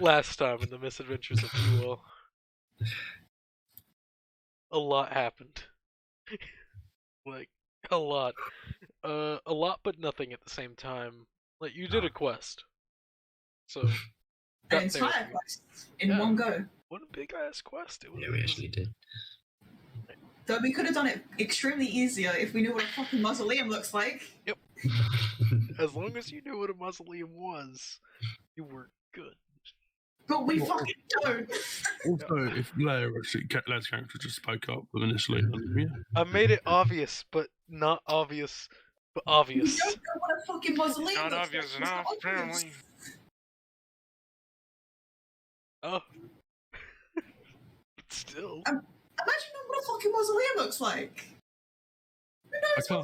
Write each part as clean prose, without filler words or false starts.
Last time in the misadventures of Jewel, a lot happened. Like, a lot. A lot but nothing at the same time. Like, you did a quest. So, An entire quest in one go. What a big ass quest it was. Yeah, we actually did. Though we could have done it extremely easier if we knew what a fucking mausoleum looks like. Yep. As long as you knew what a mausoleum was, you were good. But we fucking don't. Also, if Laird's character just spoke up initially, yeah. I made it obvious, but not obvious, but obvious. We don't know what a fucking mausoleum Not looks obvious like. enough, apparently. Oh. But still. Imagine what a fucking mausoleum looks like. Who knows? I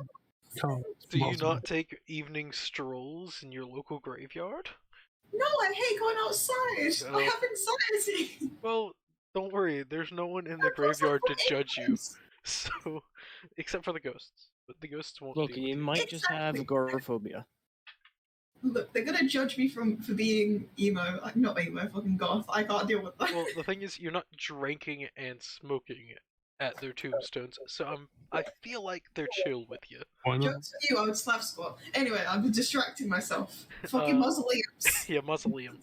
can't. Do you not take evening strolls in your local graveyard? No, I hate going outside. I have anxiety. Well, don't worry. There's no one in the graveyard to judge you. So, except for the ghosts. But the ghosts won't. Look, you might just have agoraphobia. Look, they're gonna judge me for being emo. Not emo, fucking goth. I can't deal with that. Well, the thing is, you're not drinking and smoking at their tombstones, so I feel like they're chill with you. Jokes on you, I would slap squat. Anyway, I'm distracting myself. Fucking mausoleums. Yeah, mausoleum.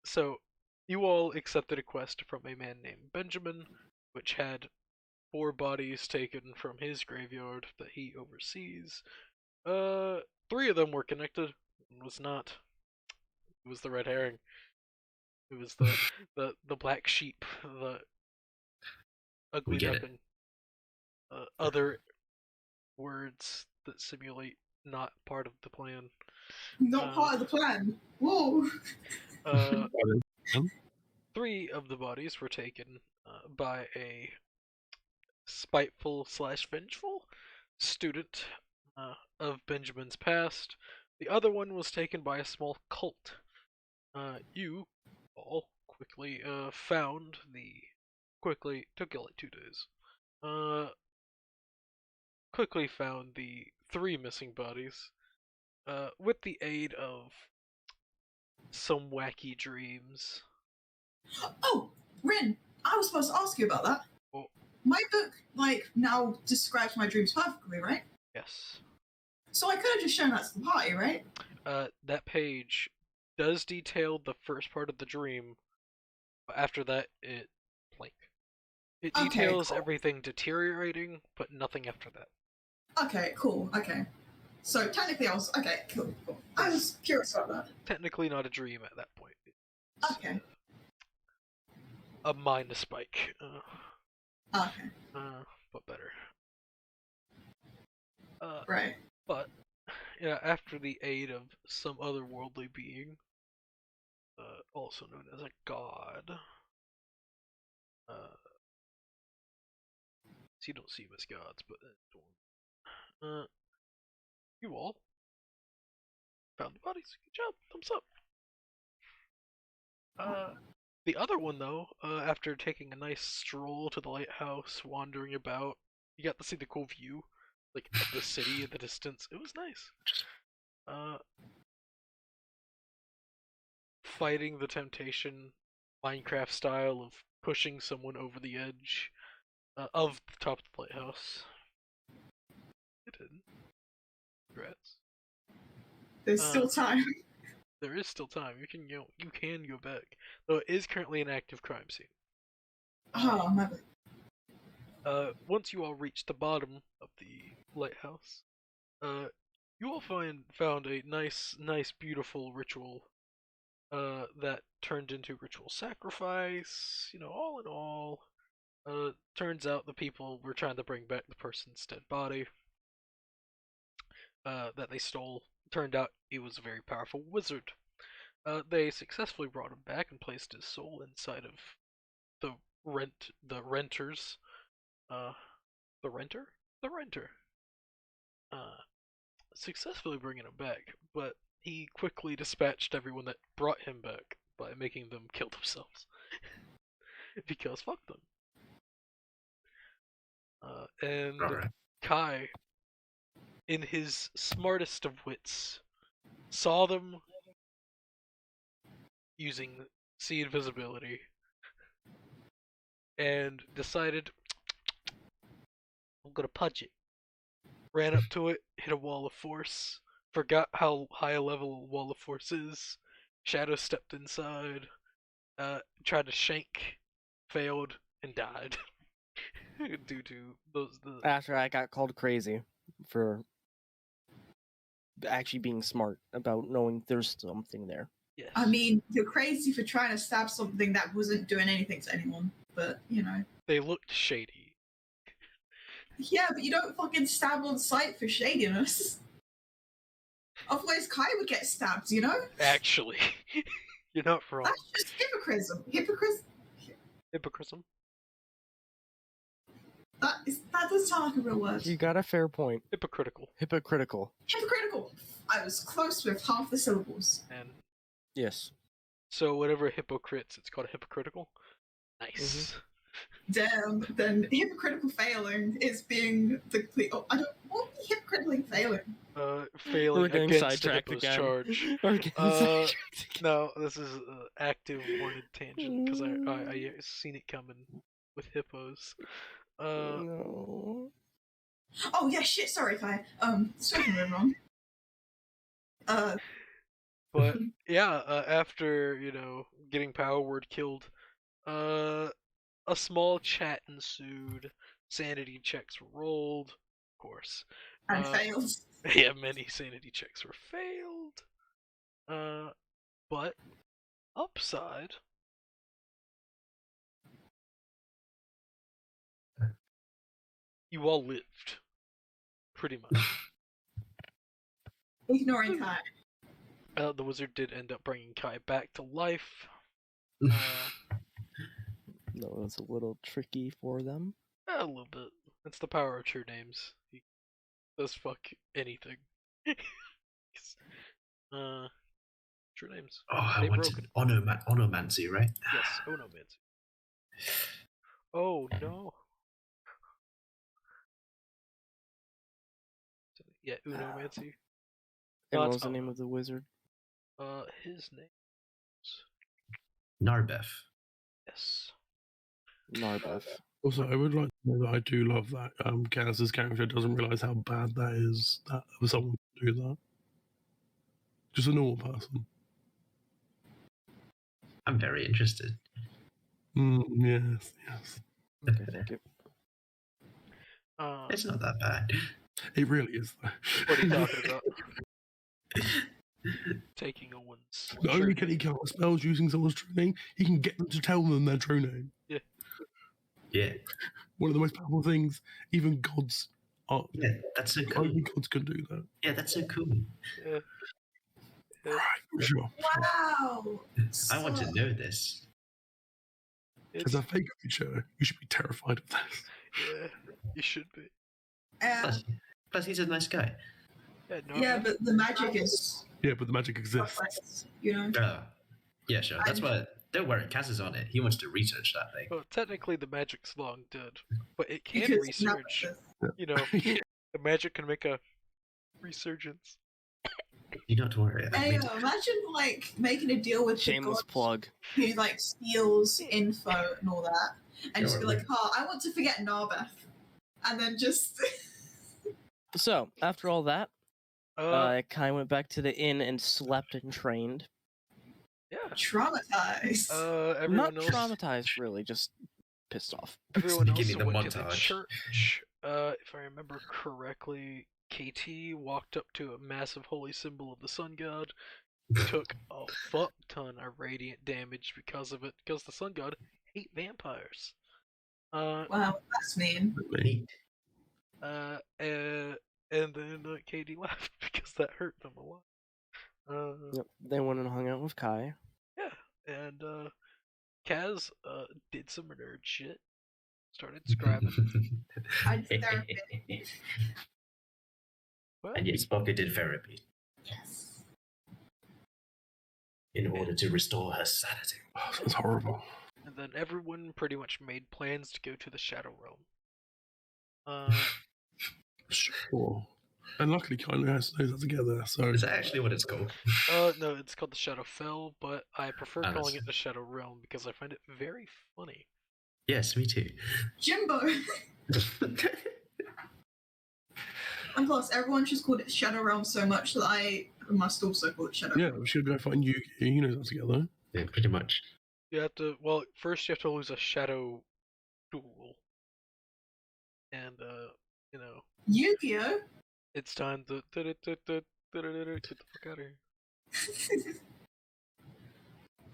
So, you all accepted a quest from a man named Benjamin, which had 4 bodies taken from his graveyard that he oversees. 3 of them were connected. One was not. It was the red herring. It was the black sheep. The ugly duckling. Other words that simulate not part of the plan. Not part of the plan. Whoa. 3 of the bodies were taken by a spiteful/vengeful student of Benjamin's past. The other one was taken by a small cult. You all quickly found the... took you like 2 days. Quickly found the 3 missing bodies with the aid of some wacky dreams. Oh, Rin, I was supposed to ask you about that. Oh. My book, now describes my dreams perfectly, right? Yes. So I could have just shown that to the party, right? That page does detail the first part of the dream, but after that, it blank. It details everything deteriorating, but nothing after that. Okay, cool. Okay. So technically I was... Okay, cool. I was curious about that. Technically not a dream at that point. Okay. A mind spike. Okay. But better. Right. But, yeah, after the aid of some otherworldly being, also known as a god, you don't see them as gods, but you all found the bodies. Good job. Thumbs up. The other one, though, after taking a nice stroll to the lighthouse, wandering about, you got to see the cool view, of the city in the distance. It was nice. Fighting the temptation, Minecraft style of pushing someone over the edge of the top of the lighthouse. You did. Congrats. There's still time. There is still time. You can go back. Though it is currently an active crime scene. Oh, my bad. Once you all reach the bottom of the lighthouse, you all found a nice, beautiful ritual that turned into ritual sacrifice. All in all, turns out the people were trying to bring back the person's dead body that they stole. Turned out he was a very powerful wizard. They successfully brought him back and placed his soul inside of the renters. The renter. Successfully bringing him back, but he quickly dispatched everyone that brought him back by making them kill themselves. Because fuck them. And Kai, in his smartest of wits, saw them using see invisibility, and decided I'm gonna punch it. Ran up to it, hit a wall of force, forgot how high a level a wall of force is. Shadow stepped inside, tried to shank, failed, and died. Due to the After I got called crazy for actually being smart about knowing there's something there. yes. I mean, you're crazy for trying to stab something that wasn't doing anything to anyone, but you know. They looked shady. Yeah, but you don't fucking stab on sight for shadiness. Otherwise, Kai would get stabbed, you know? Actually, you're not wrong. That's just hypocrisy. Hypocrisy. That doesn't sound like a real word. You got a fair point. Hypocritical. Hypocritical. Hypocritical. I was close with half the syllables. And Yes. so whatever hypocrites, it's called hypocritical. Nice. Damn, then hypocritical failing is being the complete. Oh, I don't. What would be hypocritically failing? Failing We're getting against the sidetracked hippo's again. charge. We're getting sidetracked again. No, this is an active wanted tangent because I seen it coming with hippos. No. Oh yeah, shit. Sorry, Kai. Sorry, I'm wrong. But yeah, after getting Power Word killed, a small chat ensued. Sanity checks were rolled, of course. And failed. Yeah, many sanity checks were failed. But upside. You all lived. Pretty much. Ignoring Kai. The wizard did end up bringing Kai back to life. That was a little tricky for them. A little bit. It's the power of true names. He does fuck anything. True names. Oh, I They wanted onomancy, right? Yes, onomancy. Oh no. Yeah, unomancy. And No, what it's was the name of the wizard? His name. Narbeth. Yes. Narbeth. Also, I would like to know that I do love that Kaz's character doesn't realise how bad that is that someone can do that. Just a normal person. I'm very interested. Yes. Okay, thank you. It's not that bad. It really is, though. What are you talking about? Taking a one's. Not only can he cast spells using someone's true name, he can get them to tell them their true name. Yeah. One of the most powerful things, even gods are. Yeah, that's so cool. Only gods can do that. Yeah, that's so cool. Yeah. Right, for sure. Wow. I want to know this. As a fake creature, you should be terrified of this. Yeah, you should be. Plus, he's a nice guy. Yeah, no, Yeah, but the magic is. Yeah, but the magic exists. You know. Yeah, sure. That's why. Don't worry, Kaz is on it. He wants to research that thing. Well, technically the magic's long dead, but it can Because research. You know, the magic can make a resurgence. You don't worry. Hey, imagine like making a deal with the Shameless god plug. who like steals info and all that, and just be Sure. like, "Oh, I want to forget Narbeth," and then just. So, after all that, Uh, Kai went back to the inn and slept and trained. yeah. Traumatized. Everyone Not else. traumatized, really, just pissed off. Everyone Give else me the went to the montage. church. If I remember correctly, KT walked up to a massive holy symbol of the sun god, took a fuck ton of radiant damage because of it, because the sun god hate vampires. Wow, that's mean. Neat. And then KD left because that hurt them a lot. Yep. They went and hung out with Kai. Yeah, and Kaz did some nerd shit. Started scribing. I did therapy. Well, And yes, Bobka did therapy Yes. in order to restore her sanity. Oh, that's horrible. and then everyone pretty much made plans to go to the Shadowrealm. Sure. And luckily, Kai knows that together. So Is that actually what it's called? No, it's called the Shadowfell, but I prefer Oh, calling that's- it the Shadowrealm because I find it very funny. Yes, me too. Jimbo. And plus, everyone's just called it Shadowrealm so much that I must also call it Shadowrealm. yeah, we should go find Yuki. He knows that together. Yeah, pretty much. You have to. Well, first you have to lose a shadow duel, and you know, Yu-Gi-Oh! it's time to get the fuck out of here.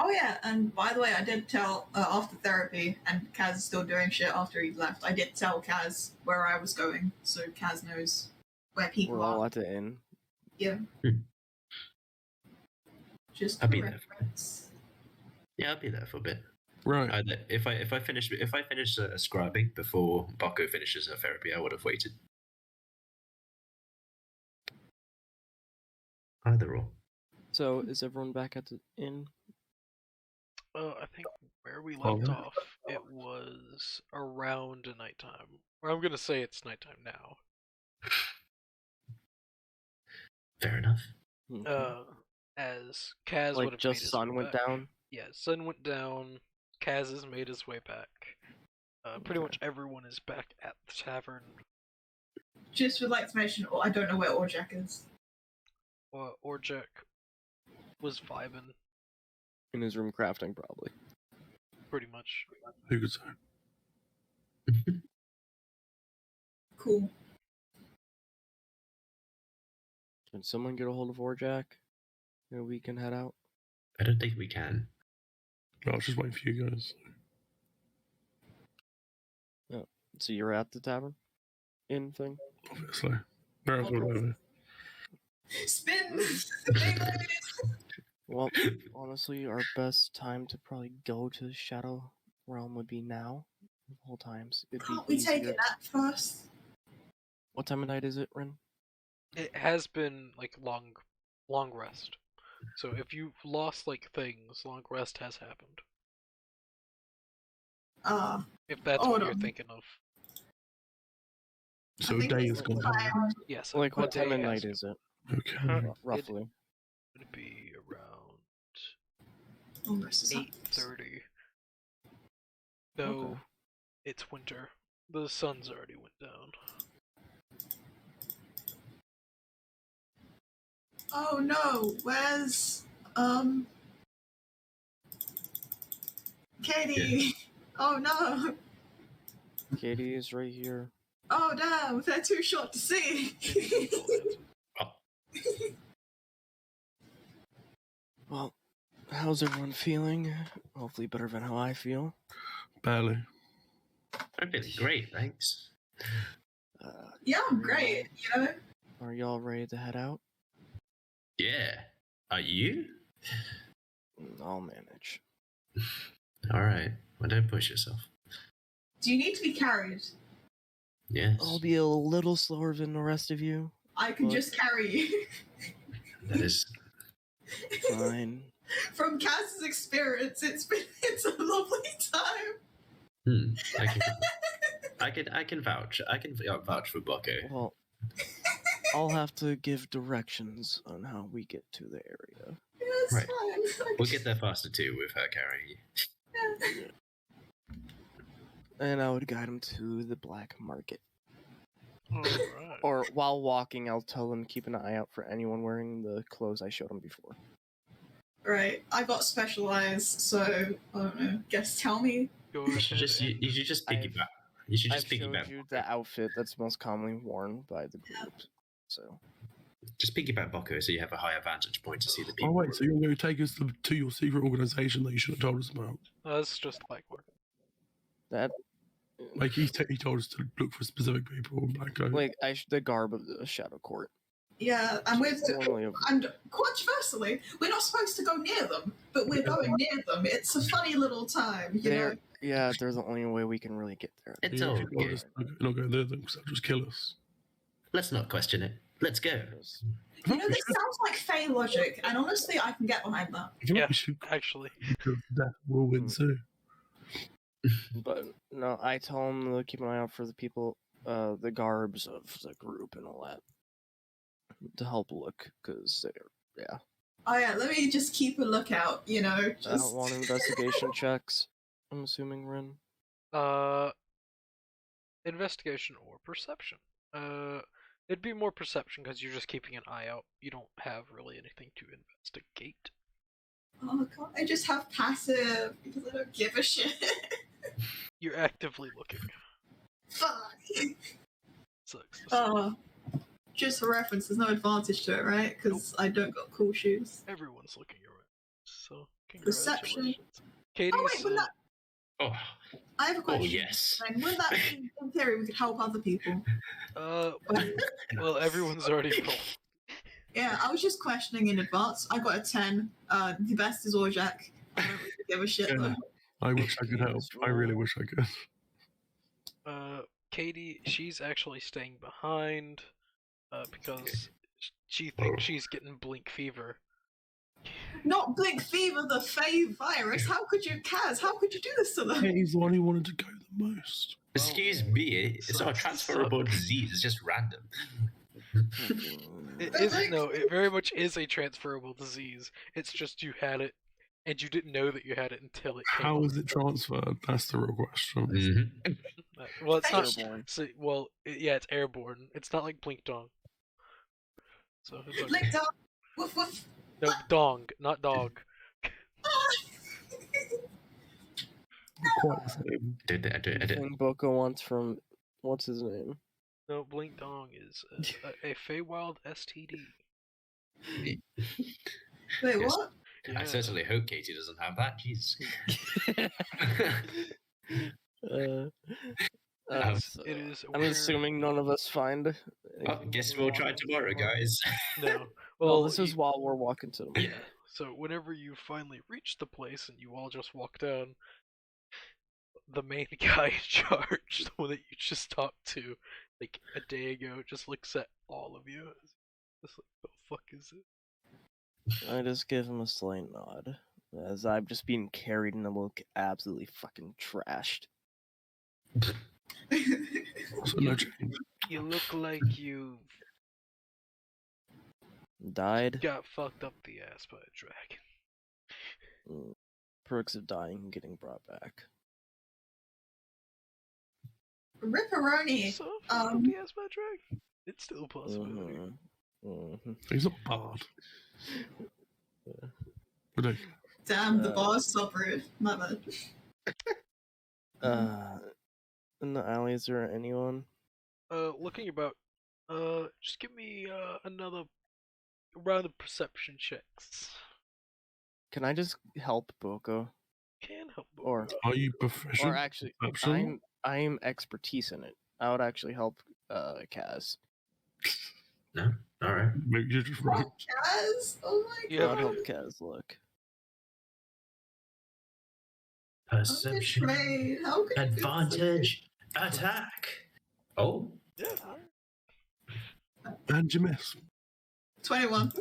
Oh yeah, and by the way, I did tell after therapy, and Kaz is still doing shit after he left. I did tell Kaz where I was going, so Kaz knows where people We're all are. at the inn. Yeah. Hmm. Just I'll for be there. reference. Yeah, I'll be there for a bit. Right. If I finish scribing before Bucko finishes her therapy, I would have waited. Either or. So is everyone back at the inn? I think where we Oh, left yeah. off, it was around nighttime. Or I'm gonna say it's nighttime now. Fair enough. As Kaz would Like have just made his sun way went back. down. Yeah, sun went down. Kaz has made his way back. Pretty Okay. much everyone is back at the tavern. Just would like to mention, I don't know where Orjak is. Orjek was vibing, In his room crafting, probably. pretty much. Who could say? Cool. Can someone get a hold of Orjak? And we can head out. I don't think we can. No, I was just waiting for you guys. So you're at the tavern? Inn thing? Obviously. Where else would I be? Spin! Well, honestly, our best time to probably go to the Shadow Realm would be now. Of all times. It'd Can't be we take a easier. nap first? What time of night is it, Rin? It has been like long rest. So if you've lost like things, long rest has happened. If that's Hold what you're on. thinking of. So I think day it's is gone. time. Yes. Like, what a time day of has night gone. is it? Okay. Roughly. Would be around Almost as 8:30. Though Okay. it's winter. The sun's already went down. Oh no, where's Katie? Oh no. Katie is right here. Oh damn, they're too short to see. Well, how's everyone feeling? Hopefully better than how I feel. Barely. I'm feeling great, thanks. Yeah, I'm great, you know? Are y'all ready to head out? Yeah. Are you? I'll manage. Alright. Well, don't push yourself. Do you need to be carried? Yes. I'll be a little slower than the rest of you. I can What? just carry you. That is. Fine. From Kaz's experience, it's a lovely time. I can vouch. I can vouch for Bucko. Well, I'll have to give directions on how we get to the area. Yeah, it's Right. fine. We'll get there faster too with her carrying you. And I would guide him to the black market. Alright. Or while walking, I'll tell them keep an eye out for anyone wearing the clothes I showed them before. Right, I got specialized, so I don't know. Guess tell me. Go You should ahead just and- you should just I've- piggyback. You should I've just showed piggyback. you the outfit that's most commonly worn by the group. So Just piggyback Bucko so you have a higher vantage point to see the Oh people. wait, so you're going to take us to your secret organization that you should have told us about? That's just black market. that, Like he told us to look for specific people in black coat. like, the garb of the Shadow Court. Yeah, and Formerly of- and controversially, we're not supposed to go near them, but we're going near them. It's a funny little time, you know. Yeah, they're the only way we can really get there. It's Yeah, all if you told good. us not go near them because they'll just kill us. Let's not question it. Let's go. You know, this sounds like Fey logic, and honestly, I can get behind that. I feel Yeah. like we should Actually. because death will win soon. But no, I tell them to keep an eye out for the people, the garbs of the group and all that. to help look, because yeah. Oh yeah, let me just keep a lookout. You know, I just don't want investigation checks. I'm assuming, Rin. Investigation or perception. It'd be more perception because you're just keeping an eye out. You don't have really anything to investigate. Oh, can't I just have passive because I don't give a shit? You're actively looking. Fuck. Sucks. Just for reference, there's no advantage to it, right? Because I don't got cool shoes. Everyone's looking around. So Perception. congratulations. Katie's. Oh wait, wouldn't that? Oh, I have a question. yes. And wouldn't that be, in theory, we could help other people? Well, everyone's already rolled. Yeah, I was just questioning in advance. I got a 10. The best is Orjak. I don't really give a shit though. I wish I could help. I really wish I could. Katie, she's actually staying behind because she thinks she's getting blink fever. Not Blink Fever, the Fae virus. How could you, Kaz? How could you do this to them? He's the one who wanted to go the most. Excuse me, it's not a transferable disease, it's just random. It is no, it very much is a transferable disease. It's just you had it, and you didn't know that you had it until it came. How is it transferred? That's the real question. Mm-hmm. Well, it's not. Airborne. So, well, yeah, it's airborne. It's not like blink dong. So it's okay. Blink dog. Woof woof. No, dong, not dog. Quite the same. I did. Thing Boko wants from what's his name? No, blink dong is a Feywild STD. Wait, Yes. what? Yeah. I certainly hope Katie doesn't have that. Jeez. So, It is. I'm assuming none of us find. Oh, guess we'll try tomorrow, guys. No. Well, Well, this is while we're walking to the. Yeah. So whenever you finally reach the place and you all just walk down, the main guy in charge, the one that you just talked to like a day ago, just looks at all of you. Just like, the fuck is it? I just give him a slight nod, as I'm just being carried and I look absolutely fucking trashed. Also, no change. You look like you Died. got fucked up the ass by a dragon. Perks of dying and getting brought back. Ripperoni. So, fucked up the ass by a dragon. It's still a possibility. He's not bad. Ridiculous. Damn, the bar's so rude. My bad. In the alley, is there anyone? Looking about, just give me another round of perception checks. Can I just help Boko? Can help. Or Are you proficient? or actually, Perception? I'm expertise in it. I would actually help Kaz. No? Alright. Maybe you're just right. Oh, Kaz? Oh my You I would god. help Kaz look. Perception. I'm betrayed. How could you do Advantage. Attack. Oh. Yeah. And you miss. 21.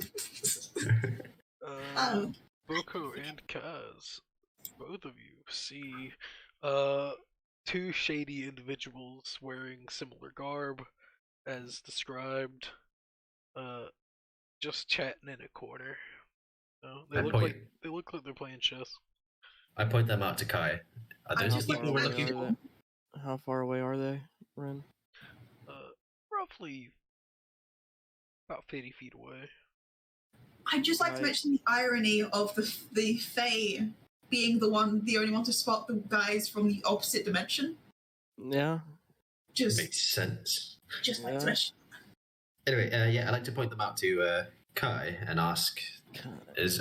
Boko and Kaz, both of you see two shady individuals wearing similar garb as described, just chatting in a corner. They look like they're playing chess. I point them out to Kai. Are those just the people like we're to looking know. for? How far away are they, Ren? Roughly about 50 feet away. I'd just like to Right. mention the irony of the Fae being the only one to spot the guys from the opposite dimension. Yeah. Just Makes sense. like to Yeah. mention. Anyway, yeah, I'd like to point them out to Kai and ask,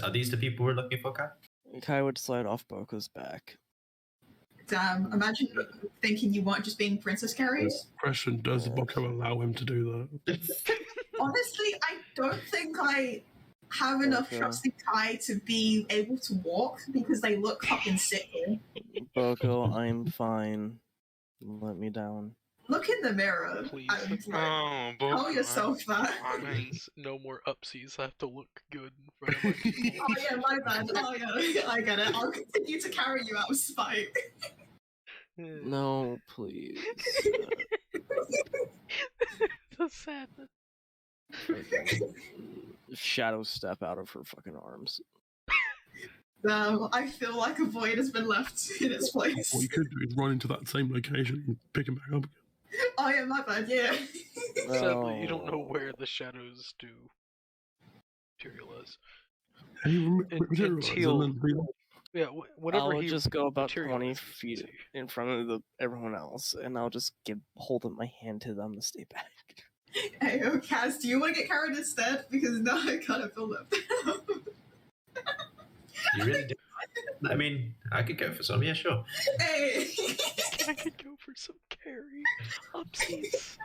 are these the people we're looking for, Kai? Kai would slide off Boko's back. Damn, imagine thinking you weren't just being princess carries. Question, does the Boko allow him to do that? Honestly, I don't think I have enough Okay. trust in Kai to be able to walk because they look fucking sick here. Boko, I'm fine. Let me down. Look in the mirror. Please. And, like, Oh, Boku, tell yourself that. Please, no more upsies. I have to look good in front of my people. Oh yeah, my bad. Oh yeah, I get it. I'll continue to carry you out of spite. No, please. So sad. Shadow step out of her fucking arms. I feel like a void has been left in its place. What you could do is run into that same location and pick him back up again. Oh yeah, my bad, yeah. Sadly, you don't know where the shadows do materialize. And you And materialize Teal- and then reload. Yeah, whatever I'll he just go about 20 materializes feet into. in front of everyone else, and I'll just hold up my hand to them to stay back. Hey, Kaz, do you want to get carried instead? Because now I kind of feel left out. You really do? I mean, I could go for some. Yeah, sure. Hey! I could go for some carry. Upsies.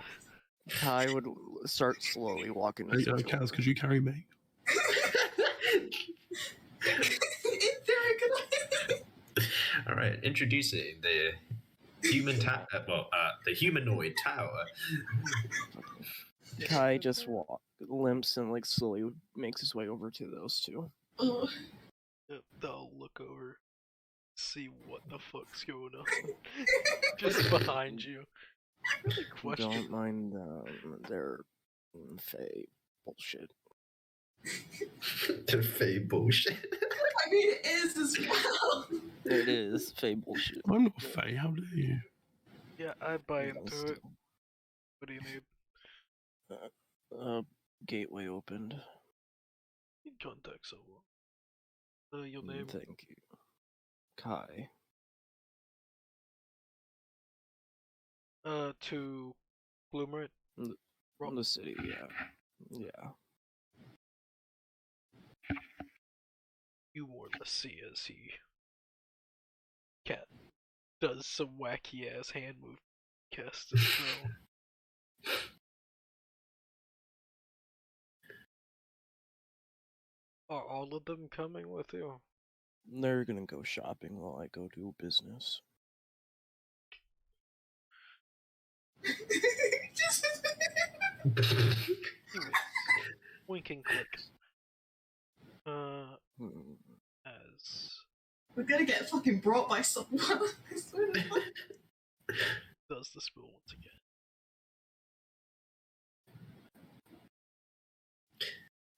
Kai would start slowly walking. Hey, Kaz, could you carry me? In theory, could I? All right, introducing the the humanoid tower. Kai just limps and slowly makes his way over to those two. Oh. They'll look over, see what the fuck's going on. Just behind you. Really question. Don't mind their Fae bullshit. The Fae bullshit. I mean, it is as well. It is Fae bullshit. I'm not Fae, how dare you? Yeah, I buy into it. Still. What do you need? Gateway opened. You can contact someone. Your name? Thank you. Kai. To Bloomer. From the city, yeah. Yeah. You more or less see as he does some wacky ass hand move, casts his spell. Are all of them coming with you? They're gonna go shopping while I go do business. Wink and click. As We're gonna get fucking brought by someone. does the spell once again.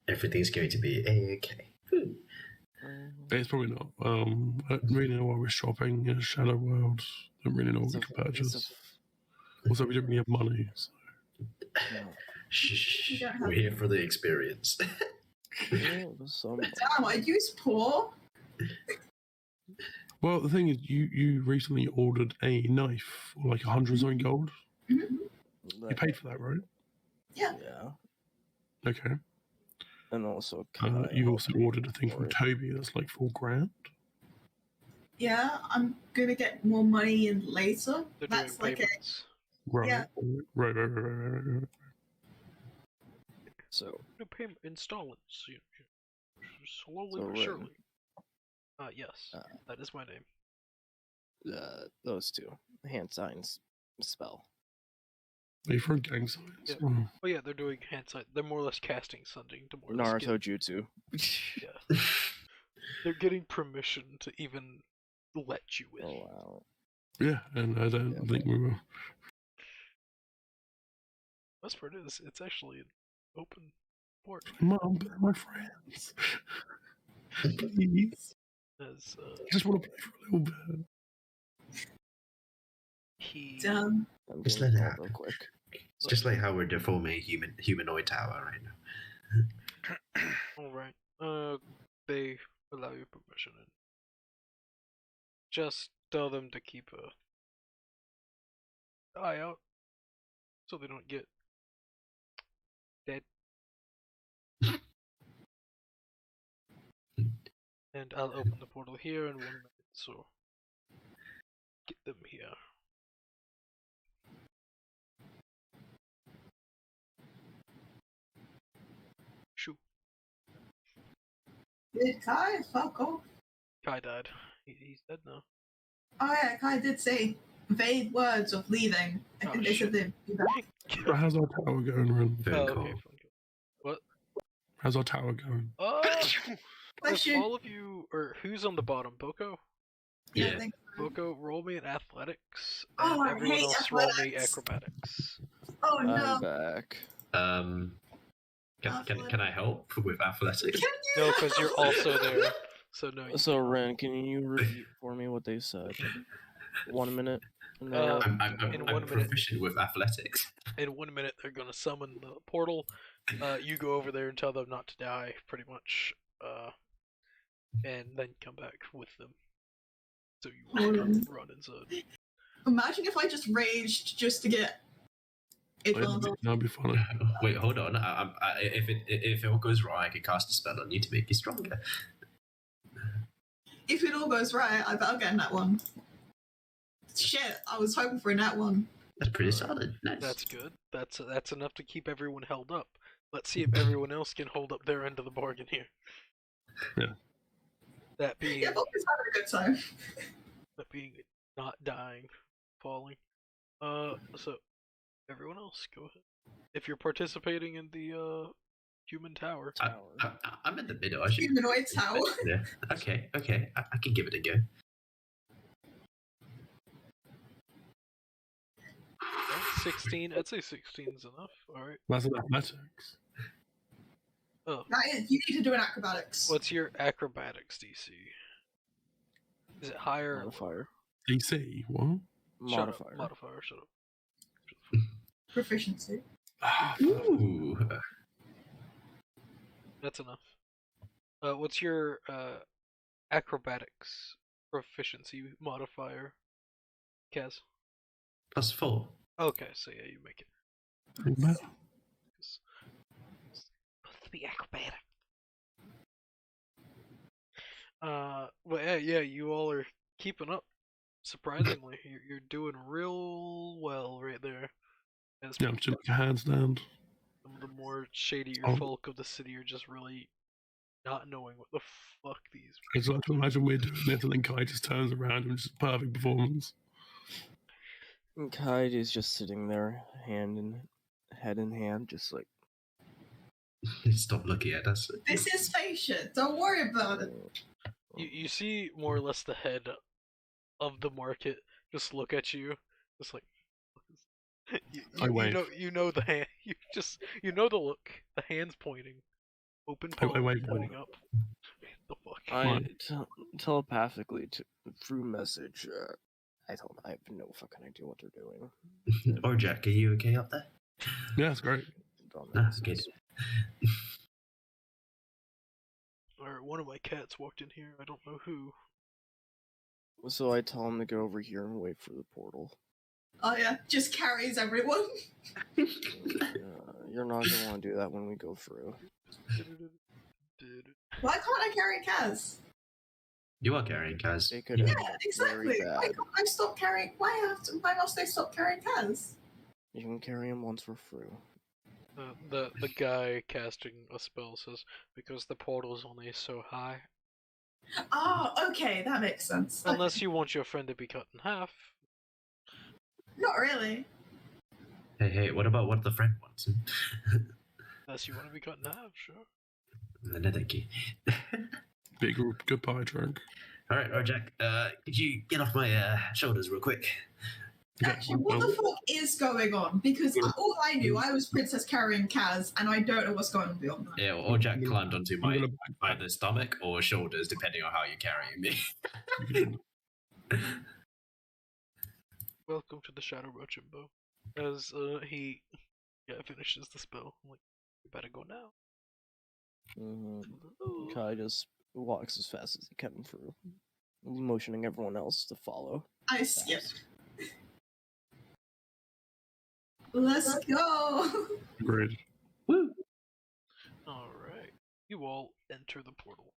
Everything's going to be a-okay. It's probably not. I don't really know why we're shopping in Shadow World. Don't really know what we can purchase. Also, we don't really have money. So. Shh. We're here for the experience. Damn, I use poor. Well, the thing is, you recently ordered a knife for like 100 gold. Mm-hmm. You paid for that, right? Yeah. Okay. And also, you also ordered a thing from Toby that's like $4,000. Yeah, I'm gonna get more money in later. They're That's doing like payments. Right. Yeah. Right. So, No payment installments. Slowly So but Rin. surely. Yes, that is my name. those two hand signs spell. Are you for gang signs? Yeah. Oh. Oh yeah, they're doing hand sign. They're more or less casting something to more or less Naruto jutsu. Yeah. They're getting permission to even let you in. Oh wow. Yeah, and I don't think we will. Best part is, it's actually an open port. Mom, they're my friends. Please. As I just want to play for a little bit. Done. Just let it happen. Real quick. It's just like how we're deforming a humanoid tower right now. Alright. They allow you permission. And just tell them to keep a eye out so they don't get dead. And I'll open the portal here in 1 minute, so get them here. Shoo. Did Kai fuck off? Kai died. He's dead now. Oh yeah, Kai did say vague words of leaving. I think they said they'd be back. But how's our tower going, Ren? Okay. What? How's our tower going? If all of you, or who's on the bottom? Boko? Yeah. I think so. Boko, roll me in athletics, and Oh, I everyone hate else roll me athletics. acrobatics. Oh no. I'm back. Can I help with athletics? Can you? No, because you're also there. So no. So Ren, can you repeat for me what they said? 1 minute. And then what? In I'm 1 minute. proficient with athletics. In 1 minute, they're gonna summon the portal. You go over there and tell them not to die, pretty much. And then come back with them. So you run inside. Imagine if I just raged just to get advantage. That'd be funny. Wait, hold on. If it all goes wrong, I can cast a spell on you to make you stronger. If it all goes right, I bet I'll get a nat one. Shit, I was hoping for a nat one. That's pretty solid. Nice. That's good. That's enough to keep everyone held up. Let's see if everyone else can hold up their end of the bargain here. Yeah. That being, Yeah, Bobby's having a good time. that being not dying, falling. So everyone else, go ahead. If you're participating in the human tower. I'm in the middle. I should... Humanoid tower. Yeah. Okay. I can give it a go. Okay, 16. I'd say 16 is enough. All right. That's an athletics. Oh, That is, you need to do an acrobatics. what's your acrobatics DC? Is it higher? or Modifier. DC, what? Shut up, Modifier. modifier. Shut up. Proficiency. Ooh. That's enough. What's your acrobatics proficiency modifier, Kaz? +4. Okay, so yeah, you make it. Man. It's supposed to be acrobatic. Well, yeah, you all are keeping up. Surprisingly, you're doing real well right there. As Yeah, I'm just like a handstand. some of the more shadier Oh. folk of the city are just really not knowing what the fuck these. I just like to imagine we're doing this and then Kai just turns around and just perfect performance. And Kaid is just sitting there, head in hand, just like. Stop looking at us. This is patient. Don't worry about it. You see more or less the head of the market just look at you, just like. I wave. You know the hand. You know the look. The hands pointing, open palm wave. pointing up. The fuck. I telepathically through message. I have no fucking idea what they're doing. Or Jack, are you okay up there? Yeah, that's great. Good. Or one of my cats walked in here. I don't know who. So I tell him to go over here and wait for the portal. Oh yeah, just carries everyone. You're not gonna want to do that when we go through. Why can't I carry Kaz? You are carrying Kaz. They could Yeah, end up exactly. very Why bad. can't I stop carrying? Why must I stop carrying Kaz? You can carry him once we're through. The guy casting a spell says because the portal is only so high. Oh, okay, that makes sense. Unless you want your friend to be cut in half. Not really. Hey, what about what the friend wants? Unless you want to be cut in half, sure. No, thank you. Big goodbye drunk. Alright, Jack, could you get off my shoulders real quick? Actually, what the fuck is going on? Because all I knew, I was Princess carrying Kaz, and I don't know what's going on beyond that. Yeah, or Jack climbed onto I'm my gonna either stomach or shoulders, depending on how you're carrying me. Welcome to the Shadowrealm, Jimbo. As he finishes the spell, I'm like, you better go now. Kai just walks as fast as he can through, motioning everyone else to follow. I skipped. Let's go. Agreed. Woo! Alright. You all enter the portal.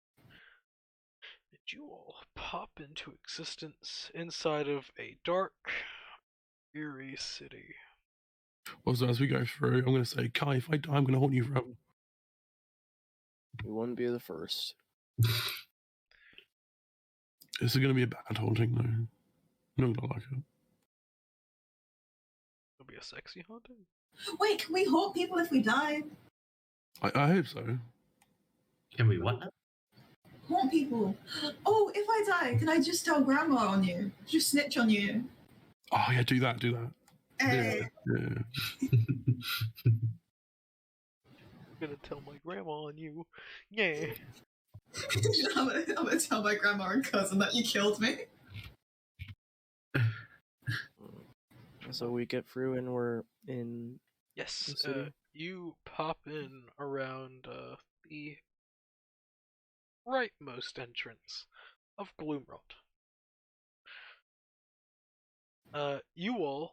And you all pop into existence inside of a dark, eerie city. Also, as we go through, I'm going to say, Kai, if I die, I'm going to haunt you forever. We wouldn't be the first. This is going to be a bad haunting, though. I'm not going to like it. It'll be a sexy haunting. Wait, can we haunt people if we die? I hope so. Can we what? Haunt people. Oh, if I die, can I just tell Grandma on you? Just snitch on you. Oh, yeah, do that. Hey. Yeah. gonna tell my grandma on you. Yeah. I'm gonna tell my grandma and cousin that you killed me. So we get through and we're in Yes. the city. You pop in around the rightmost entrance of Gloomrot. You all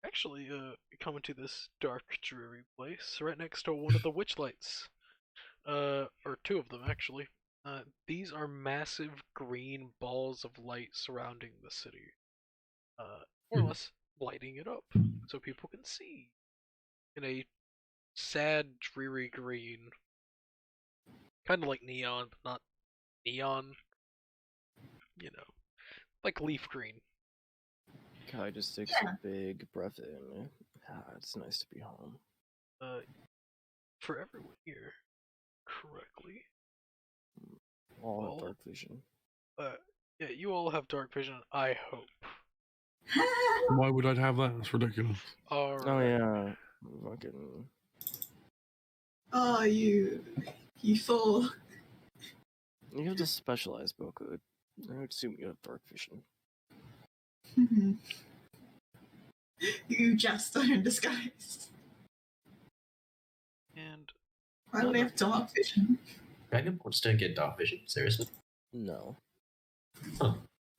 actually come into this dark, dreary place right next to one of the witch lights. Or two of them actually. These are massive green balls of light surrounding the city. More or less lighting it up so people can see in a sad, dreary green. Kind of like neon, but not neon. You know, like leaf green. Kai just takes Yeah. a big breath in. It's nice to be home. For everyone here, correctly. All Well, have dark vision. Yeah, you all have dark vision. I hope. Why would I have that? That's ridiculous. Alright. Oh yeah, fucking. Oh, you fool. You have the specialized book. I would assume you have dark vision. You jester in disguise. And Why would I have dark vision? Dragonborns don't get dark vision, seriously. No.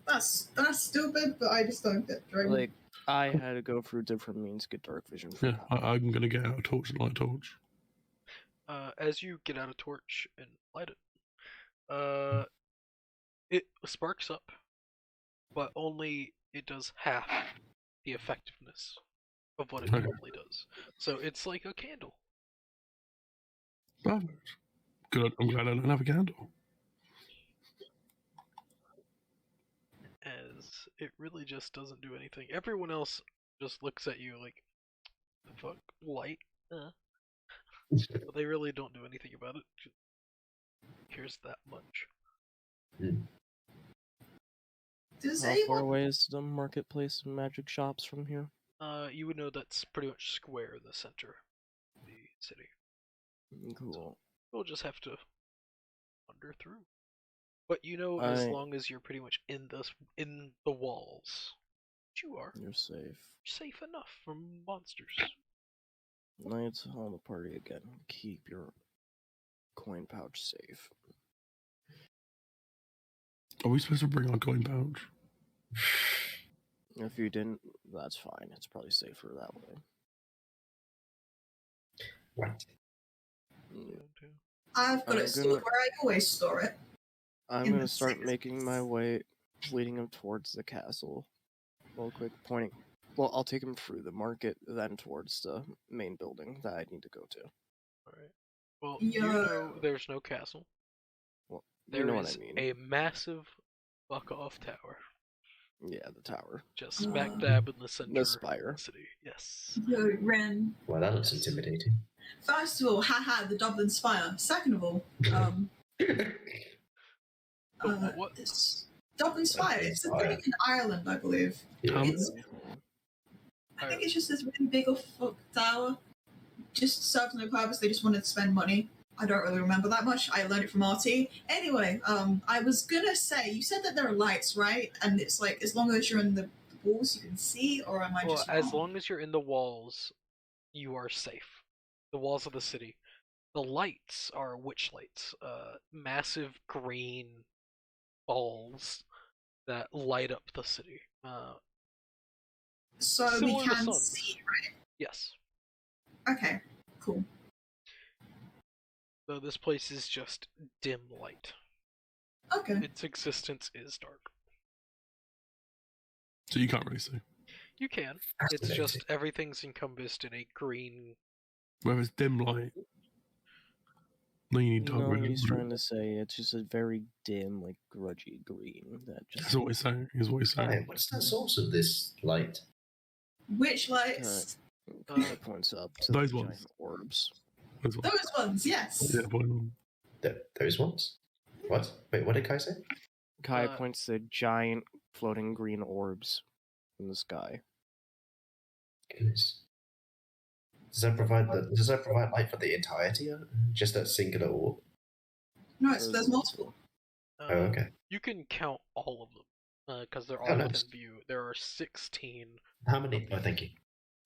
That's stupid, but I just don't get dragon. Like, I had to go through different means to get dark vision. Yeah, I'm gonna get out a torch and light a torch. as you get out a torch and light it sparks up, but only it does half the effectiveness of what it Okay. normally does. So it's like a candle. Perfect. Good. I'm glad I don't have a candle. As it really just doesn't do anything. Everyone else just looks at you like, the fuck? Light? But they really don't do anything about it. Just cares that much. Does How far anyone? away is the marketplace and magic shops from here? You would know that's pretty much square in the center of the city. Cool. You'll just have to wander through. But you know, as long as you're pretty much in the walls, which you are, You're safe. safe enough from monsters. I tell the party again. Keep your coin pouch safe. Are we supposed to bring our coin pouch? If you didn't, that's fine. It's probably safer that way. Right. I've got I'm it stored where I always store it. I'm In gonna the start safe making my way, leading him towards the castle. Real quick, pointing. Well, I'll take him through the market, then towards the main building that I need to go to. Alright. Well, you know there's no castle. Well, There you know is what I mean. a massive fuck-off tower. Yeah, the tower. Just smack dab in the center The of spire. the city. Yes. Yo, Ren. Well, that looks intimidating. First of all, haha, the Dublin Spire. Second of all, What? it's Dublin Spire. It's a Spire. thing in Ireland, I believe. Yeah. It's, I think it's just this really big of fuck tower. Just serves no purpose. They just wanted to spend money. I don't really remember that much. I learned it from RT. Anyway, I was gonna say, you said that there are lights, right? And it's like, as long as you're in the walls, you can see, or am I Well, just as wrong? long as you're in the walls, you are safe. The walls of the city. The lights are witch lights. Massive green balls that light up the city. So we similar to can suns. see, right? Yes. Okay, cool. So this place is just dim light. Okay. Its existence is dark. So you can't really see. You can. It's just everything's encompassed in a green. Whether it's dim light. No, you need dark No, vision. he's trying to say it's just a very dim, like grudgy green that just. That's what he's saying. He's what he's saying. Hi, what's the source of this light? Which lights? Kai points up to Those the ones. giant orbs. That's what- Those ones, yes. Yeah, why not? Those ones? What? Wait, what did Kai say? Kai points to giant floating green orbs in the sky. Goodness. Does that provide light for the entirety of just that singular orb? No, there's multiple. Oh, okay. You can count all of them because they're Oh, all nice. within view. There are 16 How many? Oh, thank you.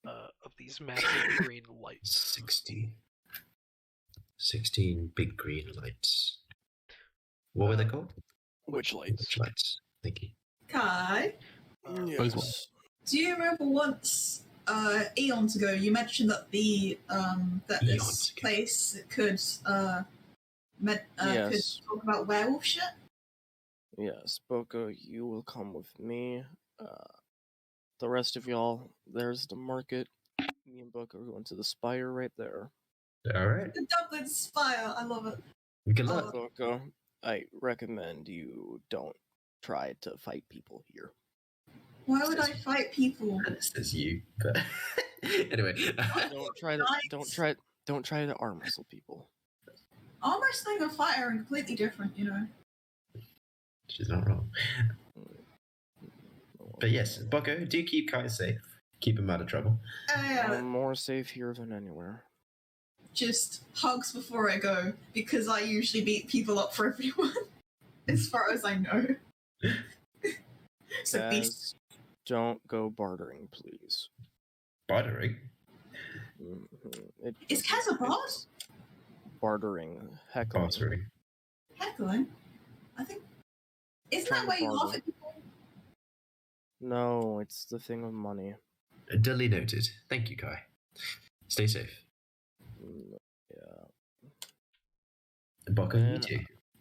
of these massive green lights. 16 big green lights. What were they called? Which lights? Witch lights. Thank you. Kai, Yes. do you remember once eons ago you mentioned that that Eons this ago. place could could Yes. talk about werewolf shit? Yes, Boko, you will come with me. The rest of y'all, there's the market. Me and Boko are going to the spire right there. All right. The Dublin Spire, I love it. Good luck. Boko, I recommend you don't try to fight people here. Why would I fight people? This is you. But anyway. Don't try to arm wrestle people. Arm wrestling and fire are completely different, you know. She's not wrong. But yes, Bucko, do keep Kai safe. Keep him out of trouble. I'm more safe here than anywhere. Just hugs before I go, because I usually beat people up for everyone, as far as I know. So Guys, don't go bartering, please. Bartering? Is Kaz a bard? Bartering. Heckling. Bartering. Heckling? I think... Isn't Trying that where to you laugh barter. at people? No, it's the thing with money. Duly noted. Thank you, Kai. Stay safe. Yeah. Bucko, you Man, too.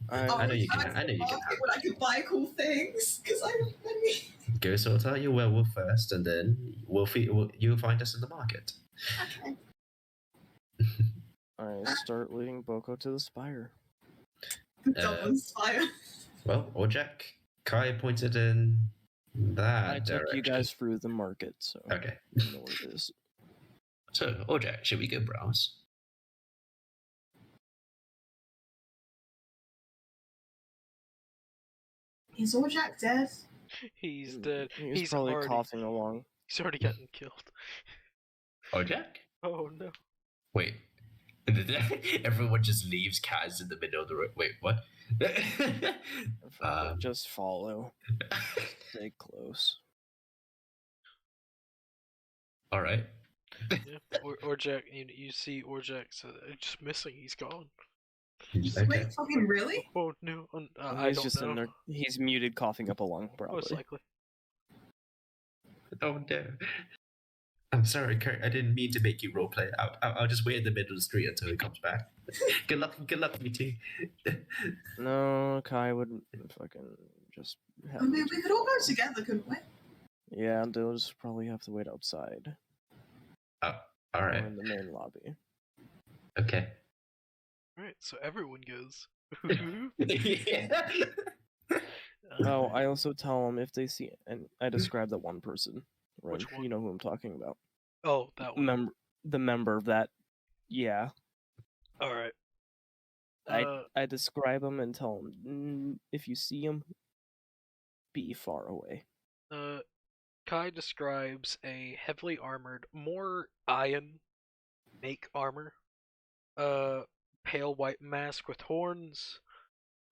I know you can- I I know you can when I could buy cool things, because I don't have money. Go sort out your werewolf first, and then you'll find us in the market. Okay. I start leading Boko to the spire. Dublin Spire. Well, or Jack. Kai pointed in that I took direction. you guys through the market, so Okay. you know where it is. So, or Jack, should we go browse? Is Orjak dead? He's dead. He's probably coughing along. He's already gotten killed. Or Jack? Oh no. Wait. Everyone just leaves Kaz in the middle of the road. Wait, what? Just follow. Stay close. Alright. Yeah. Orjak, you see Orjak just missing. He's gone. Okay. Wait, fucking really? Oh no. I He's don't just know. in there. He's muted, coughing up a lung, Most probably. likely. Oh no. I'm sorry, Kurt. I didn't mean to make you roleplay. I'll just wait in the middle of the street until he comes back. Good luck, you two. No, Kai would fucking just. I mean, we could all go together, couldn't we? Yeah, they'll just probably have to wait outside. All Or right. in the main lobby. Okay. Alright, so everyone goes. Yeah. Oh, I also tell them if they see, and I describe that one person. Right? Which one? You know who I'm talking about. Oh, that one. The member of that. Yeah. Alright. I describe him and tell him if you see him, be far away. Kai describes a heavily armored, more iron make armor, pale white mask with horns,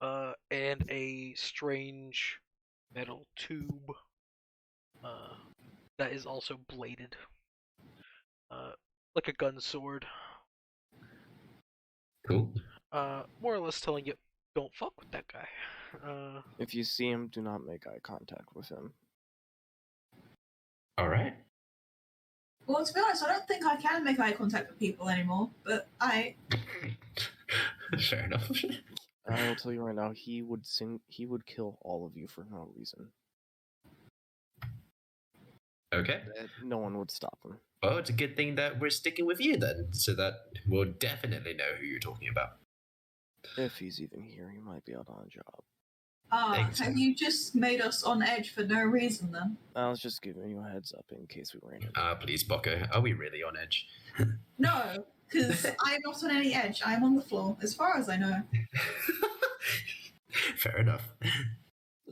and a strange metal tube, that is also bladed, like a gun sword. Cool. More or less telling you, don't fuck with that guy. If you see him, do not make eye contact with him. All right. Well, to be honest, I don't think I can make eye contact with people anymore, but Fair enough. I will tell you right now, he would kill all of you for no reason. Okay. No one would stop him. Well, it's a good thing that we're sticking with you then, so that we'll definitely know who you're talking about. If he's even here, he might be out on a job. have you just made us on edge for no reason then? I was just giving you a heads up in case we ran into. Please, Bucko, are we really on edge? No, because I'm not on any edge. I'm on the floor, as far as I know. Fair enough.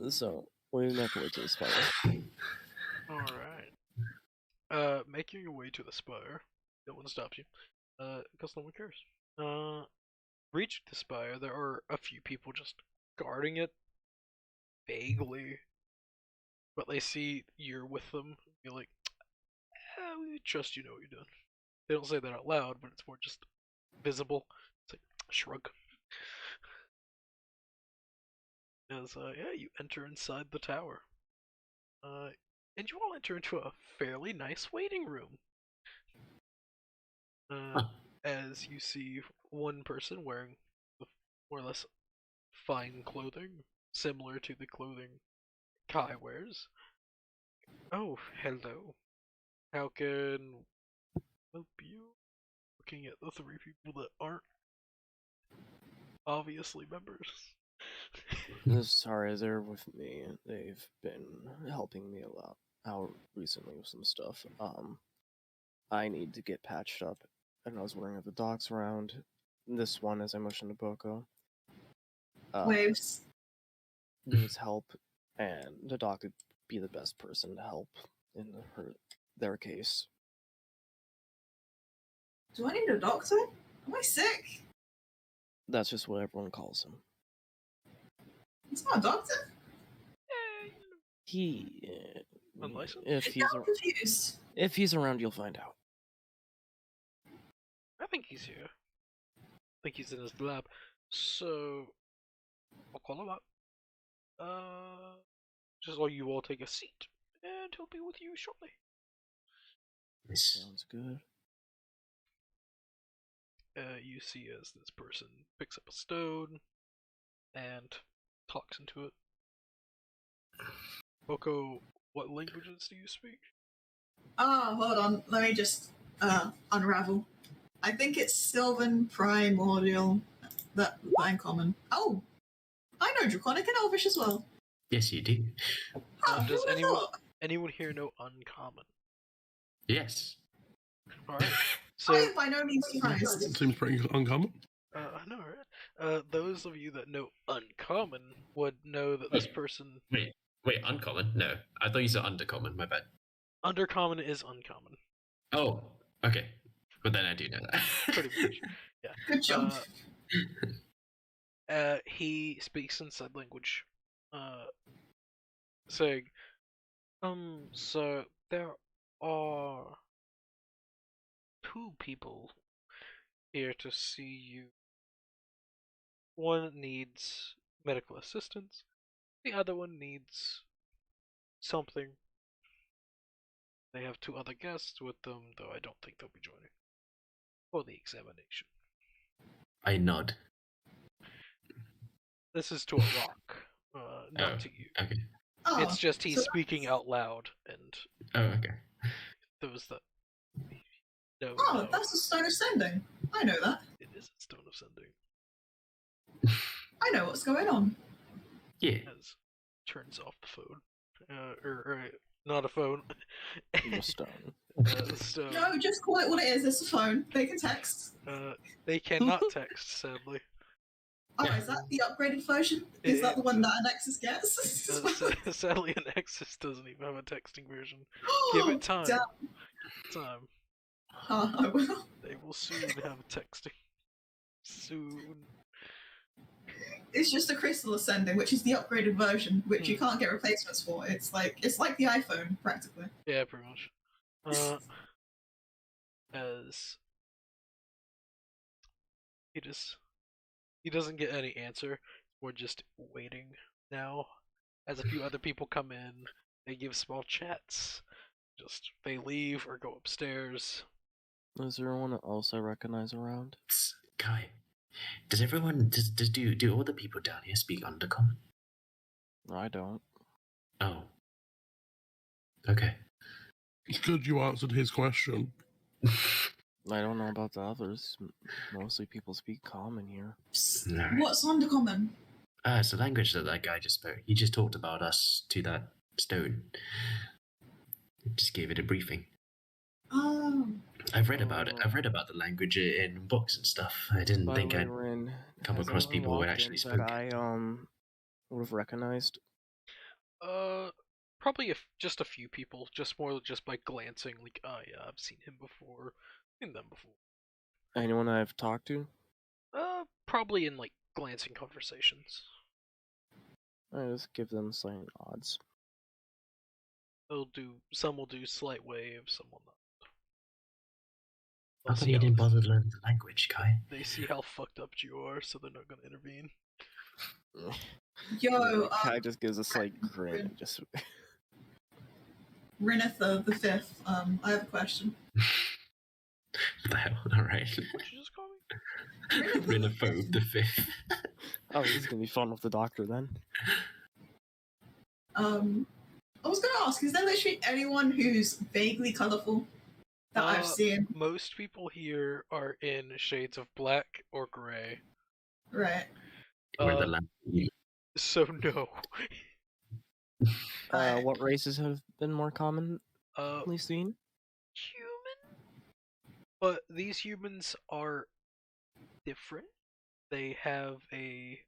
So, we make our way to the spire. Alright. Making your way to the spire, no one stops you. Because no one cares. Reaching the spire, there are a few people just guarding it vaguely, but they see you're with them. You're like, we trust you know what you're doing. They don't say that out loud, but it's more just visible. It's like shrug. As yeah, you enter inside the tower. And you all enter into a fairly nice waiting room. As you see one person wearing more or less fine clothing, similar to the clothing Kai wears. Oh, hello. How can help you? Looking at the three people that aren't obviously members. Sorry, they're with me. They've been helping me a lot out recently with some stuff. I need to get patched up, and I was wondering if the doc's around. This one, as I mentioned to Boko, Waves. needs help, and the doc would be the best person to help in their case. Do I need a doctor? Am I sick? That's just what everyone calls him. It's not a doctor. He, Unlicensed? I'm confused. if he's around, you'll find out. I think he's here. I think he's in his lab. So I'll call him up. Just while you all take a seat, and he'll be with you shortly. Sounds good. You see as this person picks up a stone and talks into it. Boko, what languages do you speak? Hold on. Let me just unravel. I think it's Sylvan Primordial. That uncommon. Oh, I know Draconic and Elvish as well. Yes, you do. Oh, Does who would've thought? anyone here know uncommon? Yes. Alright. I So am by no means surprised. Seems pretty uncommon. I know, right? Those of you that know uncommon would know that this person Wait, uncommon? No, I thought you said undercommon. My bad. undercommon is uncommon. Oh, okay. But then I do know that. Pretty much. Yeah. Good job. He speaks in said language, saying, so there are two people here to see you. One needs medical assistance, the other one needs something. They have two other guests with them, though I don't think they'll be joining for the examination. I nod. This is to a rock, not to you. Okay. Oh, It's just he's so speaking out loud, and Oh, okay. those that know. Oh, that's a stone ascending. I know that. It is a stone of sending. I know what's going on. Yeah. As turns off the phone, or not a phone. The stone. Stone. No, just call it what it is. It's a phone. They can text. They cannot text, sadly. Oh, is that the upgraded version? Is that the one that a Nexus gets? Sadly, a Nexus doesn't even have a texting version. Give it time. Damn. Time. Oh, I will. They will soon have texting. Soon. It's just a crystal ascending, which is the upgraded version, which you can't get replacements for. It's like the iPhone, practically. Yeah, pretty much. As he doesn't get any answer. We're just waiting now. As a few other people come in, they give small chats. Just they leave or go upstairs. Is there anyone else I recognize around? Kai, does everyone do all the people down here speak undercommon? I don't. Oh. Okay. It's good you answered his question. I don't know about the others. Mostly people speak common here. Alright. What's undercommon? It's the language that guy just spoke. He just talked about us to that stone. Just gave it a briefing. Oh. I've read about it. I've read about the language in books and stuff. I didn't By think the way, I'd Rin, come has across anyone people who walked actually in spoke. that I would have recognized. Probably just a few people. Just more just by glancing, like, oh yeah, I've seen him before. Seen them before. Anyone I've talked to? Probably in like glancing conversations. I just give them slight odds. Some will do slight wave, some will not. How come you didn't bother learning the language, Kai? They see how fucked up you are, so they're not gonna intervene. Yo, Kai just gives a slight grin. And just Renatha the Fifth. I have a question. What the hell? Alright. What'd you just call me? Rhinophobe the fifth. oh, this is gonna be fun with the doctor then. I was gonna ask, is there literally anyone who's vaguely colourful that I've seen? Most people here are in shades of black or gray. Right. Or the lamp. So no. What races have been more commonly seen? Human? But these humans are different. They have a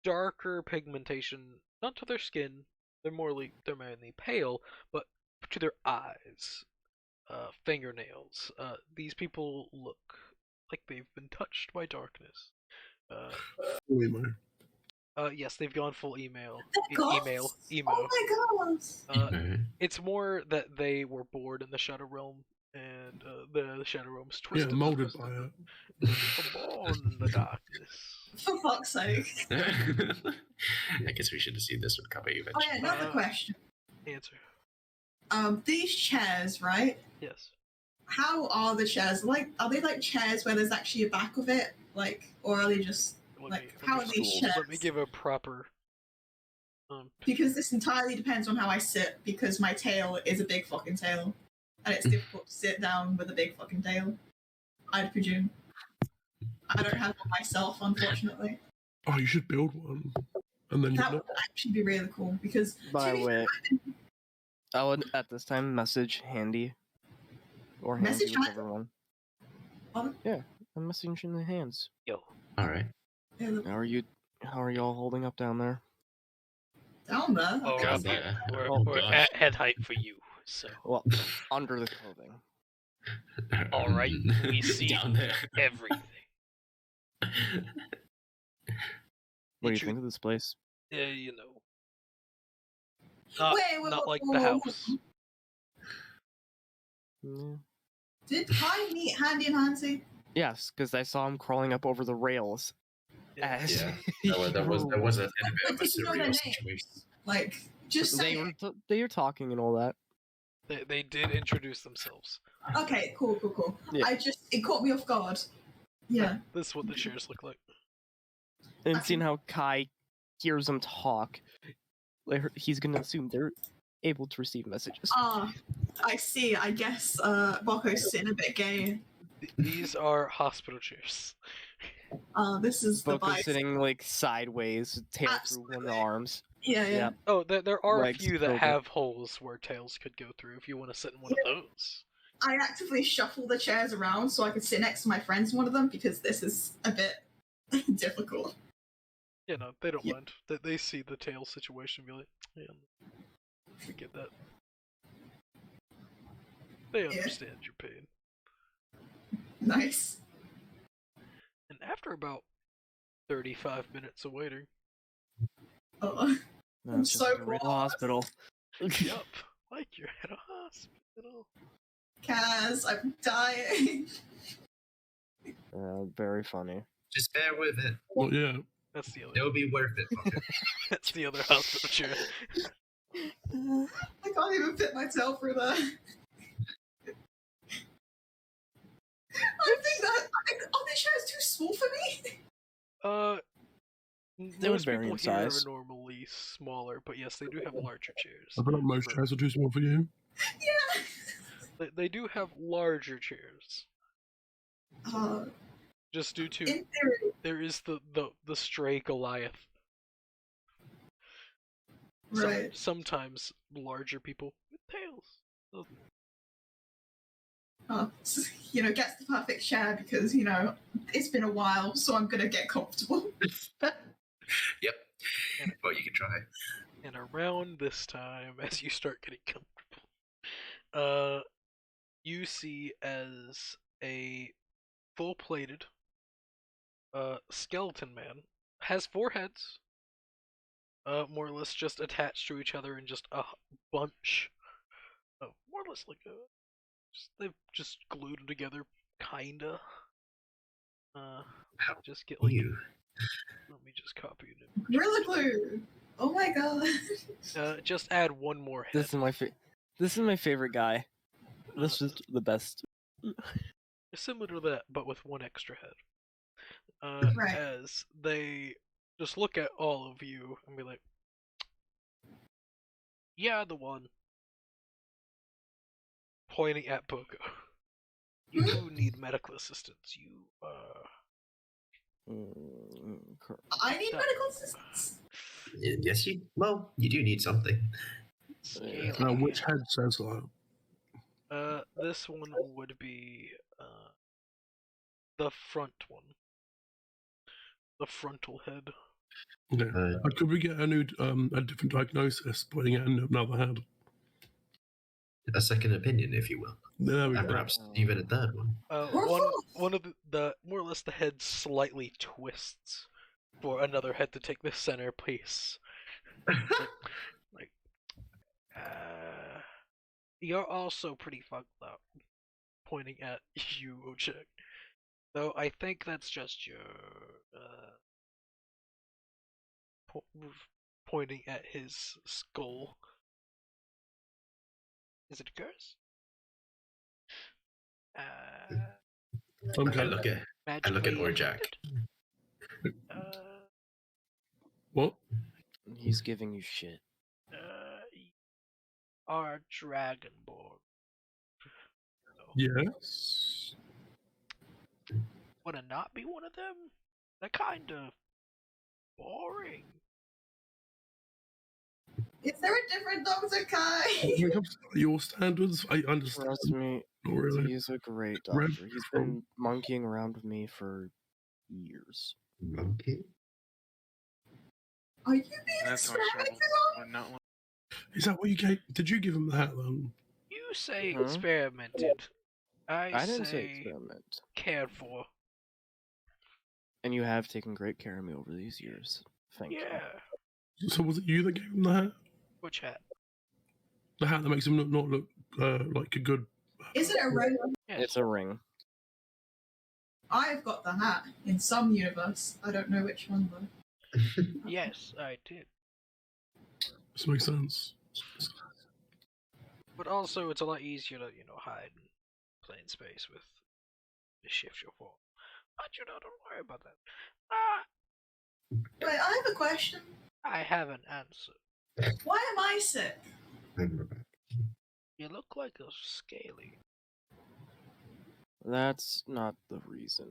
darker pigmentation, not to their skin. They're mainly pale, but to their eyes, fingernails. These people look like they've been touched by darkness. Yes, they've gone full emo. Oh my gosh! It's more that they were bored in the Shadowrealm, and the Shadowrealm's twisted. Yeah, molded by it. Come on, the darkness. For fuck's sake. I guess we should have seen this one coming eventually. Oh yeah, another question. Answer. These chairs, right? Yes. How are the chairs? Like, are they like chairs where there's actually a back of it? Like, or are they just how are these chairs? Let me give a proper. Because this entirely depends on how I sit, because my tail is a big fucking tail. And it's difficult to sit down with a big fucking tail, I'd presume. I don't have one myself, unfortunately. Oh, you should build one. And then that would actually be really cool, because... By the way, I would, at this time, message Handy. Or Handy, whichever one. Yeah, I'm messaging the hands. Yo. Alright. How are y'all holding up down there? Down there? Oh, down there. We're at head height for you, so. Well, under the clothing. Alright, we see down there. everything. What do you think of this place? Yeah, you know. Not, wait, not like the house. Yeah. Did Kai meet Handy and Hansi? Yes, because I saw him crawling up over the rails. Yeah. There was a bit of a surreal situation. Like, just saying. They were talking and all that. They did introduce themselves. Okay, cool. Yeah. It caught me off guard. Yeah. This is what the chairs look like. And seeing how Kai hears them talk, he's gonna assume they're able to receive messages. I see. I guess Boko's sitting a bit gay. These are hospital chairs. This is the Boko's sitting like sideways, tail through one of the arms. Yeah. Oh, there are Legs a few that open. have holes where tails could go through if you want to sit in one of those. I actively shuffle the chairs around so I could sit next to my friends in one of them, because this is a bit difficult. Yeah, no, they don't mind. They see the tail situation and be like, yeah, we get that. They understand your pain. Nice. And after about 35 minutes of waiting. I'm That's so just a real hospital. Yup, like you're at a hospital. Kaz, I'm dying. Very funny. Just bear with it. Well, yeah. That's the other. It'll be worth it. That's the other hospital chair. I can't even fit my tail through there. I think that are the chairs too small for me? They would Most vary people in here size. are normally smaller, but yes, they do have larger chairs. I feel like most chairs are too small for you. Yeah. They do have larger chairs. Just due to In theory. there is the stray Goliath. Right. Sometimes larger people with tails. Gets the perfect chair because, it's been a while, so I'm gonna get comfortable. Yep. Well, you can try. And around this time, as you start getting comfortable, you see as a full-plated skeleton man has 4 heads, more or less just attached to each other in just a bunch of more or less like they've just glued them together, kinda. How Just get like you? let me just copy it. Gorilla glue. Oh my god. Just add one more head. This is my favorite guy. This is the best. Similar to that, but with one extra head. Right. As they just look at all of you and be like, "Yeah, the one." Pointing at Boko. You need medical assistance. You I need medical assistance. Yes, you. Well, you do need something. scaly. Which head says that? This one would be the front one. The frontal head. Okay. Could we get a different diagnosis pointing at another head? A second opinion, if you will, There we and go. perhaps even a third one. Or One fourth. of the more or less the head slightly twists for another head to take the center place. like, you're also pretty fucked up. Pointing at you, Ochek. Though I think that's just your pointing at his skull. Is it a curse? Okay. I look at Orjak. What? He's giving you shit. Are dragonborn. So, Yes. wanna not be one of them? They're kinda boring. Is there a different Dr. Kai? When it comes to your standards, I understand. Trust me, Not really. he's a great Red doctor. He's been monkeying around with me for years. Monkey. Are you being That's experimented or not one. Is that what you gave? Did you give him that then? You say Huh? experimented. I didn't say say experiment. cared for. And you have taken great care of me over these years. Thank you. Yeah. So was it you that gave him the hat? Which hat? The hat that makes him not look like a good. Is it a ring? Yes. It's a ring. I've got the hat in some universe. I don't know which one though. Yes, I did. This makes sense. But also, it's a lot easier to, hide in plain space with the shift your form. But don't worry about that. Wait, I have a question. I have an answer. Why am I sick? You look like a scaly. That's not the reason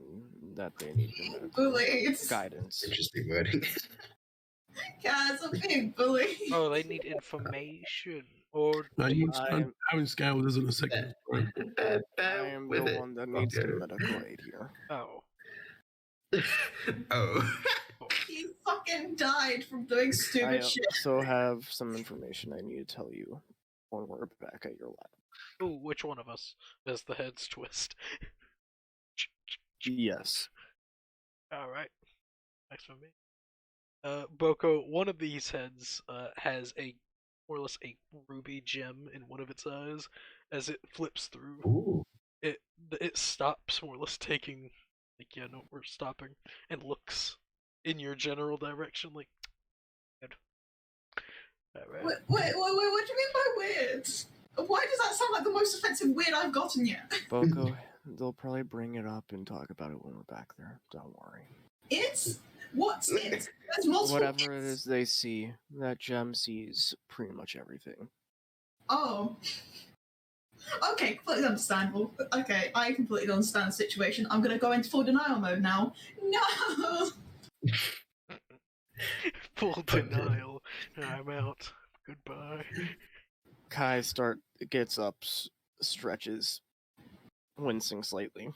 that they need your medical Bullied. guidance. Interesting wording. Guys, I'm being bullied. Oh, they need information. Or Now, do you you... understand having scales isn't a sickness, right? I am the one that needs the medical aid here. Oh. Oh. He fucking died from doing I stupid shit. also have some information I need to tell you when we're back at your lab. Ooh, which one of us? As the heads twist. Yes. Alright. Next for me. Boko, one of these heads has a more or less a ruby gem in one of its eyes. As it flips through, Ooh. it stops, more or less taking, like, yeah, no, we're stopping, and looks in your general direction, like, good. Alright. Wait, what do you mean by weird? Why does that sound like the most offensive weird I've gotten yet? Boko, they'll probably bring it up and talk about it when we're back there. Don't worry. It's? What's it? There's multiple Whatever it it's. is they see, that gem sees pretty much everything. Oh. Okay, completely understandable. Okay, I completely understand the situation. I'm gonna go into full denial mode now. No! Full denial. I'm out. Goodbye. Kai gets up, stretches, wincing slightly.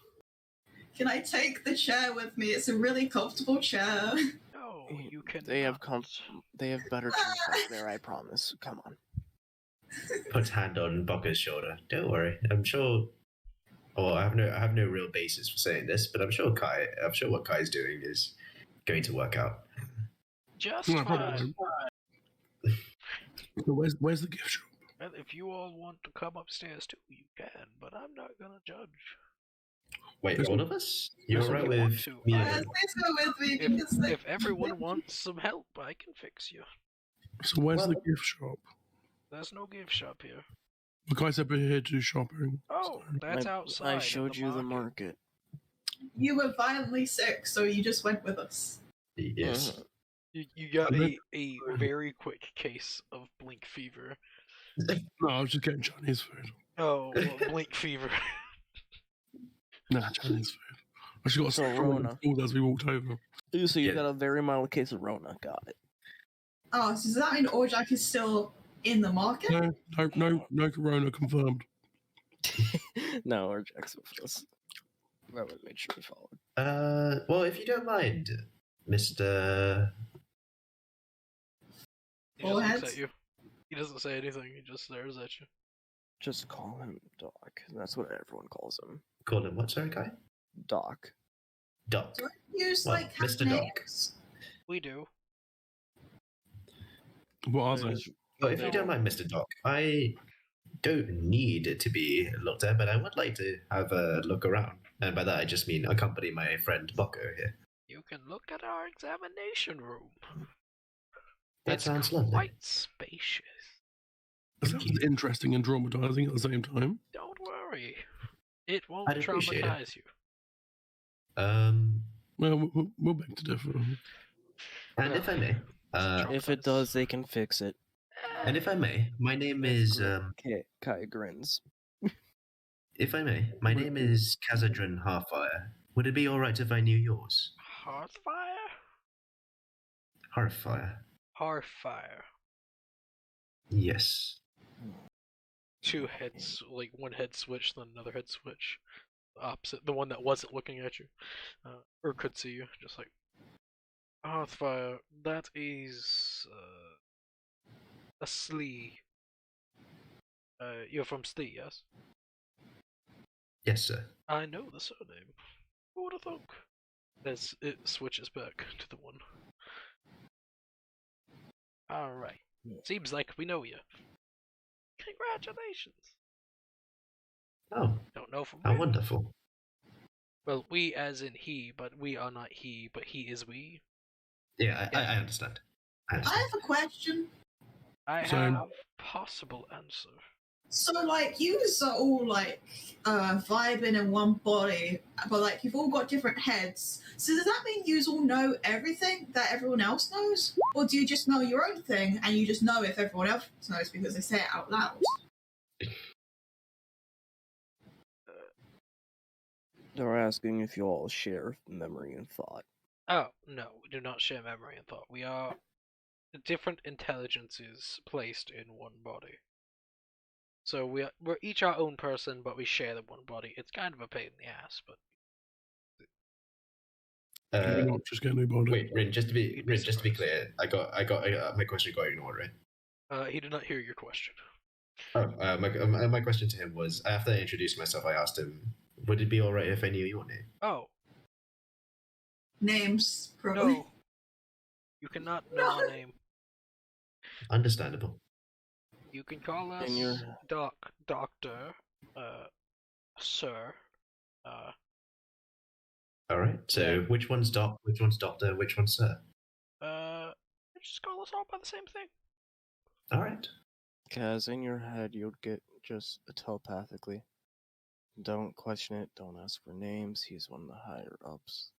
Can I take the chair with me? It's a really comfortable chair. No, you can. They have better chairs back there, I promise. Come on. Puts hand on Bokka's shoulder. Don't worry. I'm sure Well, I have no real basis for saying this, but I'm sure what Kai's doing is going to work out. Just No, probably fine. won't. So where's the gift shop? Well, if you all want to come upstairs too, you can, but I'm not gonna judge. Wait, There's all a- of us? You're If right you with want to. me. Please go with me because like, If everyone wants some help, I can fix you. So where's Well- the gift shop? There's no gift shop here. The guys have been here to do shopping. Oh, so- that's outside. I in showed you the market. you were violently sick, so you just went with us. Yes. Mhm. You got And then- a very quick case of blink fever. No, I was just getting Chinese food. Oh, well, blink fever. Nah, Chinese food. I just got a So, straw Rona. as we walked over. So you Yeah. got a very mild case of Rona. Got it. Oh, so does that mean Orjak is still in the market? No corona confirmed. No, or Jackson with us. That would make sure we followed. Well, if you don't mind, Mr. He just looks Bullheads? at you. He doesn't say anything. He just stares at you. Just call him Doc. That's what everyone calls him. Call him what, sorry, Kai? Doc. Doc. Do I use Well, like Mr. Doc. names? We do. What are they? There's- Well, if you don't mind, Mr. Doc, I don't need to be looked at, but I would like to have a look around. And by that, I just mean accompany my friend Bucko here. You can look at our examination room. That It's sounds lovely. quite spacious. It sounds interesting and traumatizing at the same time. Don't worry. It won't I'd appreciate it. traumatize you. Well, we'll beg to differ. And if I may, if it does, they can fix it. and if I may, my name is Kai grins. if I may, my name is Kazadrin Harfire. Would it be all right if I knew yours? Hearthfire? Harfire. Hearthfire. Yes. Two heads, like one head switch, then another head switch. Opposite, the one that wasn't looking at you, or could see you, just like Hearthfire. That is a Slee. You're from Slee, yes? Yes, sir. I know the surname. Who would have thunk? As it switches back to the one. Alright. Seems like we know you. Congratulations. Oh, Don't know from how where. wonderful. Well, we as in he, but we are not he, but he is we. Yeah, I understand. I I understand. have a question. I So- have possible answer. So, like, you are all like vibing in one body, but like you've all got different heads. So does that mean you all know everything that everyone else knows, or do you just know your own thing and you just know if everyone else knows because they say it out loud? They're asking if you all share memory and thought. Oh, no, we do not share memory and thought. We are different intelligences placed in one body. So we're each our own person, but we share the one body. It's kind of a pain in the ass, but You're not just getting anybody. Wait, Rin, just to be clear, I got my question got ignored, right? he did not hear your question. Oh, my question to him was after I introduced myself, I asked him, "Would it be all right if I knew your name?" Oh, Names, probably. no. You cannot know our name. Understandable. You can call us And you're- Doctor, Sir, All right. So, which one's Doc? Which one's Doctor? Which one's Sir? just call us all by the same thing. All right. Because in your head, you'll get just telepathically. Don't question it. Don't ask for names. He's one of the higher ups.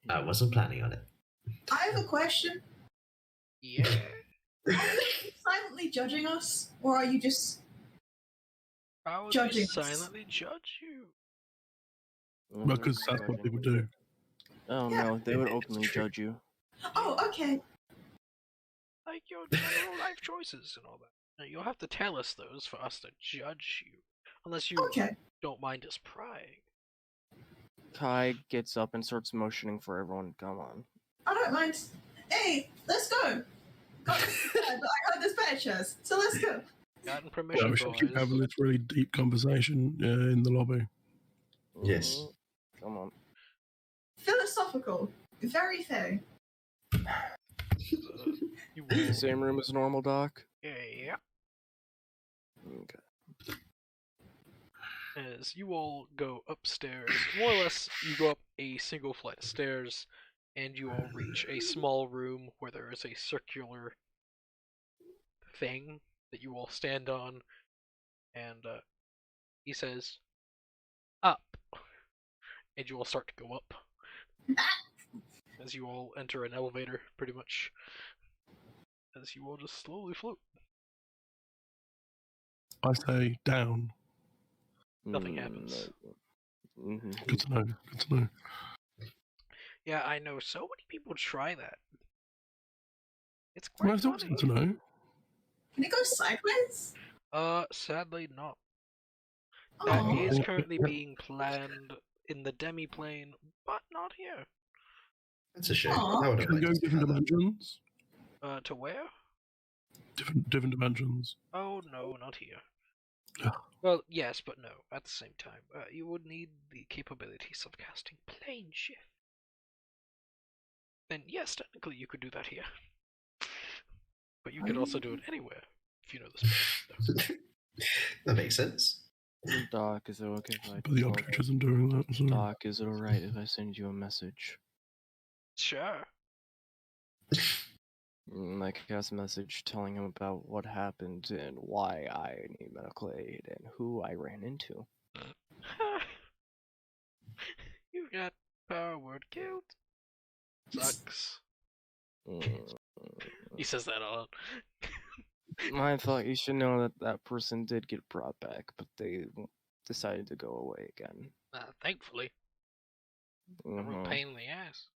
I wasn't planning on it. I have a question. Yeah. Are you silently judging us, or are you just? I would Judging us. silently judge you. Because that's what people do. Oh Yeah. no, they would It's openly true. judge you. Oh, okay. Like your general life choices and all that. Now, you'll have to tell us those for us to judge you. Unless you Okay. don't mind us prying. Kai gets up and starts motioning for everyone to come on. I don't mind. Hey, let's go. I heard there's better chairs, so let's go. Gotten Yeah, permission, we should keep boys. having this really deep conversation in the lobby. Yes. Come on. Philosophical. Very fair. You all, Same room as normal, Doc? yeah. Okay. As you all go upstairs, more or less, you go up a single flight of stairs, and you all reach a small room where there is a circular thing that you all stand on, and he says, "Up," and you all start to go up. As you all enter an elevator, pretty much. As you all just slowly float. I say down. Nothing happens. Mm-hmm. Good to know. Good to know. Yeah, I know so many people try that. It's Well, quite it's always funny. good to know. Can it go sideways? Sadly not. Oh. That is currently being planned in the demi-plane, but not here. That's a shame. Aw. I would have Can we liked go to see different that. dimensions? To where? Different dimensions. Oh, no, not here. Ugh. Well, yes, but no, at the same time. You would need the capabilities of casting plane shift. Then, yes, technically you could do that here. But you could also do it anywhere, if you know the spell. That makes sense. Doc, is it okay if I But the tell object isn't doing that. So. Doc, is it alright if I send you a message? Sure. I could cast a message telling him about what happened and why I need medical aid and who I ran into. You got power word killed. Sucks. He says that a lot. I thought you should know that that person did get brought back, but they decided to go away again. Thankfully. A real pain in the ass.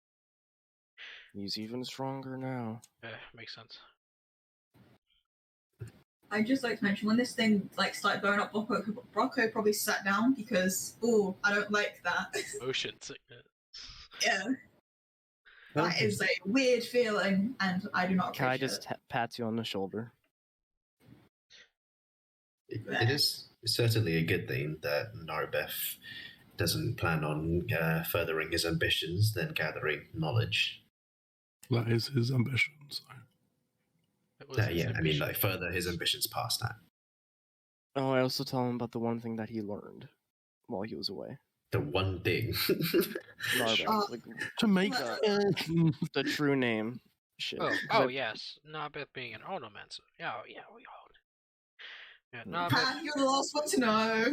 He's even stronger now. Makes sense. I'd just like to mention when this thing started blowing up, Brocco probably sat down because I don't like that. Motion sickness. Yeah. That is a weird feeling, and I do not appreciate Kai just pats you on the shoulder. It is certainly a good thing that Narbeth doesn't plan on furthering his ambitions than gathering knowledge. That is his ambition. So. I mean, further his ambitions past that. Oh, I also tell him about the one thing that he learned while he was away. The one thing. Narbeth, to make the true name. Shit. Yes. Narbeth being an ornamentor. Yeah, we all. Yeah, Narbeth. You're the last one to know.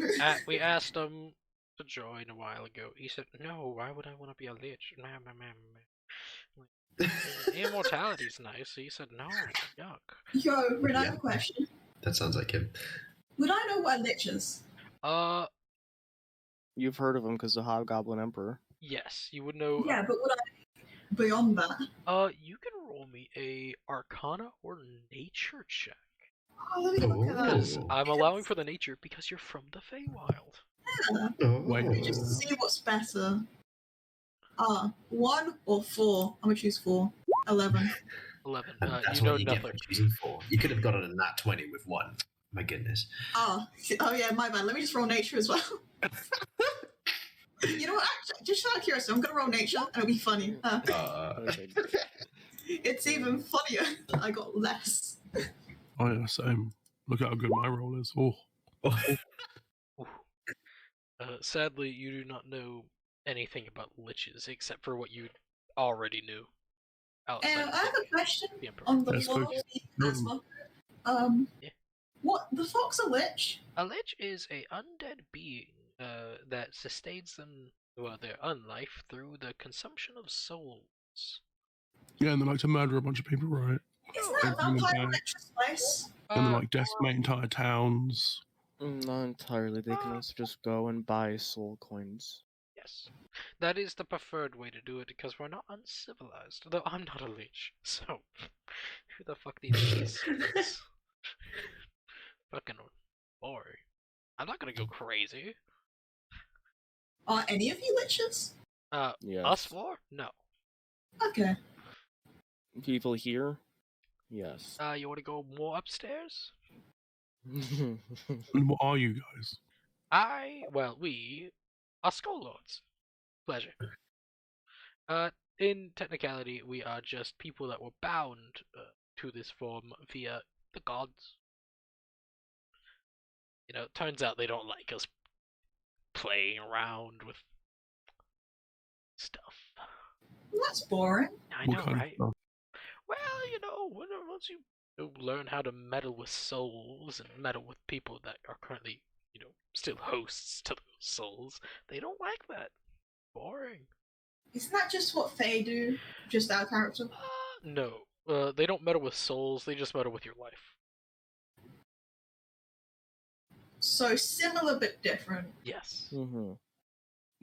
We asked him to join a while ago. He said, "No, why would I want to be a lich?" Immortality's nice. He said, "No, yuck." Yo, Rin, I have a question. That sounds like him. Would I know what a lich is? You've heard of him because the Hobgoblin Emperor. Yes, you would know. Yeah, but would I beyond that? You can roll me a Arcana or Nature check. Oh, let me look at that. Because I'm allowing for the nature because you're from the Feywild. Yeah. Wait. Let me just see what's better. 1 or 4? I'm gonna choose 4. 11. 11. That's you know what you nothing. get for choosing 4. You could have gotten a nat 20 with 1. My goodness. Oh yeah, my bad. Let me just roll nature as well. You know what? Actually, just out of curiosity, I'm gonna roll nature and it'll be funny. It's even funnier. I got less. Oh yeah, same. Look at how good my roll is. Sadly, you do not know anything about liches except for what you already knew. I have a question the Emperor. on the Yes, lore of the Asma. Yeah. What the fuck's a lich? A lich is a undead being that sustains their unlife through the consumption of souls. Yeah, and they like to murder a bunch of people, right? Isn't that vampire lich's place? And they like decimate entire towns. Not entirely. They can also just go and buy soul coins. Yes. That is the preferred way to do it because we're not uncivilized. Though I'm not a lich, so who the fuck needs these things? Fucking boring. I'm not gonna go crazy. Are any of you liches? Yes. Us four? No. Okay. People here? Yes. You wanna go more upstairs? And what are you guys? We Our Skull Lords. Pleasure. In technicality, we are just people that were bound to this form via the gods. You know, it turns out they don't like us playing around with stuff. That's boring. I What know, kind of right? stuff? Well, you know, once you learn how to meddle with souls and meddle with people that are currently, you know, still hosts to those souls, they don't like that. Boring. Isn't that just what Fae do? Just our character? No. They don't meddle with souls, they just meddle with your life. So similar but different. Yes. Mm-hmm.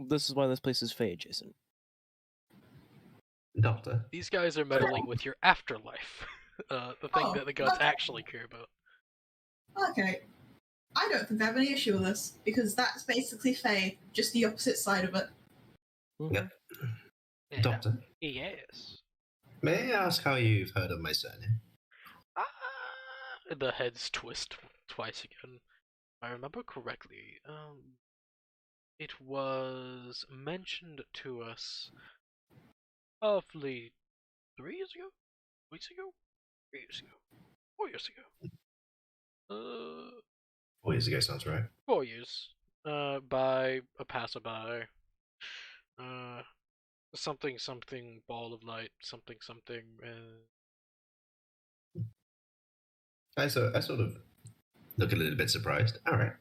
This is why this place is Fae adjacent. Doctor. These guys are meddling with your afterlife. The thing that the gods okay. actually care about. Okay. I don't think I have any issue with this, because that's basically Fae, just the opposite side of it. Mm-hmm. Yep. Yeah. Doctor, Yes. may I ask how you've heard of my surname? The heads twist twice again. If I remember correctly, it was mentioned to us roughly 3 years ago? Weeks ago? 3 years ago? 4 years ago? 4 years ago sounds right. 4 years. By a passerby. Something something ball of light, something something. I sort of look a little bit surprised. All right.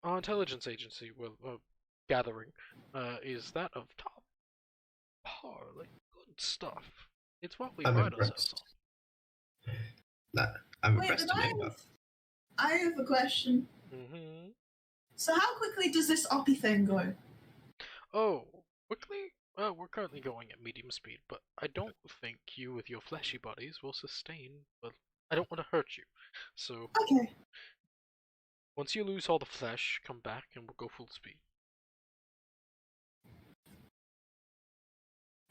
Our intelligence agency, gathering, is that of top par, like good stuff. It's what we I'm pride ourselves impressed. Nah, I'm Wait, impressed but to know that. I have a question. on. So how quickly does this Oppie thing go? Oh, quickly? We're currently going at medium speed, but I don't think you with your fleshy bodies will sustain. But I don't want to hurt you, so Okay. once you lose all the flesh, come back and we'll go full speed.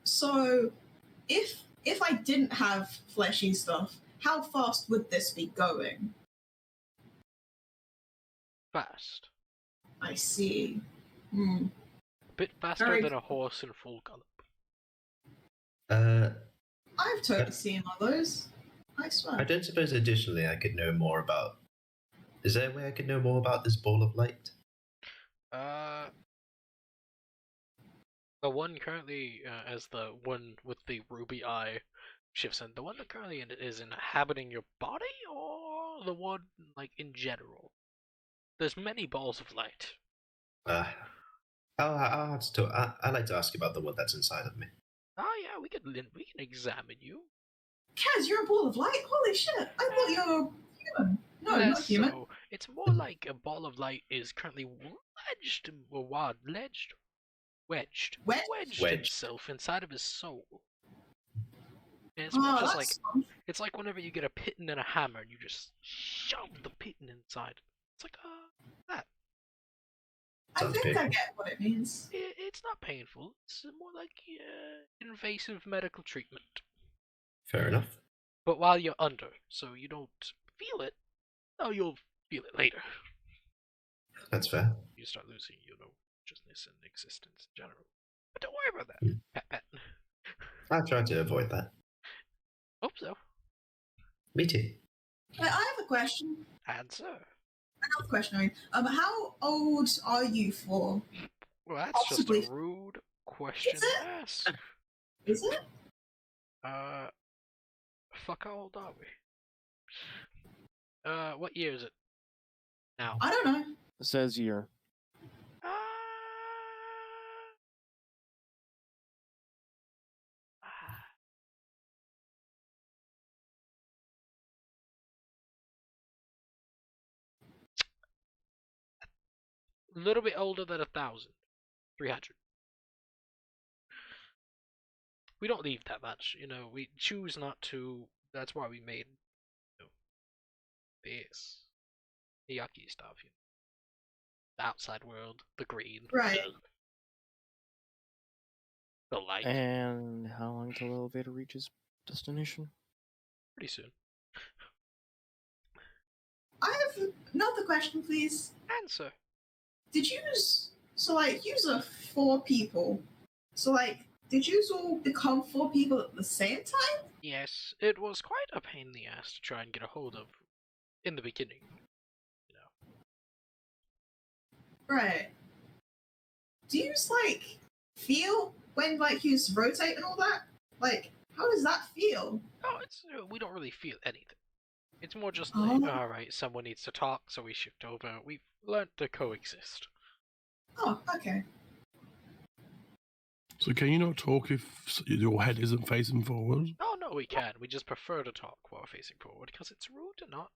So if I didn't have fleshy stuff, how fast would this be going? Fast. I see. A bit faster Very than a horse in full gallop. I've totally seen one of those. I swear. I don't suppose additionally I could know more about. Is there a way I could know more about this ball of light? The one currently, as the one with the ruby eye shifts in, the one that currently is inhabiting your body, or the one, like, in general? There's many balls of light. I'll have to talk. I'd like to ask about the one that's inside of me. Oh yeah, we can examine you. Kaz, you're a ball of light? Holy shit! I thought you were human. No, Less not human. so. It's more like a ball of light is currently wedged itself inside of his soul. And it's more just like Fun. it's like whenever you get a pitten and a hammer and you just shove the pitten inside. It's like that. I Sounds think I painful. get what it means. It's not painful. It's more like invasive medical treatment. Fair enough. But while you're under, so you don't feel it. Oh, you'll feel it later. That's fair. You start losing, consciousness and existence in general. But don't worry about that. Pat, pat. I'll try to avoid that. Hope so. Me too. I have a question. Answer. Another question. I mean, how old are you for? Well, that's Possibly. just a rude question Is to it? ask. Is it? Fuck, how old are we? What year is it? Now. I don't know. It says year. A little bit older than 1,000. 300. We don't leave that much, we choose not to. That's why we made, this. The yucky stuff, The outside world, the green. Right. The light. And how long till the elevator reaches destination? Pretty soon. I have another question, please. Answer. did you use 4 people? So did you all become 4 people at the same time? Yes, it was quite a pain in the ass to try and get a hold of in the beginning. You know. Right. Do you feel when you rotate and all that? How does that feel? Oh, it's we don't really feel anything. It's more just Oh. like, all right, someone needs to talk, so we shift over. We've learned to coexist. Oh, okay. So can you not talk if your head isn't facing forward? Oh no, we can. We just prefer to talk while facing forward because it's rude to not,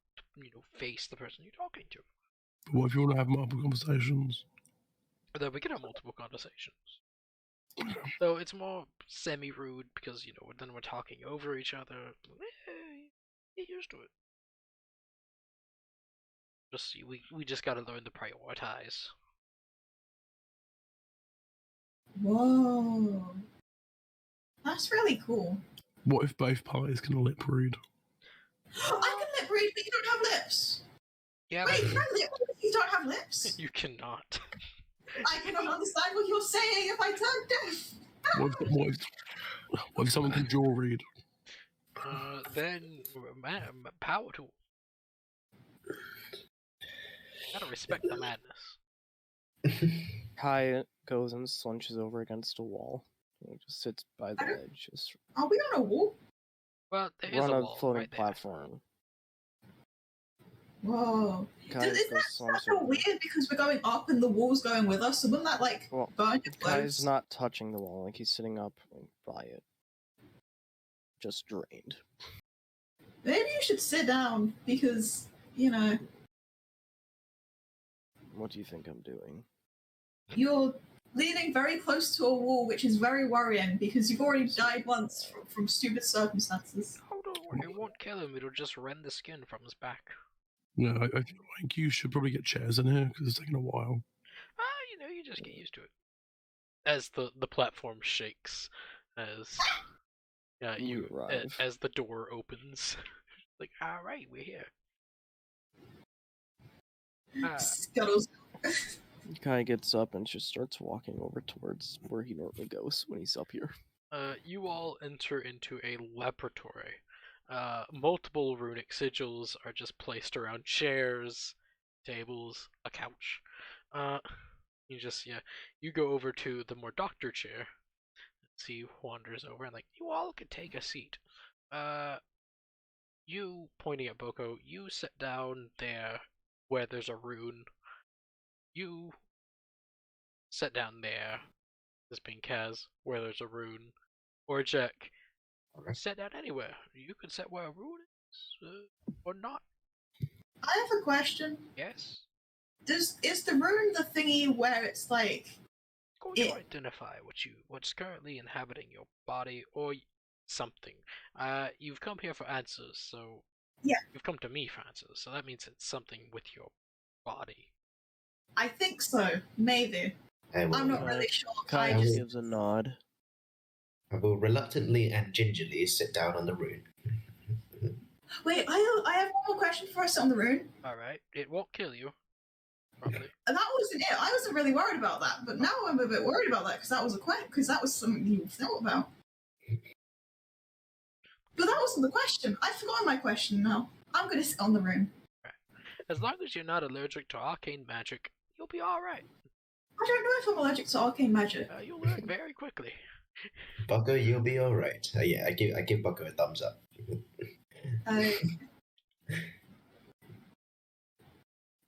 face the person you're talking to. But what if you want to have multiple conversations? But then we can have multiple conversations. So it's more semi-rude because then we're talking over each other. Get used to it. Just we just gotta learn to prioritize. Whoa. That's really cool. What if both parties can lip read? I can lip read, but you don't have lips. Yeah. Wait, can I lip read if you don't have lips? You cannot. I cannot understand what you're saying if I turn deaf. What if someone can jaw read? Then power to. Gotta respect the madness. Kai goes and slunches over against a wall. He just sits by the edge. Just Are we on a wall? Well, there is run a a wall floating right there. platform. Whoa. Kai Isn't that slumps so over. weird because we're going up and the wall's going with us? So wouldn't that burn your Kai's clothes? not touching the wall, he's sitting up by it. Just drained. Maybe you should sit down because, What do you think I'm doing? you're leaning very close to a wall, which is very worrying because you've already died once from stupid circumstances. Oh, don't worry, it won't kill him. It'll just rend the skin from his back. Yeah, I think you should probably get chairs in here because it's taking a while. You just get used to it. As the platform shakes, as You arrive. as the door opens. Like, all right, we're here. Scuttles. Kai gets up and just starts walking over towards where he normally goes when he's up here. You all enter into a laboratory. Multiple runic sigils are just placed around chairs, tables, a couch. You go over to the more doctor chair. He wanders over and you all could take a seat. You, pointing at Boko, you sit down there where there's a rune. You sit down there, this being Kaz, where there's a rune. Or Jack, sit down anywhere. You can sit where a rune is, or not. I have a question. Yes? Is the rune the thingy where it's Going to identify what's currently inhabiting your body or something. You've come here for answers, so yeah, you've come to me for answers, so that means it's something with your body. I think so. Maybe. I'm not really sure. Kai just gives a nod. I will reluctantly and gingerly sit down on the rune. Wait, I have one more question before I sit on the rune. Alright, it won't kill you. Probably. And that wasn't it. I wasn't really worried about that, but now I'm a bit worried about that because that was something you thought about. But that wasn't the question. I've forgotten my question now. I'm going to sit on the rune. Right. As long as you're not allergic to arcane magic, you'll be alright. I don't know if I'm allergic to arcane magic. You'll learn very quickly. Bucko, you'll be alright. Yeah, I give Bucko a thumbs up.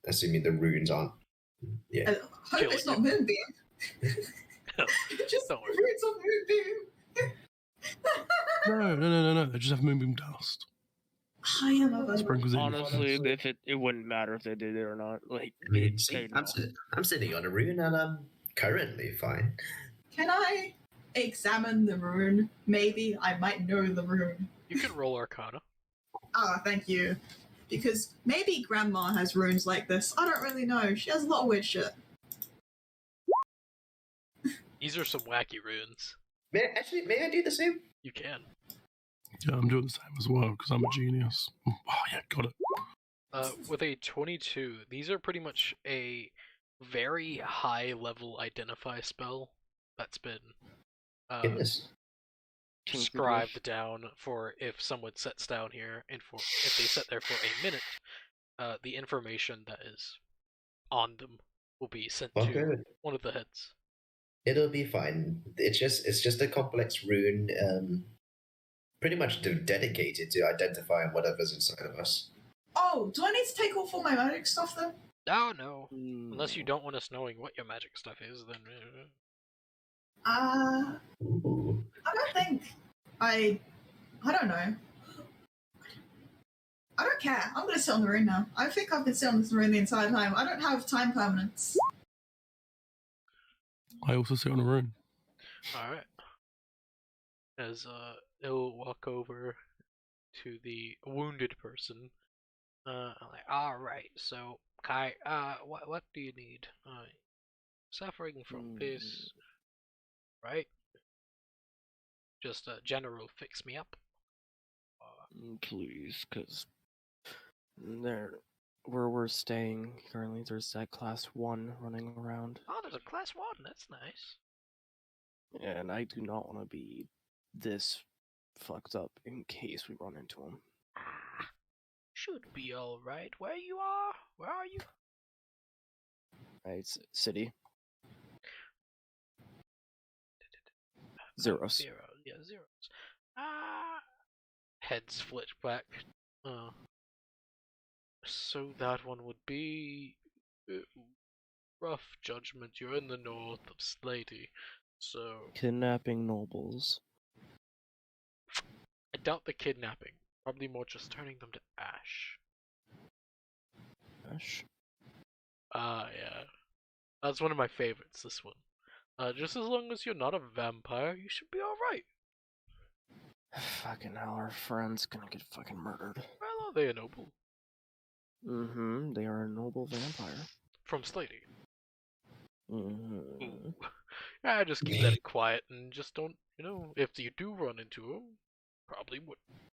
Assuming the runes aren't. Yeah. I hope it's not Moonbeam. Just don't worry. runes of Moonbeam. No. They just have moonbeam dust. I am Sprinkles in. Honestly, if it wouldn't matter if they did it or not. I mean, see, I'm sitting on a rune and I'm currently fine. Can I examine the rune? Maybe I might know the rune. You can roll Arcana. Ah, thank you. Because maybe Grandma has runes like this. I don't really know. She has a lot of weird shit. These are some wacky runes. May I do the same? You can. Yeah, I'm doing the same as well because I'm a genius. Oh yeah, got it. With a 22, these are pretty much a very high level identify spell that's been Goodness. scribed down for if someone sits down here and for if they sit there for a minute, the information that is on them will be sent Well, to good. one of the heads. It'll be fine. It's just a complex rune, pretty much dedicated to identifying whatever's inside of us. Oh, do I need to take off all my magic stuff then? Oh no. Mm, Unless you don't want us knowing what your magic stuff is, then Ooh. I don't think I don't know. I don't care. I'm gonna sit on the rune now. I think I've been sitting on this rune the entire time. I don't have time permanence. I also sit on a rune. Alright. As it'll walk over to the wounded person. Like, alright, so Kai, what do you need? Suffering from this, right? Just a general fix me up. Please, because there, where we're staying currently, there's that class 1 running around. Oh, there's a class 1, that's nice. And I do not want to be this fucked up in case we run into him. Should be alright. Where you are? Where are you? Right, city. Zeros. Yeah, zeros. Heads flit back. So that one would be rough judgment. You're in the north of Slady, so Kidnapping nobles. I doubt the kidnapping. Probably more just turning them to ash. Ash. Yeah. That's one of my favorites, this one. Just as long as you're not a vampire, you should be alright. Fucking hell, our friend's gonna get fucking murdered. Well, are they a noble? Mm-hmm, they are a noble vampire. From Slady. Mm-hmm. Ooh. Yeah, just keep that quiet and just don't, if you do run into them, probably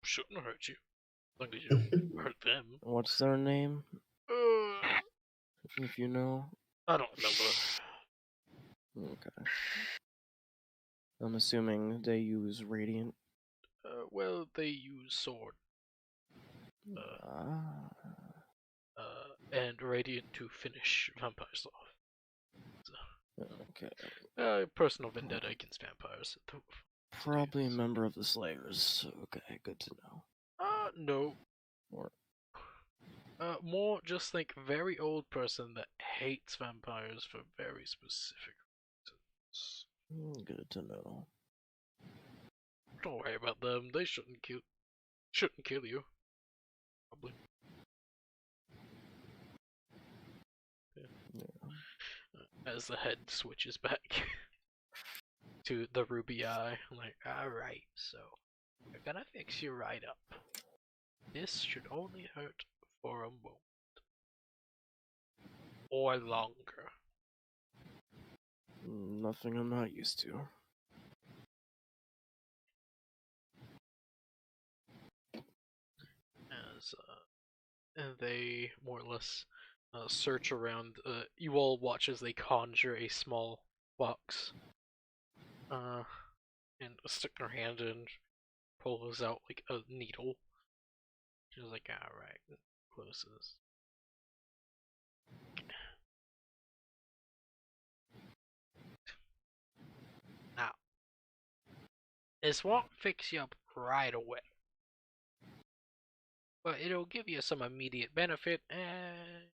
shouldn't hurt you. As long as you don't hurt them. What's their name? If you know. I don't remember. Okay. I'm assuming they use radiant. Well, they use sword. And radiant to finish vampires off. Okay. Personal vendetta against vampires. Probably a member of the Slayers. Okay, good to know. No. Or more just think very old person that hates vampires for very specific reasons. good to know. Don't worry about them. They shouldn't kill you. Probably. Yeah. As the head switches back to the ruby eye, I'm like, alright, so we're gonna fix you right up. This should only hurt for a moment. Or longer. Nothing I'm not used to. As and they more or less search around. You all watch as they conjure a small box, and stick their hand in, pulls out like a needle. She's like, alright, closes. Now, this won't fix you up right away, but it'll give you some immediate benefit and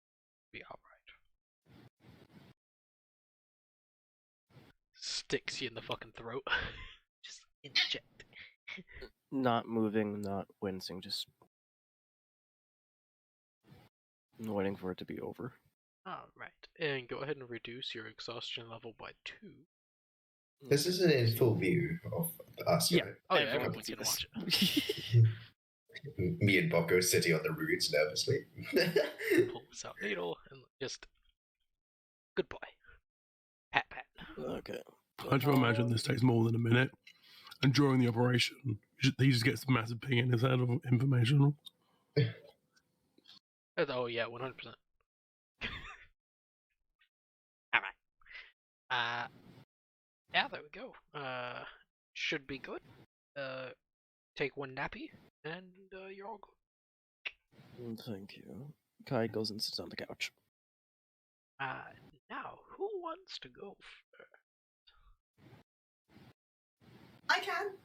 be alright. Sticks you in the fucking throat. Just inject. Not moving, not wincing, just waiting for it to be over. Alright, and go ahead and reduce your exhaustion level by 2. This isn't in full view of us, Yeah. right? Oh yeah, Everyone everyone can can see watch it. Me and Bocco sitting on the runes nervously. Pulls out needle and just good boy. Pat pat. Okay. I do imagine this takes more than a minute. And during the operation, he just gets a massive ping in his head of information. Oh yeah, 100%. Yeah, there we go. Should be good. Take one nappy, and you're all good. Thank you. Kai goes and sits on the couch. Now, who wants to go first? I can.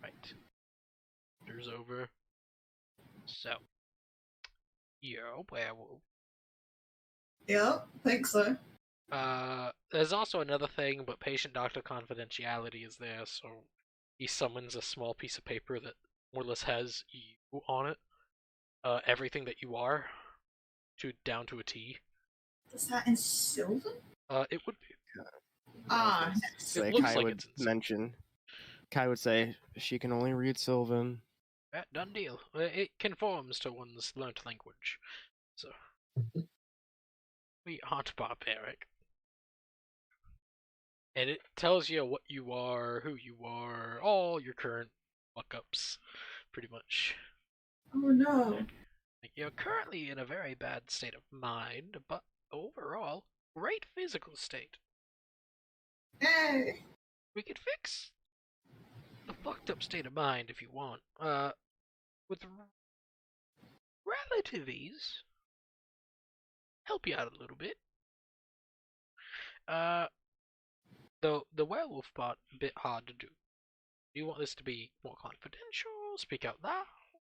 Right. There's over. So, you're a werewolf. Yeah, think so. There's also another thing, but patient-doctor confidentiality is there, so he summons a small piece of paper that more or less has you on it. Everything that you are, down to a T. Is that in silver? It would be. Ah, Say, looks Kai like would it's in mention. Kai would say she can only read Sylvan. Done deal. It conforms to one's learnt language. So, we aren't barbaric. And it tells you what you are, who you are, all your current fuck-ups, pretty much. oh no. Like, you're currently in a very bad state of mind, but overall, great physical state. Hey. We could fix the fucked up state of mind if you want. With relative ease. Help you out a little bit. The werewolf part, a bit hard to do. Do you want this to be more confidential? Speak out loud?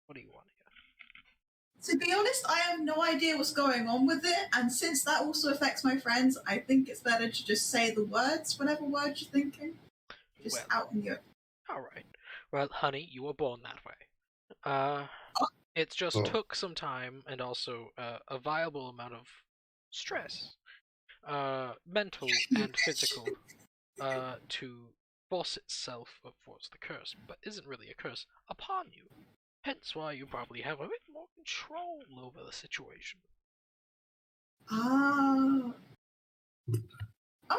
What do you want here? To be honest, I have no idea what's going on with it, and since that also affects my friends, I think it's better to just say the words, whatever words you're thinking. Just Well, out in the open. alright. Well, honey, you were born that way. It just took some time and also a viable amount of stress, mental and physical, to force itself, force the curse, but isn't really a curse, upon you. Hence why you probably have a bit more control over the situation. Ah.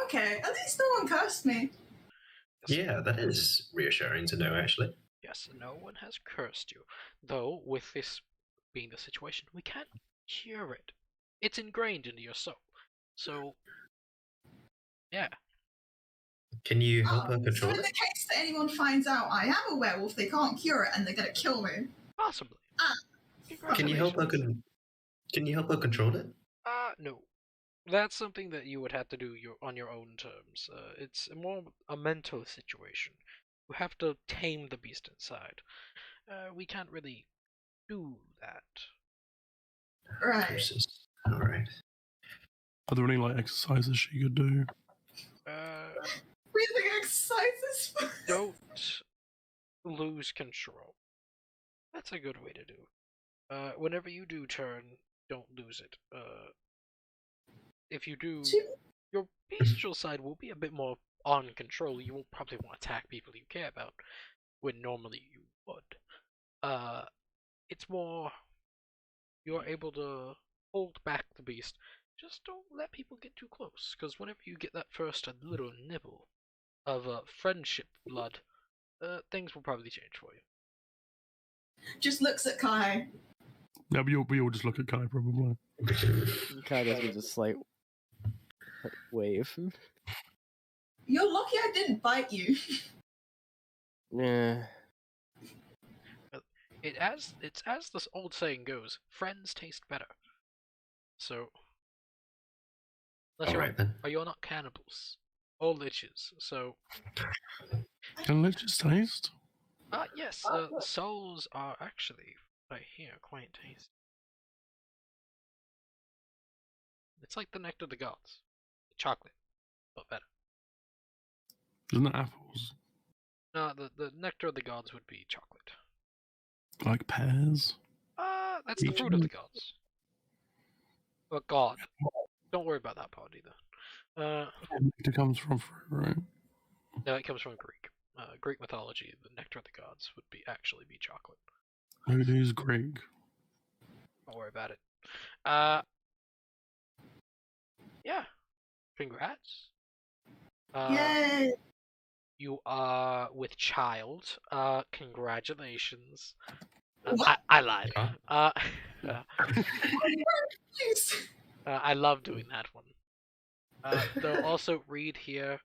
Okay, at least no one cursed me. Yeah, that is reassuring to know, actually. Yes, no one has cursed you. Though, with this being the situation, we can't cure it. It's ingrained into your soul. So, yeah. Can you help her So control in the it? case that anyone finds out I am a werewolf, they can't cure it and they're gonna kill me. Possibly. Can you help her? Congratulations. Can you help her control it? No. That's something that you would have to do on your own terms. It's more a mental situation. You have to tame the beast inside. We can't really do that. Right. Curses. All right. Are there any like exercises she could do? Breathing exercises. Don't lose control. That's a good way to do. Whenever you do turn, don't lose it. If you do, your bestial side will be a bit more on control. You won't probably want to attack people you care about when normally you would. It's more you're able to hold back the beast. Just don't let people get too close, because whenever you get that first little nibble of friendship blood, things will probably change for you. Just looks at Kai. Yeah, we all just look at Kai probably. Kai does give a slight wave. You're lucky I didn't bite you. Yeah. It's as this old saying goes, friends taste better. So, you're not cannibals or liches, so. Can liches taste? Yes, souls are actually, I hear, quite tasty. It's like the nectar of the gods. Chocolate, but better. Isn't that apples? No, the nectar of the gods would be chocolate. Like pears? That's the fruit of the gods. A god. Don't worry about that part either. Nectar comes from fruit, right? No, it comes from Greek. Greek mythology, the nectar of the gods would actually be chocolate. Who's Greek? Don't worry about it. Yeah. Congrats. Yay! You are with child. Congratulations. What? I lied. Please. I love doing that one. Though also read here,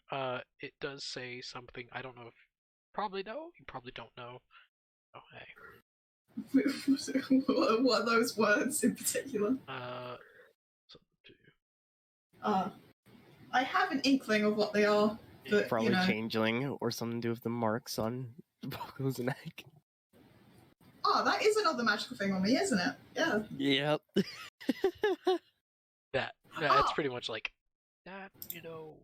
it does say something. I don't know if probably know. You probably don't know. Oh hey. What are those words in particular? Something to I have an inkling of what they are, but Probably you know. changeling or something to do with the marks on Boko's neck. Oh, that is another magical thing on me, isn't it? Yeah. Yep. That's pretty much like that. You know.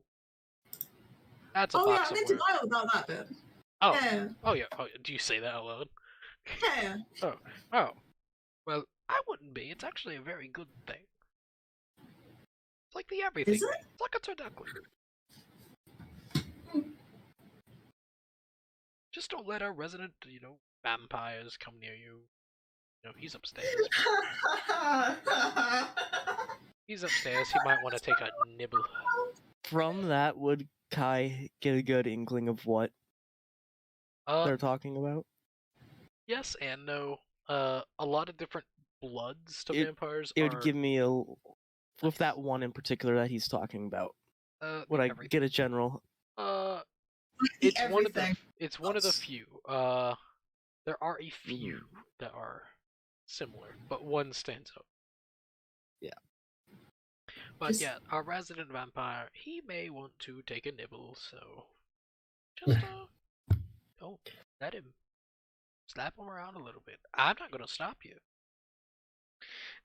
That's a Oh yeah, box I'm of in words. denial about that bit. Oh. Yeah. Oh yeah. Oh, do you say that out loud? Yeah. Oh. Well, I wouldn't be. It's actually a very good thing. It's like the everything. Is it? It's like a turducken. Just don't let our resident, vampires come near you. He's upstairs. He's upstairs. He might want to take a nibble. From that, would Kai get a good inkling of what they're talking about? Yes and no. A lot of different bloods to vampires It are. would give me with that one in particular that he's talking about. Would I get a general? It's one of the. It's one of the few. There are a few that are similar, but one stands out. Yeah. But yeah, our resident vampire, he may want to take a nibble, so just don't let him. Slap him around a little bit. I'm not gonna stop you.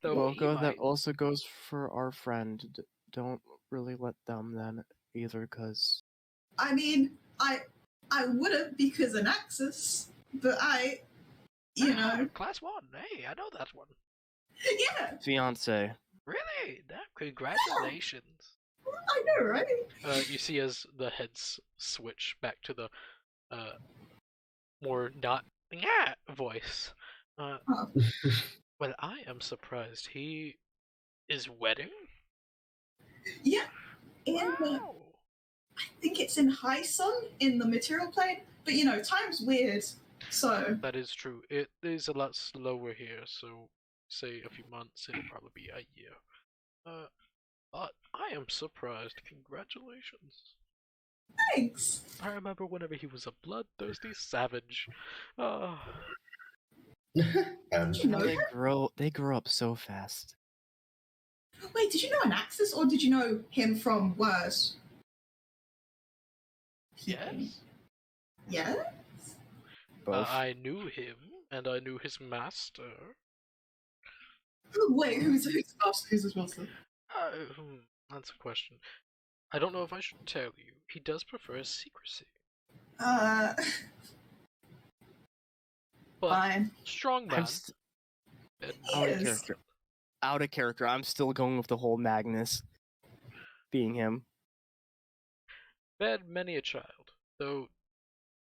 Though Boko, that also goes for our friend. Don't really let them then either, because. I mean, I wouldn't because of Naxus, but you know. Class 1. Hey, I know that one. Yeah. Fiance. Really? Congratulations. I know, right? You see as the heads switch back to the more not voice. Well, I am surprised. He is wedding? Yeah. Wow. I think it's in High Sun in the material plane, but time's weird, so. That is true. It is a lot slower here, so say a few months, it'll probably be a year. But I am surprised. Congratulations. Thanks. I remember whenever he was a bloodthirsty savage. They grow up so fast. Wait, did you know Anaxis, or did you know him from Words? Yes. Yes? Both. I knew him, and I knew his master. Wait, who's his master? Who's his master? That's a question. I don't know if I should tell you. He does prefer secrecy. But fine. Strong man. Out of character. I'm still going with the whole Magnus being him. Fed many a child. Though,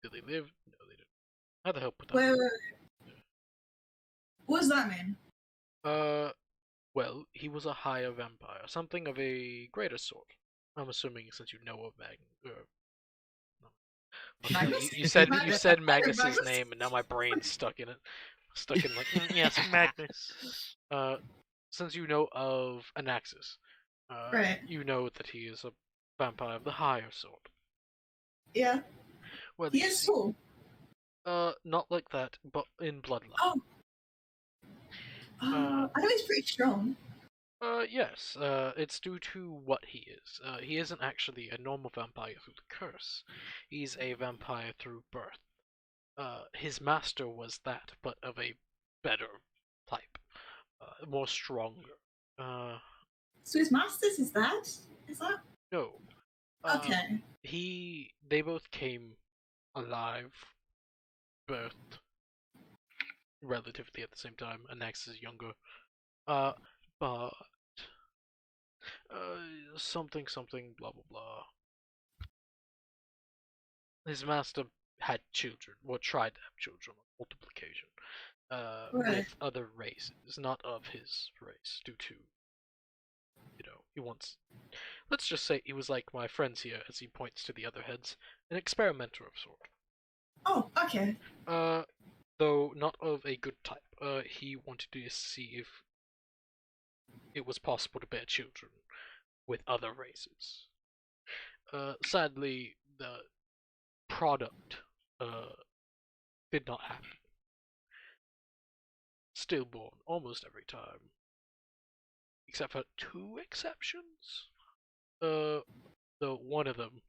did they live? No, they didn't. How the hell put that? Wait. What does that mean? Well, he was a higher vampire, something of a greater sort. I'm assuming since you know of Magnus. You said Magnus's name, and now my brain's stuck in it. Stuck in yes, Magnus. Since you know of Anaxis, right. You know that he is a vampire of the higher sort. Yeah. Well, he is tall. Not like that, but in bloodline. Oh. I know he's pretty strong. Yes. It's due to what he is. He isn't actually a normal vampire through the curse. He's a vampire through birth. His master was that, but of a better type. More stronger. So his master's is that? Is that? No. Okay. They both came alive, birthed relatively at the same time. Anax is younger. But something blah blah blah. His master had children, or tried to have children on multiple occasions, with other races, not of his race, due to, he wants. Let's just say he was like my friends here, as he points to the other heads, an experimenter of sort. Oh, okay. Though not of a good type. He wanted to see if it was possible to bear children with other races. Sadly, the product did not happen. Stillborn almost every time, except for two exceptions. The one of them,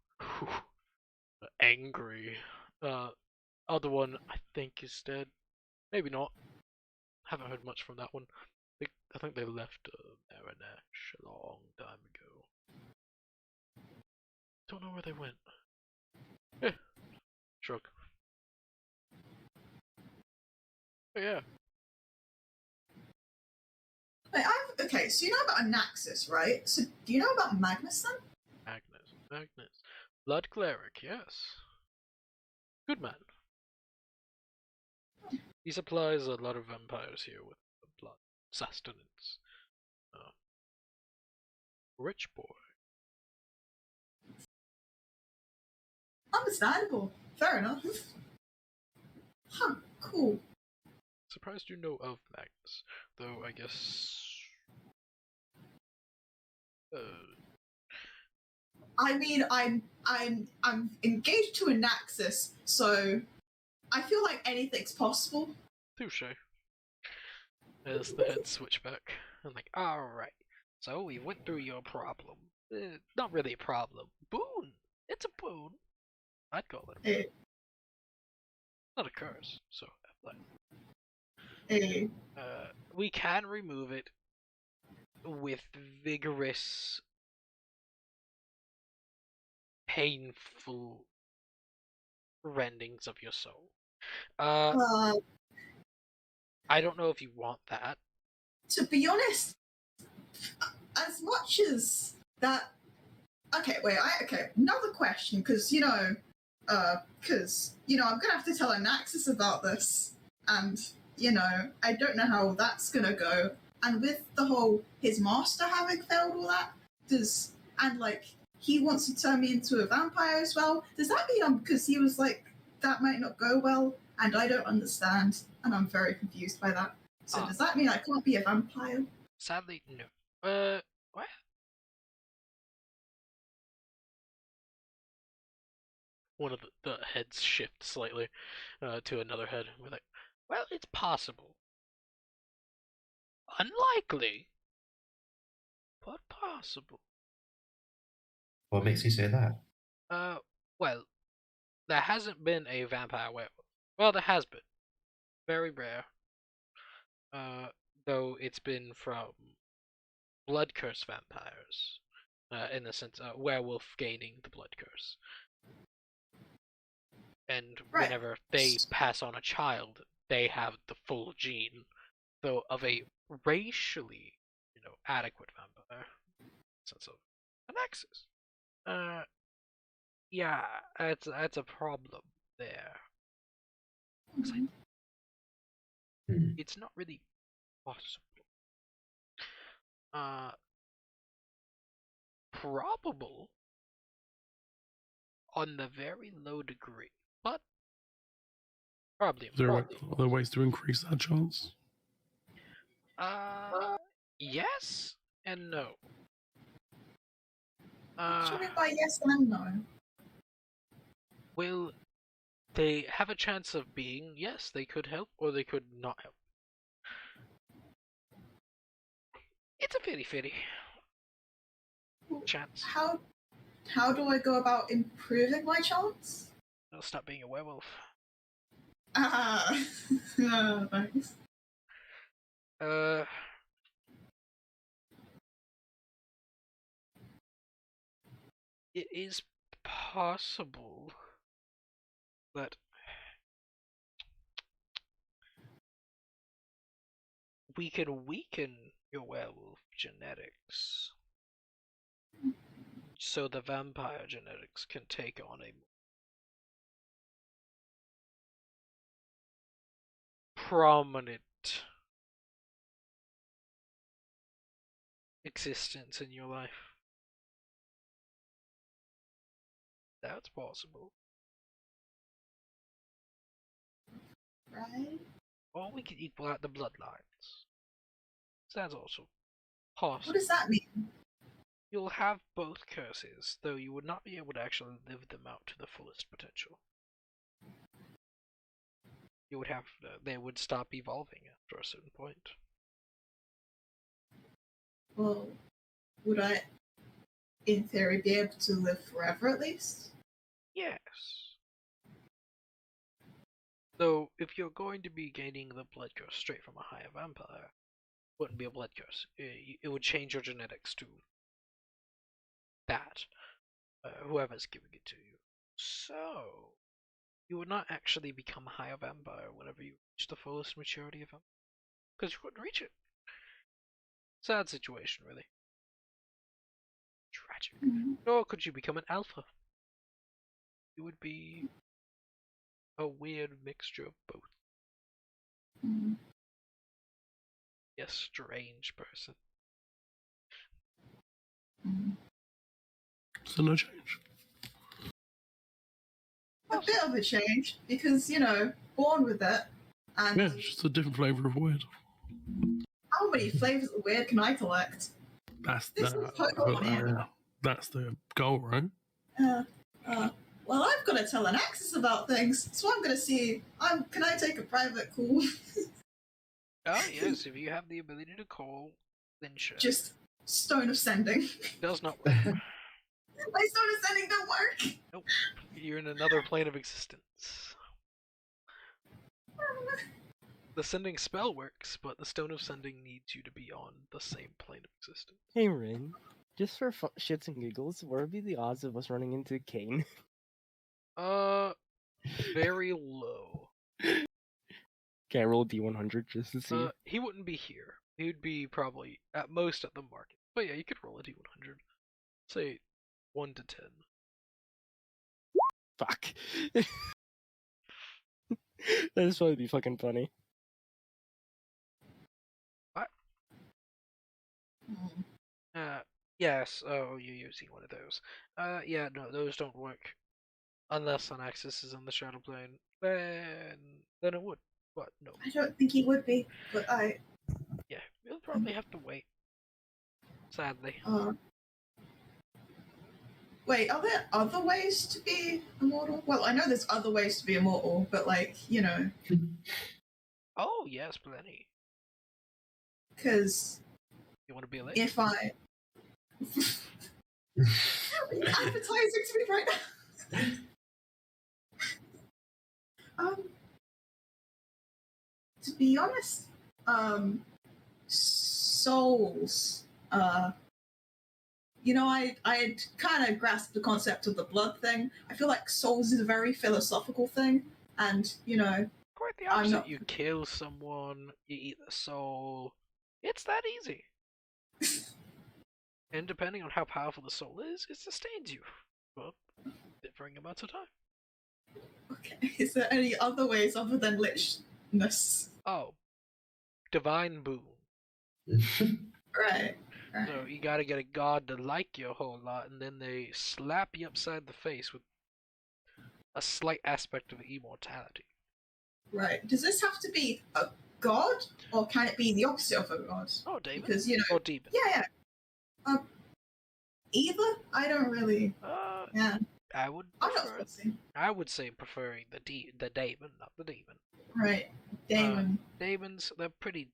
angry. Other one I think is dead. Maybe not. Haven't heard much from that one. I think they left Marrakesh a long time ago. Don't know where they went. Eh, shrug. But yeah, Wait, okay, so you know about Anaxis, right? So do you know about Magnus then? Magnus. Blood Cleric, yes. Good man. He supplies a lot of vampires here with blood sustenance. Rich boy. Understandable. Fair enough. Huh, cool. Surprised you know of Magnus, though I guess. I mean, I'm engaged to Anaxis, so I feel like anything's possible. Touche. As the heads switch back. I'm like, alright. So we went through your problem. Not really a problem. Boon! It's a boon. I'd call it a boon. Not a curse, so we can remove it with vigorous, painful rendings of your soul. I don't know if you want that. To be honest, as much as that. Okay, wait. Another question, because I'm gonna have to tell Anaxis about this, and I don't know how that's gonna go. And with the whole his master having failed all that, he wants to turn me into a vampire as well. Does that mean because he was like that might not go well, and I don't understand, and I'm very confused by that. So does that mean I can't be a vampire? Sadly, no. What? One of the heads shift slightly to another head. We're like, well, it's possible. Unlikely, but possible. What makes you say that? Well, there hasn't been a vampire werewolf. Well, there has been. Very rare. Though it's been from blood curse vampires. In the sense, werewolf gaining the blood curse. And whenever they pass on a child, they have the full gene, though of a racially, adequate vampire. Sense of an axis. Yeah, that's a problem there. It's not really possible. Probable on the very low degree, but probably. Are there ways to increase that chance? Yes and no. What do you mean by yes and no? Well, they have a chance of being, yes, they could help, or they could not help. It's a 50-50 chance. How do I go about improving my chance? I'll stop being a werewolf. Thanks. It is possible that we can weaken your werewolf genetics so the vampire genetics can take on a prominent existence in your life. That's possible. Right. Or we could equal out the bloodlines. That's also possible. What does that mean? You'll have both curses, though you would not be able to actually live them out to the fullest potential. You would have they would stop evolving after a certain point. Well, would I, in theory, be able to live forever at least? Yes. Though, if you're going to be gaining the blood curse straight from a higher vampire, it wouldn't be a blood curse. It would change your genetics to that. Whoever's giving it to you. So, you would not actually become a higher vampire whenever you reach the fullest maturity of him. Because you couldn't reach it. Sad situation, really. Tragic. Nor could you become an alpha. You would be a weird mixture of both. Mm. Yes, strange person. Mm. So no change. A bit of a change, because, you know, born with it. And Yeah, it's just a different flavour of weird. how many flavors of weird can I collect? That's This is Pokemon. that's the goal, right? Well, I've got to tell an Axis about things, so I'm going to see. Can I take a private call? Ah, yes, if you have the ability to call, then sure. Just Stone of Sending. Does not work. My Stone of Sending don't work. Nope. You're in another plane of existence. The sending spell works, but the Stone of Sending needs you to be on the same plane of existence. Hey Rin, just for shits and giggles, what would be the odds of us running into Kane? Very low. Can I roll D100 just to see? He wouldn't be here. He would be probably at most at the market. But yeah, you could roll a D100. Say 1 to 10. Fuck. That'd probably be fucking funny. What? Hmm. Yes. Oh, you're using one of those. Yeah, no, those don't work. Unless an axis is on the shadow plane. Then it would. But no. I don't think he would be, but Yeah, you'll probably have to wait. Sadly. Wait, are there other ways to be immortal? Well, I know there's other ways to be immortal, but like, you know, Oh, yes, plenty. because You want to be a lady? if I... Are you advertising to me right now? To be honest, souls, you know, I'd kind of grasped the concept of the blood thing. I feel like souls is a very philosophical thing, and, you know, Quite the I'm opposite. not... You kill someone, you eat the soul. It's that easy. And depending on how powerful the soul is, it sustains you for differing amounts of time. Okay, is there any other ways other than lichness? Oh, divine boon. Right. So you gotta get a god to like you a whole lot, and then they slap you upside the face with a slight aspect of immortality. Right. Does this have to be a god, or can it be the opposite of a god? Oh, David? Because, you know... Or demon? Yeah. Either? I don't really... Yeah. I would I'm not prefer, fussy. I would say preferring the daemon, not the demon. Right. Damon. Daemons, they're pretty...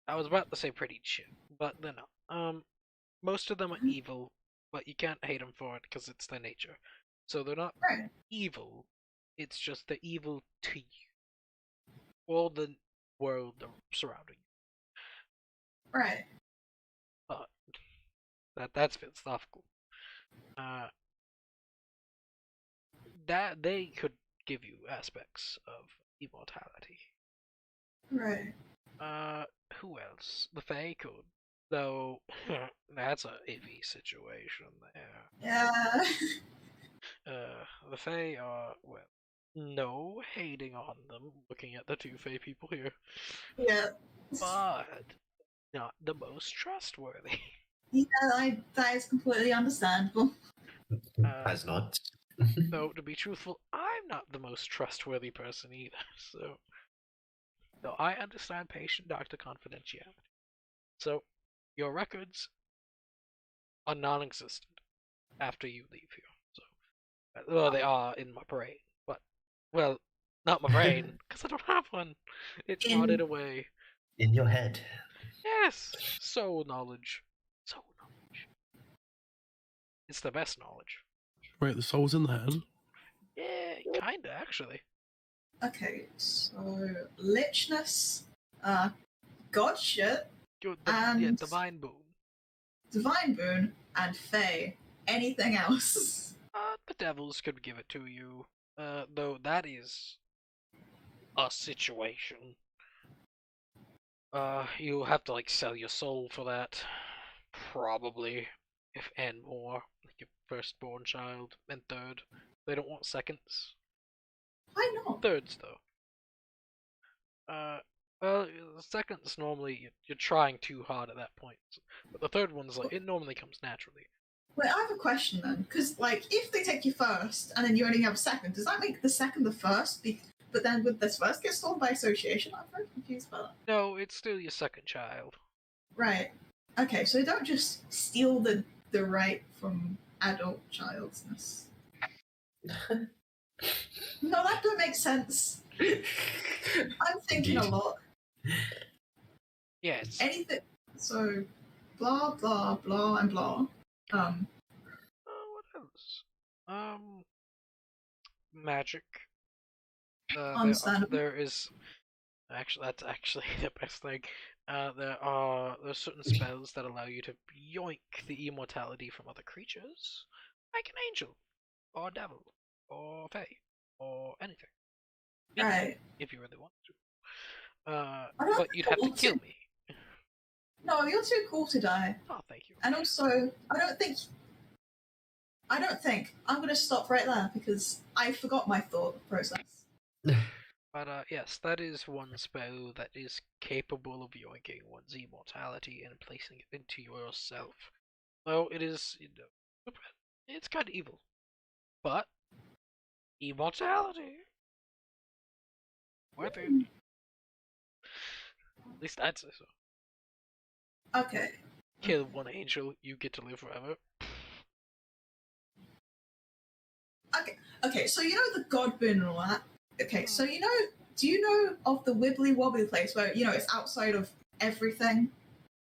I was about to say pretty chill, but they're not. Most of them are evil, but you can't hate them for it because it's their nature. So they're not Right. evil, it's just they're evil to you. All the world surrounding you. Right. But that's philosophical. That they could give you aspects of immortality. Right. Who else? The Fae could. Though, that's a iffy situation there. Yeah. The Fae are, well, no hating on them, looking at the two Fae people here. Yeah. But not the most trustworthy. Yeah, that is completely understandable. Has not. Though, to be truthful, I'm not the most trustworthy person either, so... Though I understand patient doctor confidentiality. So, your records, are non-existent after you leave here. So, well, they are in my brain, but well, not my brain because I don't have one. It's rotted away. In your head. Yes, soul knowledge. Soul knowledge. It's the best knowledge. Wait, the soul's in the head? Yeah, kinda actually. Okay, so lichness, god shit, Yeah, and divine boon. divine boon, and fey. Anything else? The devils could give it to you. Though that is a situation. You'll have to like sell your soul for that, probably, if and more. Like your firstborn child and third. They don't want seconds. Why not? Thirds though. Well, the seconds normally you're trying too hard at that point, but the third one's like it normally comes naturally. Wait, I have a question then, because like if they take you first and then you only have a second, does that make the second the first? But then would this first get stolen by association? I'm very confused about that. No, it's still your second child. Right. Okay, so they don't just steal the right from adult childness. No, that don't make sense. I'm thinking a Indeed. lot. Yeah, it's Anything. So, blah blah blah and blah. what else? Magic. Understandable. There is actually that's actually the best thing. There's certain spells that allow you to yoink the immortality from other creatures, like an angel, or a devil, or fae, or anything. Right. If you really want to. I don't But you'd have to want kill to. me. No, you're too cool to die. Oh, thank you. And also, I don't think. I'm going to stop right there because I forgot my thought process. But yes, that is one spell that is capable of yoinking one's immortality and placing it into yourself. Though it is, it's kind of evil. But immortality, worth it. At least I'd say so. Okay. Kill one angel, you get to live forever. Okay, so you know the god boon and all that? Okay, so do you know of the wibbly wobbly place where, it's outside of everything?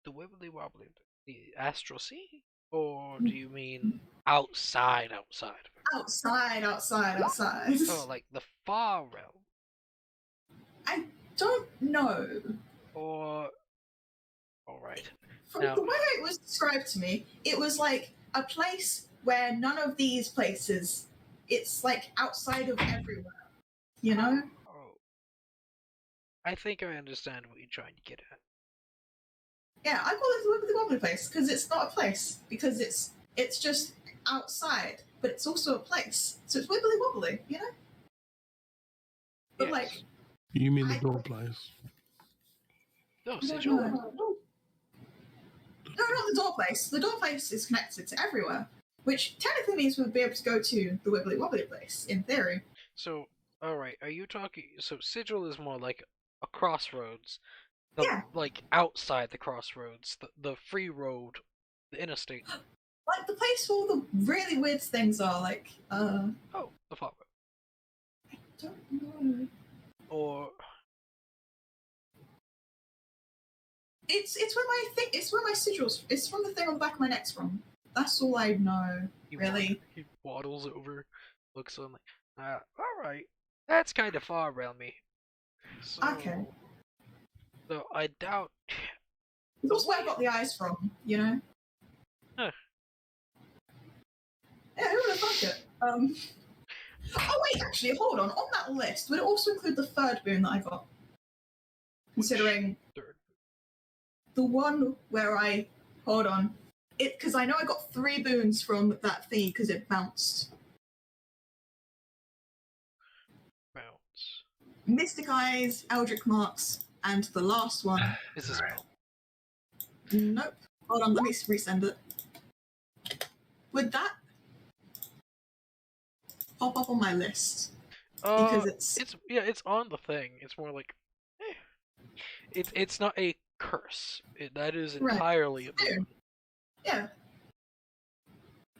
The wibbly wobbly, the astral sea? Or do you mean outside of it? Outside. Oh, like the far realm? I don't know. Or... Alright. From Now- the way it was described to me, it was like a place where none of these places, it's like outside of everywhere, you know? Oh. I think I understand what you're trying to get at. Yeah, I call it the wibbly wobbly place because it's not a place, because it's just outside, but it's also a place. So it's wibbly wobbly, you know? But Yes. like, You mean the I- door place? No, no, Sigil. no, not the door place. The door place is connected to everywhere, which technically means we'd be able to go to the wibbly wobbly place, in theory. So, alright, are you talking... So Sigil is more like a crossroads. Yeah. Like, outside the crossroads. The free road. The interstate. Like the place where all the really weird things are, like, Oh, the far road. don't know. Or... It's where my sigils. It's from the thing on the back of my neck's from. That's all I know. Really? He waddles over, looks on like, alright. That's kind of far around me. So, Okay. So I doubt... It's also where I got the eyes from, you know? Huh. Yeah, who would have thought it? Oh wait, actually, hold on. On that list, would it also include the third boon that I got? Considering Third. the one where I... Hold on. Because I know I got 3 boons from that thingy because it bounced. Bounce. Mystic Eyes, Eldritch Marks, and the last one... Is a spell. Nope. Hold on, let me resend it. Would that pop up on my list? Because it's on the thing. It's more like, it's not a curse. That is Right. entirely a boon. Yeah.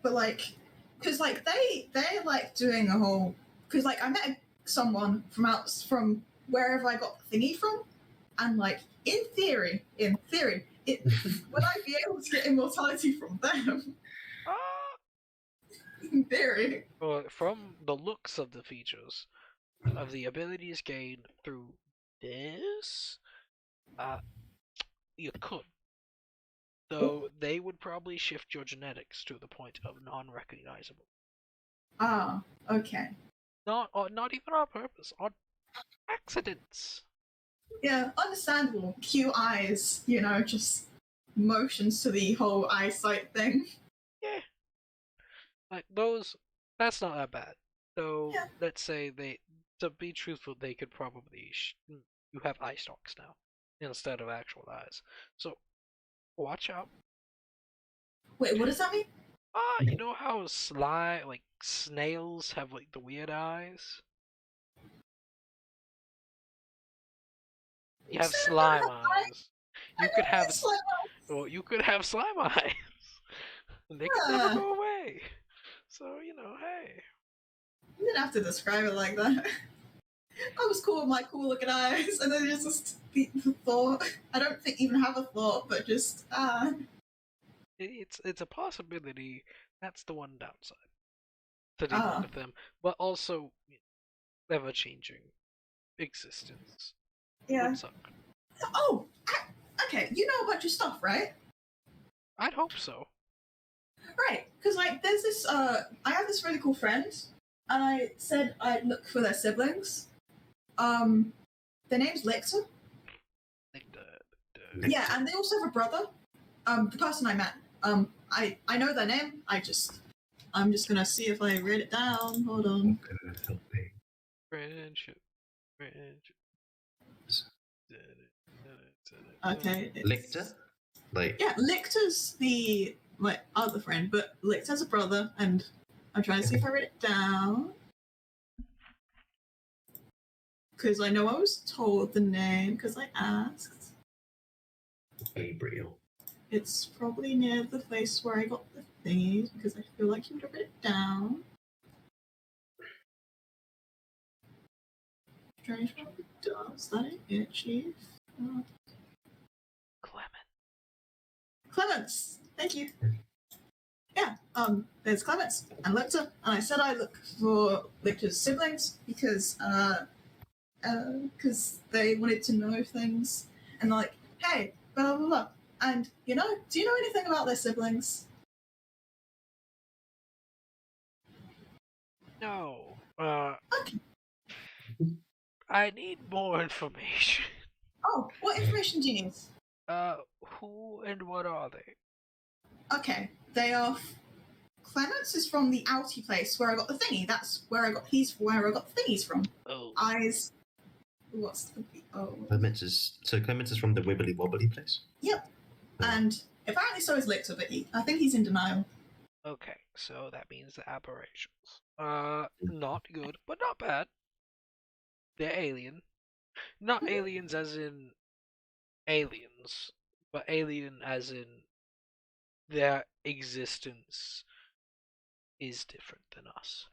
but like, because like they're like doing a whole. Because like I met someone from wherever I got the thingy from, and like in theory, it would I be able to get immortality from them? In theory. Well, from the looks of the features, of the abilities gained through this, you could. Though they would probably shift your genetics to the point of non-recognizable. Ah, okay. Not even on purpose, on accidents. Yeah, understandable. Cute eyes, just motions to the whole eyesight thing. Yeah, like those. That's not that bad. So Yeah. let's say to be truthful, they could probably you have eye stalks now instead of actual eyes. So watch out. Wait, what does that mean? You know how like snails have like the weird eyes? You have slime eyes. You could have you could have slime eyes. And they could never go away. So, hey. You didn't have to describe it like that. I was cool with my cool looking eyes, and then just the thought. I don't think even have a thought, but just It's a possibility. That's the one downside to dealing with them, but also ever changing existence yeah. would suck. Oh, okay. You know a bunch of stuff, right? I'd hope so. Right, because like there's this. I have this really cool friend, and I said I'd look for their siblings. Their name's Lictor. Yeah, and they also have a brother. The person I met. I know their name. I'm just gonna see if I write it down. Hold on. Friendship. Okay. Lictor? Yeah, Lictor's the my other friend, but Lictor's a brother, and I'm trying to see if I write it down. Because I know I was told the name because I asked. Gabriel. It's probably near the place where I got the thingies because I feel like you would have written it down. Strange probably does. That ain't it, Chief. Clements! Thank you. Yeah, there's Clements and Lictor, and I said I look for Lictor's siblings because they wanted to know things, and like, hey, blah blah blah. And do you know anything about their siblings? No. Okay. I need more information. Oh, what information do you need? Who and what are they? Okay, they are. Clements is from the outie place where I got the thingy. That's where I got. He's where I got the thingies from. Oh. Eyes. What's the? Oh. Clements is from the Wibbly Wobbly place? Yep. And apparently so is Lictor, but I think he's in denial. Okay, so that means the aberrations. Not good, but not bad. They're alien. Not aliens as in aliens, but alien as in their existence is different than us.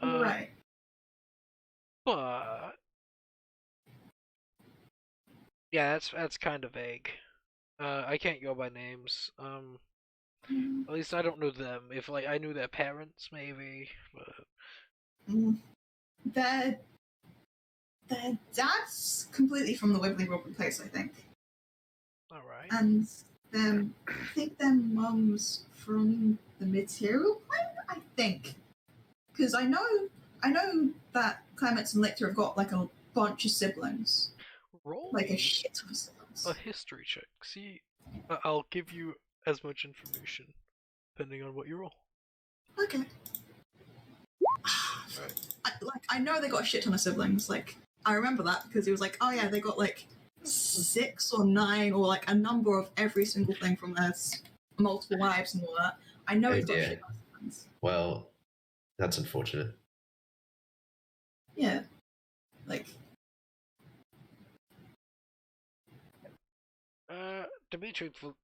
Right. But yeah, that's kind of vague. I can't go by names. At least I don't know them. If like I knew their parents, maybe. But Their dad's completely from the Wibbly Wobbly place, I think. All right. And then I think their mum's from the material plane. I think, because I know that Clements and Lictor have got like a bunch of siblings, Roll like a me shit ton of siblings. a history check. See, I'll give you as much information depending on what you roll. Okay. Right. I know they got a shit ton of siblings. Like I remember that because it was like, oh yeah, they got like 6 or 9 or like a number of every single thing from their multiple wives and all that. I know he's got a shit ton of siblings. Well, that's unfortunate. Yeah, like. To be truthful,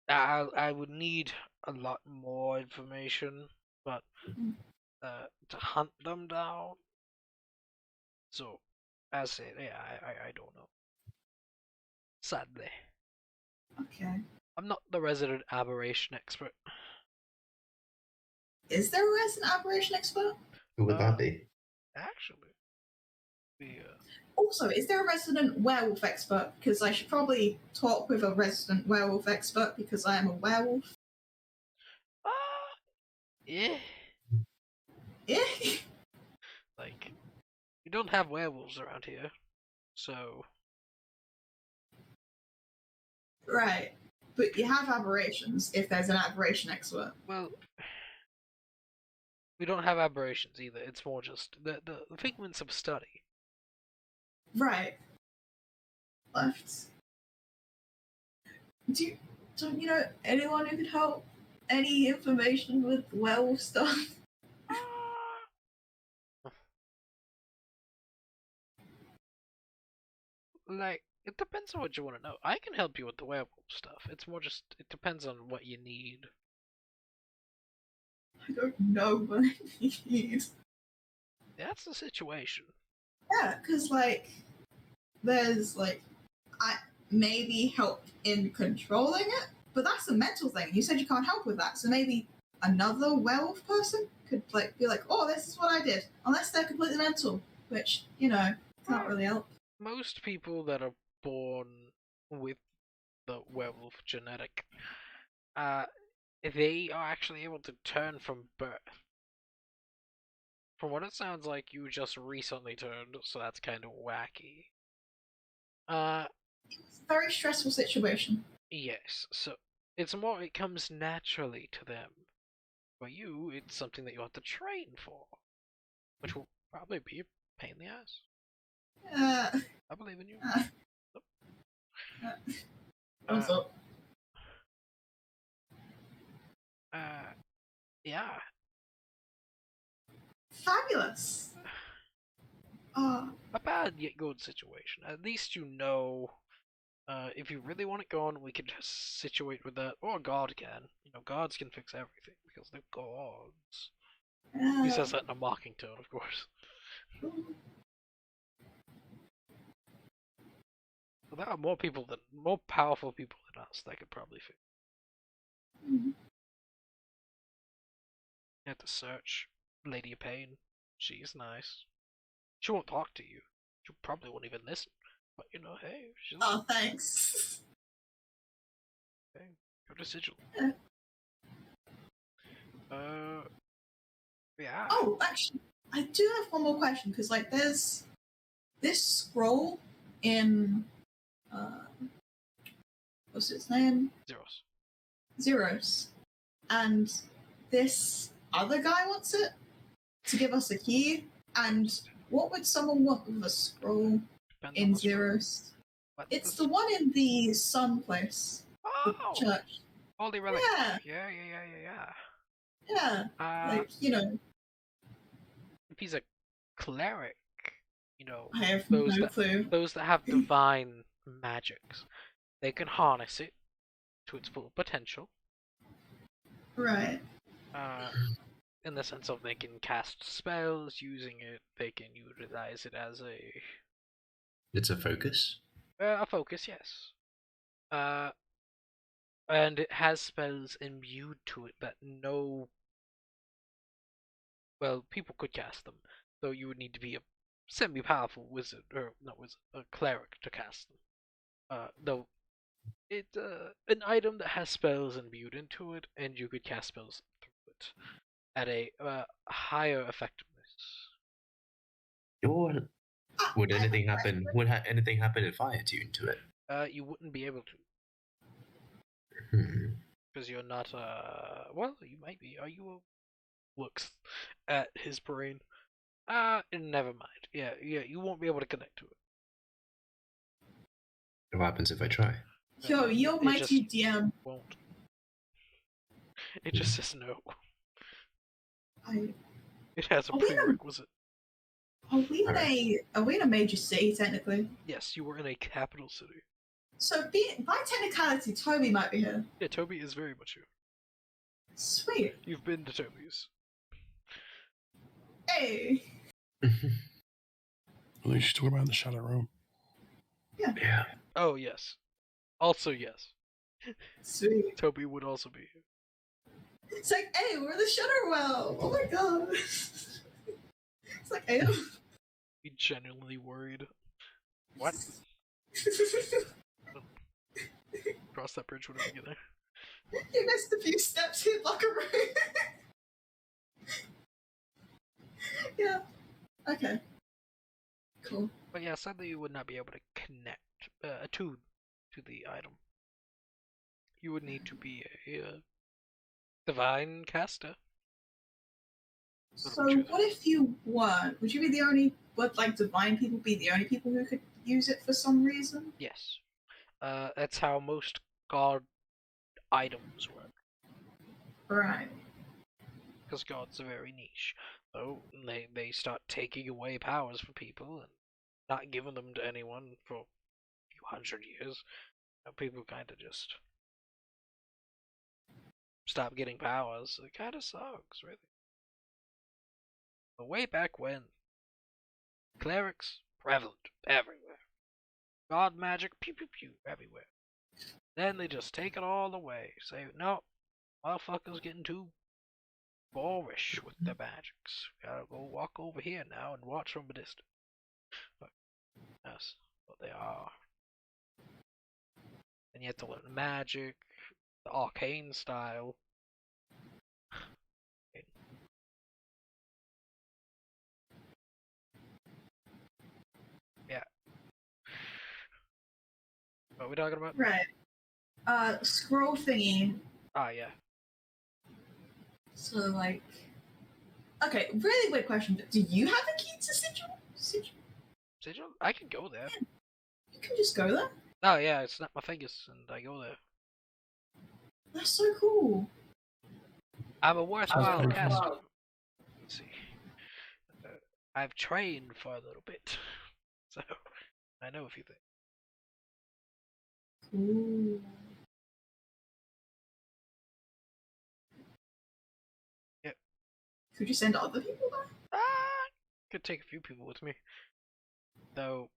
I would need a lot more information, but to hunt them down. So, as I said, yeah, I don't know. Sadly, Okay. I'm not the resident aberration expert. Is there a resident aberration expert? Who would that be? Actually, the Also, is there a resident werewolf expert? Because I should probably talk with a resident werewolf expert because I am a werewolf. yeah, Eh? like we don't have werewolves around here, so Right. But you have aberrations if there's an aberration expert. well, we don't have aberrations either. It's more just the figments of study. Right. Left. Don't you know anyone who could help? Any information with werewolf stuff? Like, it depends on what you want to know. I can help you with the werewolf stuff. It's more just, it depends on what you need. I don't know what I need. That's the situation. Yeah, because, like, there's, like, I maybe help in controlling it, but that's a mental thing. You said you can't help with that, so maybe another werewolf person could, like, be like, oh, this is what I did. Unless they're completely mental, which, can't really help. Most people that are born with the werewolf genetic, they are actually able to turn from birth. From what it sounds like, you just recently turned, so that's kind of wacky. It's a very stressful situation. Yes, so it's more, it comes naturally to them. For you, it's something that you have to train for, which will probably be a pain in the ass. I believe in you. What's up? Yeah. Fabulous. A bad yet good situation. At least you know. If you really want it gone, we can just situate with that. Or God can. Gods can fix everything because they're gods. He says that in a mocking tone, of course. But there are more powerful people than us that could probably fix it. You have to search Lady of Pain. She's nice. She won't talk to you. She probably won't even listen. But hey, she's Oh, thanks. okay. Go to Sigil. Yeah. Oh, actually, I do have one more question because, like, there's this scroll in what's its name? Zeros, and this other guy wants it to give us a key. And what would someone want with a scroll in Zeros? It's the one in the sun place. The church. Holy relic. Yeah. Yeah. Like, if he's a cleric, I have those no clue. Those that have divine magics, they can harness it to its full potential. Right. In the sense of they can cast spells using it, they can utilize it as a... It's a focus? A focus, yes. And it has spells imbued to it that people could cast them, though you would need to be a semi-powerful wizard, or not wizard, a cleric to cast them. Though it's an item that has spells imbued into it, and you could cast spells through it at a higher effectiveness. Would anything happen? Would anything happen if I attuned to it? You wouldn't be able to. Hmm. Because you're not, well, you might be. Are you looks at his brain. Never mind. Yeah, you won't be able to connect to it. What happens if I try? Yo, your mighty DM. Won't. It just says no. It has a prerequisite. Are we in a major city, technically? Yes, you were in a capital city. So, by technicality, Toby might be here. Yeah, Toby is very much here. Sweet. You've been to Toby's. Hey. I think she's talking about the Shadowrealm. Yeah. Oh, yes. Also, yes. Sweet. Toby would also be here. It's like, hey, we're the Shadowrealm. Oh my god. It's like, hey. Be genuinely worried. What? Cross that bridge when we get there. You missed a few steps in locker room. Yeah. Okay. Cool. But yeah, sadly you would not be able to connect to the item. You would need to be a divine caster. So what if you weren't? Would you be the only? Would like divine people be the only people who could use it for some reason? Yes. That's how most god items work. Right. Because gods are very niche. So they start taking away powers from people and not giving them to anyone for a few hundred years. People kind of just stop getting powers. It kind of sucks, really. But way back when, clerics prevalent everywhere. God magic, pew pew pew, everywhere. Then they just take it all away. Say, no, motherfuckers getting too boorish with their magics. Gotta go walk over here now and watch from a distance. But that's what they are. And you have to learn magic, the arcane style. Yeah. What are we talking about? Right. Scroll thingy. Ah, yeah. So like, okay, really weird question. But do you have a key to Sigil? Sigil? I can go there. You can just go there. Oh yeah, I snap my fingers and I go there. That's so cool. I'm a worthwhile Okay. caster. Let's see. I've trained for a little bit, so I know a few things. Cool. Yep. Could you send other people there? Could take a few people with me, though.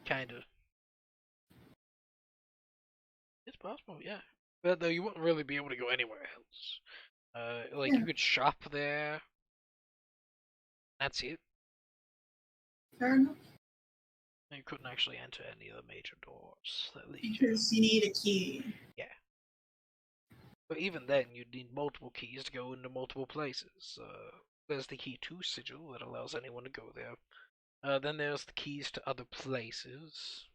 Kinda. It's possible, yeah. But though you wouldn't really be able to go anywhere else. Like Yeah. you could shop there. That's it. Fair enough. You couldn't actually enter any of the major doors that lead you. Because you need a key. Yeah. But even then, you'd need multiple keys to go into multiple places. There's the key to Sigil that allows anyone to go there. Then there's the keys to other places.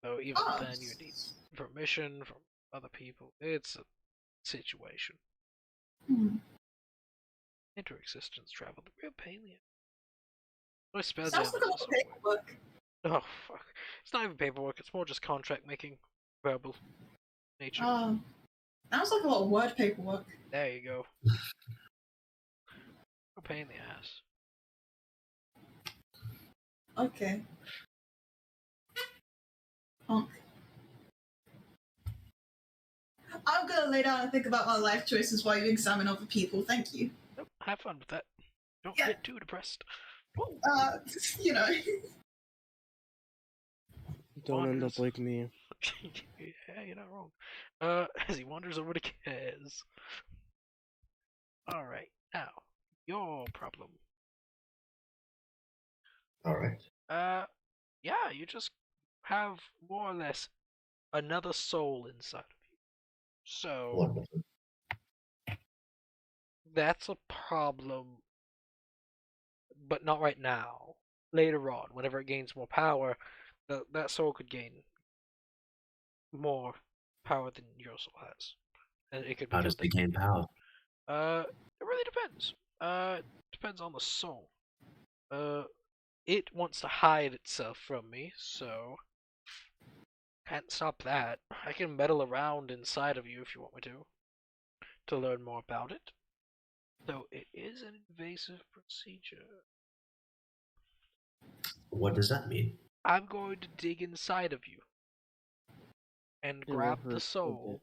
So even then, you need permission from other people. It's a situation. Inter-existence travel, the real pain in the ass. My spell Sounds like a lot damage of is so paperwork. Oh fuck! It's not even paperwork. It's more just contract making, verbal nature. Sounds like a lot of word paperwork. There you go. A pain in the ass. Okay. Honk. I'm gonna lay down and think about my life choices while you examine other people. Thank you. Nope, have fun with that. Don't Yeah. get too depressed. You know. Don't end Wanders. up like me. Yeah, you're not wrong. As he wanders over to Kaz. Alright, now, your problem. Alright. Yeah, you just have more or less another soul inside of you. So, Wonderful. that's a problem, but not right now. Later on, whenever it gains more power, that soul could gain more power than your soul has. And it could How become does it gain power? It really depends. Depends on the soul. It wants to hide itself from me, so can't stop that. I can meddle around inside of you if you want me to learn more about it. Though it is an invasive procedure. What does that mean? I'm going to dig inside of you and It will grab hurt the a soul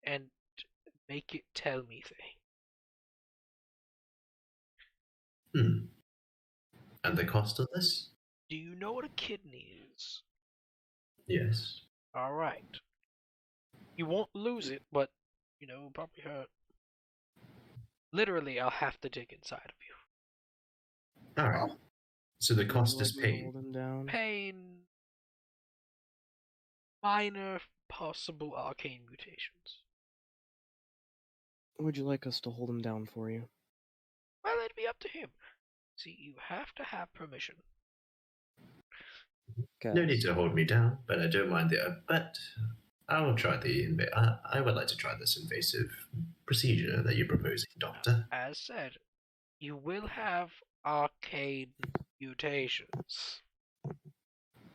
bit. and make it tell me things. And the cost of this? Do you know what a kidney is? Yes. Alright. You won't lose it, but, it'll probably hurt. Literally, I'll have to dig inside of you. All right. So the Would you cost like is me to pain. hold him down? Pain. Minor possible arcane mutations. Would you like us to hold him down for you? Well, it'd be up to him. See, you have to have permission. No need Kaz, to hold me down, but I don't mind the. But I will try the. I would like to try this invasive procedure that you're proposing, Doctor. As said, you will have arcane mutations.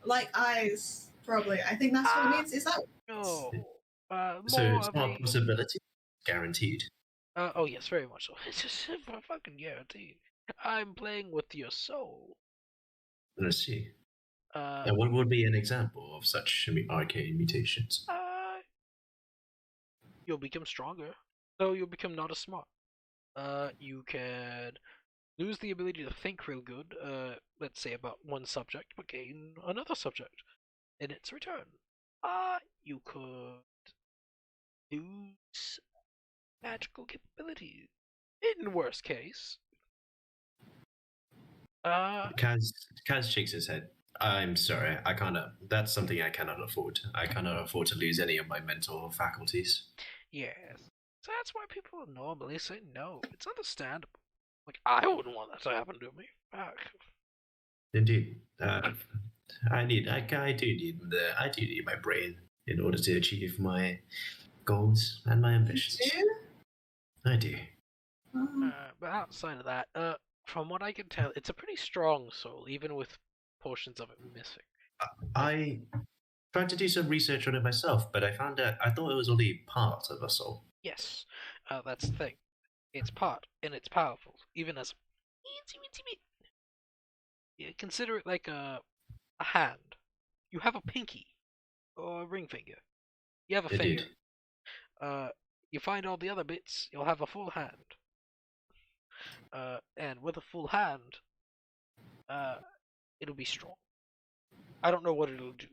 Like eyes, probably. I think that's what it means. Is that? No. So More it's of not a. a possibility. Guaranteed. Oh yes, very much so. It's just fucking guaranteed. I'm playing with your soul. Let's see. Uh, And what would be an example of such arcane mutations? You'll become stronger, though you'll become not as smart. You can lose the ability to think real good, let's say about one subject, but gain another subject in its return. You could lose magical capabilities. In worst case. Kaz shakes his head. I'm sorry, I cannot. That's something I cannot afford. I cannot afford to lose any of my mental faculties. Yes. So that's why people normally say no. It's understandable. Like, I wouldn't want that to happen to me. Fuck. Indeed, I do need my brain in order to achieve my goals and my ambitions. You I do. do? But outside of that, from what I can tell, it's a pretty strong soul, even with portions of it missing. I tried to do some research on it myself, but I found out I thought it was only part of a soul. Yes, that's the thing. It's part, and it's powerful, even as itsy bitsy bit. Yeah, consider it like a hand. You have a pinky or a ring finger. You have a Indeed. finger. You find all the other bits, you'll have a full hand. And with a full hand, it'll be strong. I don't know what it'll do.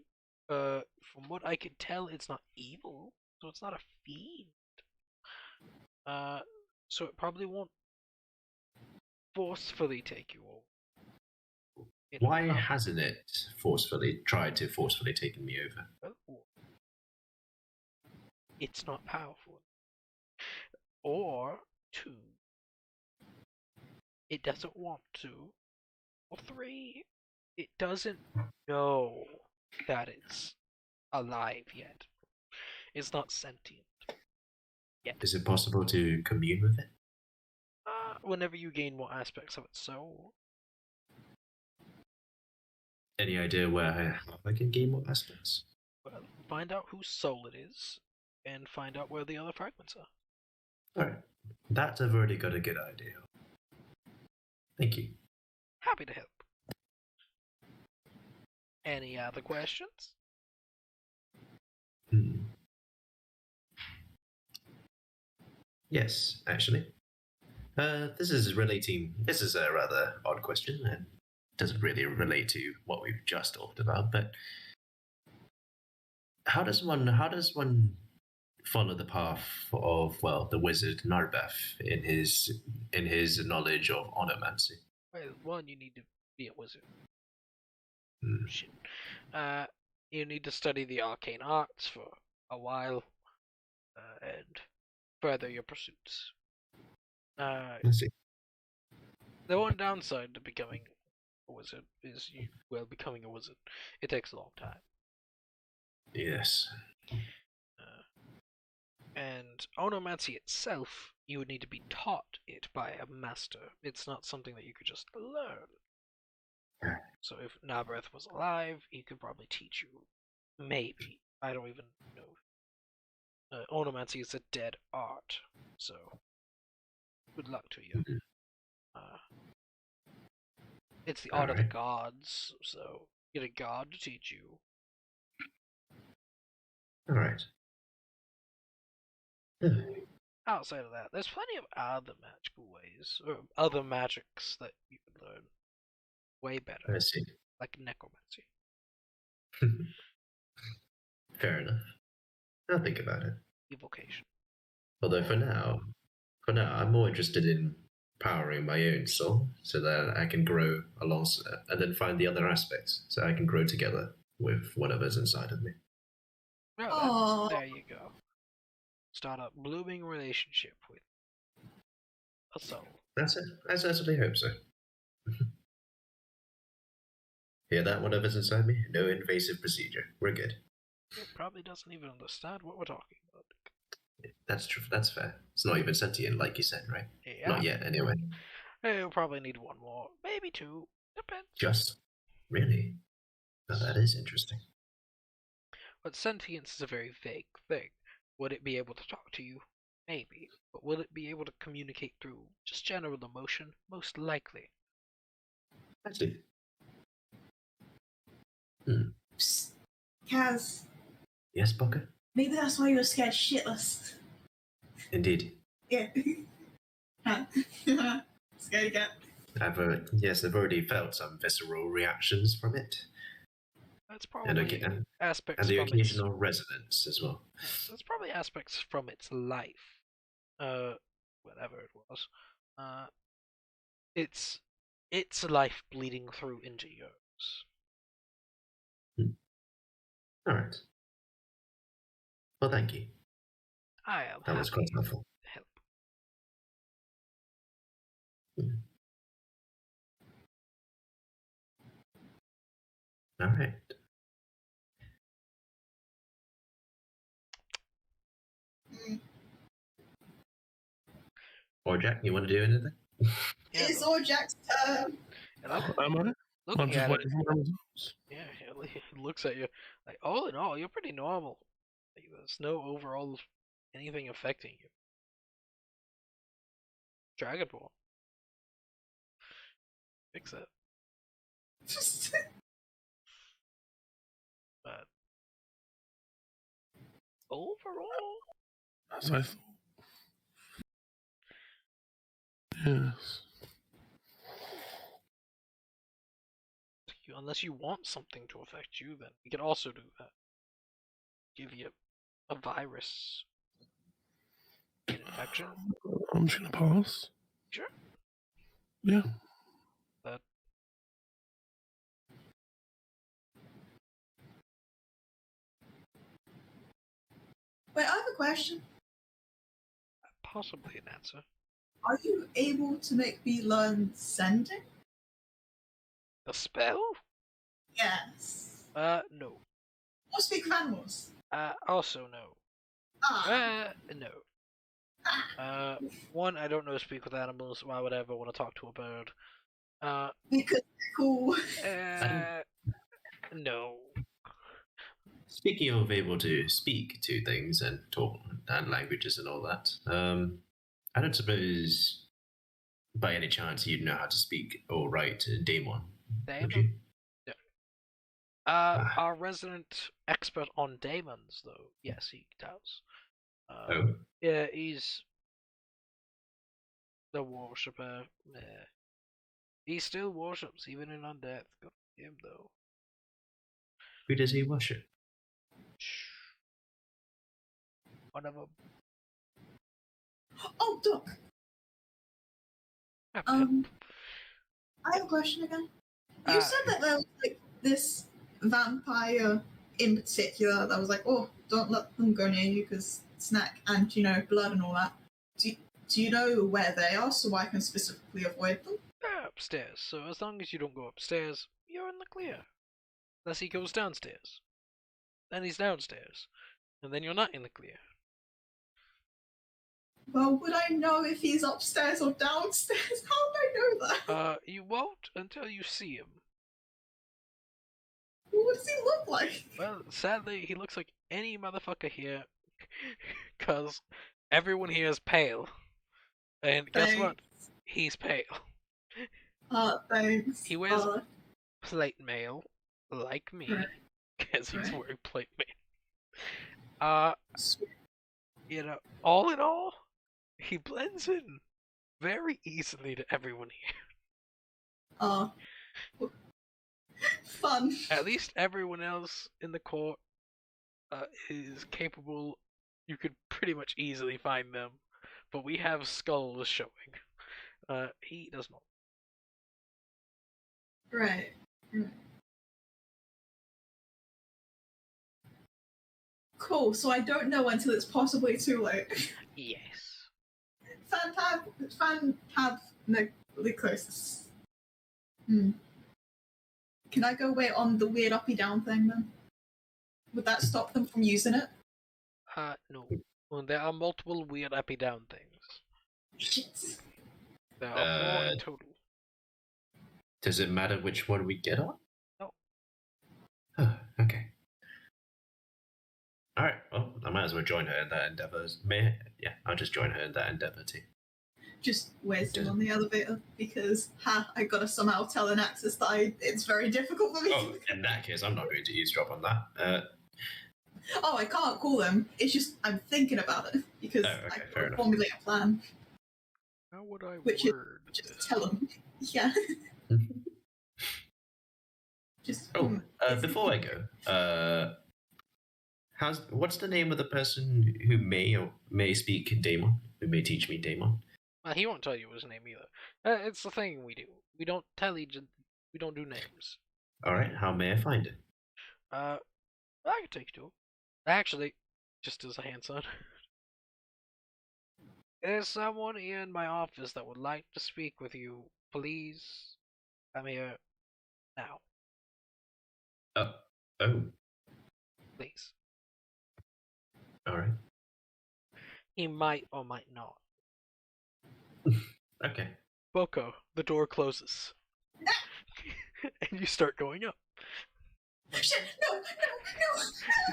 From what I can tell, it's not evil, so it's not a fiend. So it probably won't forcefully take you over. Why hasn't it tried to forcefully taken me over? Well, it's not powerful. Or two, it doesn't want to. Or three, it doesn't know that it's alive yet. It's not sentient yet. Is it possible to commune with it? Whenever you gain more aspects of its soul. Any idea where I can gain more aspects? Well, find out whose soul it is, and find out where the other fragments are. Alright. That I've already got a good idea. Thank you. Happy to help. Any other questions? Yes, actually. This is a rather odd question and doesn't really relate to what we've just talked about, but how does one follow the path of, well, the wizard Narbeth in his knowledge of onomancy? Well, one, you need to be a wizard. Hmm. Shit. You need to study the arcane arts for a while, and further your pursuits. Let's see. The one downside to becoming a wizard is becoming a wizard. It takes a long time. Yes. And onomancy itself, you would need to be taught it by a master. It's not something that you could just learn. So if Nabreth was alive, he could probably teach you. Maybe. I don't even know. Onomancy is a dead art, so good luck to you. It's the art of the gods, so Get a god to teach you. All right. Outside of that, there's plenty of other magical ways, or other magics that you can learn way better, I see. like necromancy. Fair enough. I'll think about it. Evocation. Although for now, I'm more interested in powering my own soul so that I can grow alongside, and then find the other aspects so I can grow together with whatever's inside of me. Oh, there you go. Start a blooming relationship with a soul. That's it. I certainly hope so. Hear that, whatever's inside me? No invasive procedure. We're good. It probably doesn't even understand what we're talking about. That's true. That's fair. It's not even sentient, like you said, right? Yeah. Not yet, anyway. You'll probably need one more, maybe two. Depends. Just really? Now that is interesting. But sentience is a very vague thing. Would it be able to talk to you? Maybe. But will it be able to communicate through just general emotion? Most likely. I see. Psst. Kaz, Yes, Booker? maybe that's why you were scared shitless. Indeed. Yeah. Scared cat. I've already felt some visceral reactions from it. That's probably aspects and the from occasional resonance as well. Yes, that's probably aspects from its life. Whatever it was. Its life bleeding through into yours. All right. Well, thank you. I am That was happy quite helpful. to help. All right. Or Jack, you want to do anything? Yeah, It's all Jack's turn. Am I? looking I'm just at it, waiting for my results. yeah, he looks at you like, all in all, you're pretty normal. Like, there's no overall anything affecting you. Dragon Ball. Fix it. But overall, As I thought. Yes. unless you want something to affect you, then we could also do that. Give you a virus. An infection. I'm just gonna pass. Sure. Yeah. Wait, I have a question. Possibly an answer. Are you able to make me learn sending? A spell? Yes. No. Or speak of animals? Also no. No. One, I don't know speak with animals. Why would I ever want to talk to a bird? Because they're cool. No. Speaking of able to speak to things and talk and languages and all that, I don't suppose by any chance you'd know how to speak or write Daemon, would you? No. Our resident expert on daemons, though, yes, he does. Oh. Yeah, he's the worshipper. Yeah. He still worships, even in undeath. Good for him, though. Who does he worship? One of them. Oh, Doc. I have a question again. You said that there was like this vampire in particular that was like, oh, don't let them go near you because snack and blood and all that. Do you know where they are so I can specifically avoid them? They're upstairs, so as long as you don't go upstairs, you're in the clear. Unless he goes downstairs. Then he's downstairs. And then you're not in the clear. Well, would I know if he's upstairs or downstairs? How would I know that? You won't until you see him. What does he look like? Well, sadly, he looks like any motherfucker here. Because everyone here is pale. And guess what? He's pale. Thanks. He wears plate mail, like me, Right. because he's Right. wearing plate mail. Sweet. All in all, he blends in very easily to everyone here. Oh. Fun. At least everyone else in the court is capable. You could pretty much easily find them, but we have skulls showing. He does not. Right. Cool, so I don't know until it's possibly too late. Yes. Fantabniclosis. Can I go wait on the weird uppy down thing then? Would that stop them from using it? No. Well, there are multiple weird up and down things. Shit. There are 4 in total. Does it matter which one we get on? No. Oh, okay. All right. Well, I might as well join her in that endeavor. I'll just join her in that endeavor too. Just where's them on the elevator? Because, I gotta somehow tell an access that it's very difficult for me. Oh, in that case, I'm not going to eavesdrop on that. Oh, I can't call them. It's just I'm thinking about it because Oh, okay, I fair can enough. formulate a plan. How would I Which is word just this? tell them. Yeah. Just. Before I go, what's the name of the person who may speak Daemon? Who may teach me Daemon? Well, he won't tell you his name either. It's the thing we do. We don't tell we don't do names. All right. How may I find it? I can take you to him. Actually, just as a hand sign. There's someone here in my office that would like to speak with you. Please come here now. Oh. Please. All right. He might or might not. Okay. Boko, the door closes. And you start going up. Shit! No!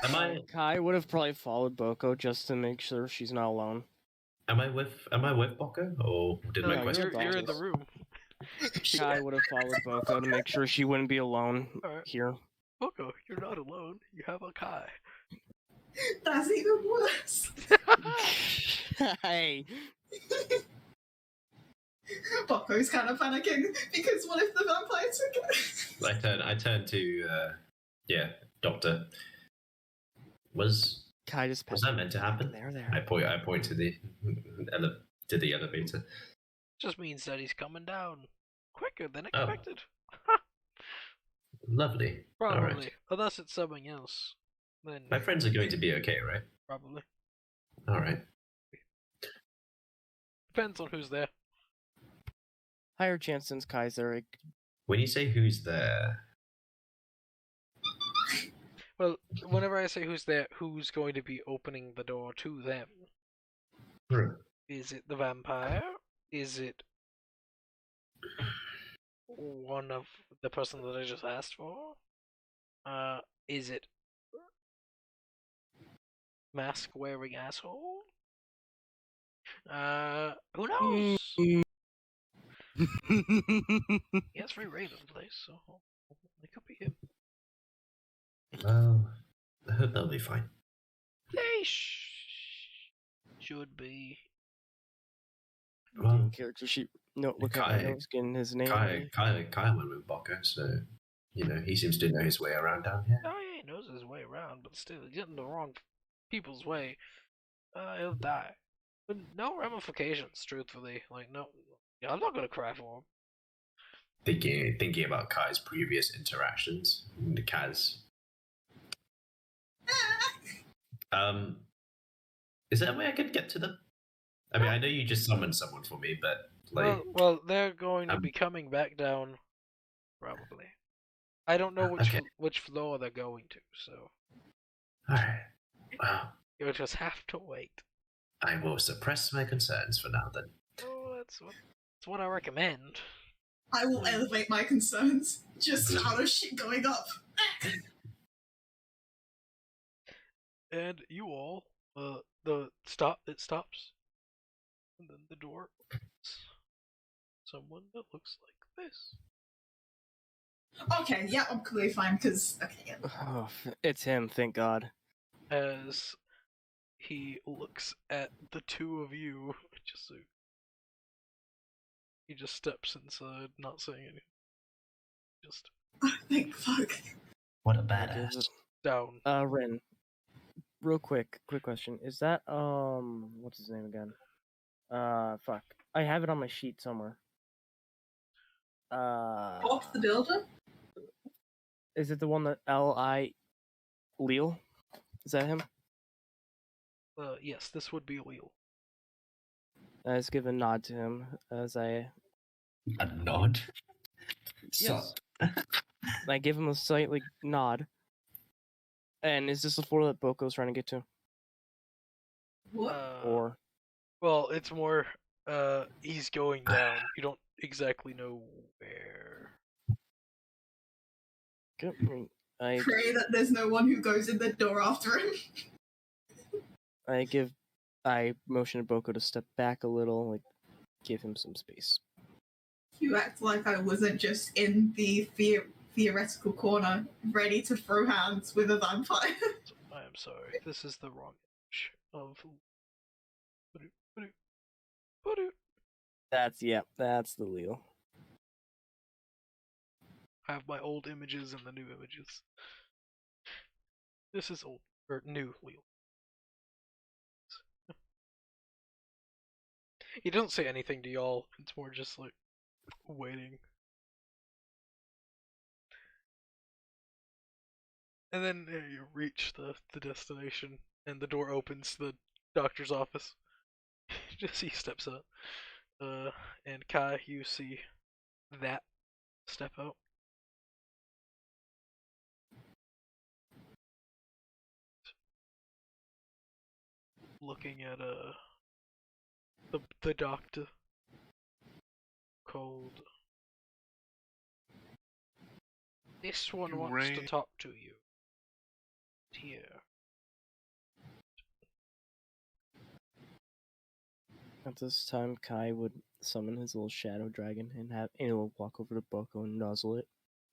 Am I Kai would have probably followed Boko just to make sure she's not alone. Am I with Boko, or did my No, question? you're in the room. Kai would have followed Boko to make sure she wouldn't be alone Alright. here. Boko, you're not alone. You have a Kai. That's even worse. Hey! Bokko's kind of panicking because what if the vampire took it? I turn to Doctor. Was Kai just that meant to happen? There. I point to the elevator. Just means that he's coming down quicker than expected. Lovely. Probably. All right. Unless it's something else. Then My friends are going to be okay, right? probably. All right. Depends on who's there. Higher chance since Kai's there. When you say who's there, Well, whenever I say who's there, who's going to be opening the door to them? Is it the vampire? Is it one of the person that I just asked for? Is it mask wearing asshole? Who knows? He has free reign of the place, so it could be him. well, I hope they'll be fine. They should be. Well, Character sheet. No, look at Kai- my nose, getting his name. Kai went with Boko, so he seems to know his way around down here. Oh, yeah, he knows his way around, but still, he's getting the wrong people's way. He'll die. But no ramifications, truthfully. Like, no. Yeah, I'm not gonna cry for him. Thinking about Kai's previous interactions, Kaz. Is there a way I could get to them? I mean, I know you just summoned someone for me, but like, Well, they're going to be coming back down, probably. I don't know which floor they're going to, so all right. Well, you'll just have to wait. I will suppress my concerns for now. Then. Oh, that's what I recommend. I will elevate my concerns just out of shit going up. And you all, it stops, and then the door opens. Someone that looks like this. Okay, yeah, I'm clearly fine because okay, yeah. Oh, it's him, thank God. As he looks at the two of you, he just steps inside, not saying anything. Just Thank fuck. What a I give badass. down. Ren, real quick question. Is that what's his name again? Fuck. I have it on my sheet somewhere. Bob the Builder? Is it the one that L.I. Leal? Is that him? Yes, this would be Leal. I just give a nod to him as I A nod? Yes. I give him a slight nod. And is this the floor that Boko's trying to get to? What? Or Well, it's more he's going down. You don't exactly know where. I Pray that there's no one who goes in the door after him. I motion to Boko to step back a little, give him some space. You act like I wasn't just in the theoretical corner, ready to throw hands with a vampire. I am sorry. This is the wrong image of. That's the Leo. I have my old images and the new images. This is old or new Leal. He doesn't say anything to y'all. It's more just waiting. And then you reach the destination, and the door opens to the doctor's office. Just he steps out. And Kai, you see that step out. Looking at the doctor. Cold. This one wants to talk to you. Here. At this time, Kai would summon his little shadow dragon and he'll walk over to Boko and nuzzle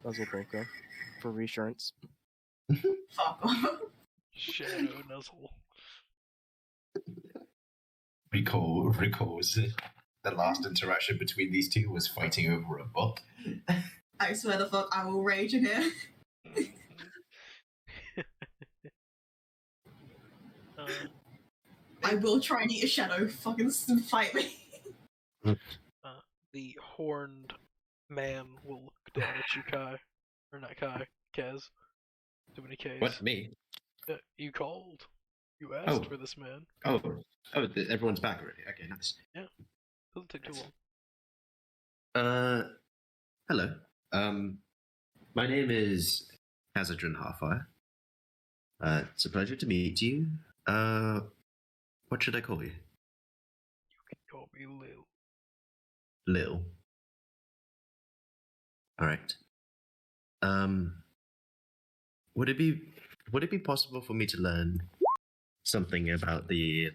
Boko for reassurance. Fuck off. Shadow nuzzle. Recalls the last interaction between these two was fighting over a book. I swear the fuck, I will rage in here. I will try and eat a shadow. Fucking fight me. The horned man will look down at you, Kai. Or not Kai, Kaz. Too many Ks. What, me? You called. You asked for this man. Everyone's back already. Okay, nice. Yeah. Doesn't take too long. Hello. My name is Hazardrin Halfire. It's a pleasure to meet you. What should I call you? You can call me Lil. Lil. All right. Would it be possible for me to learn something about the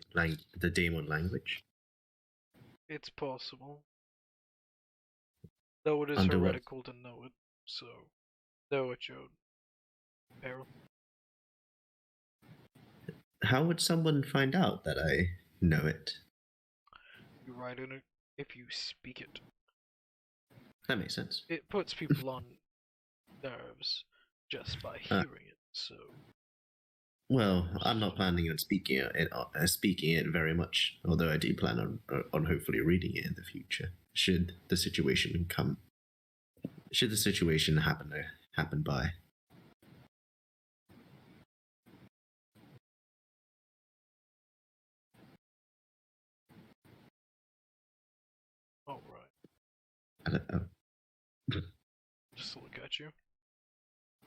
demon language? It's possible. Though it is Under what? heretical to know it, so know at your own peril. How would someone find out that I know it? You write in it if you speak it. That makes sense. It puts people on nerves just by hearing it, so... Well, I'm not planning on speaking it very much, although I do plan on hopefully reading it in the future. Should the situation happen by. Alright. I don't know. Just look at you.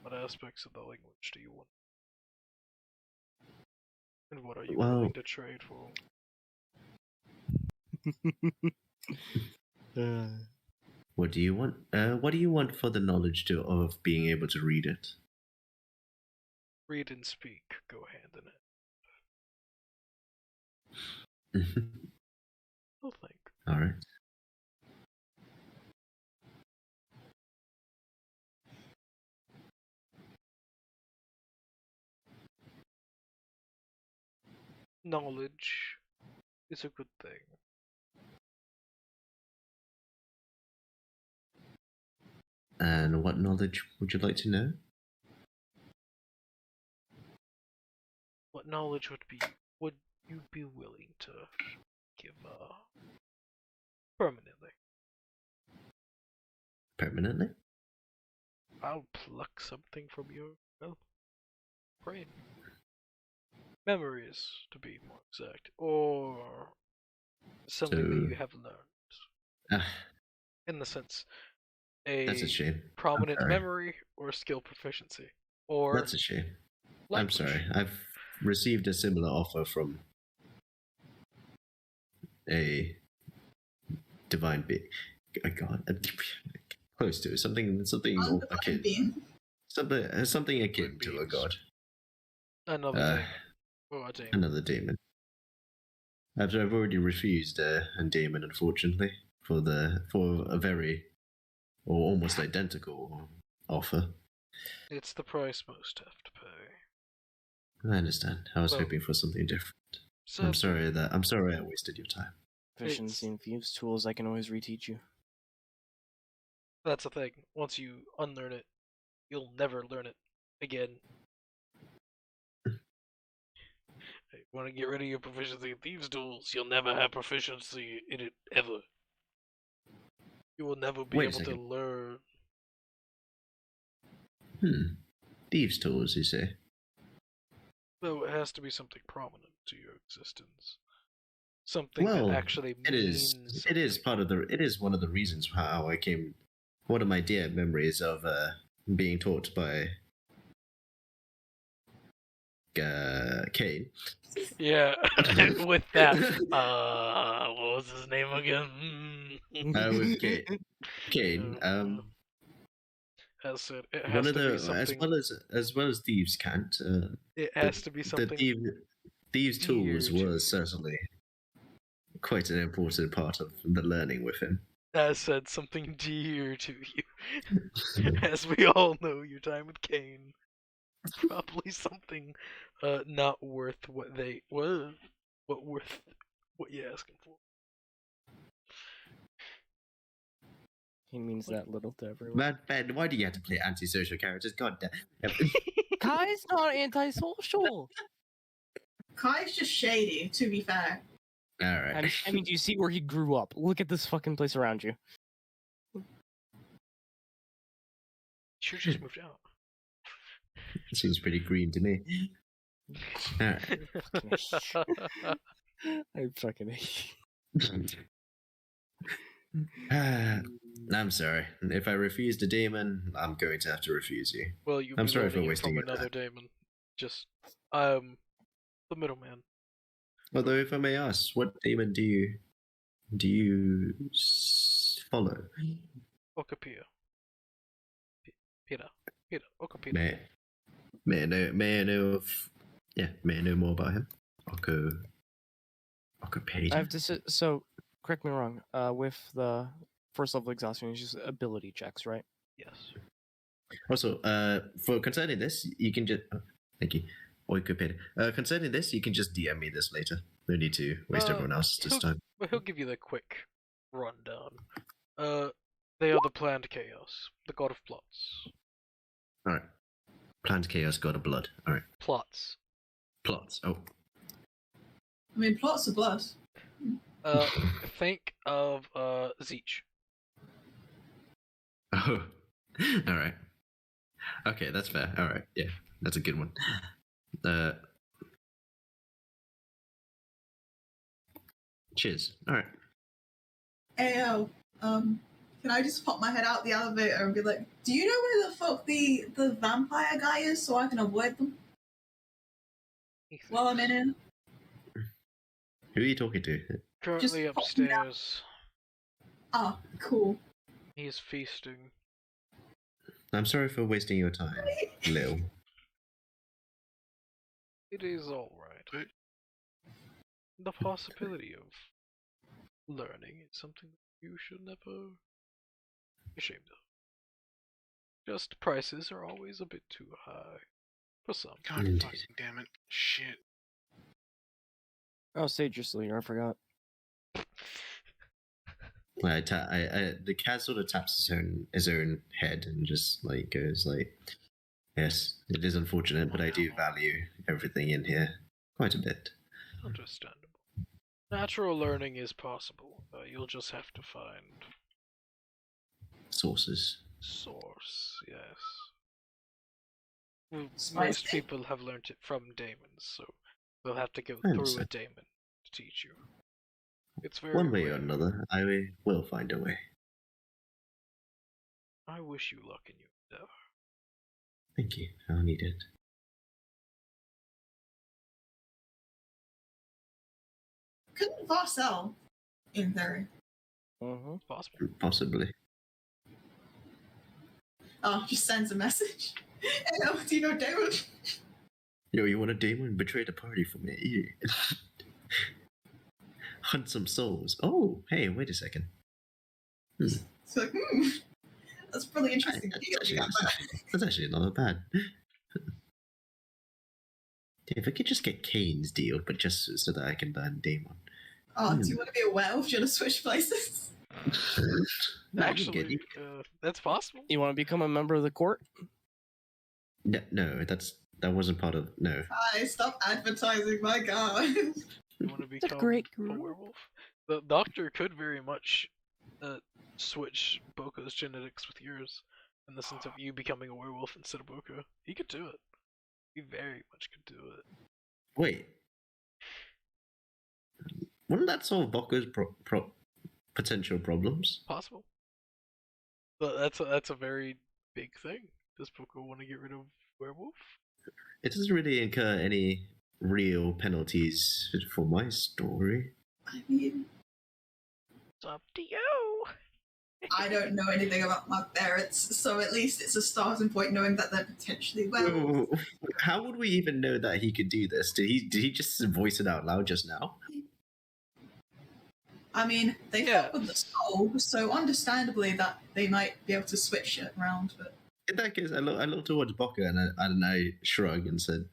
What aspects of the language do you want? And what are you willing to trade for? What do you want? What do you want for the knowledge of being able to read it? Read and speak go hand in hand. No think. All right. knowledge is a good thing. And what knowledge would you like to know? What knowledge would you be willing to give permanently? Permanently? I'll pluck something from your brain. Memories, to be more exact, or something that you have learned. Ah, In the sense, that's a shame. prominent I'm sorry. memory or skill proficiency, or That's a shame. language. I'm sorry. I've received a similar offer from a divine being. Oh God, close to it. Something Undefined akin, being. something akin to a god. Another demon. Or a demon. Another demon. I've already refused a demon, unfortunately, for a very or almost identical offer. It's the price most have to pay. I understand. I was Well, hoping for something different. sadly, I'm sorry I wasted your time. Efficiency and fuse tools I can always reteach you. that's the thing. Once you unlearn it, you'll never learn it again. Hey, want to get rid of your proficiency in thieves' tools? You'll never have proficiency in it ever. You will never be Wait a able to second. learn. Thieves' tools, you say? Though it has to be something prominent to your existence. Something Well, that actually it is. means It is something. part of the. It is one of the reasons how I came. One of my dear memories of being taught by Kane. Yeah, with that. What was his name again? With Kane. As said, it One has of to be the something. as well as thieves can't. It has to be The something thieves' dear tools to was you. certainly quite an important part of the learning with him. As said, something dear to you. As we all know, your time with Kane, probably something not worth what worth what you're asking for. He means that little to everyone. Man, Ben, why do you have to play antisocial characters? God damn. Kai's not antisocial. Kai's just shady, to be fair. All right. I mean, do you see where he grew up? Look at this fucking place around you. Should just moved out. Seems pretty green to me. All right. I fucking hate I'm sorry. If I refused a demon, I'm going to have to refuse you. Well, you'll I'm be sorry for learning it wasting from your another time. demon. Just the middleman. Although, if I may ask, what demon do you follow? Okapia. Peter. Okapia. May I know more about him? Okapia. I have to so correct me wrong. With the first level exhaustion, it's just ability checks, right? Yes. Also, for concerning this, you can just thank you. Wikipedia. Concerning this, you can just DM me this later. No need to waste everyone else's time. But he'll give you the quick rundown. They are the planned chaos, the god of plots. All right. Planned chaos, god of blood. All right. Plots. Oh. I mean, plots of blood. Think of Zeech. Oh. All right. Okay, that's fair. All right. Yeah, that's a good one. Cheers. All right. Ayo, can I just pop my head out the elevator and be like, do you know where the fuck the vampire guy is so I can avoid them while I'm in here? Who are you talking to? Currently Just pop me out. upstairs. Ah, cool. He is feasting. I'm sorry for wasting your time, Lil. It is alright. The possibility of learning is something you should never be ashamed of. Just prices are always a bit too high for some. God Indeed. fucking damn it. Shit. Oh, Sage, you're still here. I forgot. The cat sort of taps his own head and just like goes like, "Yes, it is unfortunate, but I do value everything in here quite a bit." Understandable. Natural learning is possible. You'll just have to find Sources. source. Yes. Well, Spicy. most people have learned it from daemons, so we'll have to go I through a understand. daemon to teach you. It's very One way or rare. another, I will find a way. I wish you luck in your endeavor. Thank you. I'll need it. Couldn't Varcel, in theory? Mm-hmm. Possible. Possibly. Oh, just sends a message. Hello, do you know David? Yo, you want a demon? Betray the party for me. Hunt some souls. Oh, hey, wait a second. It's like, that's really interesting. That's actually not bad. If I could just get Kane's deal, but just so that I can learn Daemon. Oh, do you want to be a werewolf? Do you want to switch places? No, Actually, that's possible. You want to become a member of the court? No, that wasn't part of. No. Hi, stop advertising my god. You want to become great a girl. werewolf? The doctor could very much switch Boko's genetics with yours, in the sense of you becoming a werewolf instead of Boko. He could do it. He very much could do it. Wait. Wouldn't that solve Bokko's potential problems? Possible. But that's a very big thing. Does Boko want to get rid of werewolf? It doesn't really incur any real penalties for my story. I mean, It's up to you. I don't know anything about my parents, so at least it's a starting point knowing that they're potentially werewolves. How would we even know that he could do this? Did he just voice it out loud just now? I mean, they Yeah. fuck with the soul, so understandably that they might be able to switch shit around, but In that case, I looked towards Bokka and I shrugged and said,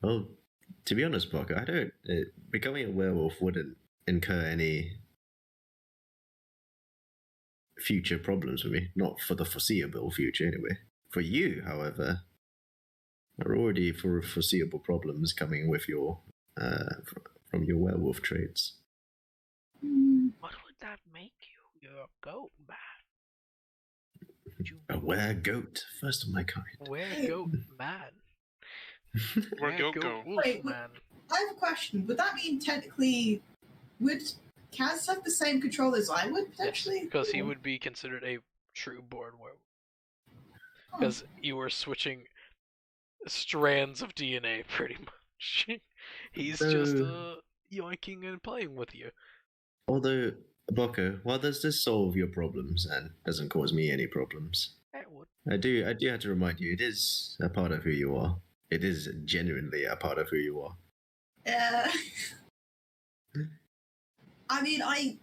"Well, to be honest, Bokka, I don't. Becoming a werewolf wouldn't incur any future problems for me. Not for the foreseeable future, anyway. For you, however, are already for foreseeable problems coming with your from your werewolf traits." What would that make you? You're a goat man. A were-goat, first of my kind. Were-goat man. Were-goat Were-goat Wait, wolf man. I have a question. Would that mean technically, would Kaz have the same control as I would, potentially? Because he would be considered a true born werewolf. Oh. Because you were switching strands of DNA, pretty much. He's just yoinking and playing with you. Although, Bokka, while does this solve your problems and doesn't cause me any problems, That would. I do have to remind you, it is a part of who you are. It is genuinely a part of who you are. Yeah. I mean, I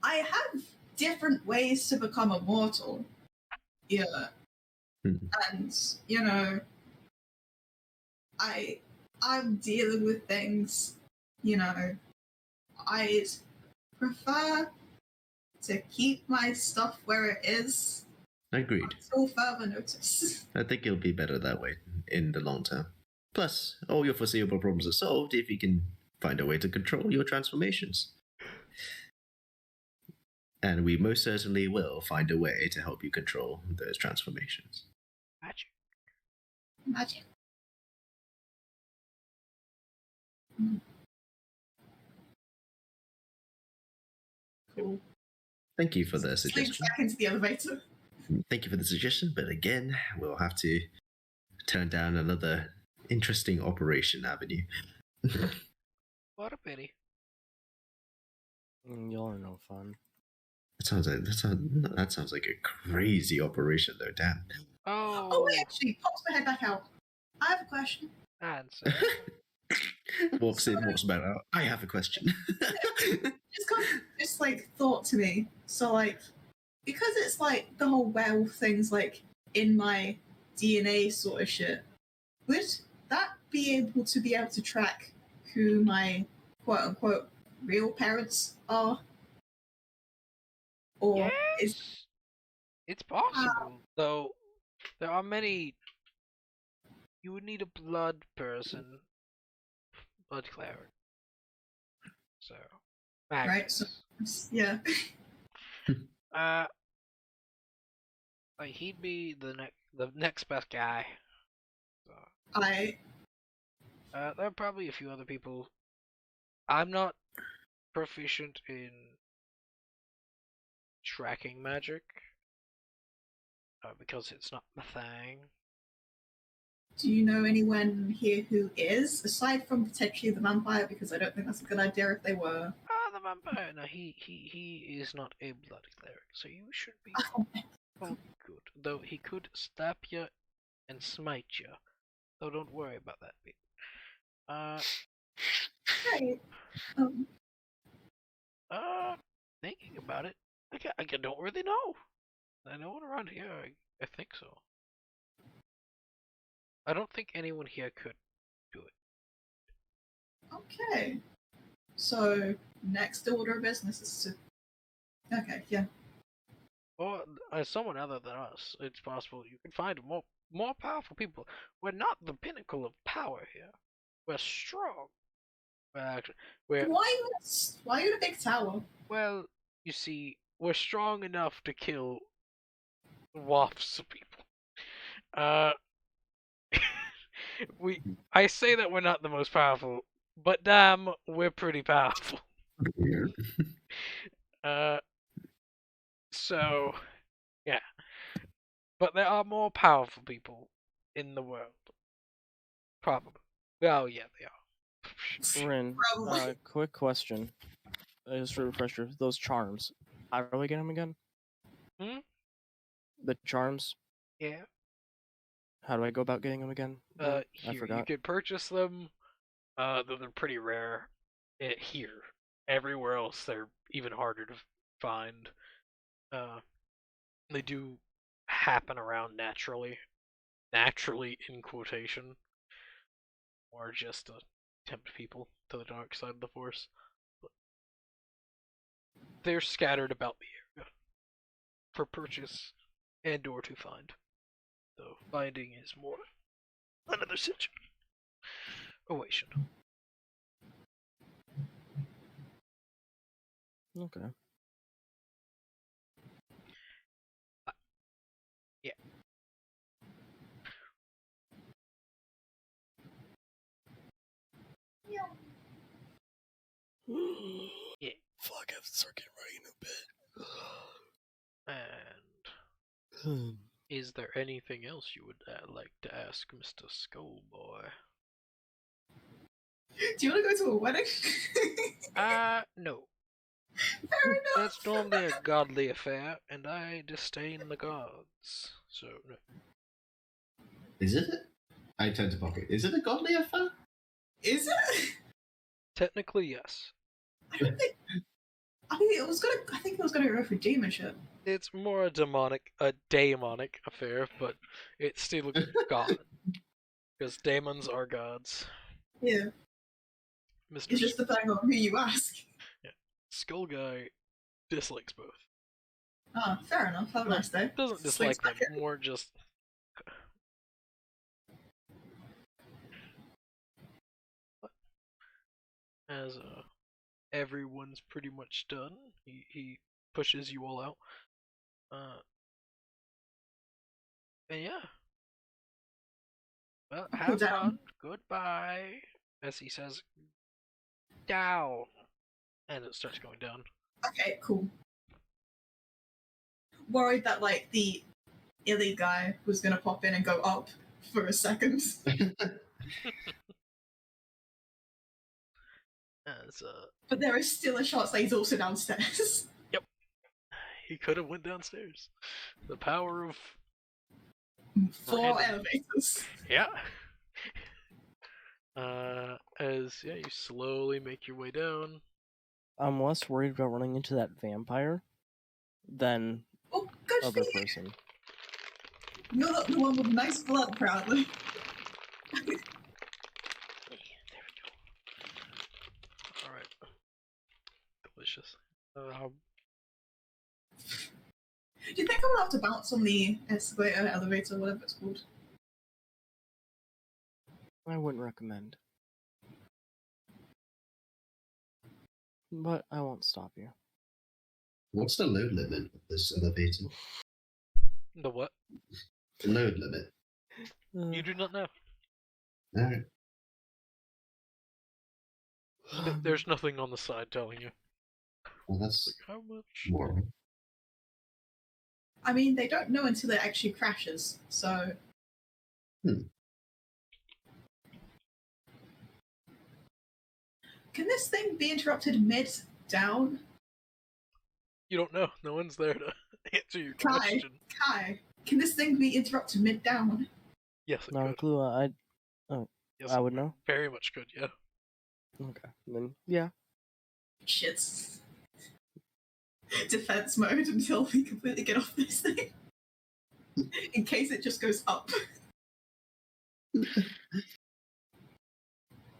have different ways to become immortal. Yeah. And, you know, I'm dealing with things, you know, I'd prefer to keep my stuff where it is Agreed. until further notice. I think it'll be better that way in the long term. Plus, all your foreseeable problems are solved if you can find a way to control your transformations. And we most certainly will find a way to help you control those transformations. Magic. Magic. Cool. Thank you for the Slinks suggestion. back into the elevator. Thank you for the suggestion, but again, we'll have to turn down another interesting operation avenue. What a pity. Y'all are no fun. That sounds like a crazy operation, though. Damn. Oh, wait, actually, pops my head back out. I have a question. Answer. Walks in, walks back out. I have a question. Just like thought to me. So like, because it's like the whole werewolf thing's like in my DNA sort of shit. Would that be able to track who my quote-unquote real parents are? Or is Yes, it's possible, though there are many. You would need a blood person, blood cleric. So, right? So Magnus. yeah. Like he'd be the next best guy. So, I there are probably a few other people. I'm not proficient in tracking magic because it's not my thing. do you know anyone here who is, aside from potentially the vampire? Because I don't think that's a good idea if they were. The vampire. No, he is not a blood cleric, so you should be all good. Though he could stab you and smite you. So don't worry about that bit. Right. Thinking about it, I don't really know. I know one around here. I think so. I don't think anyone here could do it. Okay. So next order of business is to. Okay. Yeah. Or as someone other than us, it's possible you can find more powerful people. We're not the pinnacle of power here. We're strong. We're Why are you in a big tower? well, you see, we're strong enough to kill wafts of people. I say that we're not the most powerful, but damn, we're pretty powerful. So yeah, but there are more powerful people in the world. Probably. Oh yeah, they are. Rin, Probably. quick question. Just for a refresher, those charms. How do I get them again? The charms. Yeah. How do I go about getting them again? I Here, forgot. you could purchase them. Though they're pretty rare. Here, everywhere else they're even harder to find. They do happen around naturally in quotation, or just to tempt people to the dark side of the Force. But they're scattered about the area for purchase and or to find. Though finding is more another situation. Okay. Yeah. Yeah. Fuck, I have to start getting ready in a bit. And is there anything else you would like to ask Mr. Skullboy? Do you want to go to a wedding? No. Fair enough. That's normally a godly affair, and I disdain the gods. So, no. Is it? I turn to Pocket. Is it a godly affair? Is it? Technically, yes. I think it was gonna go for demon shit. It's more a daemonic affair, but it's still a god. Because daemons are gods. Yeah. Mr. It's just depending on who you ask. Yeah. Skull Guy dislikes both. Ah, fair enough. Have a nice day. Doesn't dislike them, more just... As everyone's pretty much done, he pushes you all out. And yeah. Well, have fun. Goodbye. As he says, down. And it starts going down. Okay, cool. Worried that like the illy guy was gonna pop in and go up for a second. But there is still a shot that he's also downstairs. Yep. He could have went downstairs. The power of 4 elevators. Yeah. You slowly make your way down. I'm less worried about running into that vampire than good other for you. person. You're the one with nice blood, proudly. There we delicious. Do you think I would have to bounce on the escalator, elevator, whatever it's called? I wouldn't recommend. But I won't stop you. What's the load limit of this elevator? The what? The load limit. You do not know. Alright. There's nothing on the side telling you. Well, that's Like, how much? more. I mean, they don't know until it actually crashes, so... Can this thing be interrupted mid-down? You don't know. No one's there to answer your Kai, question. Kai, can this thing be interrupted mid-down? Yes, it Not a could. clue. Yes, I it would know. Very much could, yeah. Okay. Then yeah. Shit. Defense mode until we completely get off this thing. In case it just goes up. It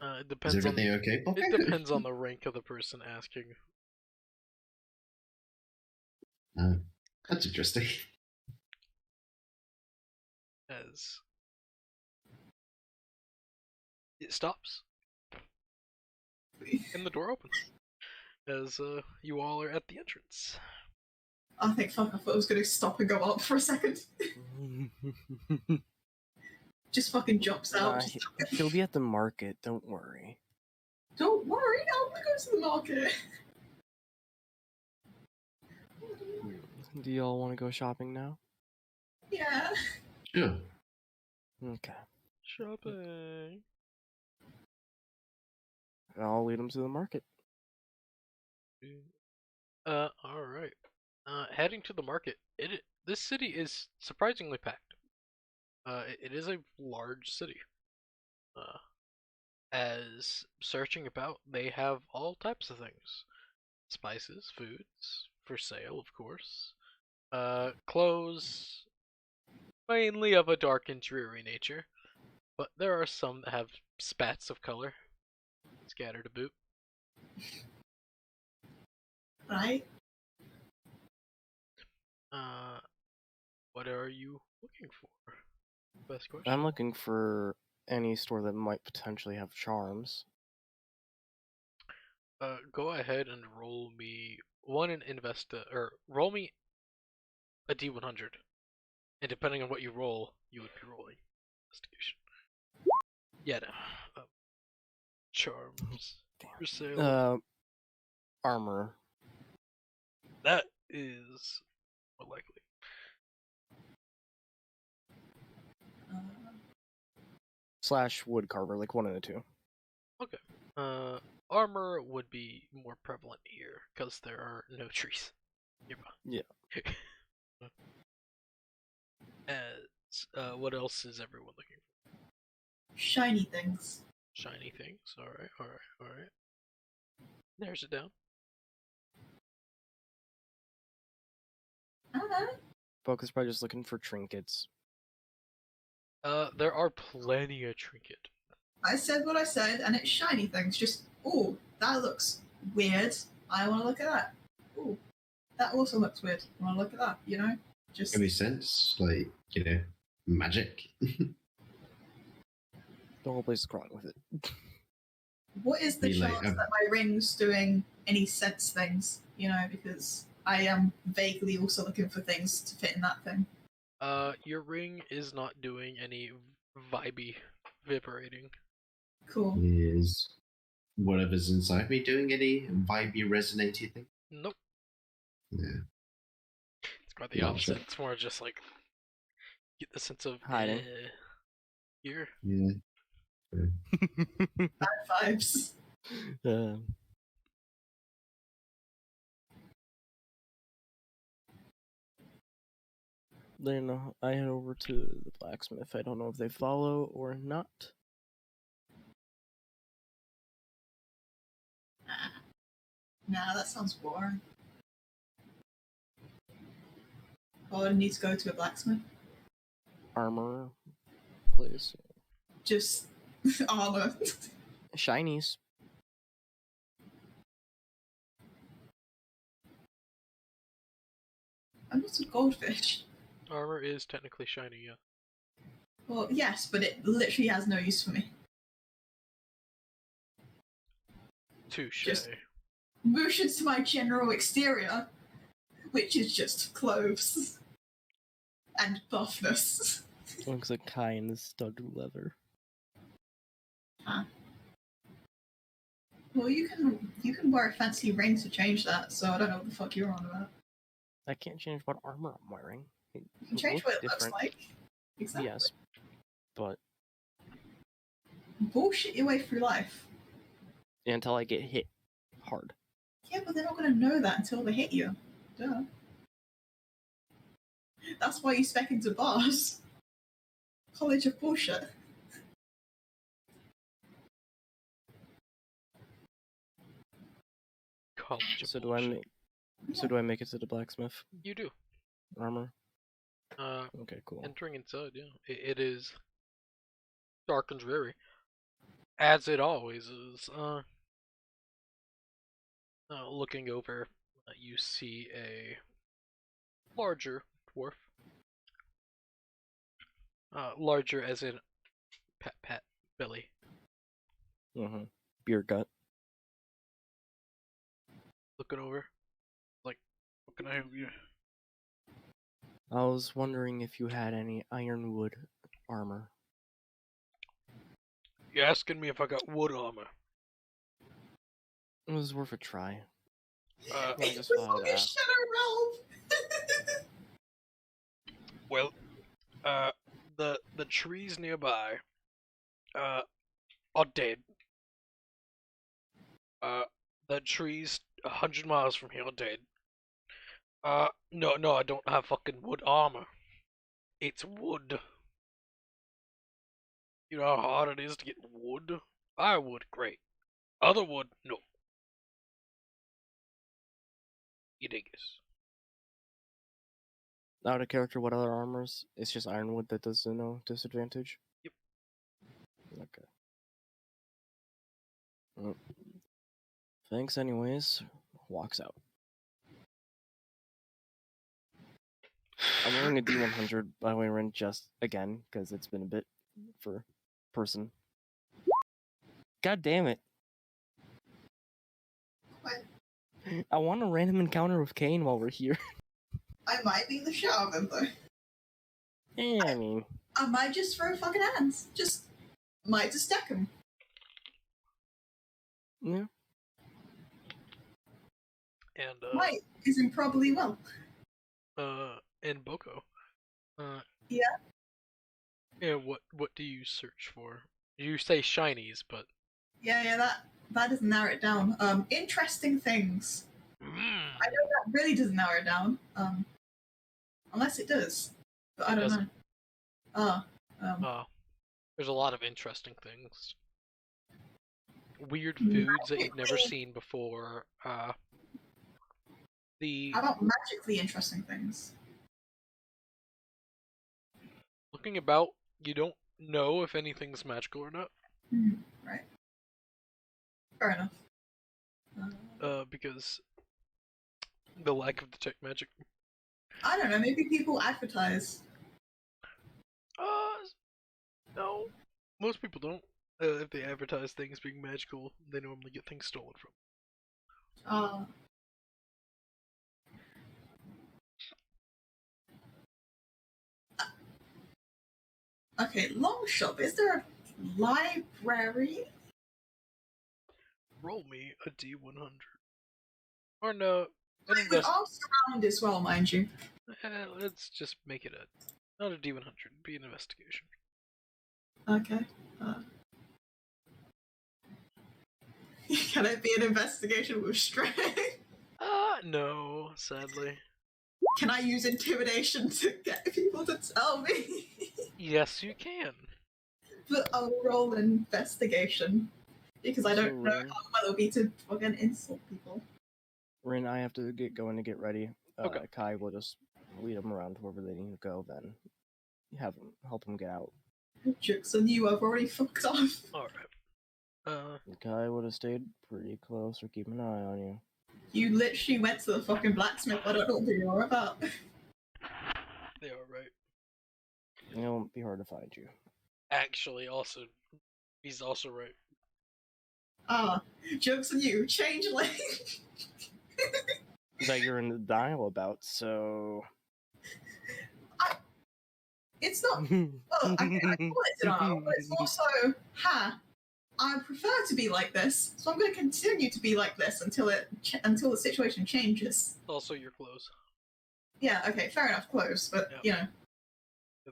Is depends everything on okay? it depends on the rank of the person asking. That's interesting. As it stops, and the door opens. As you all are at the entrance. I think fuck, I thought it was gonna stop and go up for a second. Just fucking jumps out. Nah, just- he'll be at the market. Don't worry. Don't worry, I wanna go to the market. Do y'all want to go shopping now? Yeah. Sure. Okay. Shopping. I'll lead him to the market. Alright. Heading to the market. This city is surprisingly packed. It is a large city. As searching about, they have all types of things. Spices, foods, for sale, of course. Clothes, mainly of a dark and dreary nature. But there are some that have spats of color scattered about. Right? What are you looking for? Best question. I'm looking for any store that might potentially have charms. Go ahead and roll me roll me a D100, and depending on what you roll, you would be rolling investigation. Yeah, no. Charms for sale. Armor. That is more likely. / wood carver, like one of the two. Okay. Armor would be more prevalent here because there are no trees nearby. Yeah. As what else is everyone looking for? Shiny things. Shiny things. Alright. There's it down. Focus probably just looking for trinkets. There are plenty of trinket. I said what I said, and it's shiny things. Just, ooh, that looks weird. I want to look at that. Ooh, that also looks weird. I want to look at that, you know? Just. Any sense? Like, magic? The whole place is crawling with it. What is the Be like, chance that my ring's doing any sense things, you know? Because I am vaguely also looking for things to fit in that thing. Your ring is not doing any vibey vibrating. Cool. Is whatever's inside me doing any vibey resonating thing? Nope. Yeah. It's quite the Not opposite. sure. It's more just like get the sense of Hiding. Here. Yeah. Bad vibes. Then I head over to the blacksmith. I don't know if they follow or not. Nah, that sounds boring. Oh, I need to go to a blacksmith. Armor, please. Just armor. Shinies. I'm not a goldfish. Armor is technically shiny, yeah. Well, yes, but it literally has no use for me. Touche. Just motions to my general exterior, which is just clothes and buffness. Looks like Kai in the studded leather. Huh. Well, you can wear a fancy ring to change that, so I don't know what the fuck you're on about. I can't change what armor I'm wearing. You can change what it looks like. Exactly. Yes, but Bullshit your way through life. until I get hit hard. Yeah, but they're not going to know that until they hit you. Duh. That's why you spec into bars. College of bullshit. College of So bullshit. do I make it to the blacksmith You do. armor? Uh, Okay, cool. entering inside, yeah. It is dark and dreary. As it always is. Looking over, you see a larger dwarf. Larger as in pet belly. Mm-hmm. Beer gut. Looking over. Like, what can I help you? I was wondering if you had any ironwood armor. You asking me if I got wood armor? It was worth a try. I It's just the thought fucking I'd ask. Shadowrealm! Well, the trees nearby, are dead. The trees 100 miles from here are dead. No, I don't have fucking wood armor. It's wood. You know how hard it is to get wood? Firewood, great. Other wood, no. You dig this? Out of character, what other armors? It's just ironwood that does no disadvantage? Yep. Okay. Well, thanks anyways. Walks out. I'm wearing a D100 by the way, Ren, just again, because it's been a bit for person. God damn it. What? I want a random encounter with Kane while we're here. I might be the shot of him, though. Yeah, I mean, I might just throw fucking hands. Might just stack him. yeah. And Might is improbably well. and Boko. Yeah. Yeah, what do you search for? You say shinies, but Yeah, that doesn't narrow it down. Interesting things. I know that really doesn't narrow it down. Unless it does. But I don't know. There's a lot of interesting things. Weird foods that you've never seen before. How about magically interesting things? Looking about, you don't know if anything's magical or not. Right. Fair enough. Because the lack of detect magic. I don't know, maybe people advertise. No. Most people don't. If they advertise things being magical, they normally get things stolen from. Okay, long shot. Is there a library? Roll me a D100. Or no. I would ask around as well, mind you. Let's just make it not a D100. Be an investigation. Okay. Can it be an investigation with strength? No, sadly. Can I use intimidation to get people to tell me? Yes, you can. But I'll roll investigation. Because I don't know how well it'll be to fucking insult people. Rin, I have to get going to get ready. Okay. Kai will just lead them around to wherever they need to go, then help them get out. Jokes on you, I've already fucked off. Alright. Kai would have stayed pretty close or keep an eye on you. You literally went to the fucking blacksmith, I don't know what you're about. They are right. It won't be hard to find you. Actually, also, he's also right. Joke's on you, changeling. That you're in the dial about, so. It's not. Well, I call it denial, but it's also, I prefer to be like this, so I'm going to continue to be like this until the situation changes. Also, your clothes. Yeah, okay, fair enough, close, but Yeah. you know.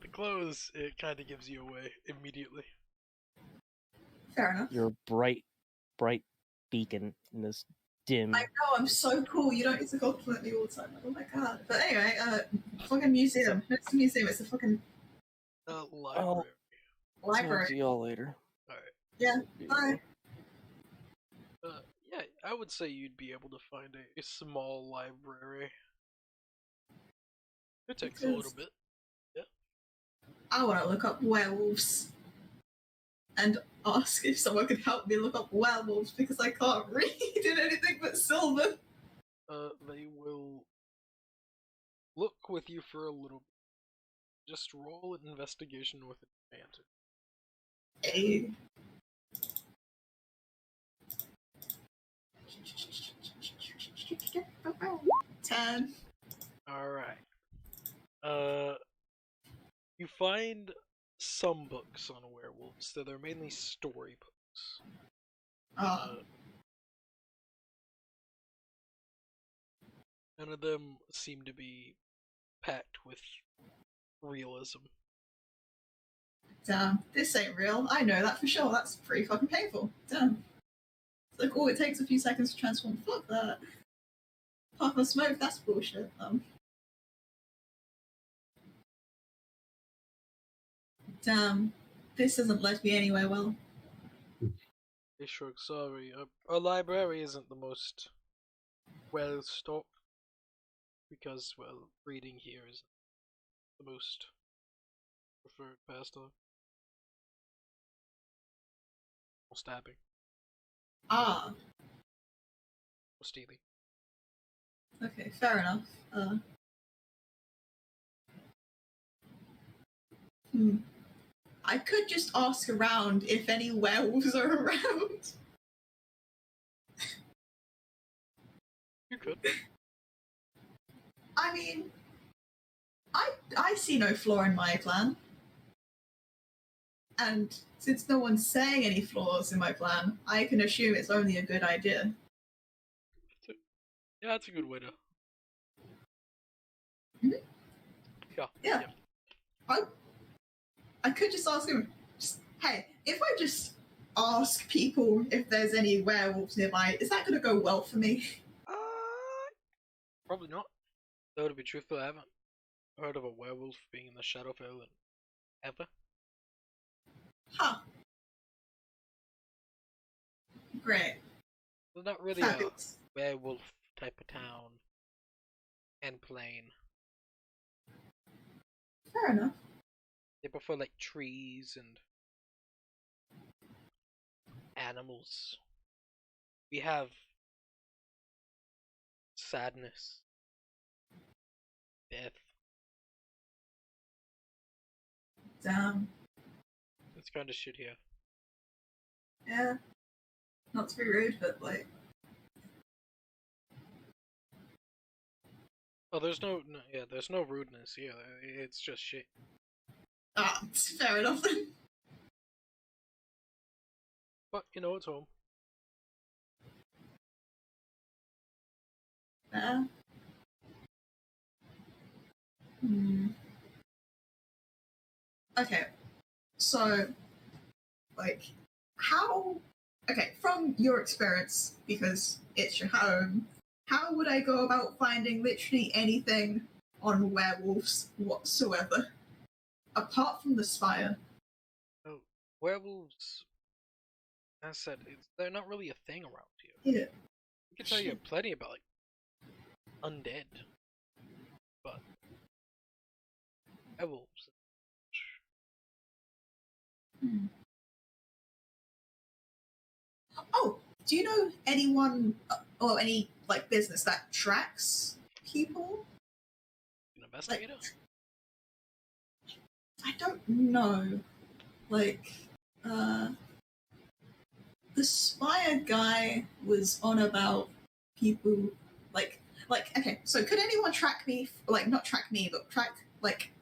The clothes, it kind of gives you away immediately. Fair enough. You're a bright beacon in this dim. I know, I'm so cool. You don't need to compliment me all the time. Like, oh my god. But anyway, fucking museum. It's a museum. It's a fucking Library. library. Talk to y'all later. Alright. Yeah, bye. Yeah, I would say you'd be able to find a small library. It takes a little bit. I want to look up werewolves and ask if someone could help me look up werewolves because I can't read in anything but Sylvan. They will look with you for a little bit. Just roll an investigation with advantage. Hey. Ten. Alright. You find some books on werewolves, so they're mainly storybooks. None of them seem to be packed with realism. Damn, this ain't real. I know that for sure. That's pretty fucking painful. Damn. It's like, oh, it takes a few seconds to transform. Fuck that. Puff of smoke, that's bullshit. Damn, this hasn't led me anywhere well. Hey, shrug, sorry. Our library isn't the most well stocked because, well, reading here is the most preferred pastime. Or stabbing. Ah. Or stealing. Okay, fair enough. I could just ask around if any werewolves are around. You could. I mean, I see no flaw in my plan. And since no one's saying any flaws in my plan, I can assume it's only a good idea. Yeah, that's a good way to. Mm-hmm. Yeah. I could just ask him, hey, if I just ask people if there's any werewolves nearby, is that going to go well for me? Probably not. Though to be truthful, I haven't heard of a werewolf being in the Shadowrealm ever. Huh. Great. They're not really Fabulous. a werewolf type of town and plane. Fair enough. They prefer like trees and animals. We have sadness, death. Damn. It's kind of shit here. Yeah. Not to be rude, but like. Oh, there's no rudeness here. It's just shit. Ah, fair enough then. But you know, it's home. Yeah. Okay. So, like, how? Okay, from your experience, because it's your home, how would I go about finding literally anything on werewolves whatsoever, apart from the spire? Oh, werewolves. As I said, they're not really a thing around here. Yeah. I can tell you plenty about like undead, but werewolves. Oh, do you know anyone or any like business that tracks people? An investigator? I don't know. Like, the Spire guy was on about people okay. So could anyone track me? Like, not track me, but track like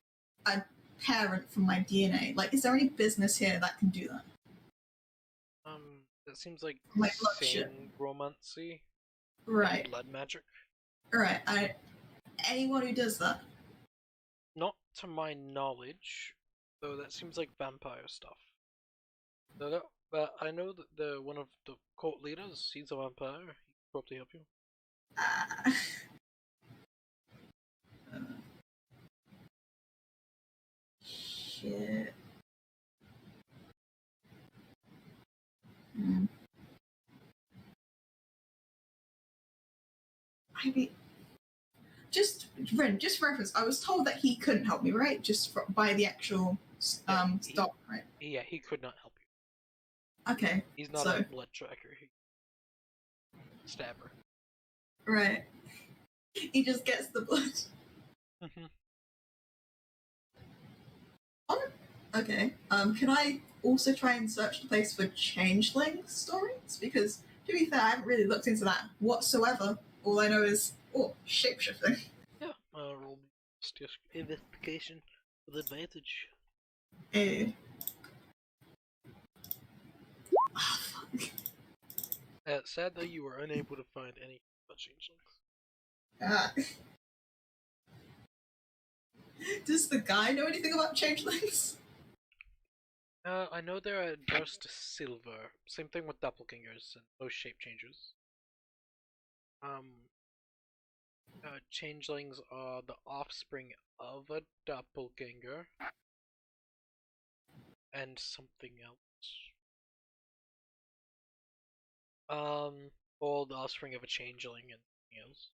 a parent from my DNA? Like, is there any business here that can do that? That seems like My blood shit. sane romancy, Right. blood magic. Right. Anyone who does that. Not to my knowledge, though that seems like vampire stuff. But I know that one of the cult leaders, he's a vampire. He can probably help you. Uh, shit. Hmm. I mean, just for reference, I was told that he couldn't help me, right? Just by the actual stop, right? Yeah, he could not help you. Okay. He's not a blood tracker. Stabber. Right. He just gets the blood. Oh, okay. Can I also try and search the place for changeling stories? Because, to be fair, I haven't really looked into that whatsoever. All I know is, shapeshifting. Yeah, roll investigation with advantage. Eh. Oh, fuck. Sadly, you were unable to find any changelings. Does the guy know anything about changelings? I know they're just silver. Same thing with doppelgangers and most shape changers. Changelings are the offspring of a doppelganger and something else. Or the offspring of a changeling and something else.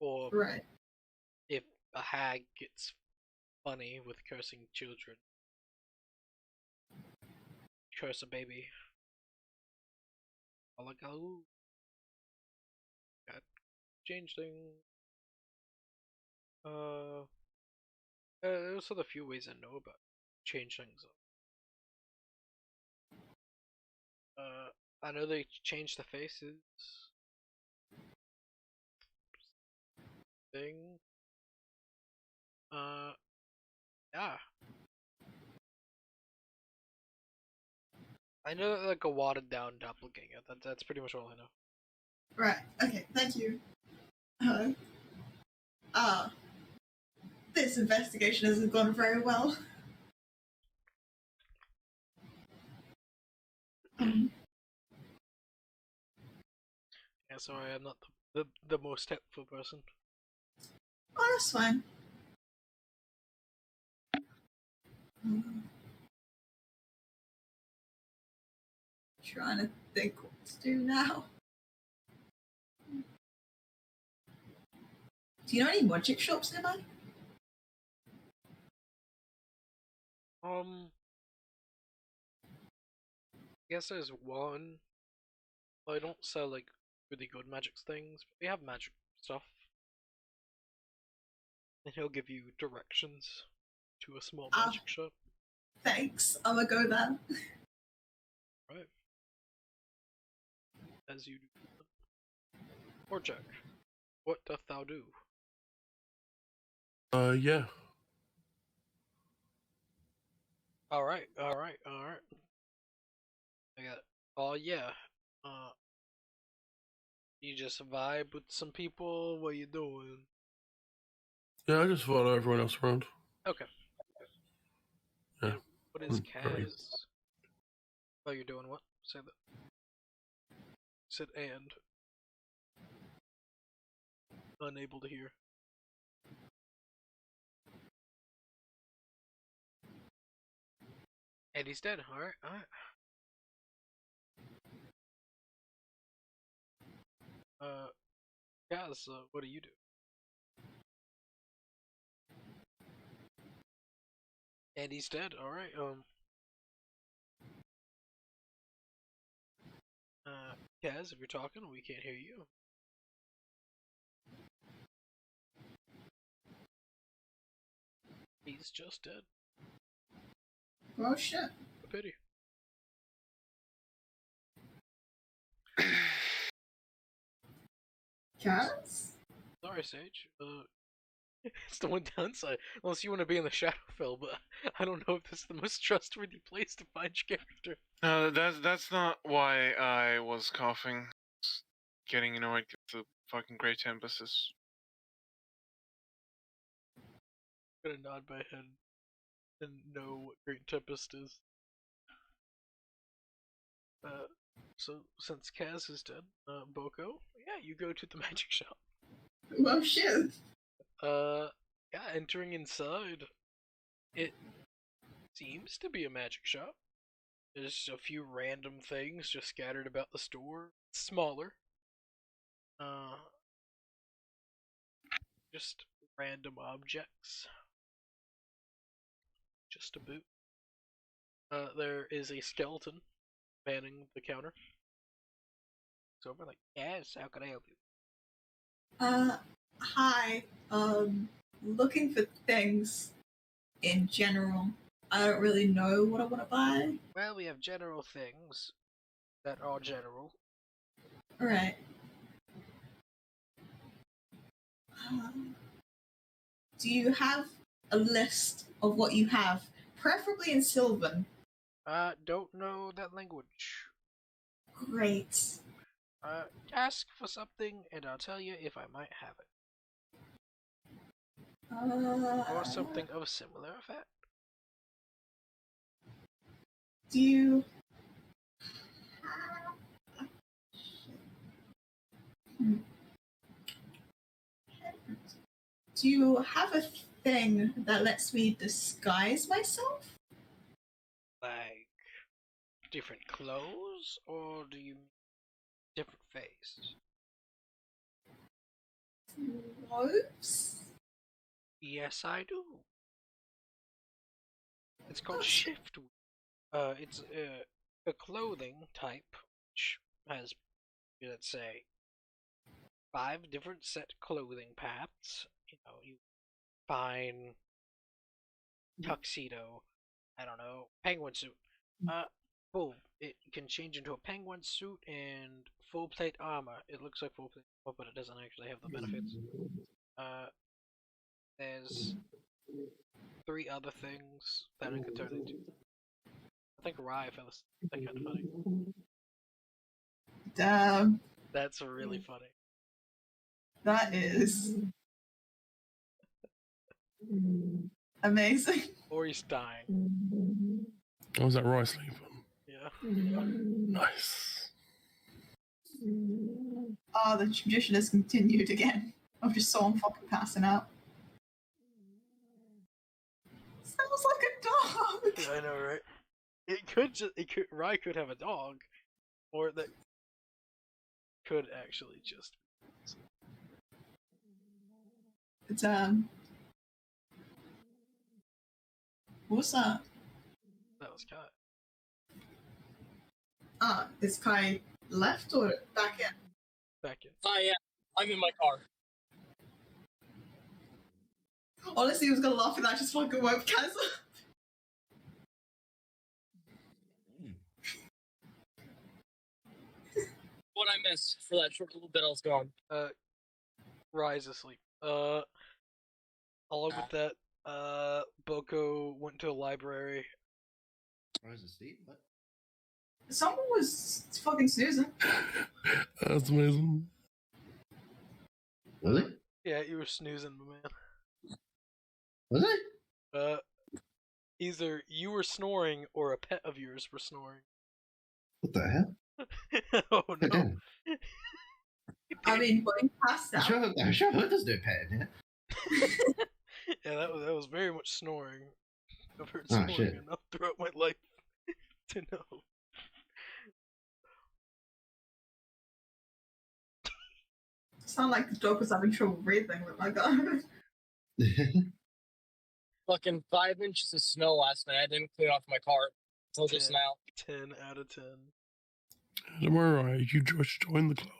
Or Right. if a hag gets funny with cursing children, curse a baby. Alagaoo. Got changeling. Those are the few ways I know about changelings. I know they change the faces. Thing. Yeah. I know like a watered down doppelganger. That's pretty much all I know. Right. Okay. Thank you. This investigation hasn't gone very well. Yeah, sorry, I'm not the most helpful person. Oh, that's fine. Trying to think what to do now. Do you know any magic shops nearby? I guess there's one. Well, I don't sell like really good magic things, but they have magic stuff. And he'll give you directions to a small magic shop. Thanks. I'm gonna go there. Right. As you do. Or Jack, what doth thou do? Yeah. Alright. I got. Oh yeah. You just vibe with some people. What you doing? Yeah, I just follow everyone else around. Okay. Yeah. And what is Very- Kaz? Oh, you're doing what? Say that. Said and. Unable to hear. And he's dead. Alright. Kaz, what do you do? And he's dead. Alright. Kaz, if you're talking, we can't hear you. He's just dead. Oh shit. A pity. Kaz? Sorry, Sage. It's the one downside. Unless you want to be in the Shadowfell, but I don't know if this is the most trustworthy place to find your character. That's not why I was coughing. Getting annoyed with the fucking Great Tempests. I'm gonna nod my head and know what Great Tempest is. So since Kaz is dead, Boko, yeah, you go to the magic shop. Well, shit. Yeah, entering inside, it seems to be a magic shop. There's a few random things just scattered about the store. Smaller. Just random objects. Just a boot. There is a skeleton manning the counter. So over like, yes, how can I help you? Hi. Looking for things in general. I don't really know what I want to buy. Well, we have general things that are general. Alright. Do you have a list of what you have? Preferably in Sylvan. Don't know that language. Great. Ask for something and I'll tell you if I might have it. Or something of similar effect. Do you... Do you have a thing that lets me disguise myself? Like, different clothes? Or do you mean different face? Clothes? Yes, I do. It's called Oh, shift. It's a clothing type which has, let's say, 5 different set clothing paths. You know, you find tuxedo, I don't know, penguin suit. Boom. It can change into a penguin suit and full plate armor. It looks like full plate armor, but it doesn't actually have the benefits. There's 3 other things that it could turn into. I think Rye fell asleep. That's kind of funny. Damn. That's really funny. That is amazing. Or he's dying. Oh, was that Rice sleeping? Yeah. Nice. Oh, the tradition has continued again. I just saw him fucking passing out. Sounds like a dog. Yeah, I know, right? Rye could have a dog, or that could actually just. It's what's that? That was Kai. Is Kai left or back in? Back in. Yeah, I'm in my car. Honestly, I was gonna laugh at that. Just fucking woke Kaz. What I missed for that short little bit I was gone. Rye's asleep. Along with that, Boko went to the library. Rise asleep? What? Someone was fucking snoozing. That's amazing. Was it? Yeah, you were snoozing, my man. Was it? Either you were snoring or a pet of yours were snoring. What the hell? Oh God no. damn. I mean, when he passed out. I'm sure there's no pet in here. Yeah, that was very much snoring. I've heard Oh, snoring shit. enough throughout my life to know. Sound like the dog was having trouble breathing. Oh my god. Fucking 5 inches of snow last night. I didn't clean off my car until just 10. now. 10 out of 10. Don't worry, Ryan, you just joined the club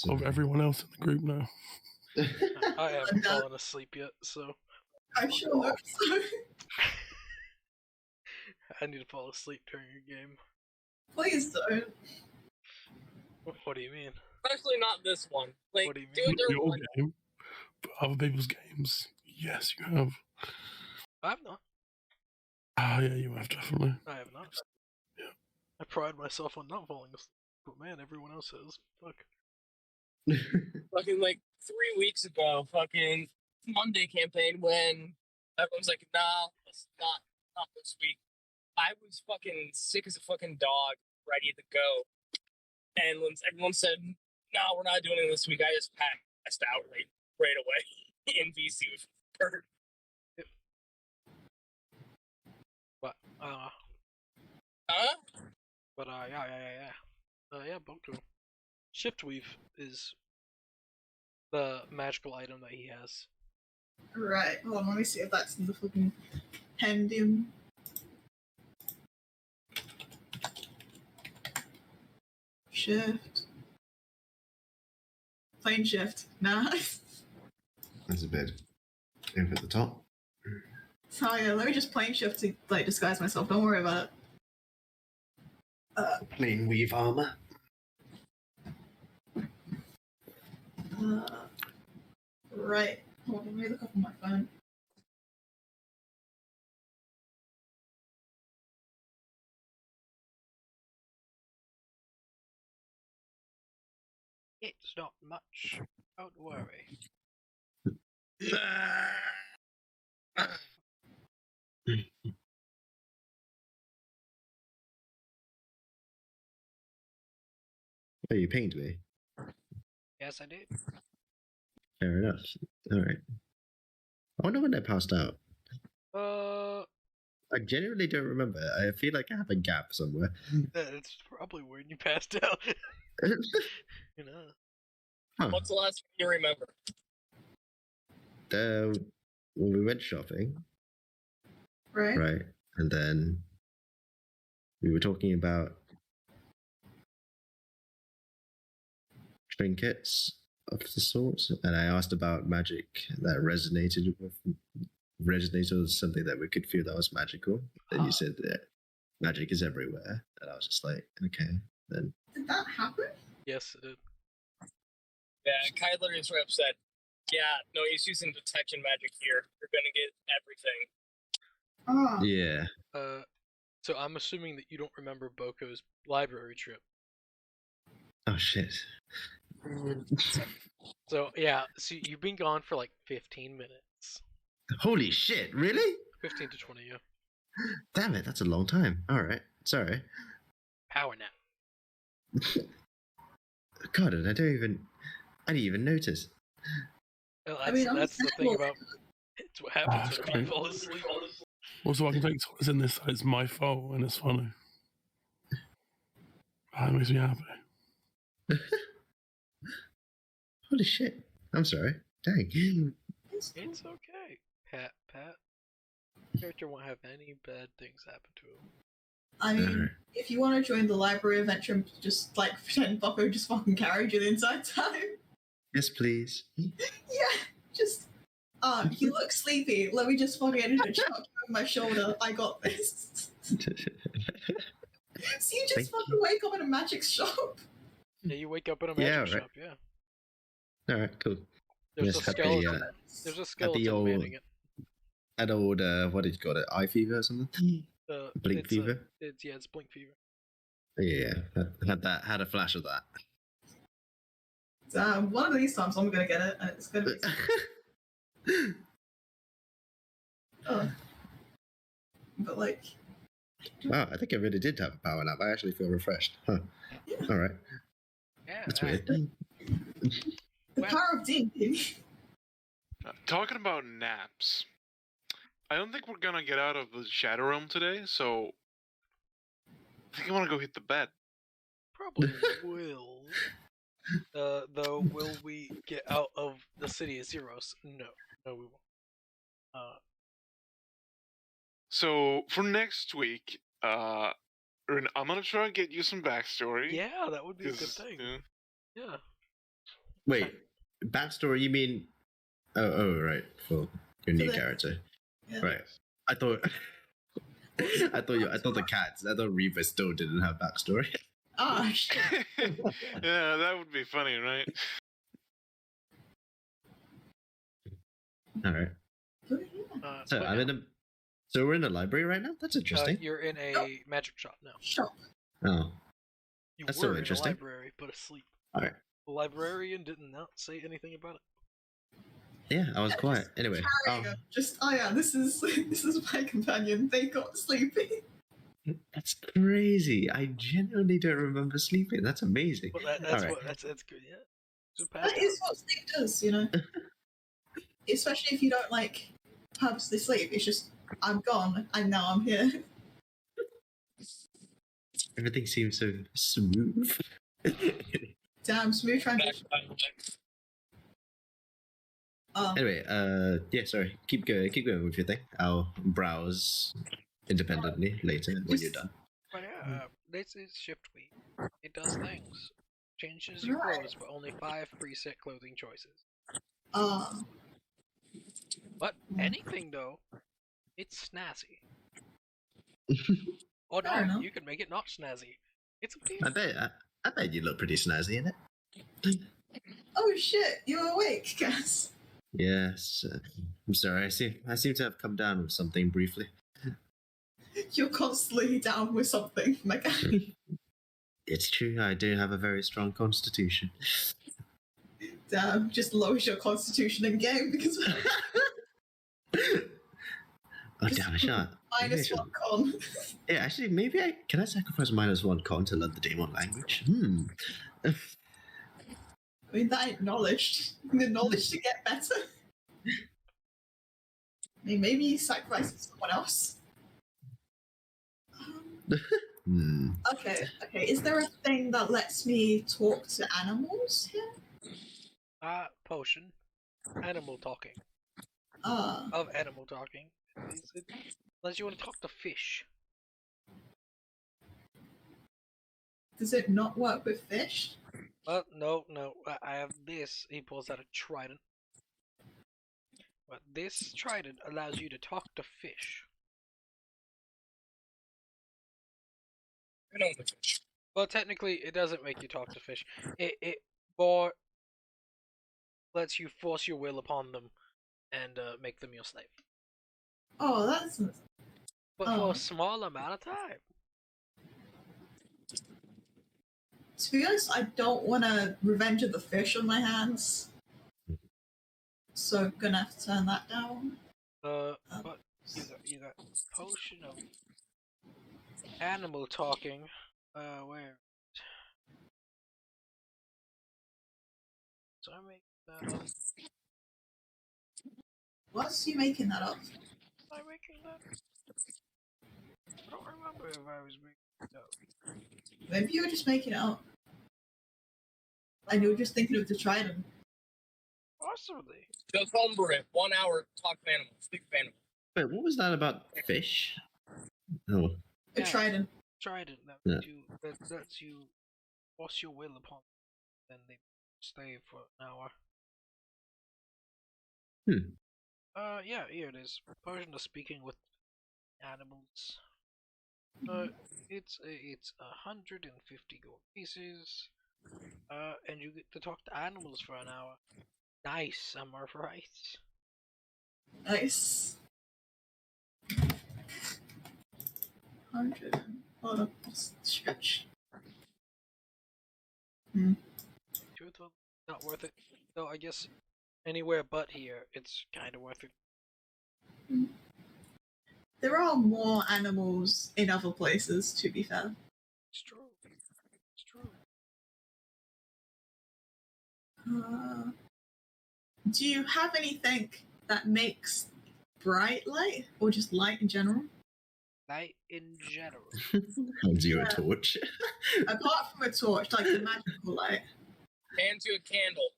of everyone else in the group now. I haven't fallen asleep yet, so I sure hope so. I need to fall asleep during a game. Please don't. What do you mean? Especially not this one. Like, What do you do mean? it during Your one. game, but other people's games. Yes, you have. I'm not. Ah, yeah, you have definitely. I have not. Yeah. I pride myself on not falling asleep, but man, everyone else has. Fuck. Fucking like 3 weeks ago, fucking Monday campaign when everyone's like, nah, it's not this week. I was fucking sick as a fucking dog, ready to go. And when everyone said, no, we're not doing it this week, I just passed out right away in VC with Bird. But Huh? but yeah, Boku. Shiftweave is the magical item that he has. Right, hold on, let me see if that's in the fucking pendium. Shift. Plain shift. Nah. There's a bed. Over at the top. So yeah, let me just plain shift to like disguise myself. Don't worry about it. Plain weave armor. Right. Hold on, let me look up on my phone. It's not much. Don't worry. Oh, you pinged me. Yes, I did. Fair enough. Alright. I wonder when I passed out. I genuinely don't remember. I feel like I have a gap somewhere. It's probably when you passed out. You know. Huh. What's the last one you remember? When we went shopping, Right? right? And then we were talking about trinkets of the sort, and I asked about magic that resonated with something that we could feel that was magical. And you said that magic is everywhere, and I was just like, okay, then. Did that happen? Yes, it did. Yeah, Kyler is right upset. Yeah, no, he's using detection magic here. You're gonna get everything. Oh. Yeah. So I'm assuming that you don't remember Boko's library trip. Oh shit. So yeah, so you've been gone for like 15 minutes. Holy shit! Really? 15 to 20, yeah. Damn it, that's a long time. All right, sorry. Power nap. God, I didn't even notice. Well, I mean, that's the thing about it's what happens when okay. you fall asleep. Also, I can take what's in this. It's my fault, and it's funny. That makes me happy. Holy shit! I'm sorry. Dang. It's okay. Pat. Character won't have any bad things happen to him. I mean, if you want to join the library adventure, just like pretend Bucko just fucking carried you the entire time. Yes, please. Yeah, just you look sleepy. Let me just fucking chuck you over my shoulder. I got this. So you just fucking wake up in a magic shop. Yeah, you wake up in a magic right. shop, yeah. Alright, cool. There's Yes, a at the, skeleton. There's a skeleton manning it. An old, what did you call it? Eye fever or something? Blink fever? It's blink fever. Yeah, had a flash of that. One of these times I'm gonna get it, and it's gonna be. But like. Wow, I think I really did have a power nap. I actually feel refreshed. Huh. Yeah. All right. Yeah. That's weird. The power of D&D. Talking about naps, I don't think we're gonna get out of the Shadowrealm today, so I think I want to go hit the bed. Probably will. Though, will we get out of the city of Zeros? No, we won't. So for next week, I'm gonna try and get you some backstory. Yeah, that would be a good thing. Yeah. Wait, backstory? You mean? Oh, right. Cool. Your new For the- character. Yeah. Right. I thought the cats. I thought Reva still didn't have backstory. Ah, shit. Yeah, that would be funny, right? All right. So But I'm no, in a. So we're in a library right now. That's interesting. you're in a magic shop now. Shop. Oh, You That's were so in a interesting. library, but asleep. all right. The librarian did not say anything about it. Yeah, I was Yeah, quiet. Anyway, Carrying her. Just, oh yeah, this is my companion. They got sleepy. that's crazy. I genuinely don't remember sleeping. That's amazing. But that's All right. what that's good. Yeah, just passed That is what sleep does, you know. Especially if you don't like purposely sleep. It's just I'm gone and now I'm here. Everything seems so smooth. Damn smooth transition. Anyway, yeah, sorry. Keep going with your thing. I'll browse independently later when you're done. But yeah, this is Shift Week. It does things. Changes your Right. clothes, but only 5 preset clothing choices. But anything though, it's snazzy. Oh Fair no, enough. you can make it not snazzy. It's up to you. I bet you look pretty snazzy in it. Oh shit, you're awake, Cass. Yes. I'm sorry. I seem to have come down with something briefly. You're constantly down with something, my guy. It's true. I do have a very strong constitution. Damn, just lowers your constitution in game because Oh damn! I shan't. Maybe I minus should- 1 con. Yeah, actually, maybe I can. I sacrifice -1 con to learn the demon language. I mean, that ain't knowledge. The knowledge to get better. I mean, maybe you sacrifice someone else. Okay. Is there a thing that lets me talk to animals here? Potion. Animal talking. Ah, Of animal talking. Unless you want to talk to fish. does it not work with fish? No. I have this. He pulls out a trident. But this trident allows you to talk to fish. I know the fish. Well, technically, it doesn't make you talk to fish. It more lets you force your will upon them and make them your slave. Oh, that's. But for a small amount of time. To be honest, I don't want a Revenge of the Fish on my hands. So, gonna have to turn that down. But you got potion of animal talking. Where? So I make that up. What's you making that up? Am I making that? I don't remember if I was making it up. Maybe you were just making it up. And you were just thinking of the trident. Possibly. Just homebrew it. 1 hour, talk to animals, speak to animals. Wait, what was that about fish? Oh, A Yeah. trident. Trident that Yeah. lets you force your will upon them, then they stay for an hour. Yeah, here it is. Potion of speaking with animals. It's 150 gold pieces. And you get to talk to animals for an hour. Nice, am I right? Nice. 100. Hold on. Stretch. Truthful, not worth it. Though I guess anywhere but here, it's kind of worth it. There are more animals in other places, to be fair. It's true. It's true. Do you have anything that makes bright light, or just light in general? Light in general. hands you a torch. Apart from a torch, like the magical light. Hands you a candle.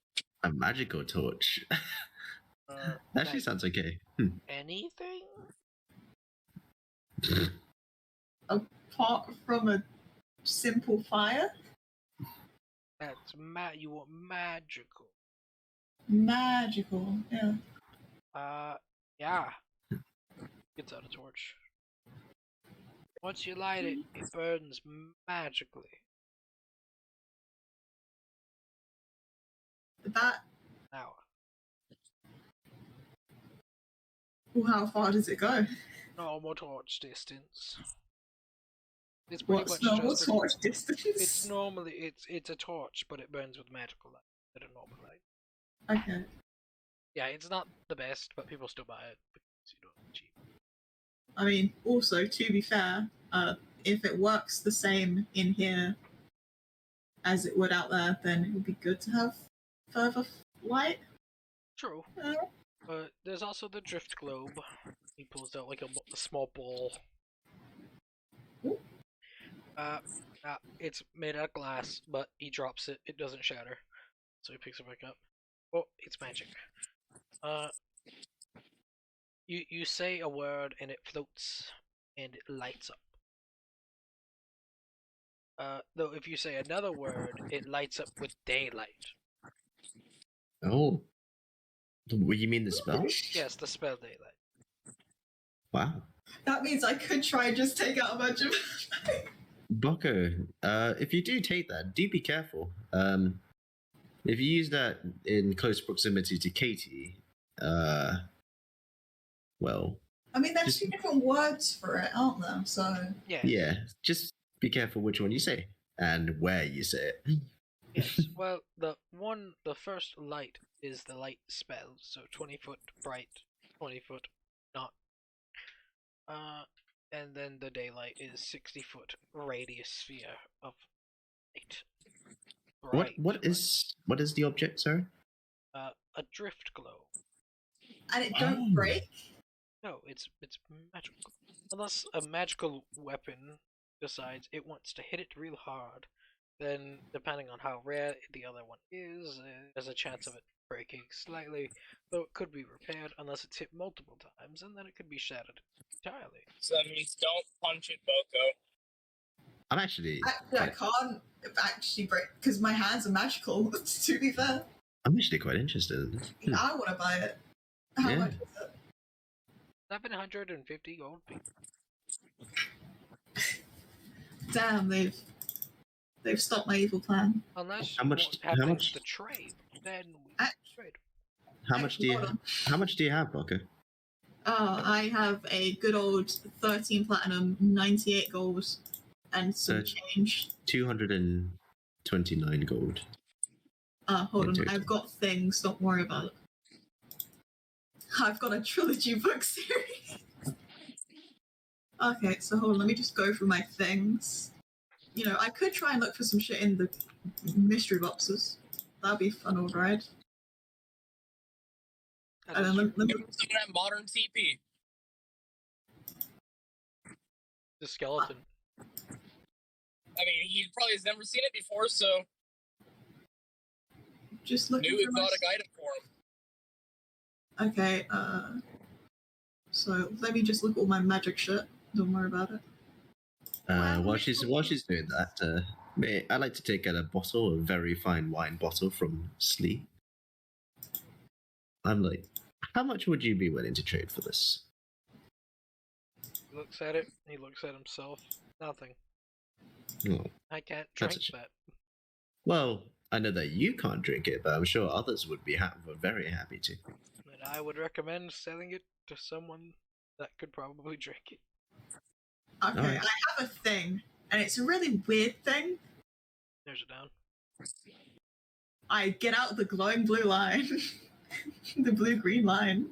A magical torch. Actually, Like sounds okay. anything? Apart from a simple fire? That's you want magical. Magical, yeah. Yeah. Gets out a torch. Once you light it, it burns magically. That. Now, Well, how far does it go? normal torch distance. It's pretty What's much normal just torch It's distance? normally it's a torch, but it burns with magical light instead of normal light. Okay. Yeah, it's not the best, but people still buy it because you know it's cheap. I mean, also to be fair, if it works the same in here as it would out there, then it would be good to have further light. True. Uh, But there's also the drift globe. He pulls out like a small ball. Ooh. It's made out of glass, but he drops it. It doesn't shatter, so he picks it back up. Oh, it's magic. You say a word and it floats and it lights up. Though if you say another word, it lights up with daylight. Oh. You mean the spell? Yes, the spell daylight. Wow. that means I could try and just take out a bunch of. Boko, if you do take that, do be careful. If you use that in close proximity to Katie, well, I mean, there's Just- two different words for it, aren't there? So Yes. yeah, just be careful which one you say and where you say it. Yes. Well, the first light is the light spell, so 20-foot bright, 20-foot not. And then the daylight is 60-foot radius sphere of light. Bright What light. is the object, sorry? A drift globe. and it don't Oh. break. No, it's magical. Unless a magical weapon decides it wants to hit it real hard, then depending on how rare the other one is, there's a chance of it breaking slightly, though it could be repaired unless it's hit multiple times, and then it could be shattered entirely. So that means don't punch it, Boko. I'm actually Actually, I can't actually break because my hands are magical. To be fair, quite interested in this. I want to buy it. How Yeah. much is it? 750 gold pieces. Damn, they've stopped my evil plan. Unless How you much- want to have how things much- to trade, then we I- trade. How much do you Hold on. how much do you have, Boko? I have a good old 13 platinum, 98 gold, and some So- change. 229 gold. Hold on, Into it. I've got things, don't worry about it. I've got a trilogy book series. Okay, so hold on, let me just go through my things. You know, I could try and look for some shit in the mystery boxes. That'd be fun, alright. That And is then let me. Give him some of that modern TP. the skeleton. I mean, he probably has never seen it before, so Just looking new through my. exotic item for him. Okay, so let me just look at all my magic shit. Don't worry about it. While she's doing that, I'd like to take out a bottle, a very fine wine bottle from Slee. I'm like, how much would you be willing to trade for this? He looks at it, he looks at himself. Nothing. Oh, I can't That's drink a that. well, I know that you can't drink it, but I'm sure others would be very happy to. And I would recommend selling it to someone that could probably drink it. Okay, Alright. I have a thing, and it's a really weird thing. There's it down. I get out the glowing blue line, the blue-green line.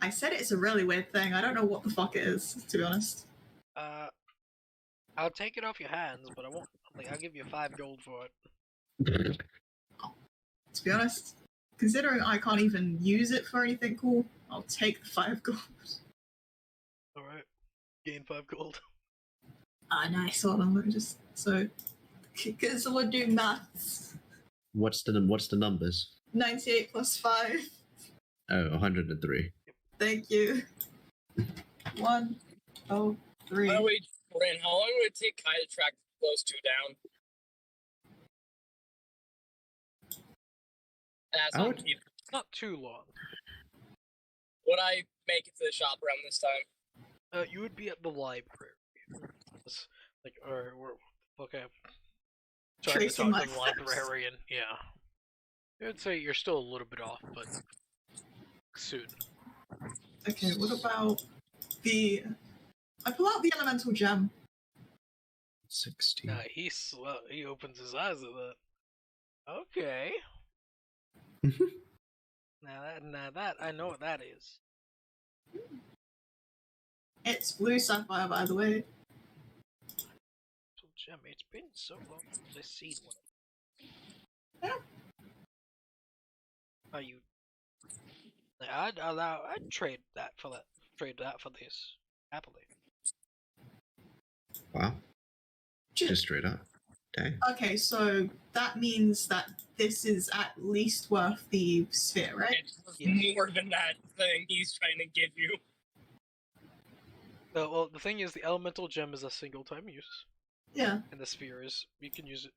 I said it's a really weird thing. I don't know what the fuck it is, to be honest. I'll take it off your hands, but I won't. Like, I'll give you 5 gold for it. To be honest, considering I can't even use it for anything cool, I'll take the 5 gold. Alright. Gain 5 gold. Nice. Hold on, let me just can someone do maths? What's the numbers? 98 plus 5. Oh, 103. Thank you. 1, 0, 3. By the way, Ren, how long would it take Kai to track those two down? As I on would- people Not too long. Would I make it to the shop around this time? You would be at the library. Like, or okay. Trying to Tracing talk to my the librarian. Yeah. I would say you're still a little bit off, but soon. Okay, what about the... I pull out the elemental gem. 16. He opens his eyes at that. Okay. Now that I know what that is. It's blue sapphire, by the way. Gem. It's been so long since I've seen one. Yeah. Are you? I'd trade that for that. Trade that for this happily. Wow. Just straight up. Dang. Okay, so that means that this is at least worth the sphere, right? It's more than that thing he's trying to give you. Well, the thing is, the elemental gem is a single-time use, Yeah. and the sphere is you can use it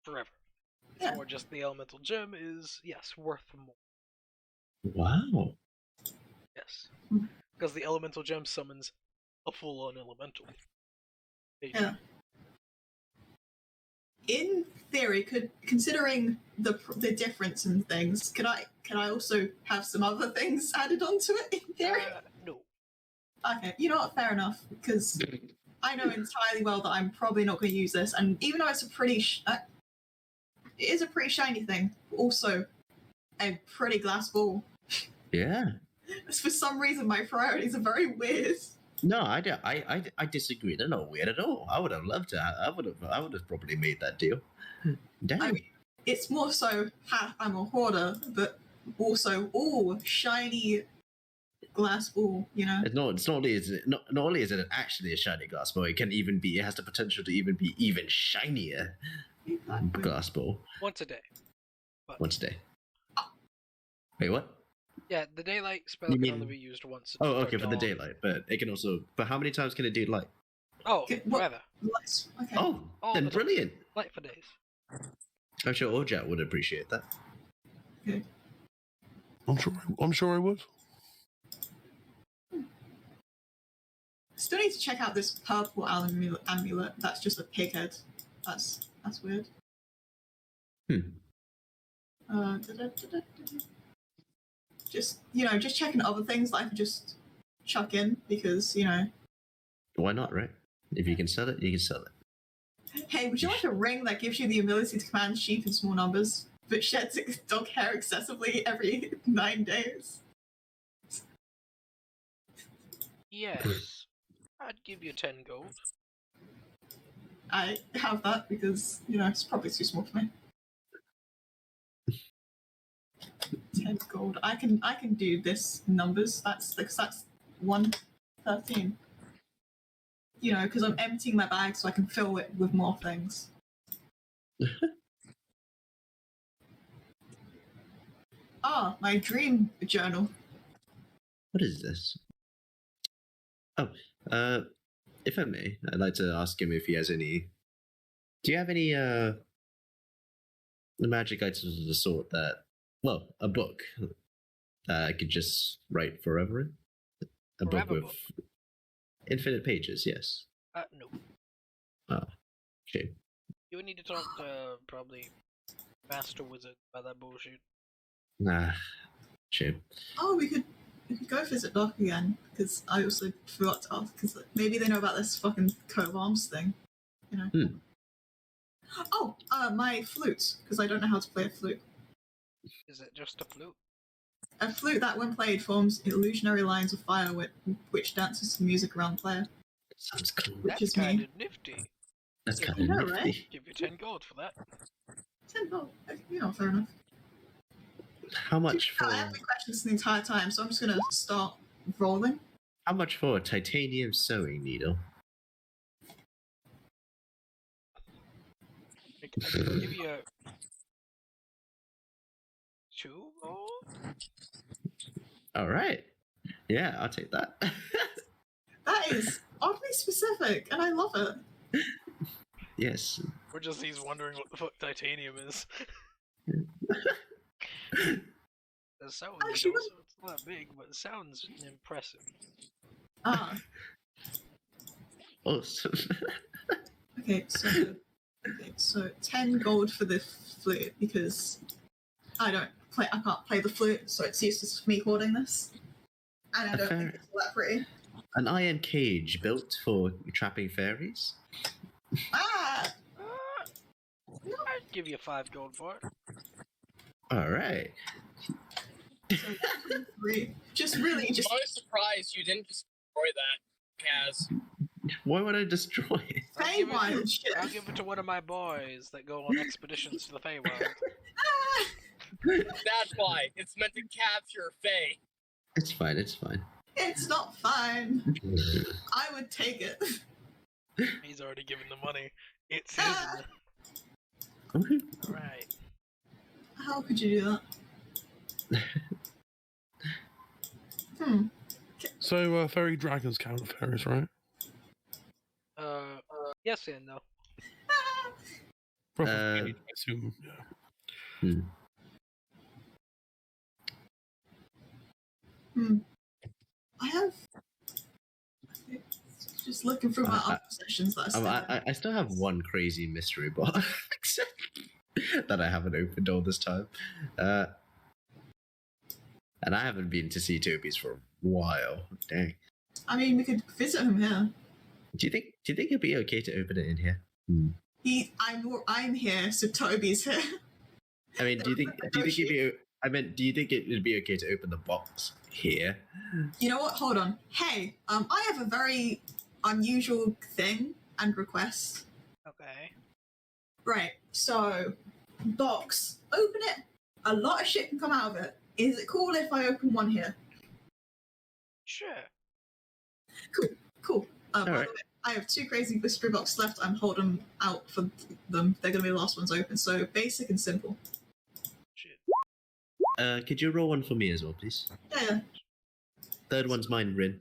forever. Yeah. Or just the elemental gem is worth more. Wow. Yes, Mhm. because the elemental gem summons a full-on elemental. Yeah. In theory, considering the difference in things, can I also have some other things added onto it in theory? No. Okay, you know what? Fair enough, because I know entirely well that I'm probably not going to use this, and even though it's a pretty, it is a pretty shiny thing, also a pretty glass ball. Yeah. For some reason, my priorities are very weird. No, I disagree. They're not weird at all. I would have loved to. I would have probably made that deal. Damn. I mean, it's more so I'm a hoarder, but also shiny glass ball. You know. It's not only is it actually a shiny glass ball, it has the potential to even be even shinier Exactly. glass ball. Once a day. But... Once a day. Wait, what? Yeah, the daylight spell You can mean- only be used once. Oh, okay, for the dawn. daylight, but it can also. But how many times can it do light? Oh, Okay, what- forever. Okay. Oh, All then the time. brilliant. Light for days. I'm sure Orjat would appreciate that. I'm sure I would. Still need to check out this purple amulet. That's just a pig head. That's weird. Just just checking other things that I could just chuck in because Why not, right? If you can sell it, you can sell it. Hey, would you like a ring that gives you the ability to command sheep in small numbers, but sheds dog hair excessively every 9 days? Yes. I'd give you 10 gold. I have that because it's probably too small for me. 10 gold. I can do this numbers. That's 113. Because I'm emptying my bag so I can fill it with more things. My dream journal. What is this? Oh, if I may, I'd like to ask him if he has any. Do you have any magic items of the sort that, well, a book that I could just write forever in? A book Forever with book? infinite pages, yes. No. Oh, shame. You would need to talk to probably Master Wizard about that bullshit. Nah, shame. Oh, we could go visit Doc again because I also forgot to ask because maybe they know about this fucking coat of arms thing. Oh, my flute because I don't know how to play a flute. Is it just a flute? A flute that, when played, forms illusionary lines of fire which dances to music around the player. Sounds cool. Which That's is me. kind of nifty. That's Yeah, kind I of know, nifty. right? Give you 10 gold for that. 10 gold. Fair enough. How much for? I haven't been questions the entire time, so I'm just gonna start rolling. How much for a titanium sewing needle? I can give you 2 gold? All right. Yeah, I'll take that. That is oddly specific, and I love it. Yes. Or just he's wondering what the fuck titanium is. It's so Actually, needle, so it's not big, but it sounds impressive. Ah, Awesome. okay, so 10 gold for the flute because I can't play the flute, so it's useless for me hoarding this. And I don't think it's all that pretty. An iron cage built for trapping fairies? Ah! I'd give you 5 gold for it. Alright. So 3. Just really, just I'm surprised you didn't just destroy that, Kaz. Why would I destroy it? Feywild shit. I'll give it to one of my boys that go on expeditions to the Feywild. Ah! That's why. It's meant to capture Faye. It's fine, it's fine. It's not fine. I would take it. He's already given the money. It's his. Ah! Right. How could you do that? So, fairy dragons count fairies, right? Yes and no. Ah! Proper Uh, fairies, I assume, yeah. I have. Just looking through my other possessions that I still have. I still have one crazy mystery box that I haven't opened all this time. And I haven't been to see Toby's for a while. Dang. I mean, we could visit him here. Do you think it'd be okay to open it in here? I'm here, so Toby's here. I mean, do you think it'd be okay to open the box here? You know what? Hold on. Hey, I have a very unusual thing and request. Okay. Right. So, box. Open it. A lot of shit can come out of it. Is it cool if I open one here? Sure. Cool. By the Alright. way, I have 2 crazy mystery boxes left. I'm holding out for them. They're gonna be the last ones open. So basic and simple. Shit. Could you roll one for me as well, please? Yeah. Third one's mine, Rin.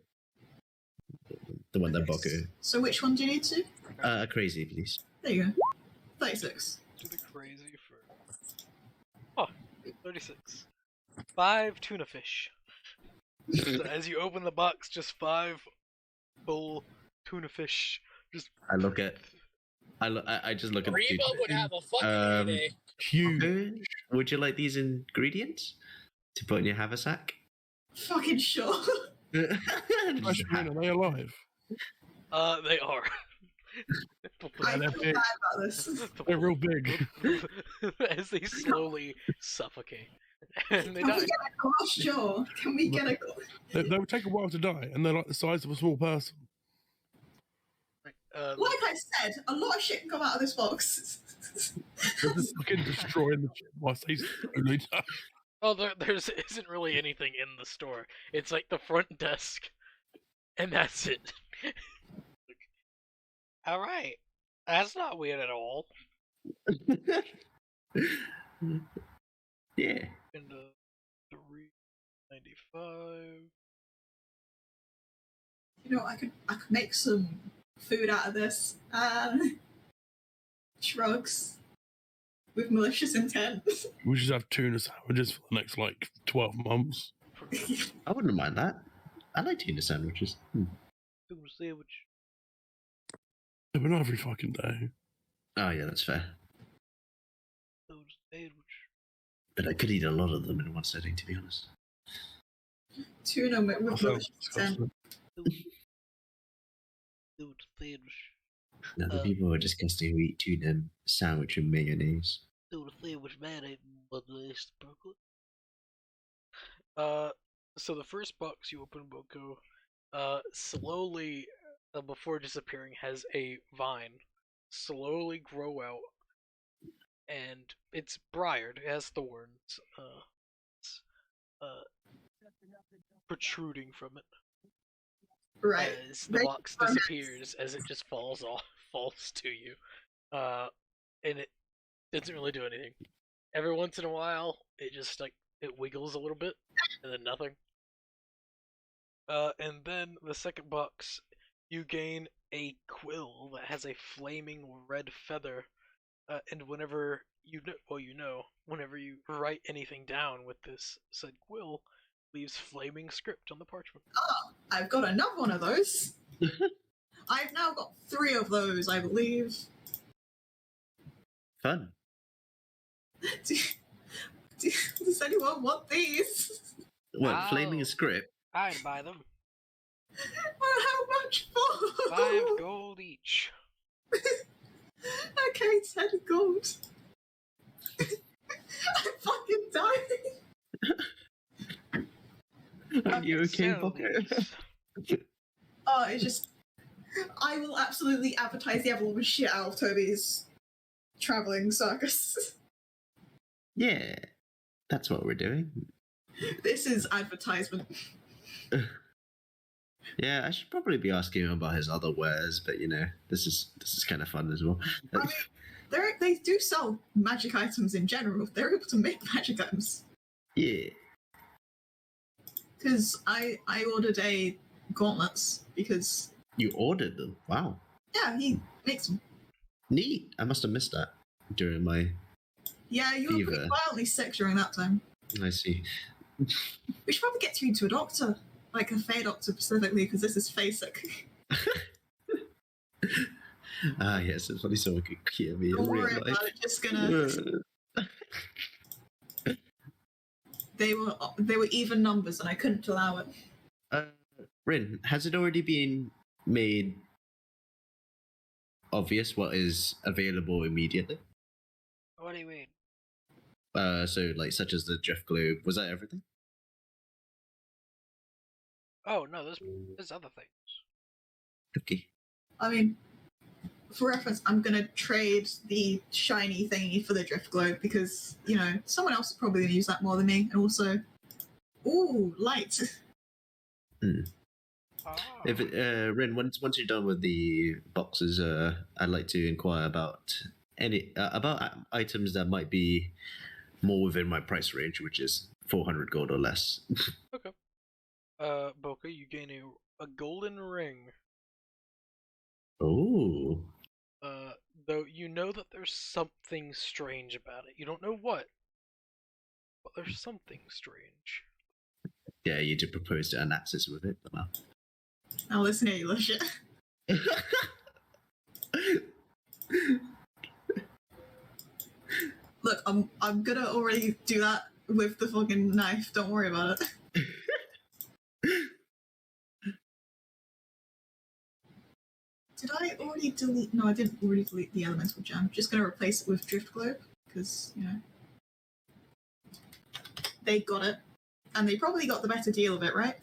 The one that Boko. So which one do you need to? Crazy, please. There you go. 36. Do the crazy for. Oh, 36. 5 tuna fish. So as you open the box, just 5 full tuna fish. Just. I just look at the Reba two. would have a fucking heyday. Huge. Okay. Would you like these ingredients to put in your haversack? Fucking sure. Actually, are they alive? They are. I they're feel big. bad about this. They're real big. As they slowly suffocate. And they Can we die. get a glass jar? Can we get a glass? They would take a while to die, and they're like the size of a small person. Like I said, a lot of shit can come out of this box. They're just fucking destroying the shit whilst they slowly die. Oh, there isn't really anything in the store. It's like the front desk, and that's it. All right, that's not weird at all. Yeah. And 395. You know, I could make some food out of this. Shrugs. With malicious intent. We should have tuna sandwiches for the next, 12 months. I wouldn't mind that. I like tuna sandwiches. Tuna sandwich. Yeah, but not every fucking day. Oh yeah, that's fair. Tuna sandwich. But I could eat a lot of them in one setting, to be honest. Tuna with That malicious sounds intent. disgusting. Tuna sandwich. Now the people who are disgusting who eat tuna sandwich and mayonnaise. Tuna sandwich, man, ain't English, Brooklyn. So the first box you open, Boko, slowly, before disappearing, has a vine slowly grow out, and it's briared. It has thorns, protruding from it. Right. As the box disappears, as it just falls to you, and it doesn't really do anything. Every once in a while, it just it wiggles a little bit, and then nothing. And then the second box, you gain a quill that has a flaming red feather, and whenever whenever you write anything down with this said quill, leaves flaming script on the parchment. I've got another one of those. I've now got 3 of those, I believe. Fun. Does anyone want these? What, flaming Ow. a script? I'd buy them. How much for? 5 gold each. Okay, 10 gold. I'm fucking dying. Are you okay, Sell Pocket? these. Oh, it's just... I will absolutely advertise the ever shit out of Toby's travelling circus. Yeah, that's what we're doing. This is advertisement. Yeah, I should probably be asking him about his other wares, but this is kind of fun as well. I mean, they do sell magic items in general. They're able to make magic items. Yeah. Because I ordered a gauntlets because... You ordered them? Wow. Yeah, he makes them. Neat. I must have missed that during my... Yeah, you were pretty Fever. violently sick during that time. I see. We should probably get you to a doctor. Like a Fey doctor specifically, because this is Fey sick. Ah, yes, it's funny someone could cure me in Don't real worry life. about it, just gonna... They were even numbers and I couldn't allow it. Rin, has it already been made obvious what is available immediately? What do you mean? So like such as the drift globe, was that everything? Oh no, there's other things. Okay. I mean, for reference, I'm gonna trade the shiny thingy for the drift globe because, someone else is probably gonna use that more than me. And also, ooh, light. If Rin, once you're done with the boxes, I'd like to inquire about about items that might be more within my price range, which is 400 gold or less. Okay. Boca, you gain a golden ring. Oh. Though you know that there's something strange about it. You don't know what, but there's something strange. Yeah, you did propose to Anaxis with it, but well. Now listen here, you little shit. Look, I'm gonna already do that with the fucking knife. Don't worry about it. Did I already delete? No, I didn't already delete the elemental gem. I'm just gonna replace it with drift globe because they got it, and they probably got the better deal of it, right?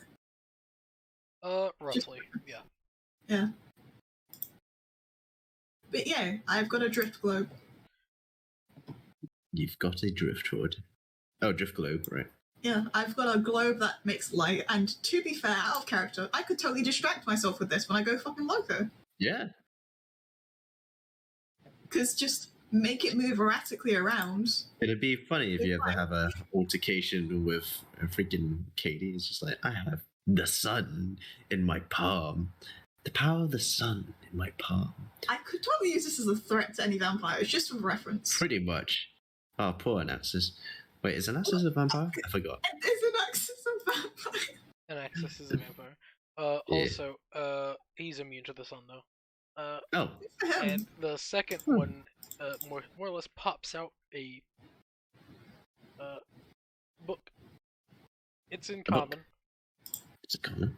Roughly, yeah. Yeah. But yeah, I've got a drift globe. You've got a driftwood. Oh, drift globe, right? Yeah, I've got a globe that makes light, and to be fair, out of character, I could totally distract myself with this when I go fucking loco. Yeah. Because just make it move erratically around. It'd be funny if you ever have a altercation with a freaking Katie. It's just like, I have the sun in my palm. The power of the sun in my palm. I could totally use this as a threat to any vampires, just for reference. Pretty much. Oh, poor Anaxis. Wait, is Anaxis a vampire? I forgot. And is an axis a vampire? And Axis is a vampire. Also, he's immune to the sun though. Oh. For him. And the second one, more or less pops out a book. It's in common. It's a common.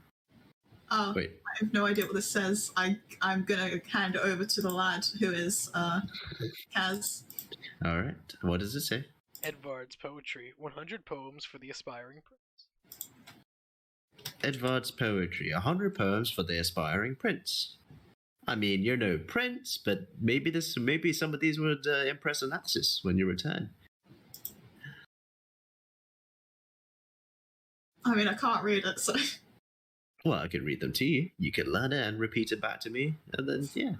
Oh, Wait. I have no idea what this says. I'm gonna hand it over to the lad who is Kaz. Alright. What does it say? Edvard's poetry, 100 poems for the aspiring prince. Edvard's poetry, 100 poems for the aspiring prince. I mean, you're no prince, but maybe some of these would impress Anaxis when you return. I mean, I can't read it, so... Well, I can read them to you. You can learn it and repeat it back to me, and then, yeah.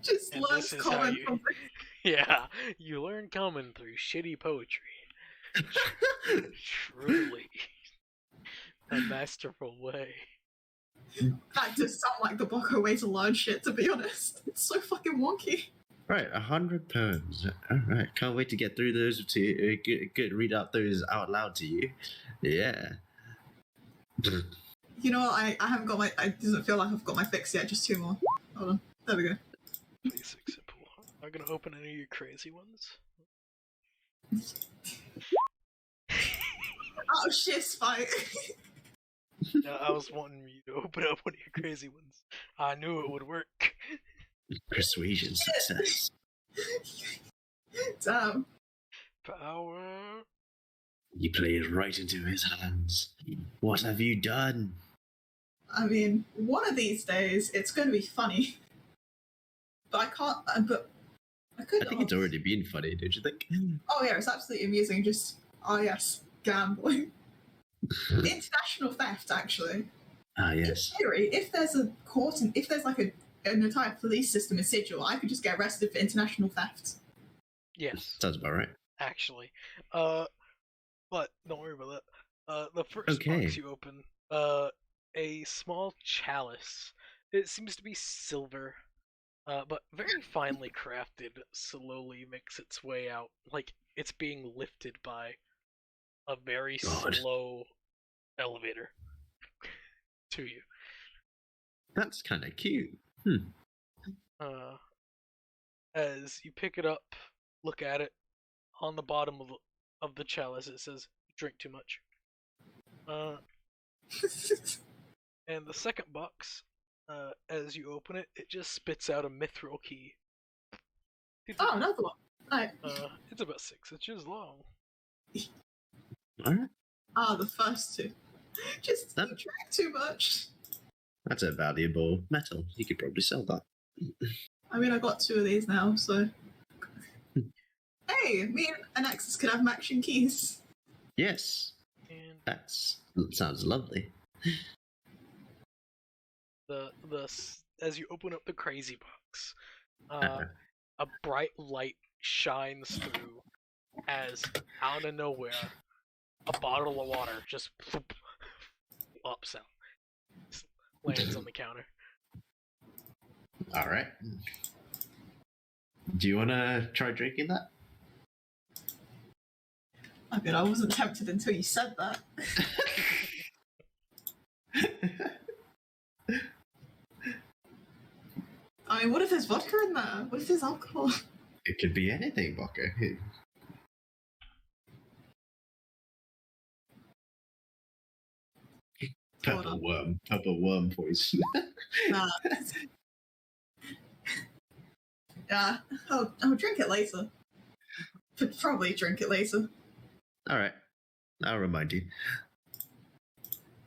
Just And learn this is how common you- from Yeah, you learn common through shitty poetry. Truly. A masterful way. That does sound like the Boko way to learn shit, to be honest. It's so fucking wonky. Right, 100 poems. All right, can't wait to get through those to read out those out loud to you. Yeah. You know what? I haven't got my. It doesn't feel like I've got my fix yet. Just 2 more. Hold on. There we go. Basic simple. Am I gonna open any of your crazy ones? Oh shit, Spike. No, I was wanting you to open up one of your crazy ones. I knew it would work. Persuasion success. Damn. Power. You play it right into his hands. What have you done? I mean, one of these days it's going to be funny. But I can't. But I could. I think it's already been funny, don't you think? Oh yeah, it's absolutely amusing. Just yes, gambling. International theft, actually. Ah, yes. In theory, if there's a court and if there's like an entire police system in Sigil, I could just get arrested for international theft. Yes, Sounds about right. actually. But don't worry about that. The first Okay. box you open, a small chalice. It seems to be silver, but very finely crafted. Slowly makes its way out, like it's being lifted by a very God. slow elevator to you. That's kind of cute. As you pick it up, look at it. On the bottom of the chalice, it says "drink too much." And the second box, as you open it, it just spits out a mithril key. Oh, another one. Right. It's about 6 inches long. All right. The first two. Just That- you drank too much. That's a valuable metal. You could probably sell that. I mean, I got 2 of these now, so. Hey, me and Axis could have matching keys. Yes. And That sounds lovely. as you open up the crazy box, a bright light shines through as out of nowhere a bottle of water just flops out, just lands on the counter. All right. Do you want to try drinking that? I mean, I wasn't tempted until you said that. I mean, what if there's vodka in there? What if there's alcohol? It could be anything, Vodka. Purple worm poison. Nah. Yeah, I'll drink it later. Probably drink it later. All right, I'll remind you.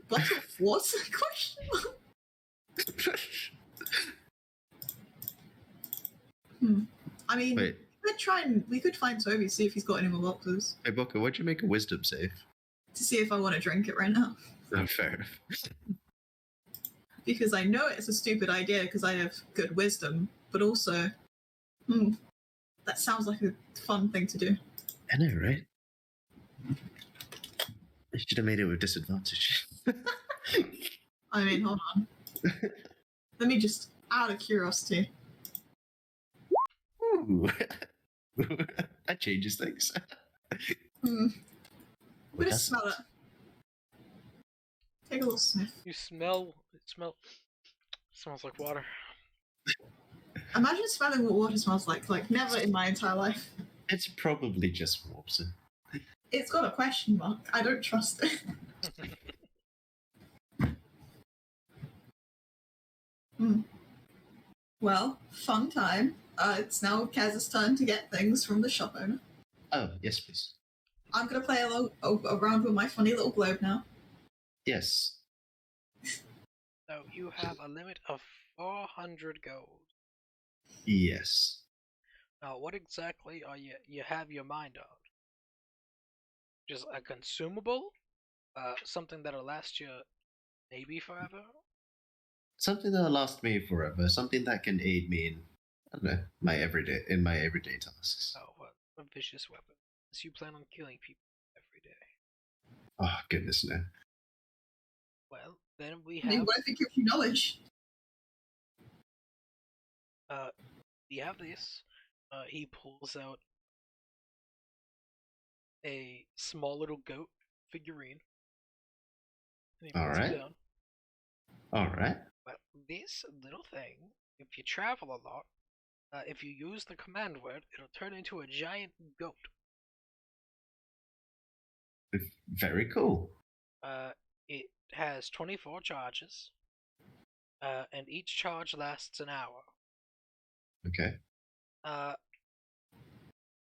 Bottle of what? Question mark? I mean, Wait, we could find Toby, see if he's got any more boxes, hey, Vodka, why'd you make a wisdom save? to see if I want to drink it right now. Oh, fair enough. Because I know it's a stupid idea because I have good wisdom, but also, that sounds like a fun thing to do. I know, right? I should have made it with disadvantage. I mean, hold on. Let me just, out of curiosity. Ooh. That changes things. We'll just smell it. Take a little sniff. You smell. It smells like water. Imagine smelling what water smells like. Like, never in my entire life. It's probably just water. It's got a question mark. I don't trust it. Well, fun time. It's now Kaz's turn to get things from the shop owner. Oh, yes, please. I'm gonna play a round with my funny little globe now. Yes. So you have a limit of 400 gold. Yes. Now, what exactly are you have your mind on? Just a consumable? Something that'll last you maybe forever? Something that'll last me forever. Something that can aid me in, I don't know, my everyday tasks. Oh, what a vicious weapon. So you plan on killing people every day. Oh, goodness, no. Well, then we I mean, have what if it gives you knowledge? we have this. He pulls out a small little goat figurine. And he puts it Alright. down. Alright. Well, this little thing, if you travel a lot, if you use the command word, it'll turn into a giant goat. Very cool. It has 24 charges, and each charge lasts an hour. Okay.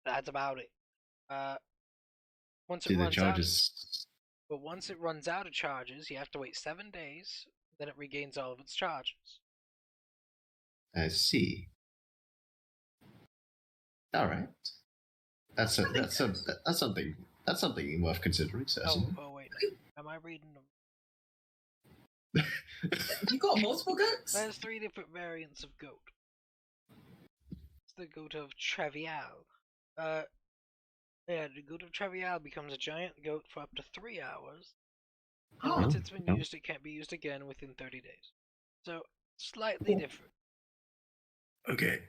That's about it. Once it Do the runs out, charges. but once it runs out of charges, you have to wait 7 days. Then it regains all of its charges. I see. Alright. That's something worth considering, certainly. Oh wait, am I reading them? You got multiple goats? There's 3 different variants of goat. It's the goat of Travial. The goat of Travial becomes a giant goat for up to 3 hours. And Oh. once it's been Oh. used, it can't be used again within 30 days. So, slightly Cool. different. Okay.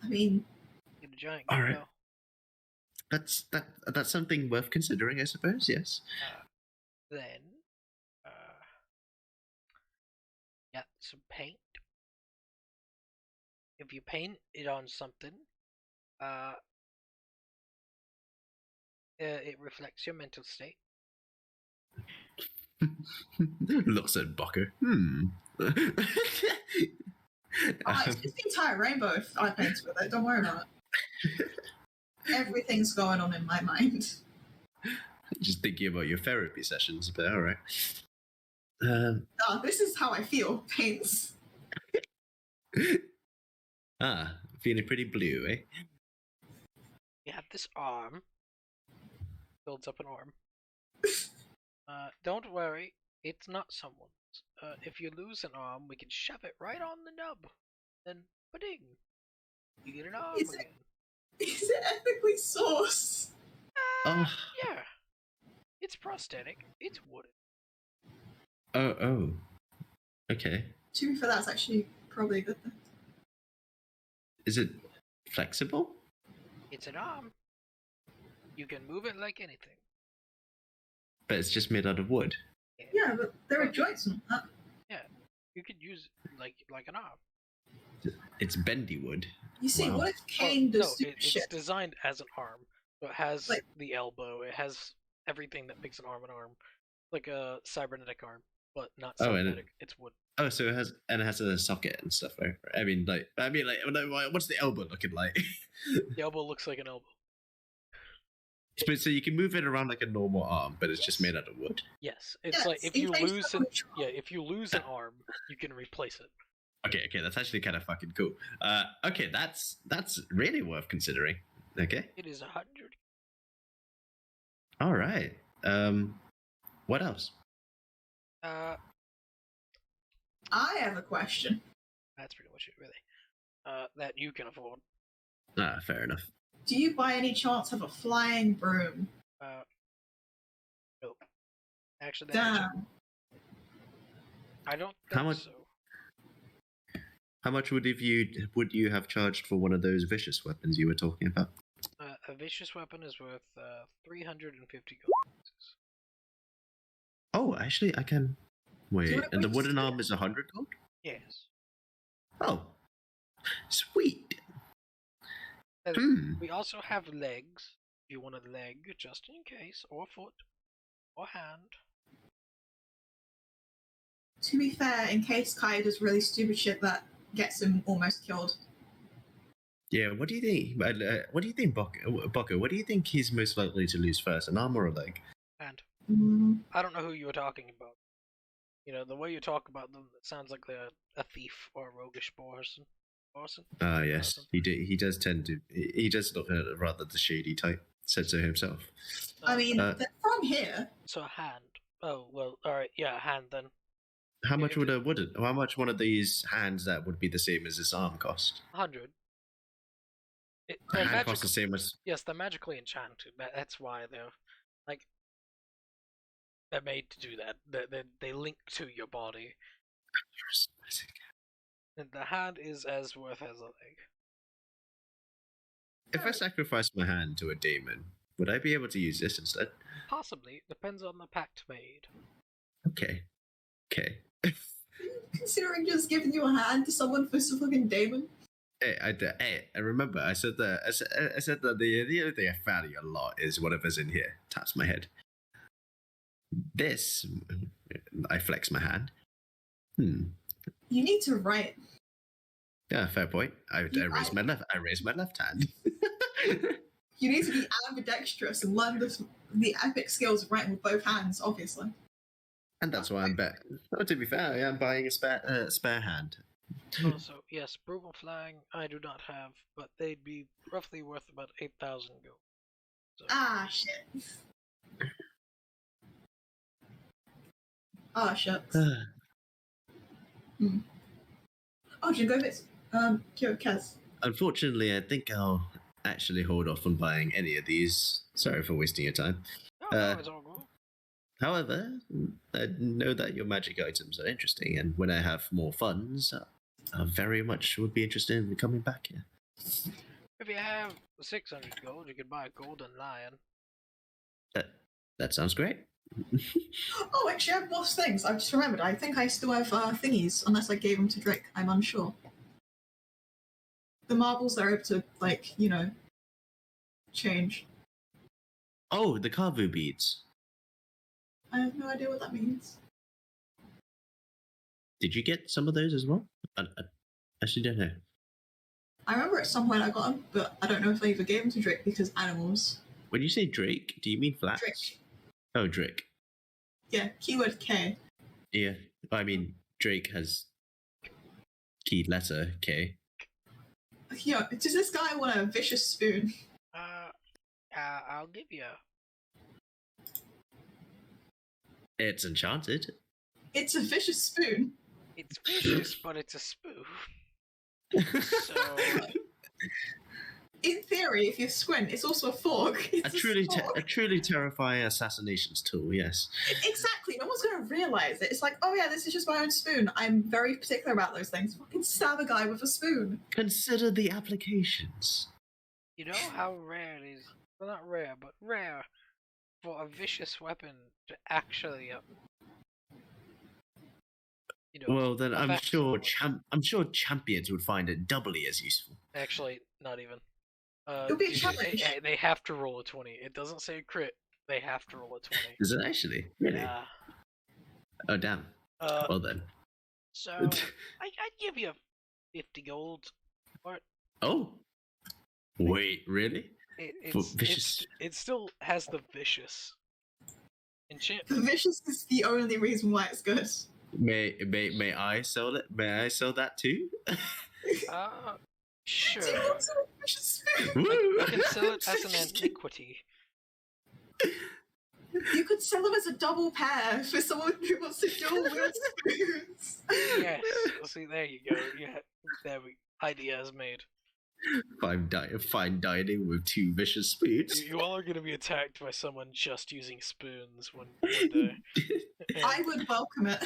I mean, Get a giant All goat right. now. That's something worth considering, I suppose. Yes. Then, yeah, some paint. If you paint it on something, it reflects your mental state. Looks at Bucker. it's just the entire rainbow if I paint with it. Don't worry about it. Everything's going on in my mind. Just thinking about your therapy sessions, but all right. This is how I feel. Paints. Feeling pretty blue, eh? You have this arm. Builds up an arm. Don't worry, it's not someone's. If you lose an arm, we can shove it right on the nub. Then, ba-ding! You get an arm Is it- again. Is it ethically sourced? Oh. Yeah. It's prosthetic. It's wooden. Oh. Okay. To be fair, that's actually probably a good thing. Is it flexible? It's an arm. You can move it like anything. But it's just made out of wood. Yeah, but there are joints and all that. You could use it like an arm. It's bendy wood. You see, Wow. what if Kane does no, stupid it's shit? designed as an arm. So it has Like- the elbow. It has everything that makes an arm. Like a cybernetic arm, but not Oh, and cybernetic. It's wood. Oh, so it has a socket and stuff, right? I mean, what's the elbow looking like? The elbow looks like an elbow. So you can move it around like a normal arm, but it's just Yes. made out of wood. Yes, it's Yes, like if in you case lose someone an tries. if you lose an arm, you can replace it. Okay, that's actually kind of fucking cool. Okay, that's really worth considering. Okay, It is 100. all right. What else? I have a question. That's pretty much it, really. That you can afford. Fair enough. Do you by any chance have a flying broom? No. Actually, that is- Damn. I don't think How much- so. How much would you have charged for one of those vicious weapons you were talking about? A vicious weapon is worth 350 gold pieces. Oh, actually, I can. Wait, wanna and the wait wooden to see arm is 100 gold? Yes. Oh, sweet. Uh, Hmm. We also have legs. If you want a leg, just in case, or foot, or hand. To be fair, in case Kai does really stupid shit that gets him almost killed. Yeah, what do you think? What do you think, Bucko? What do you think he's most likely to lose first, an arm or a leg? Hand. Mm, I don't know who you were talking about. You know, the way you talk about them, it sounds like they're a thief or a roguish person. Ah, yes, he does tend to. He does look rather the shady type. Said so himself. I mean, Uh, from here, So a hand. Oh well, all right, yeah, a hand then. How Yeah, much if would a wooden? How much one of these hands that would be the same as this arm cost? 100. A They're hand costs the magical. same as. Yes, they're magically enchanted. That's why they're like they're made to do that. They link to your body. And the hand is as worth as a leg. If I sacrifice my hand to a demon, would I be able to use this instead? Possibly. Depends on the pact made. Okay. Considering just giving your hand to someone for some fucking demon. Hey, I remember I said that. I said that the other thing I value a lot is whatever's in here. Taps my head. This, I flex my hand. You need to write. Yeah, fair point. I raise my left hand. You need to be ambidextrous and learn the epic skills of writing with both hands, obviously. And that's why I'm bet. Oh, to be fair, I am buying a spare hand. Also, yes, Brutal Flying I do not have, but they'd be roughly worth about 8,000 gold. So. Ah, shit. Ah, shucks. Oh, should I go this? Kaz. Unfortunately, I think I'll actually hold off on buying any of these. Sorry for wasting your time. No, it's all good. However, I know that your magic items are interesting, and when I have more funds, I very much would be interested in coming back here. If you have 600 gold, you could buy a golden lion. That sounds great. Oh, actually, I have more things. I've just remembered. I think I still have thingies, unless I gave them to Drake. I'm unsure. The marbles are able to, change. Oh, the Kavu beads. I have no idea what that means. Did you get some of those as well? I actually don't know. I remember at some point I got them, but I don't know if I even gave them to Drake because animals. When you say Drake, do you mean Flax? Drake. Oh, Drake. Yeah, keyword K. Yeah, I mean, Drake has key letter K. Yo, does this guy want a vicious spoon? I'll give you. It's enchanted. It's a vicious spoon. It's vicious, but it's a spoon. So, in theory, if you squint, it's also a fork. It's A truly terrifying assassinations tool. Yes. Exactly. No one's going to realize it. It's like, oh yeah, this is just my own spoon. I'm very particular about those things. Fucking stab a guy with a spoon. Consider the applications. you know how rare it is? Well, not rare, but rare for a vicious weapon to actually, Well, then I'm affect sure someone. champions would find it doubly as useful. Actually, not even. It'll be a challenge. They have to roll a 20. It doesn't say crit. They have to roll a 20. Is it actually? Really? Yeah. Oh, damn. Well then. So, I'd give you 50 gold for it. Oh. Wait, really? It still has the vicious enchantment. The vicious is the only reason why it's good. May I sell it? May I sell that too? Sure. Do you want some vicious spoon? I can sell it as an antiquity. You could sell them as a double pair for someone who wants to dual wield spoons. Yes. See, there you go. Yeah, idea is made. Fine dining with two vicious spoons. You all are going to be attacked by someone just using spoons one day. I would welcome it.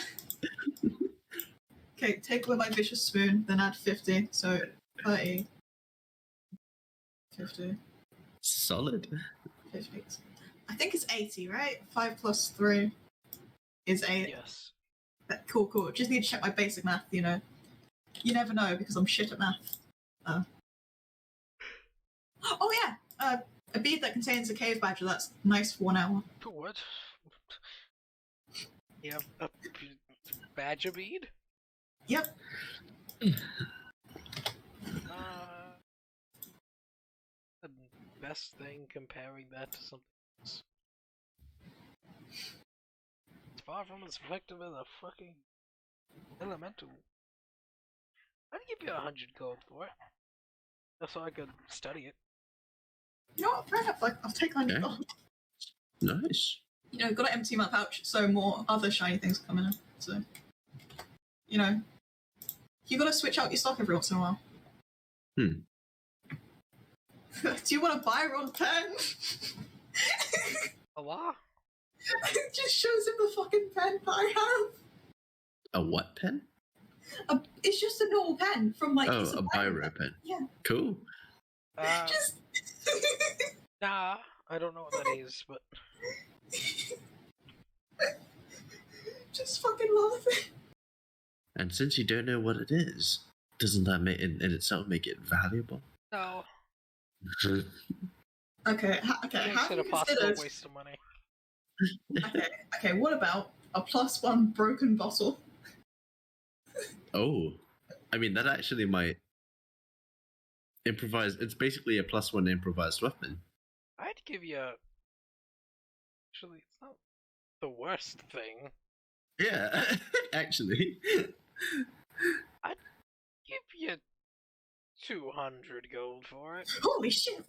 Okay, take away my vicious spoon, then add 50, so 30. 50. Solid. 50. I think it's 80, right? 5 plus 3 is 8. Yes. Cool. Just need to check my basic math, You never know, because I'm shit at math. Oh yeah! A bead that contains a cave badger, that's nice for 1 hour. What? You have a badger bead? Yep. The best thing comparing that to something else. It's far from as effective as a fucking elemental. I'd give you 100 gold for it. Just so I could study it. You know what? Fair enough. I'll take 100 gold. Nice. Gotta empty my pouch so more other shiny things come in. So, you gotta switch out your stock every once in a while. Do you want to buy Ron pen? A what? It just shows him the fucking pen that I have. A what pen? It's just a normal pen from like. Oh, it's a biro pen. Yeah. Cool. Just. Nah, I don't know what that is, but Just fucking love it. And since you don't know what it is, doesn't that make in itself make it valuable? no. Okay. It makes How it do a you possible consider? waste of money. Okay. What about a +1 broken bottle? Oh, I mean that actually might improvise. It's basically a +1 improvised weapon. I'd give you. Actually, it's not the worst thing. Yeah, actually. Give you 200 gold for it. Holy shit!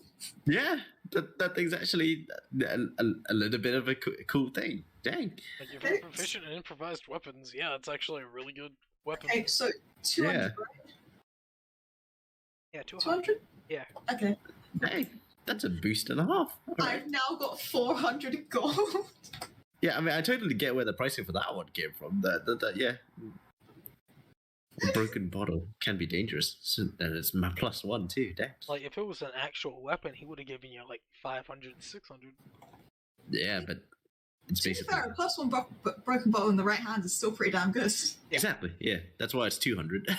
Yeah, that thing's actually a little bit of a cool thing. Dang. Like if you're proficient in improvised weapons, yeah, it's actually a really good weapon. Okay, so 200. Yeah. Right? Yeah, 200. 200? Yeah. Okay. Dang, that's a boost and a half. All right. I've now got 400 gold. Yeah, I mean, I totally get where the pricing for that one came from. Yeah. A broken bottle can be dangerous, and it's my +1 too. Damn. Like if it was an actual weapon, he would have given you like 500, 600. Yeah, but it's To be basically fair, a +1 broken bottle in the right hand is still pretty damn good. exactly. Yeah, that's why it's 200.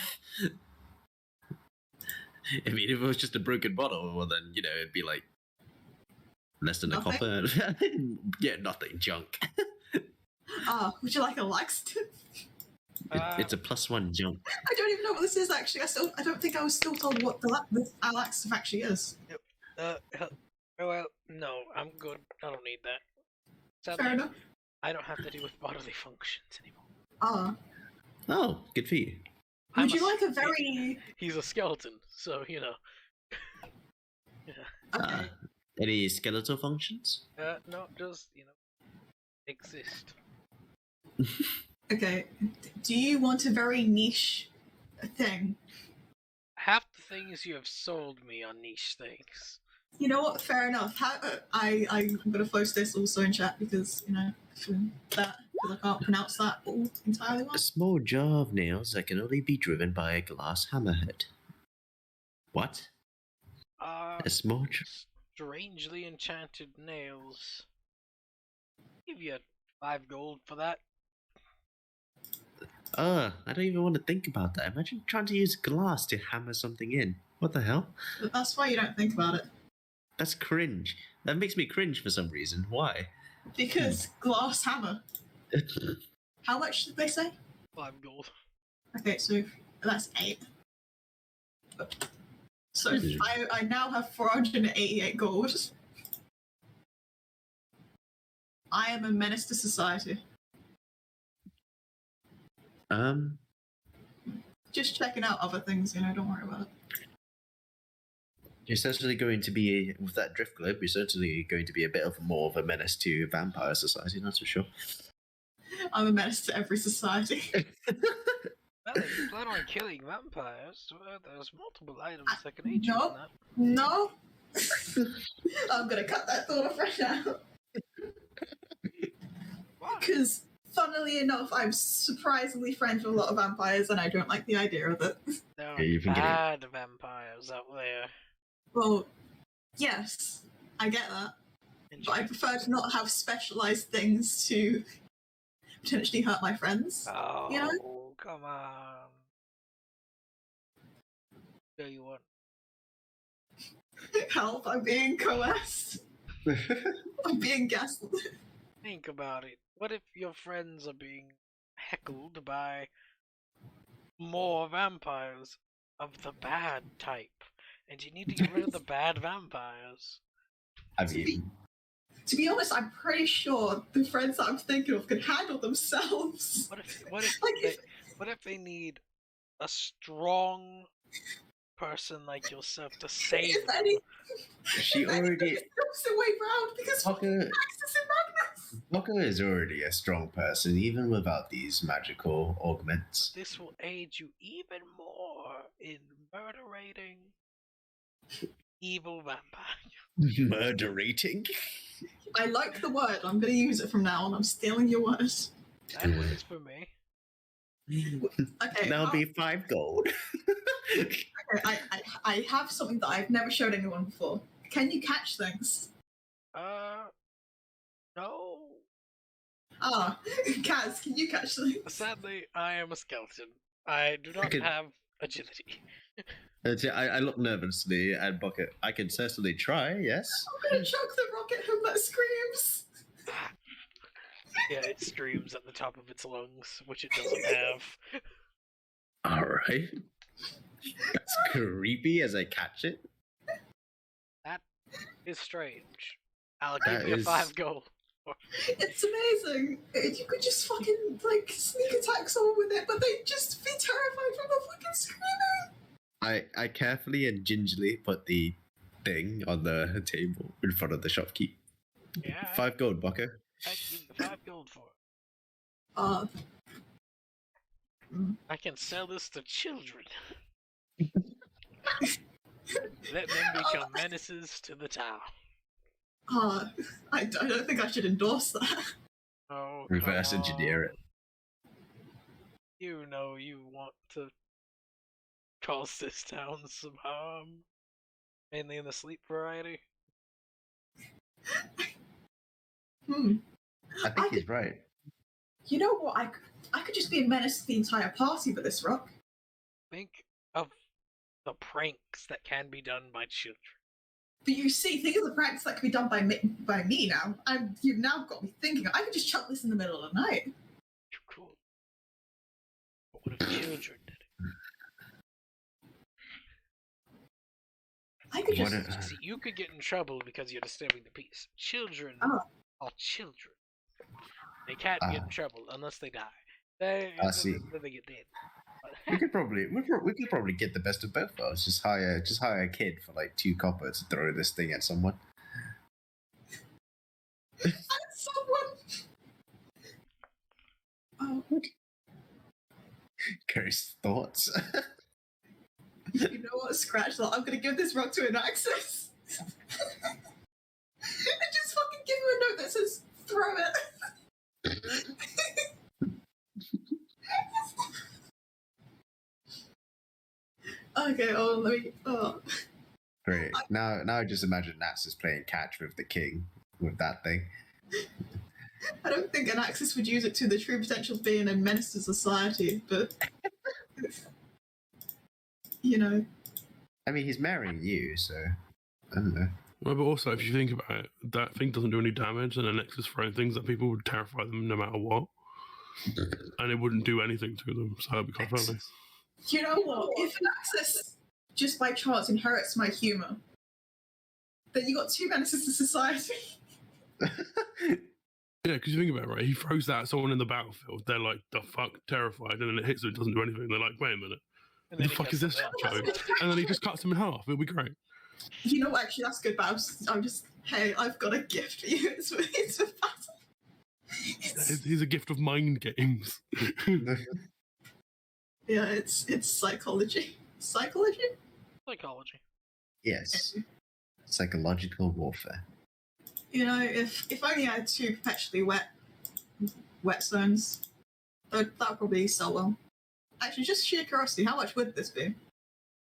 I mean, if it was just a broken bottle, well, then it'd be like less than Nothing? a copper. Yeah, nothing, junk. Would you like a laxative? It's a +1 junk. I don't even know what this is actually. I don't think I was still told what the laxative actually is. Well, no, I'm good. I don't need that. Sadly, Fair enough. I don't have to deal with bodily functions anymore. Oh, good for you. Would you like a very... He's a skeleton, so yeah. Okay. Any skeletal functions? No, just exist. Okay. Do you want a very niche thing? Half the things you have sold me are niche things. You know what? Fair enough. I'm gonna post this also in chat because because I can't pronounce that all entirely well. A small jar of nails that can only be driven by a glass hammerhead. What? A small Strangely enchanted nails. Give you 5 gold for that. I don't even want to think about that. Imagine trying to use glass to hammer something in. What the hell? But that's why you don't think about it. That's cringe. That makes me cringe for some reason. Why? Because glass hammer. How much did they say? 5 gold. Okay, so that's 8. So I now have 488 gold. I am a menace to society. Just checking out other things, don't worry about it. You're certainly going to be, with that drift globe, you're certainly going to be a bit of more of a menace to vampire society, that's for sure. I'm a menace to every society. Well, if you plan on killing vampires, there's multiple items that can aid you no. in that. No. I'm gonna cut that thought off right now. Why? Because, funnily enough, I'm surprisingly friends with a lot of vampires, and I don't like the idea of it. There are Yeah, you've been bad vampires out there. Well, yes, I get that. But I prefer to not have specialized things to potentially hurt my friends. Oh, come on. Do you want? Help, I'm being coerced. I'm being gaslit. Think about it. What if your friends are being heckled by more vampires of the bad type, and you need to get rid of the bad vampires? I mean, To be honest, I'm pretty sure the friends that I'm thinking of can handle themselves. What if they need a strong person like yourself to save If them? any, she already. it's the opposite way round because Tucker, Axis and Magnus. Tucker is already a strong person, even without these magical augments. This will aid you even more in murderating evil vampires. Murderating? I like the word. I'm going to use it from now on. I'm stealing your word. That works for me. Okay, That'll be 5 gold. okay, I have something that I've never showed anyone before. Can you catch things? No. Ah, Kaz, can you catch things? Sadly, I am a skeleton. I do not can- have agility. I look nervously at Bucket. I can certainly try, yes. I'm gonna choke the rocket home that screams. Yeah, it screams at the top of its lungs, which it doesn't have. Alright. That's creepy as I catch it. That is strange. I'll That give you is- 5 gold. It's amazing. You could just fucking like sneak attack someone with it, but they'd just be terrified from the fucking screaming. I carefully and gingerly put the thing on the table in front of the shopkeep. Yeah, 5 gold, Bucker. I give you 5 gold for it. I can sell this to children. Let them become menaces to the town. I don't think I should endorse that. Oh, Reverse come engineer it. on. You know you want to cause this town some harm. Mainly in the sleep variety. I think he's right. You know what? I could just be a menace to the entire party with this rock. Think of the pranks that can be done by children. But you see, think of the pranks that can be done by me now. You've now got me thinking. I could just chuck this in the middle of the night. You're cool. But what if children did it? I could just. See, you could get in trouble because you're disturbing the peace. Children are children. They can't get in trouble unless they die. I see. Then they get dead. We could probably get the best of both worlds. Just hire a kid for like 2 copper to throw this thing at someone. Oh, Ghost thoughts. you know what? Scratch that. I'm gonna give this rock to an Axis. And just fucking give him a note that says, throw it. Okay, let me. Great. Now I just imagine Nats is playing catch with the king with that thing. I don't think an Axis would use it to the true potential of being a menace to society, but you know. I mean, he's marrying you, so I don't know. Well, but also, if you think about it, that thing doesn't do any damage, and the Nexus throwing things that people would terrify them no matter what. And it wouldn't do anything to them, so it'd be quite funny. You know what? If an Axis just by chance inherits my humour, then you got 2 menaces to society. Yeah, because you think about it, right? He throws that at someone in the battlefield, they're like, the fuck, terrified, and then it hits them, it doesn't do anything. They're like, wait a minute, what the fuck is this joke? And then he just cuts them in half. It'll be great. You know what? Actually, that's good, but I'm just hey, I've got a gift for you. It's for battle. He's a gift of mind games. Yeah, it's psychology. Psychology? Psychology. Yes. Psychological warfare. You know, if only I had 2 perpetually whetstones, that would probably sell well. Actually, just sheer curiosity, how much would this be?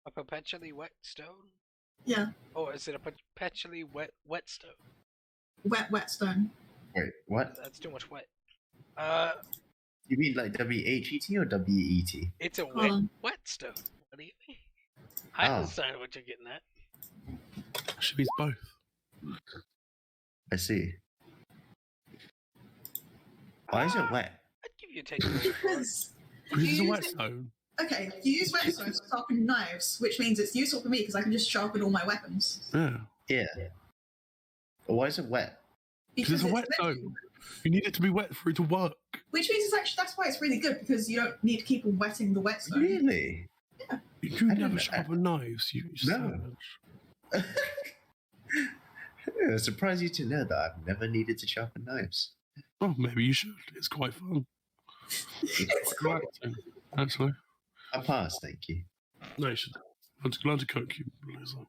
A perpetually wet stone? Yeah, Or is it a perpetually whetstone? whetstone. Wait, what? That's too much wet. You mean like WHET or WET? It's a whetstone. What do you mean? I Oh. understand what you're getting at. Should be both. I see. Why is it wet? I'd give you a take. For it. Because Because it's a use whetstone. okay, you use whetstones to sharpen knives, which means it's useful for me because I can just sharpen all my weapons. Yeah. Yeah. Why is it wet? Because it's a whetstone. You need it to be wet for it to work. Which means it's actually that's why it's really good because you don't need to keep on wetting the whetstone. Really? You I don't never know. sharpen knives, you No. savage. I'm surprised you to know that I've never needed to sharpen knives. Oh, maybe you should. It's quite fun. It's Quite relaxing, actually. I pass, thank you. No, you should. I'm just glad to cook you, loser.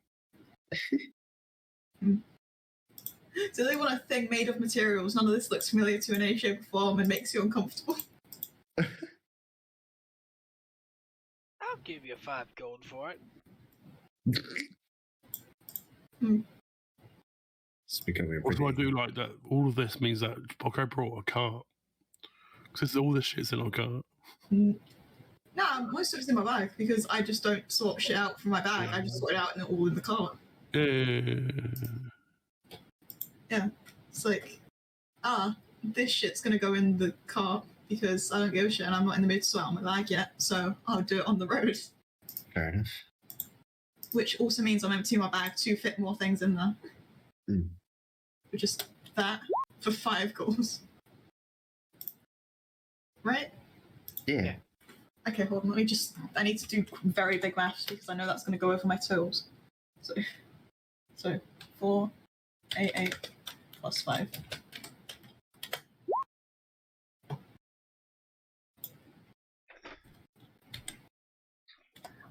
So they want a thing made of materials. None of this looks familiar to an any shape or form and makes you uncomfortable. give you 5 gold for it. It's becoming Also, I pretty. do like that. All of this means that Poco brought a cart. Because all this shit's in our cart. Nah, most of it's in my bag because I just don't swap shit out from my bag. I just sort it out and all in the cart. Yeah. It's like, this shit's gonna go in the cart because I don't give a shit and I'm not in the mood to sort out my bag yet, so I'll do it on the road. Fair enough. Which also means I'm emptying my bag to fit more things in there. Which is that for 5 goals. Right? Yeah. Okay, hold on. I need to do very big maths because I know that's going to go over my totals. So 4, 8 plus 5.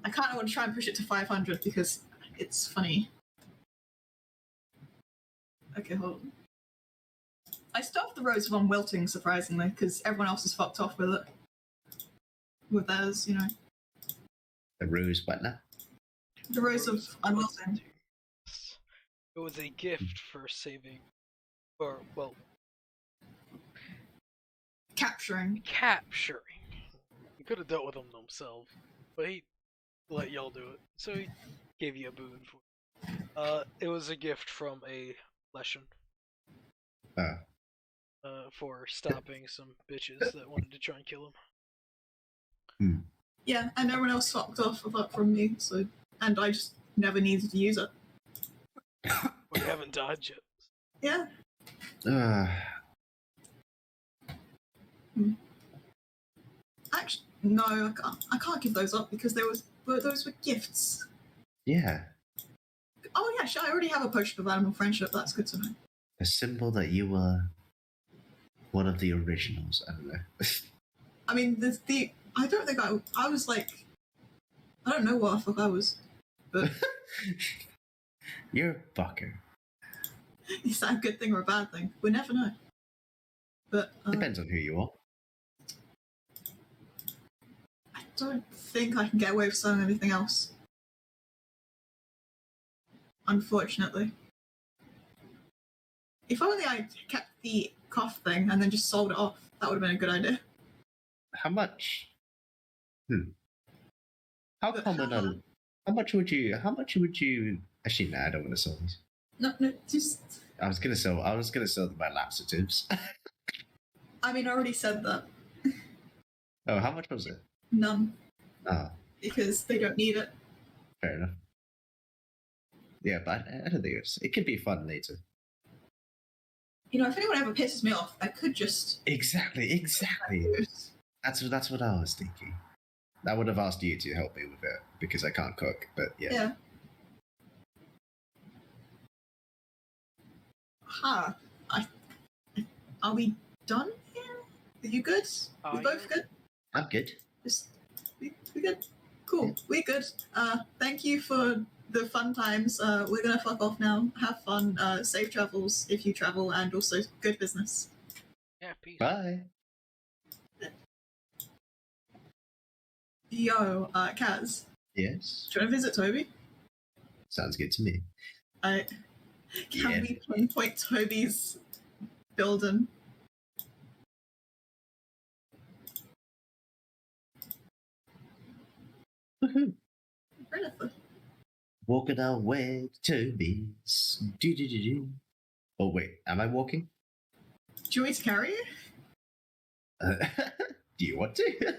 I kind of want to try and push it to 500 because it's funny. Okay, hold on. I stuffed the rose one wilting, surprisingly, because everyone else is fucked off with it. With theirs, you know. The rose butler. The rose of unwilting. It was a gift for saving, or, well, Capturing. He could have dealt with them himself, but he let y'all do it, so he gave you a boon for it. It was a gift from a Leshen. For stopping some bitches that wanted to try and kill him. Yeah, and everyone else fucked off apart from me, so... And I just never needed to use it. We haven't died yet. Yeah. Actually, no, I can't give those up because those were gifts. Yeah. Oh yeah, sure, I already have a potion of animal friendship. That's good to know. A symbol that you were one of the originals. I don't know. I mean, I don't think I was like... I don't know what the fuck I was, but... You're a fucker. Is that a good thing or a bad thing? We never know. But... Depends on who you are. I don't think I can get away with selling anything else. Unfortunately. If only I kept the cough thing and then just sold it off, that would have been a good idea. How much? How much would you? Actually, nah, I don't want to sell these. No, just... I was gonna sell my laxatives. I mean, I already said that. Oh, how much was it? None. Oh, Because they don't need it. fair enough. Yeah, but I don't think it could be fun later. You know, if anyone ever pisses me off, I could just... Exactly. That's what I was thinking. I would have asked you to help me with it because I can't cook, but yeah. Yeah. Ha. Are we done here? Are you good? We both good? I'm good. We good? Cool. We good. Thank you for the fun times. We're gonna fuck off now. Have fun. Safe travels if you travel, and also good business. Yeah, peace. Bye. Yo, Kaz. Yes. Do you want to visit Toby? Sounds good to me. Can we pinpoint Toby's building? Woohoo. Renathan. Walking our way to Toby's. Do. Oh wait, am I walking? Do you want me to carry you? Do you want to?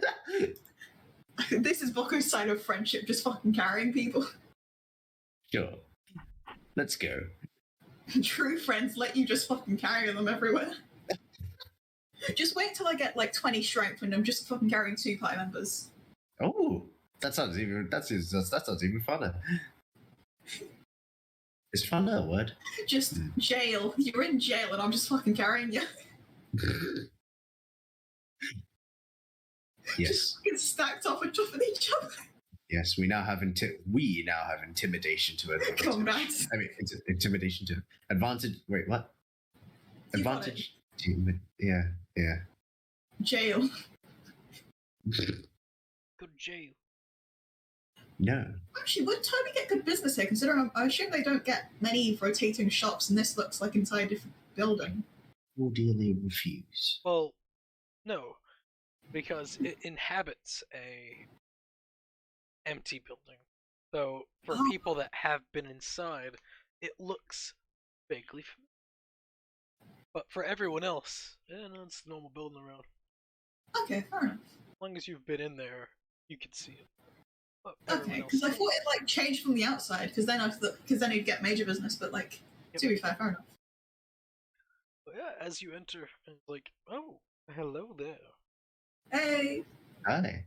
This is Boko's side of friendship, just fucking carrying people. Sure. Let's go. True friends let you just fucking carry them everywhere. Just wait till I get like 20 strength when I'm just fucking carrying 2 party members. Oh, that sounds even funner. Is funner a word? Just jail. You're in jail and I'm just fucking carrying you. Yes. Just fucking stacked up on top of each other. Yes, we now have intimidation to advantage. Combat. I mean, intimidation to advantage. Wait, what? You got Advantage to yeah. Jail. Go to jail. No. Actually, would totally get good business here, considering I assume they don't get many rotating shops, and this looks like an entirely different building. Cordially refuse. Well, no, because it inhabits a empty building. So for Oh. people that have been inside, it looks vaguely familiar. But for everyone else, no, it's a normal building around. Okay, fair enough. As long as you've been in there, you can see it. But Okay, because I thought it like changed from the outside, because then you'd get major business. But like, to be fair enough. But yeah, as you enter, it's like, oh, hello there. Hey. Hi.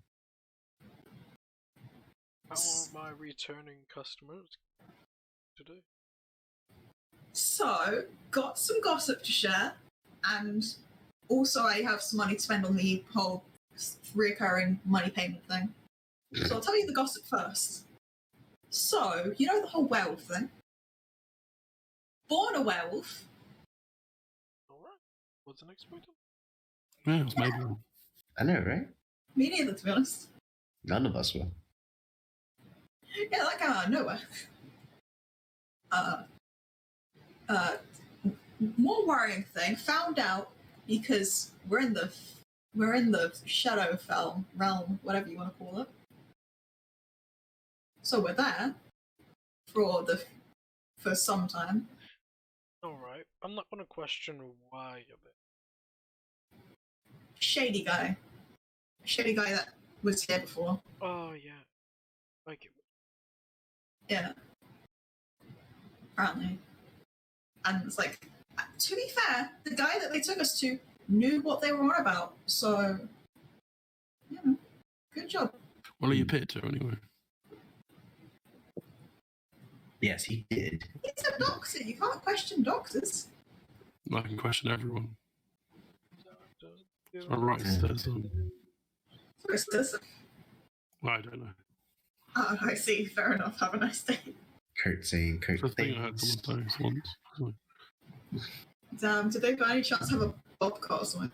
How are my returning customers today? So, got some gossip to share, and also I have some money to spend on the whole reoccurring money payment thing. So I'll tell you the gossip first. So, you know the whole werewolf thing? Born a werewolf. Alright, wasn't expecting. Yeah, it's maybe. I know, right? Me neither, to be honest. None of us were. Yeah, that came out of nowhere. More worrying thing, found out because we're in the Shadowrealm, whatever you want to call it. So we're there for some time. Alright, I'm not gonna question why you're there. Shady guy that was here before. Oh yeah, like it. Yeah. Apparently. And it's like, to be fair, the guy that they took us to knew what they were on about. So, yeah, good job. Well, are you paid to anyway? Yes, he did. He's a doctor. You can't question doctors. I can question everyone. Yeah. All right, there's Christus. I don't know. Oh, I see. Fair enough. Have a nice day. Kurt saying Kurt First thing I heard things. someone say once. Did they by any chance have a bobcat or something?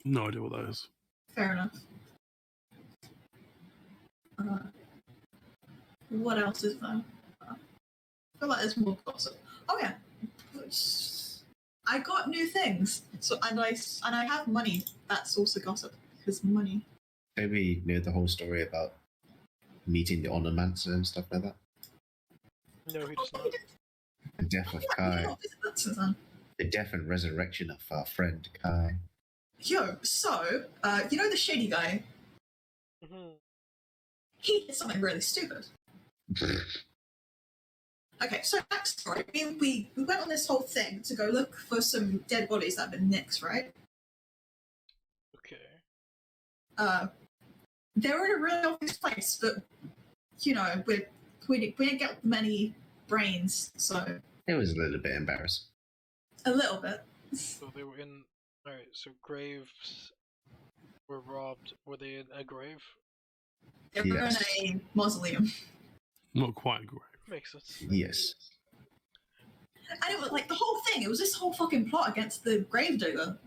No idea what that is. Fair enough. What else is there? I feel like there's more gossip. Oh yeah, I got new things. So and I have money. That's also gossip because money. Maybe you know the whole story about meeting the Ornamencer and stuff like that. No, he does not. The death of Yeah, Kai. not visit that since then. The death and resurrection of our friend Kai. Yo, so you know the shady guy? Mm-hmm. He did something really stupid. Okay, so backstory. We went on this whole thing to go look for some dead bodies that have been nixed, right? Okay. They were in a really obvious place, but you know, we didn't get many brains, so It was a little bit embarrassing. a little bit. So they were in. Alright, so graves were robbed. Were they in a grave? They were Yes. in a mausoleum, Not quite great. Makes sense. Yes. and it was like the whole thing. It was this whole fucking plot against the gravedigger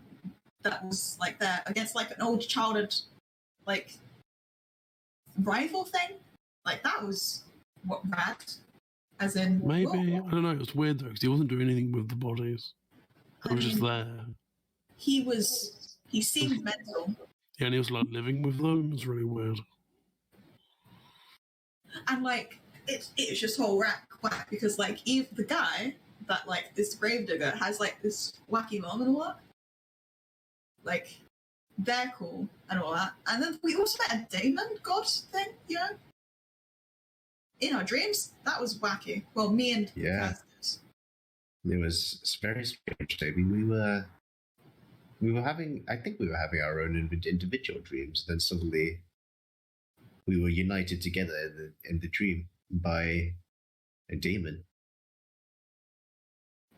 that was like there against like an old childhood like rival thing. Like that was what rad. As in Maybe, whoa. I don't know, it was weird though, because he wasn't doing anything with the bodies. It was just mean, there. he seemed mental. Yeah, and he was like living with them. It was really weird. And like it was just whole whack because like even the guy that like this gravedigger has like this wacky mom and all that. Like they're cool and all that. And then we also met a demon god thing, you know? In our dreams. That was wacky. Well, me and Yeah. Kaz It was very strange, Toby. We were having, I think we were having our own individual dreams. Then suddenly, we were united together in the dream by a demon.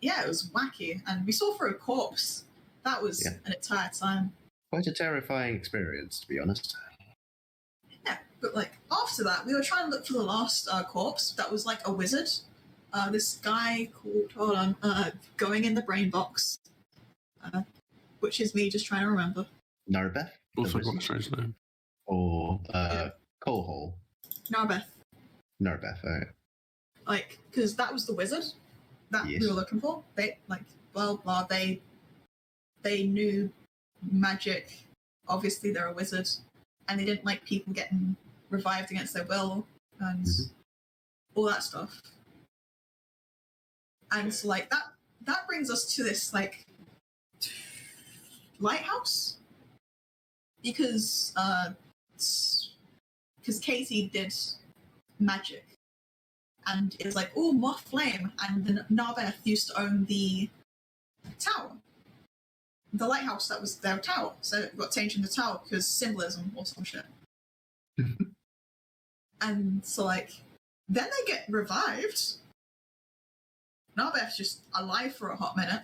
yeah, it was wacky. And we saw through a corpse. That was Yeah. an entire time. Quite a terrifying experience, to be honest. Yeah, but like after that, we were trying to look for the last corpse that was like a wizard. This guy called going in the brain box, which is me just trying to remember. Narbeth? Also got a strange name. Or Coalhole? Narbeth. Narbeth, alright. Like, because that was the wizard that Yes. we were looking for. They like blah blah. They knew magic. Obviously, they're a wizard, and they didn't like people getting revived against their will and all that stuff. And so, like that brings us to this like lighthouse because Katie did magic and it's like moth flame, and then Narbeth used to own the tower, the lighthouse that was their tower, so it got changed into tower because symbolism or some shit. And so like then they get revived. Narbeth's just alive for a hot minute,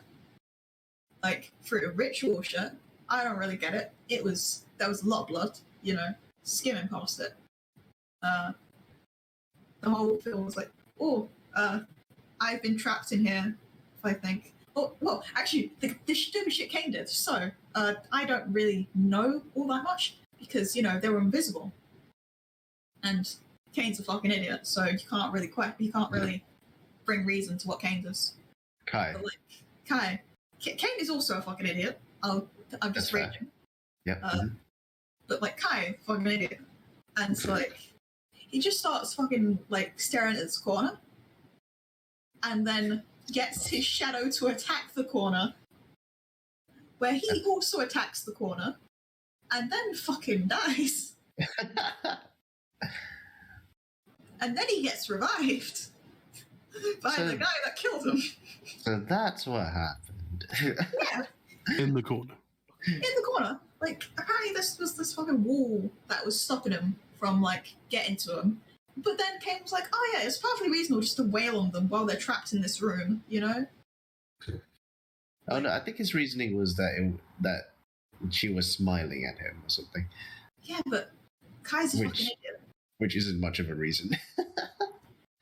like through a ritual shit. I don't really get it. There was a lot of blood, skimming past it. The whole film was like, I've been trapped in here, I think. Oh, well, actually, the stupid shit Kane did. So, I don't really know all that much because, they were invisible. And Kane's a fucking idiot, so you can't really bring reason to what Kane does. Kai. But, like, Kane is also a fucking idiot. I'm just raging. Yep. But, like, Kai, fucking idiot. And so, like, he just starts fucking, like, staring at this corner. And then gets his shadow to attack the corner. Where he also attacks the corner. And then fucking dies. And then he gets revived. By the guy that killed him. So that's what happened. Yeah. In the corner. In the corner. Like, apparently this was this fucking wall that was stopping him from, like, getting to him. But then Kane was like, oh yeah, it's perfectly reasonable just to wail on them while they're trapped in this room, Oh no, I think his reasoning was that she was smiling at him or something. Yeah, but Kai's a fucking idiot. Which isn't much of a reason.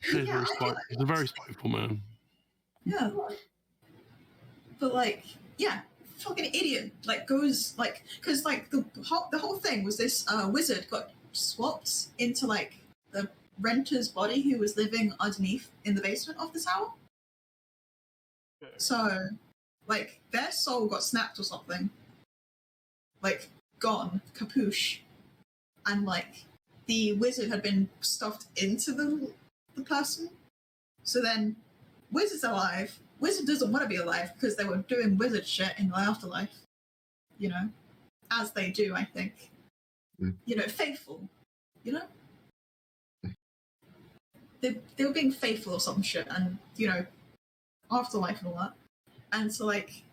He's a very spiteful man. Yeah. But, like, yeah, fucking idiot. Like, goes, like, because, like, the whole thing was this wizard got swapped into, like, the renter's body who was living underneath in the basement of the tower. So, like, their soul got snapped or something. Like, gone, kapoosh. And, like, the wizard had been stuffed into the person. So then, wizard's alive. Wizard doesn't want to be alive because they were doing wizard shit in the afterlife. As they do, I think. Faithful. They were being faithful or some shit, and, afterlife and all that. And so, like,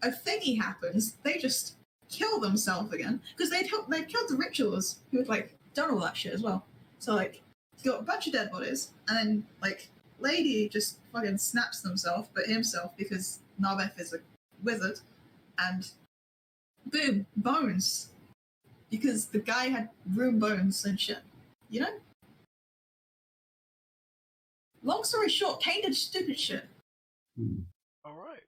a thingy happens, they just kill themselves again, because they killed the ritualers who had, like, done all that shit as well. So, like, you got a bunch of dead bodies, and then, like, lady just fucking snaps himself, because Narbeth is a wizard, and boom, bones. Because the guy had room bones and shit. Long story short, Kane did stupid shit. Alright.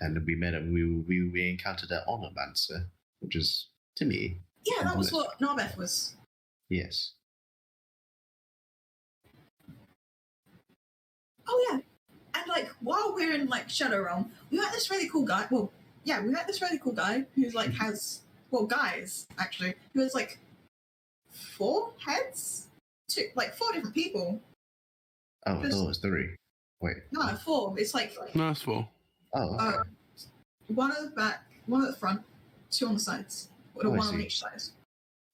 And we encountered an Onomancer, which is, to me... Yeah, that was what Narbeth was. Yes. Oh, yeah. And, like, while we're in, like, Shadowrealm, we met this really cool guy. Well, yeah, we met this really cool guy who's, like, has... Well, guys, actually. Who has, like, 4 heads? 4 different people. Oh, I thought it was 3. Wait. No, 4. It's, like... No, it's 4. Oh, okay. 1 at the back, 1 at the front, 2 on the sides. Or 1 on each side.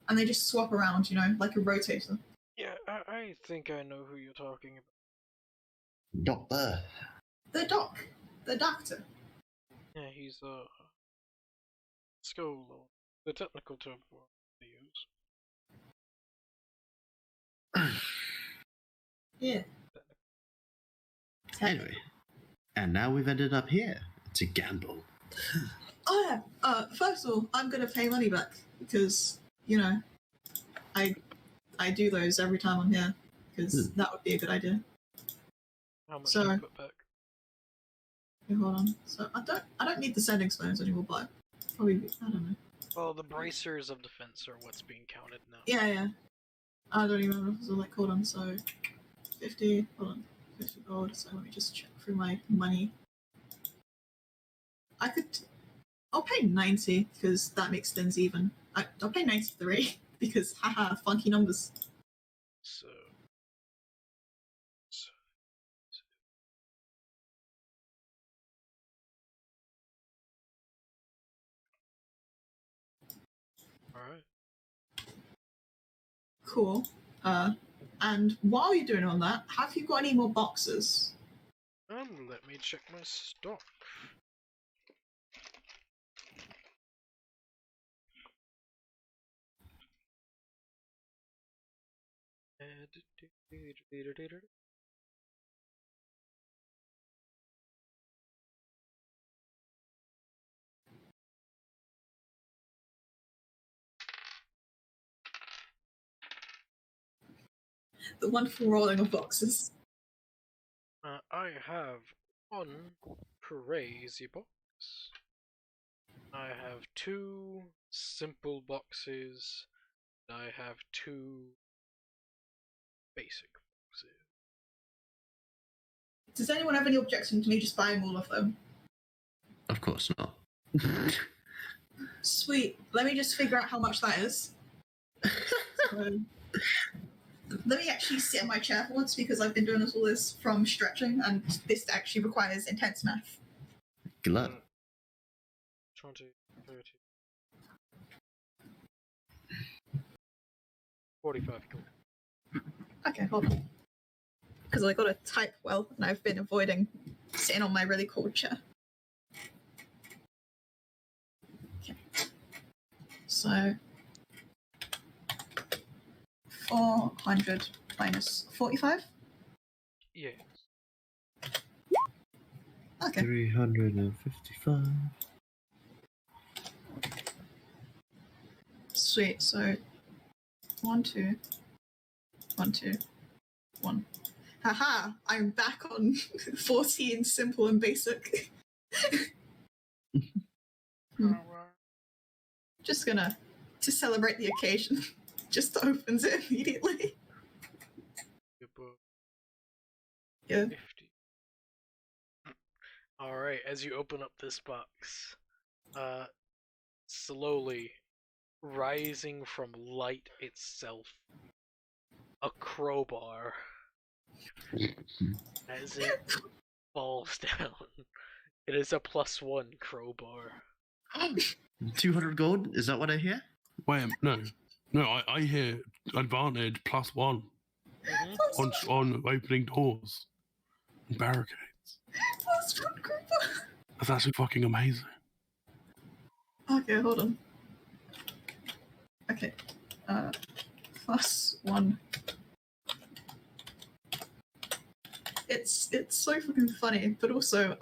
And they just swap around, like a rotator. Yeah, I think I know who you're talking about. Doctor. The doctor. Yeah, he's skull, the technical term for to use. Yeah. Anyway, and now we've ended up here to gamble. Oh yeah. First of all, I'm gonna pay money back because I do those every time I'm here because that would be a good idea. How much do you put back? Okay, hold on. So I don't need the sending stones anymore, but probably I don't know. Well, the bracers of defense are what's being counted now. Yeah. I don't even remember if it was like, hold on, so 50, hold on, 50 gold, so let me just check through my money. I'll pay 90 because that makes things even. I'll pay 93 because haha, funky numbers. So. Alright. Cool. And while you're doing all that, have you got any more boxes? Let me check my stock. The wonderful rolling of boxes. I have one crazy box. I have 2 simple boxes. I have 2 basic boxes. Does anyone have any objection to me just buying all of them? Of course not. Sweet. Let me just figure out how much that is. So, let me actually sit in my chair for once because I've been doing all this from stretching and this actually requires intense math. Good luck. 20, 30, 45 gold. Okay, hold on. Because I got to type well and I've been avoiding sitting on my really cold chair. Okay. So 400 minus 45? Yeah. Okay. 355. Sweet. So 1, 2, 1, 2, 1. Haha! I'm back on 14 simple and basic. Just gonna to celebrate the occasion. Just opens it immediately. Yeah. 50. Alright, as you open up this box, slowly rising from light itself, a crowbar as it falls down. It is a +1 crowbar. 200 gold? Is that what I hear? Wait, no, I hear advantage +1 on opening doors and barricades. Plus 1 crowbar. That's actually fucking amazing. Okay, hold on. Okay. +1. It's so fucking funny, but also,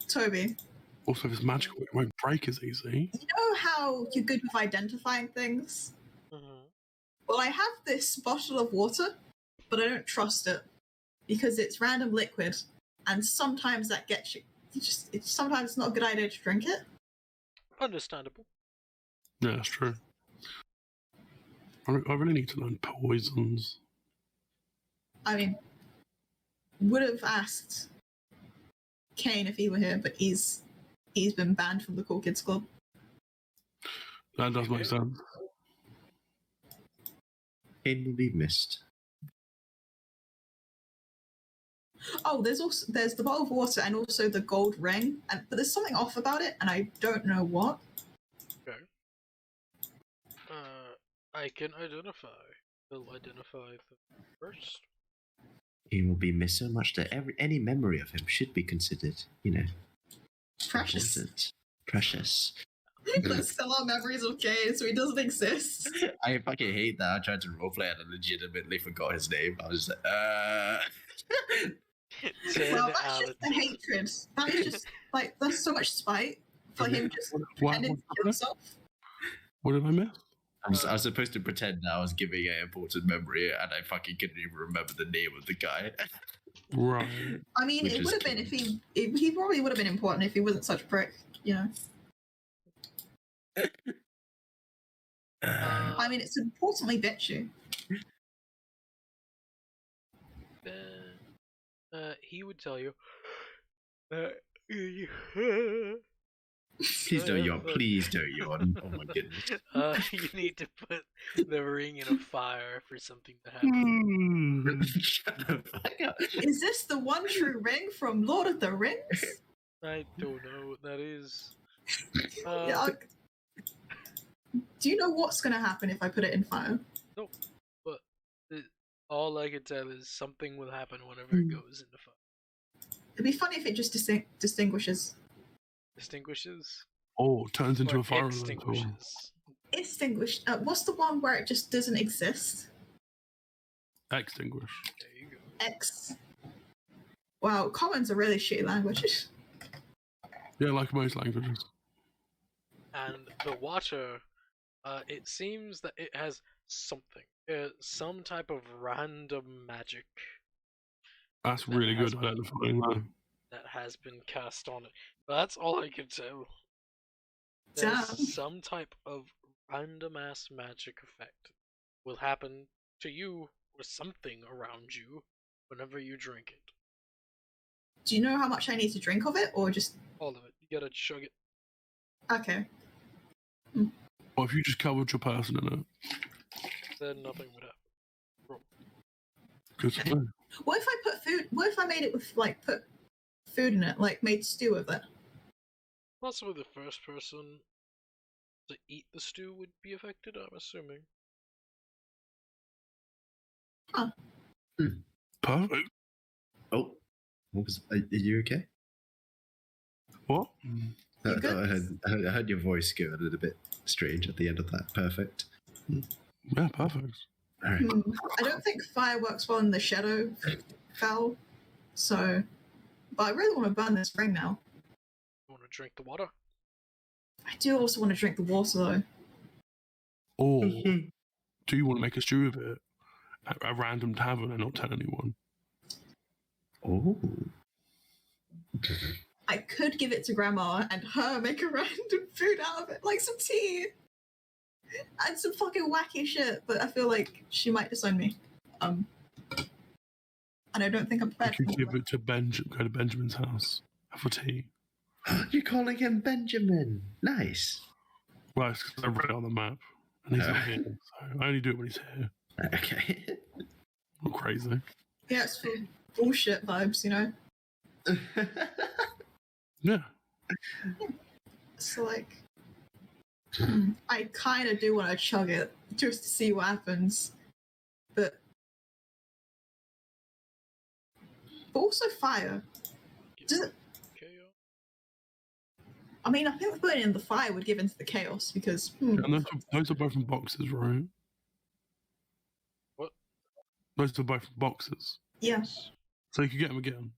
Toby. Also, if it's magical, it won't break as easy. You know how you're good with identifying things? Well, I have this bottle of water, but I don't trust it because it's random liquid, and sometimes that gets you. Sometimes it's not a good idea to drink it. Understandable. Yeah, that's true. I really need to learn poisons. I mean, would have asked Kane if he were here, but he's been banned from the Cool Kids Club. That does make sense. Kane will be missed. Oh, there's the bottle of water and also the gold ring, but there's something off about it, and I don't know what. Okay. I can identify. We'll identify the first. He will be missed so much that any memory of him should be considered, Precious. important. Precious. Let's sell our memories of Kane so he doesn't exist. I fucking hate that. I tried to roleplay and I legitimately forgot his name. I was like, Well, that's just the hatred. That is just that's so much spite for him just pretending to kill himself. What did I miss? I was supposed to pretend that I was giving an important memory and I fucking couldn't even remember the name of the guy. Right. I mean, it would have been if he probably would have been important if he wasn't such a prick, I mean, it's importantly Betchu. He would tell you. Please don't yawn. Please don't yawn. Oh my goodness. You need to put the ring in a fire for something to happen. Shut the fuck up. Is this the one true ring from Lord of the Rings? I don't know what that is. Yeah. Do you know what's going to happen if I put it in fire? No, but all I can tell is something will happen whenever it goes into fire. It'd be funny if it just distinguishes. Distinguishes? Oh, turns into Or a fire extinguishes. Extinguish. What's the one where it just doesn't exist? Extinguish. There you go. X. Wow, Common's a really shitty language. Yeah, like most languages. And the water, it seems that it has something. Some type of random magic That's That really has good been- identifying that. that has been cast on it. But that's all I can tell. Damn. There's some type of random ass magic effect will happen to you or something around you whenever you drink it. Do you know how much I need to drink of it, or just All of it. You gotta chug it. okay? Or if you just covered your person in it. Then nothing would happen. Good to know. What if I put food? What if I made it with put food in it, made stew with it? Possibly the first person to eat the stew would be affected, I'm assuming. Perfect. Oh, what was? Are you okay? What? You good? I heard your voice go a little bit strange at the end of that. Perfect. Yeah, perfect. All right. I don't think fire works well in the shadow fowl, so. But I really want to burn this ring now. You wanna drink the water? I do also want to drink the water though. Or do you want to make a stew of it at a random tavern and not tell anyone? Oh. I could give it to Grandma and her make a random food out of it, like some tea and some fucking wacky shit. But I feel like she might disown me. And I don't think I'm You prepared. could give it to go to Benjamin's house for tea. You're calling him Benjamin. Nice. Well, it's 'cause I read it on the map. And he's not here. So I only do it when he's here. Okay. Not crazy. Yeah, it's for bullshit vibes, you know. Yeah. So I kind of do want to chug it just to see what happens, but also fire. Does it? Chaos. I mean, I think putting in the fire would give into the chaos because. And those are both in boxes, right? What? Those are both boxes. Yeah. So you could get them again.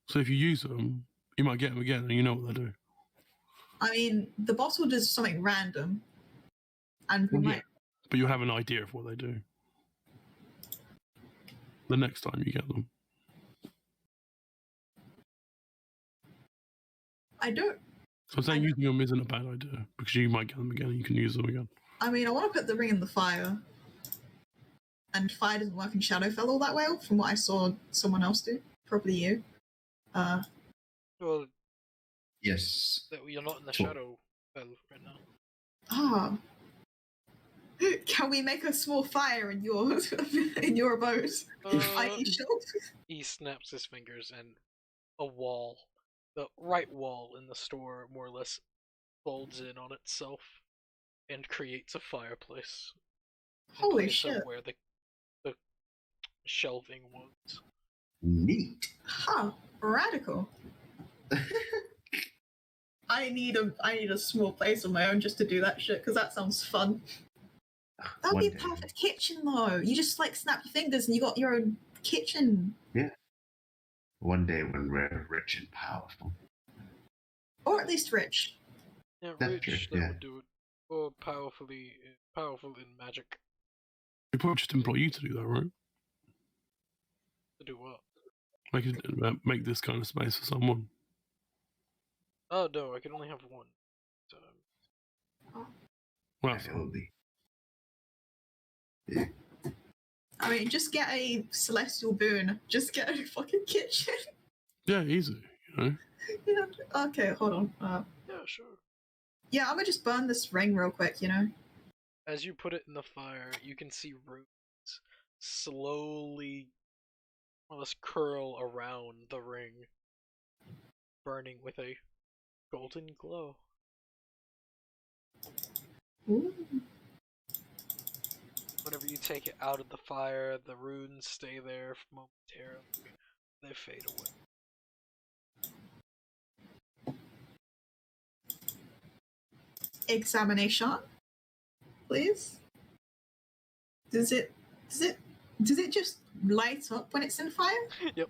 So if you use them, you might get them again and you know what they do. I mean, the bottle does something random, and we Well, yeah. might. But you'll have an idea of what they do. The next time you get them. I don't. So I'm saying using them isn't a bad idea because you might get them again and you can use them again. I mean, I want to put the ring in the fire, and fire doesn't work in Shadowfell all that well, from what I saw someone else do. Probably you. Well, Yes. that you're not in the Cool. shadow well right now. Ah. Can we make a small fire in your in your abode? I.e. shop? He snaps his fingers and a wall, the right wall in the store, more or less folds in on itself and creates a fireplace. in Holy place of shit. Where the shelving was. Neat. Huh. Radical. I need a small place of my own just to do that shit because that sounds fun. That'd be a One day. perfect kitchen though. You just snap your fingers and you got your own kitchen. One day when we're rich and powerful. Or at least rich. Yeah, That's rich, true, that yeah. would do it. Or powerful in magic. They probably just employ you to do that, right? To do what? Make this kind of space for someone. Oh no, I can only have one. So, Well, Definitely. I mean, just get a celestial boon. Just get a fucking kitchen. yeah, easy. You know. Yeah. Okay, hold on. Yeah, sure. Yeah, I'm gonna just burn this ring real quick. As you put it in the fire, you can see runes slowly almost curl around the ring, burning with a golden glow. Ooh. Whenever you take it out of the fire, the runes stay there momentarily. They fade away. Examination, please. Does it just light up when it's in fire? Yep.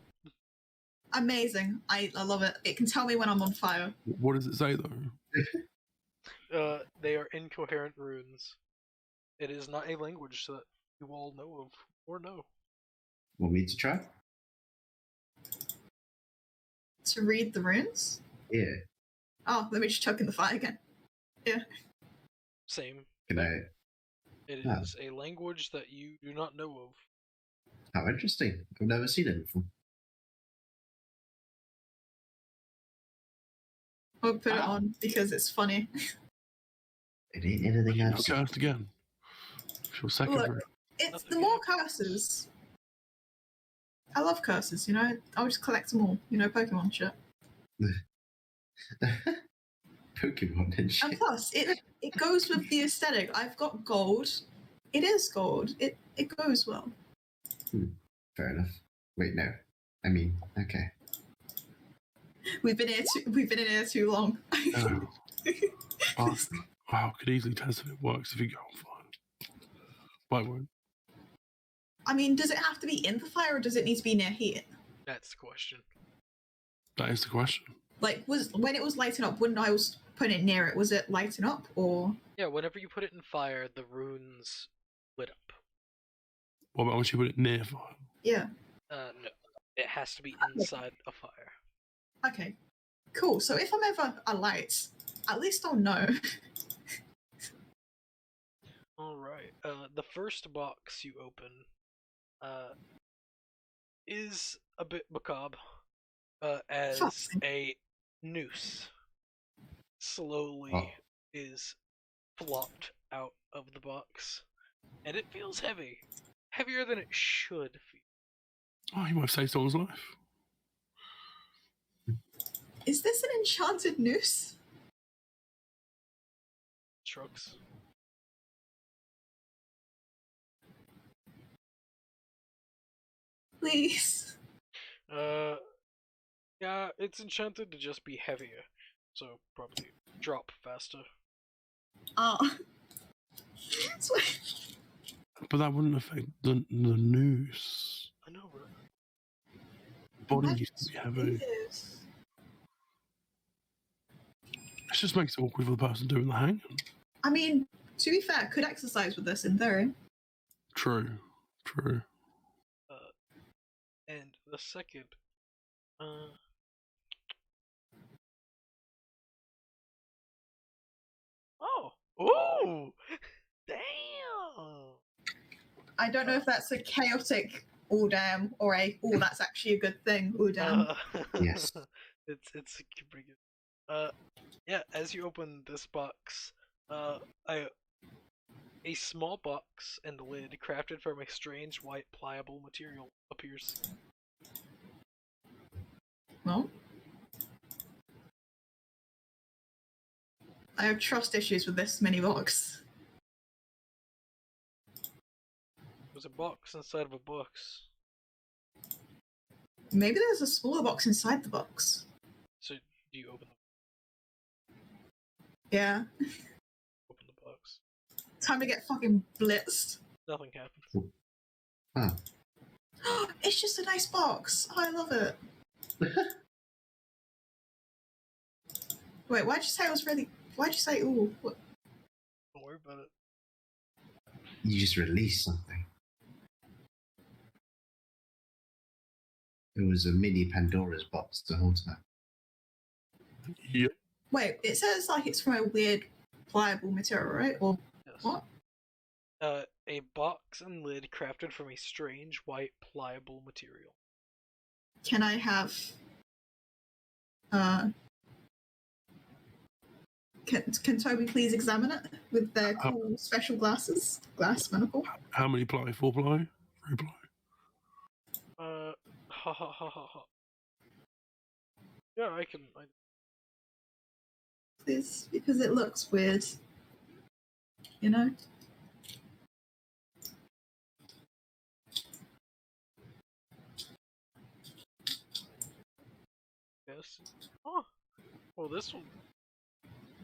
Amazing. I love it. It can tell me when I'm on fire. What does it say though? They are incoherent runes. It is not a language that you all know of or know. Want me to try? To read the runes? Yeah. Oh, let me just chuck in the fire again. Yeah. Same. Can I? It Ah. is a language that you do not know of. How interesting. I've never seen it before. I'll put it on because it's funny. It ain't anything I've I'll seen. cast again. Your second Look, room. it's the more curses. I love curses, I'll just collect them all, Pokemon shit. Pokemon and And shit. plus, it goes with the aesthetic. I've got gold. It is gold. It goes well. Fair enough. Wait, no. I mean, okay. We've been in here too long. Yeah. Wow, I could easily test if it works if you go on fire. But it won't. I mean, does it have to be in the fire or does it need to be near heat? That's the question. That is the question. Like, when it was lighting up, when I was putting it near it, was it lighting up or? Yeah, whenever you put it in fire, the runes lit up. What about when she put it near fire? Yeah. No. It has to be inside a fire. Okay. Cool. So if I'm ever a light, at least I'll know. Alright. The first box you open is a bit macabre. As a noose slowly is flopped out of the box. And it feels heavy. Heavier than it should feel. Oh, you might have saved someone's life. Is this an enchanted noose? Shrugs. Please. Yeah, it's enchanted to just be heavier. So probably drop faster. Oh. But that wouldn't affect the noose. I know, right? Body used to be heavy. It just makes it awkward for the person doing the hanging. I mean, to be fair, could exercise with this in theory. True. And the second, ooh, damn. I don't know if that's a chaotic "oh damn" or a "oh that's actually a good thing" "oh damn." Yes. It's pretty good. Yeah. As you open this box, a small box and lid crafted from a strange white pliable material appears. Well, I have trust issues with this mini box. There's a box inside of a box. Maybe there's a smaller box inside the box. So do you open Yeah. the box? Time to get fucking blitzed. Nothing happens. Oh. It's just a nice box. Oh, I love it. Wait, why'd you say it was really... Why'd you say, ooh? What? Don't worry about it. You just released something. It was a mini Pandora's box the whole time. Yep. Wait, it says like it's from a weird pliable material, right? Or Yeah, Yes. What? A box and lid crafted from a strange white pliable material. Can I have can Toby please examine it with their cool special glasses? Glass monocle? How many ply? 4 ply? 3 ply? Ha ha ha ha ha. Yeah, I can. Please, because it looks weird. You know? Yes. Oh, well, this will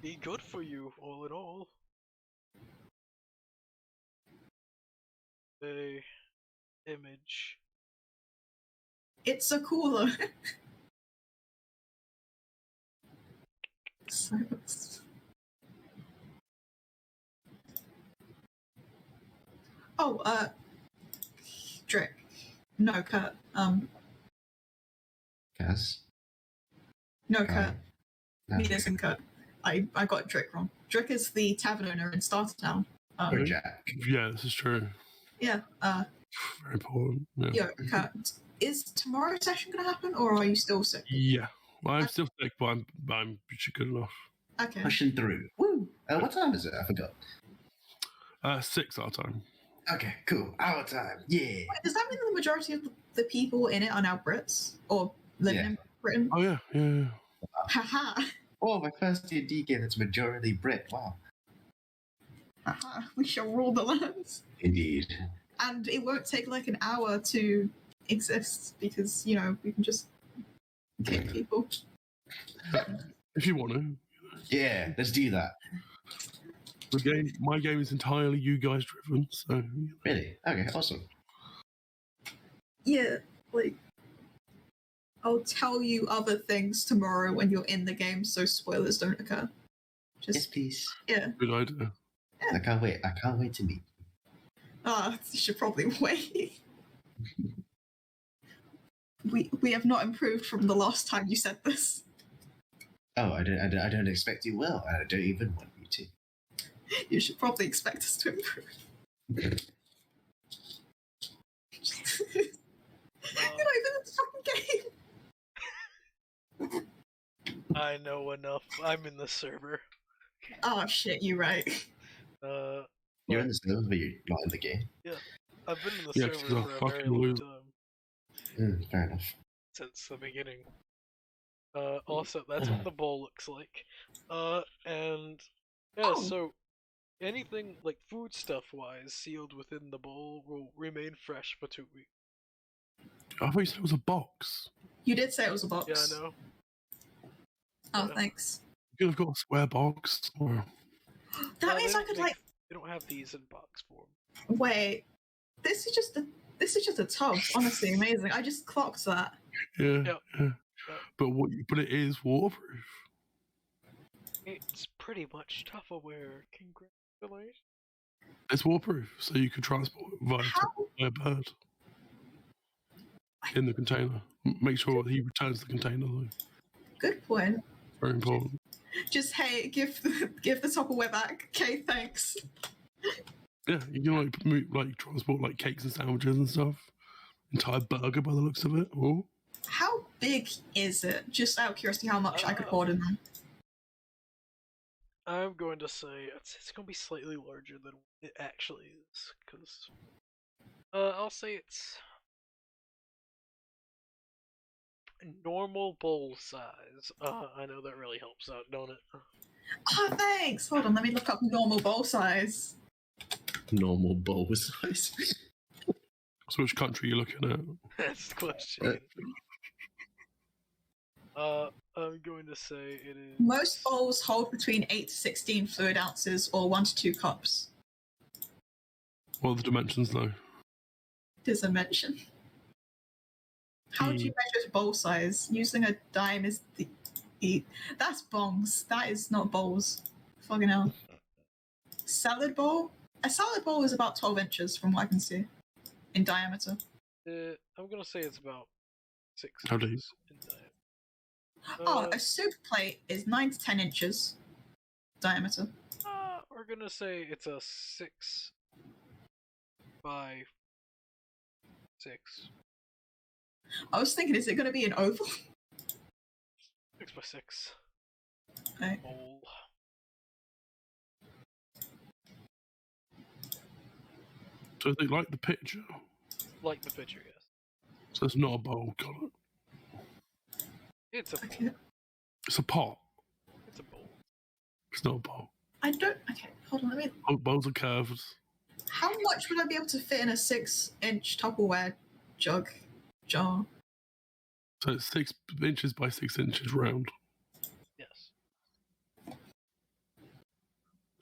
be good for you, all in all. A image. It's a cooler. Silence. Oh, Drake. No, Kurt. Kaz? No, Guy? Kurt. No. Me isn't Kurt. I got Drake wrong. Drake is the tavern owner in Startertown. Or Jack? Yeah, this is true. Yeah, Very important. Yeah. yo, Kurt. Is tomorrow's session gonna happen, or are you still sick? Yeah. Well, I'm still sick, but I'm pretty good enough. Okay. Pushing through. Woo! What time is it? I forgot. 6 our time. Okay, cool. Our time. Yeah. Wait, does that mean the majority of the people in it are now Brits? Or living Yeah. in Britain? Oh, yeah. Haha. Oh, my first D&D game that's majority Brit. Wow. Haha. We shall rule the lands. Indeed. And it won't take like an hour to exist because, you know, we can just take people. If you want to. Yeah, let's do that. My game is entirely you guys driven, so. Really? Okay, awesome. Yeah, like, I'll tell you other things tomorrow when you're in the game so spoilers don't occur. Yes, Just, please. yeah. Good idea. I can't wait. I can't wait to meet. You should probably wait. We have not improved from the last time you said this. Oh, I don't expect you will. I don't even want you to. You should probably expect us to improve. You're not even in the fucking game. I know enough. I'm in the server. Oh shit, you're right. You're in the server, but you're not in the game. I've been in the Yeah, 'cause server I'm for a fucking very long loser. time. Fair enough. Since the beginning. Also, that's what the bowl looks like. And yeah, so anything like food stuff wise sealed within the bowl will remain fresh for 2 weeks. I thought you said it was a box. You did say it was a box. Yeah, I know. Oh, Yeah. thanks. You could have got a square box. Or... That means they I could don't like. They don't have these in box form. Wait, this is just a tub. Honestly, amazing. I just clocked that. Yeah. But it is waterproof. It's pretty much Tupperware. Congratulations. It's waterproof, so you can transport it via bird in the container. Make sure he returns the container, though. Good point. Very important. Just give the Tupperware back. Okay, thanks. Yeah, you can transport like cakes and sandwiches and stuff. Entire burger by the looks of it. Oh. How big is it? Just out of curiosity, how much I could hoard in there. I'm going to say it's going to be slightly larger than it actually is, because I'll say it's normal bowl size. I know that really helps out, don't it? Oh, thanks. Hold on, let me look up normal bowl size. Normal bowl size. So which country are you looking at? That's the question. I'm going to say it is. Most bowls hold between 8 to 16 fluid ounces or 1 to 2 cups. What are the dimensions, though? Dimension. How do you measure bowl size? Using a dime is the that's bongs. That is not bowls. Fucking hell. Salad bowl? A salad bowl is about 12 inches from what I can see in diameter. I'm going to say it's about 6 How deep? inches in diameter. A soup plate is 9 to 10 inches diameter. Or We're gonna say it's a 6 by 6. I was thinking, is it going to be an oval? 6 by 6. Okay. Bowl. So they like the picture. Like the picture, yes. So it's not a bowl colour. It's a bowl. Okay. It's a pot. It's a bowl. It's not a bowl. I don't. Okay, hold on. Let me. Bowls are curved. How much would I be able to fit in a 6-inch Tupperware jar? So it's 6 inches by 6 inches round. Yes. So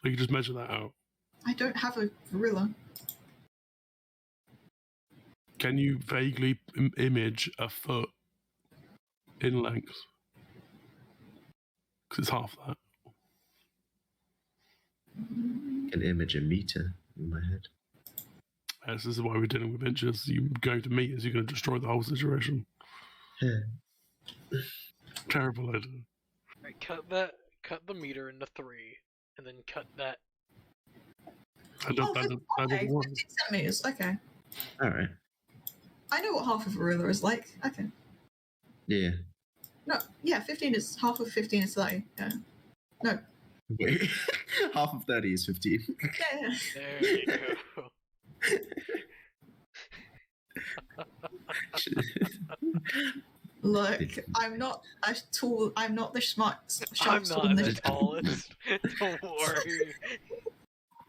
you can just measure that out. I don't have a ruler. Can you vaguely image a foot in length? Because it's half that. An image a meter in my head. Yes, this is why we're dealing with inches. You're going to meters, you're going to destroy the whole situation. Yeah. Terrible idea. Right, cut the meter into 3, and then cut that. That doesn't work. 15 centimeters. Okay. All right. I know what half of a ruler is like. Okay. Yeah. No, yeah, 15 is half of 15 is 30. Yeah. No. Wait. Half of 30 is 15. Yeah. There you go. Look, I'm not a tool. I'm not the I'm sharpest tool not in the the tallest. Don't worry.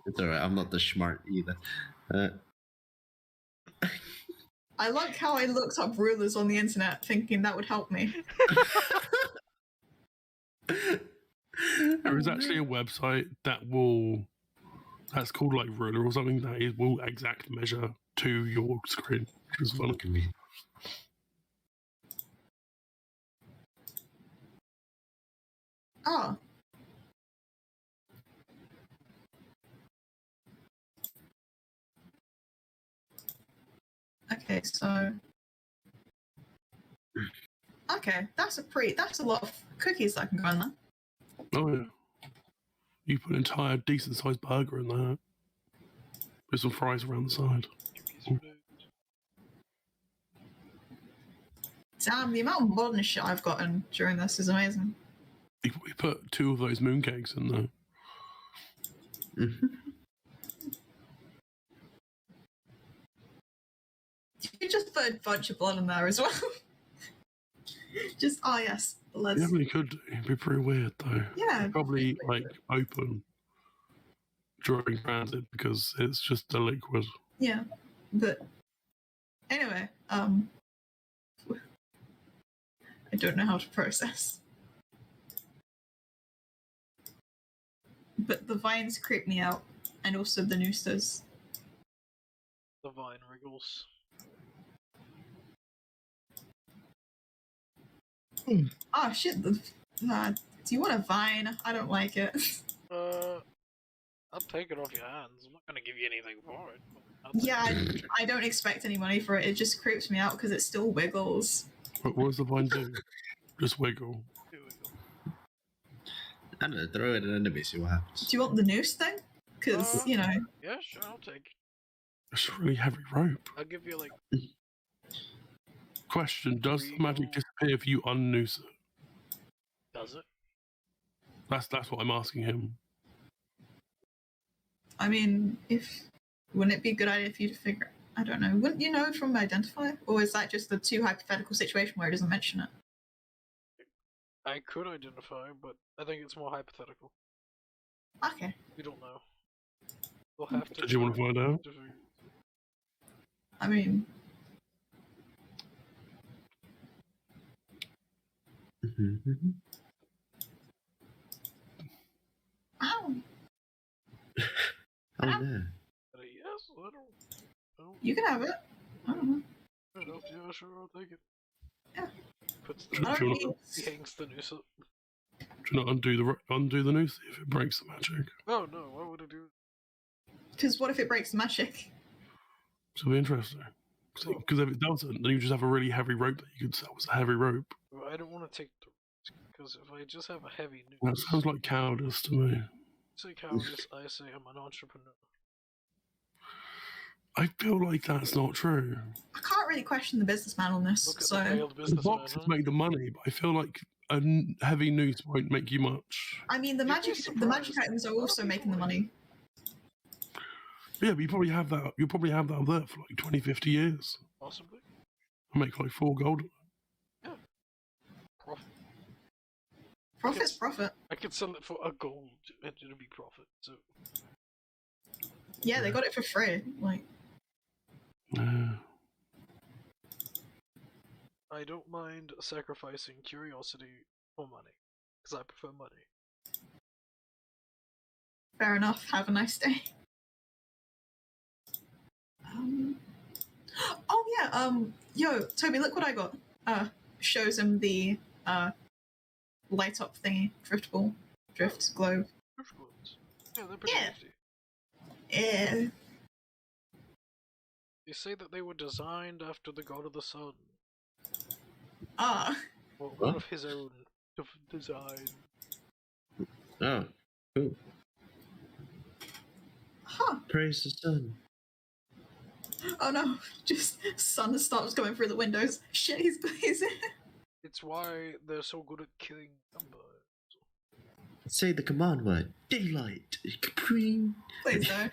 It's alright, I'm not the smart either. I like how I looked up rulers on the internet thinking that would help me. There is actually a website that's called like Ruler or something that will exact measure to your screen. Which is fun. Look at me. Oh. Okay, so. Okay, that's a lot of cookies that can go in there. Oh yeah. You put an entire decent sized burger in there. With some fries around the side. Damn, the amount of modern shit I've gotten during this is amazing. We put 2 of those mooncakes in there. You just put a bunch of blood in there as well. Just, oh yes, blood. Yeah, really could do. It'd be pretty weird though. Yeah. Probably like open during transit because it's just a liquid. Yeah, but anyway, I don't know how to process. But the vines creep me out, and also the noostas. The vine wriggles. Oh shit! Do you want a vine? I don't like it. I'll take it off your hands. I'm not gonna give you anything for it. Yeah, I don't expect any money for it. It just creeps me out because it still wiggles. What does the vine do? Just wiggle. I don't know, throw it at an enemy, see what happens. Do you want the noose thing? Because, you know. Yeah, sure, I'll take it. It's a really heavy rope. I'll give you like. Question: does the magic disappear if you unnoose it? Does it? That's what I'm asking him. I mean, wouldn't it be a good idea for you to figure? I don't know. Wouldn't you know from identify, or is that just the too hypothetical situation where it doesn't mention it? I could identify, but I think it's more hypothetical. Okay. We don't know. We'll have to. Did you want to find out? I mean. Ow. Oh no. Yes, I don't. You can have it. I don't know. Yeah, sure, I'll take it. Yeah. Puts I don't need... he hangs the noose up. Do you not undo the noose if it breaks the magic? Oh no, why would I do it? Because what if it breaks the magic? It'll be interesting. Because if it doesn't, then you just have a really heavy rope that you could sell as a heavy rope. Well, I don't want to take the risk, because if I just have a heavy noose... That sounds like cowardice to me. Say cowardice, I say I'm an entrepreneur. I feel like that's not true. I can't really question the businessman on this. Look at So the failed The businessman. boxes make the money, but I feel like a heavy noose won't make you much. I mean, the You'd be magic surprised. items are A lot of also people making the would. money. Yeah, but you probably have that. You'll probably have that up there for like 20, 50 years. Possibly. I make like 4 gold. Profit. Profit's profit. I could sell it for a gold and it'll be profit. So Yeah, they got it for free. Like, I don't mind sacrificing curiosity for money. Because I prefer money. fair enough. Have a nice day. Oh yeah. Yo, Toby, look what I got. Shows him the light up thingy, drift globe. Drift gloves. Yeah, they're pretty Yeah. nifty. Yeah. They say that they were designed after the god of the sun. Or one What? of his own design. Oh, cool. Huh. Praise the sun. Oh no! Just sun stops going through the windows. Shit, he's blazing. It's why they're so good at killing vampires. Say the command word. Daylight. Capri. Please no.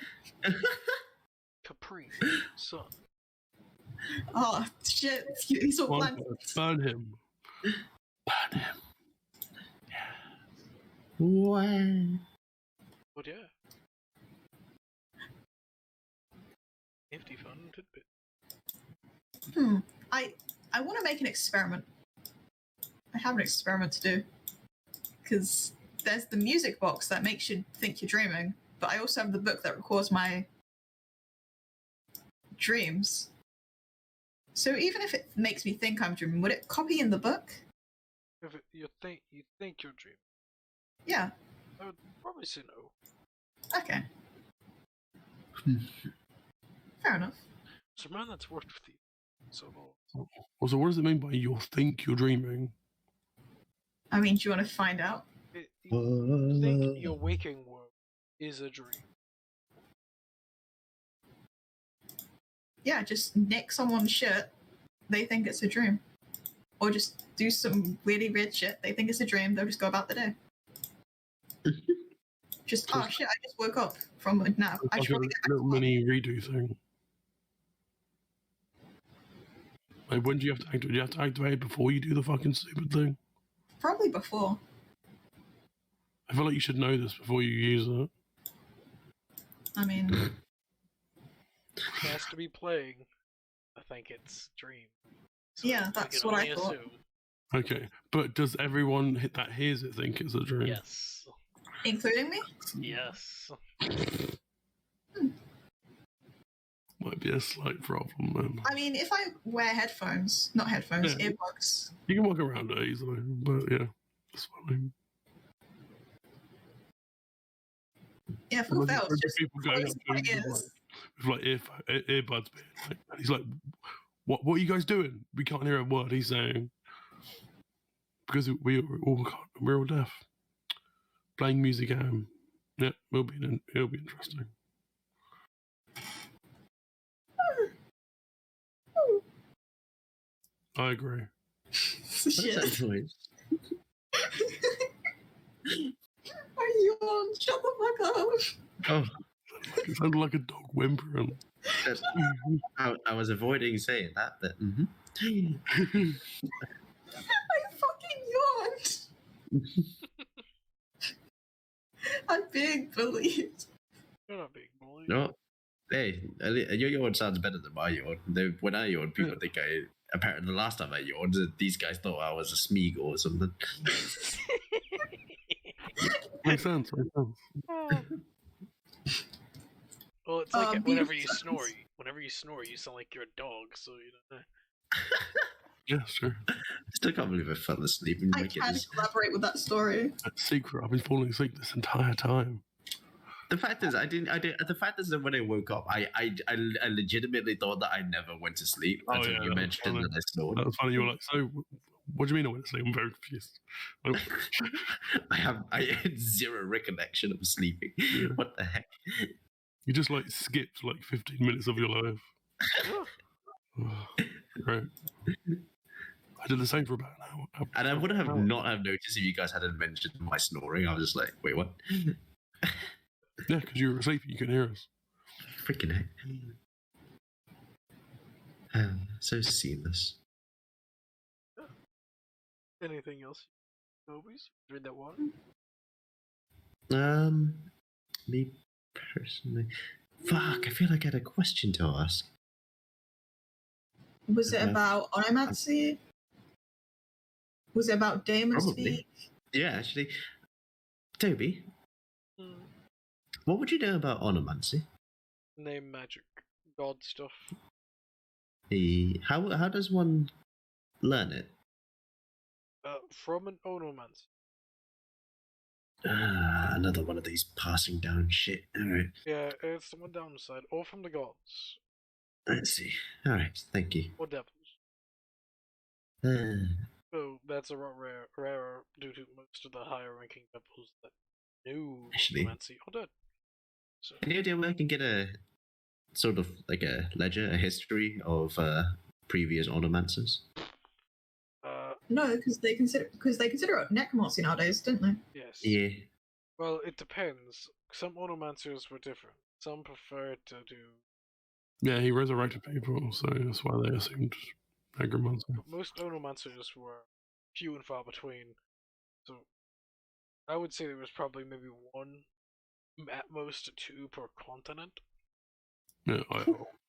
Capri, sun. Oh shit! He's all One blank. word, burn him. Burn him. What? But yeah. Nifty fun tidbit. I want to make an experiment. I have an experiment to do. Because there's the music box that makes you think you're dreaming, but I also have the book that records my dreams. So even if it makes me think I'm dreaming, would it copy in the book? If you think you're dreaming, Yeah. I would probably say no. Okay. Fair enough. It's a man that's worked with you so long. Also, what does it mean by you think you're dreaming? I mean, do you want to find out? You think your waking world is a dream. Yeah, just nick someone's shit. They think it's a dream. Or just do some really weird shit. They think it's a dream. They'll just go about the day. Just, oh shit, I just woke up from a nap. I It's should like probably a get back to little work. mini redo thing. Like, when do you have to activate? Do you have to activate before you do the fucking stupid thing? Probably before. I feel like you should know this before you use it. I mean, He has to be playing. I think it's dream. So yeah, we that's can what I only thought. assume. Okay, but does everyone that hears it think it's a dream? Yes. Including me? Yes. Might be a slight problem then. I mean, if I wear headphones, not headphones, Yeah. earbuds. You can walk around it easily, but yeah, that's fine. Yeah, full Look at fails. Just people going close up my to him ears. with like earbuds being like, and he's like, what are you guys doing? We can't hear a word he's saying because we're all deaf. Playing music at him. Yeah, it'll be interesting. I agree. What is Shit. that noise? Are you on? Shut the fuck up. Oh, It sounded like a dog whimpering. I was avoiding saying that, but I fucking yawned. I'm being bullied. You're not being bullied. no. Hey, your yawn sounds better than my yawn. When I yawn, people think I. Apparently, the last time I yawned, these guys thought I was a Smeagol or something. Makes sense. Well, it's like whenever you beautiful. snore, you sound like you're a dog. So you know. Yeah, sure. I still can't believe I fell asleep and I my kid can is. collaborate with that story. That's secret. I've been falling asleep this entire time. The fact is, I didn't. The fact is that when I woke up, I legitimately thought that I never went to sleep Oh, until yeah, you that was mentioned funny. that I snored. That was funny. You were like, so What do you mean I went to sleep? I'm very confused. I had zero recollection of sleeping. Yeah. What the heck? You just like skipped like 15 minutes of your life. Right. I did the same for about an hour. And I would have hour. not have noticed if you guys hadn't mentioned my snoring. I was just like, wait, what? Yeah, because you were asleep. You couldn't hear us. Freaking heck. So seamless. Anything else? Movies? Read that one? Me personally. Fuck, I feel like I had a question to ask. Was it about onomancy? Was it about Damon Probably. speak? Yeah, actually. Toby, what would you know about onomancy? Name magic. God stuff. How does one learn it? From an onomancer. Another one of these passing down shit. Alright, Yeah, it's the one downside. Or from the gods. let's see. Alright, thank you. Or devils. So that's a lot rarer due to most of the higher ranking devils that knew Actually. onomancy are dead. So, Any idea where I can get a sort of like a ledger, a history of previous onomancers? No, because they consider it necromancy nowadays, don't they? yes. Yeah. Well, it depends. Some onomancers were different. Some preferred to do. Yeah, he resurrected people, so that's why they assumed necromancy. But most onomancers were few and far between. So I would say there was probably maybe one, at most two per continent. Yeah,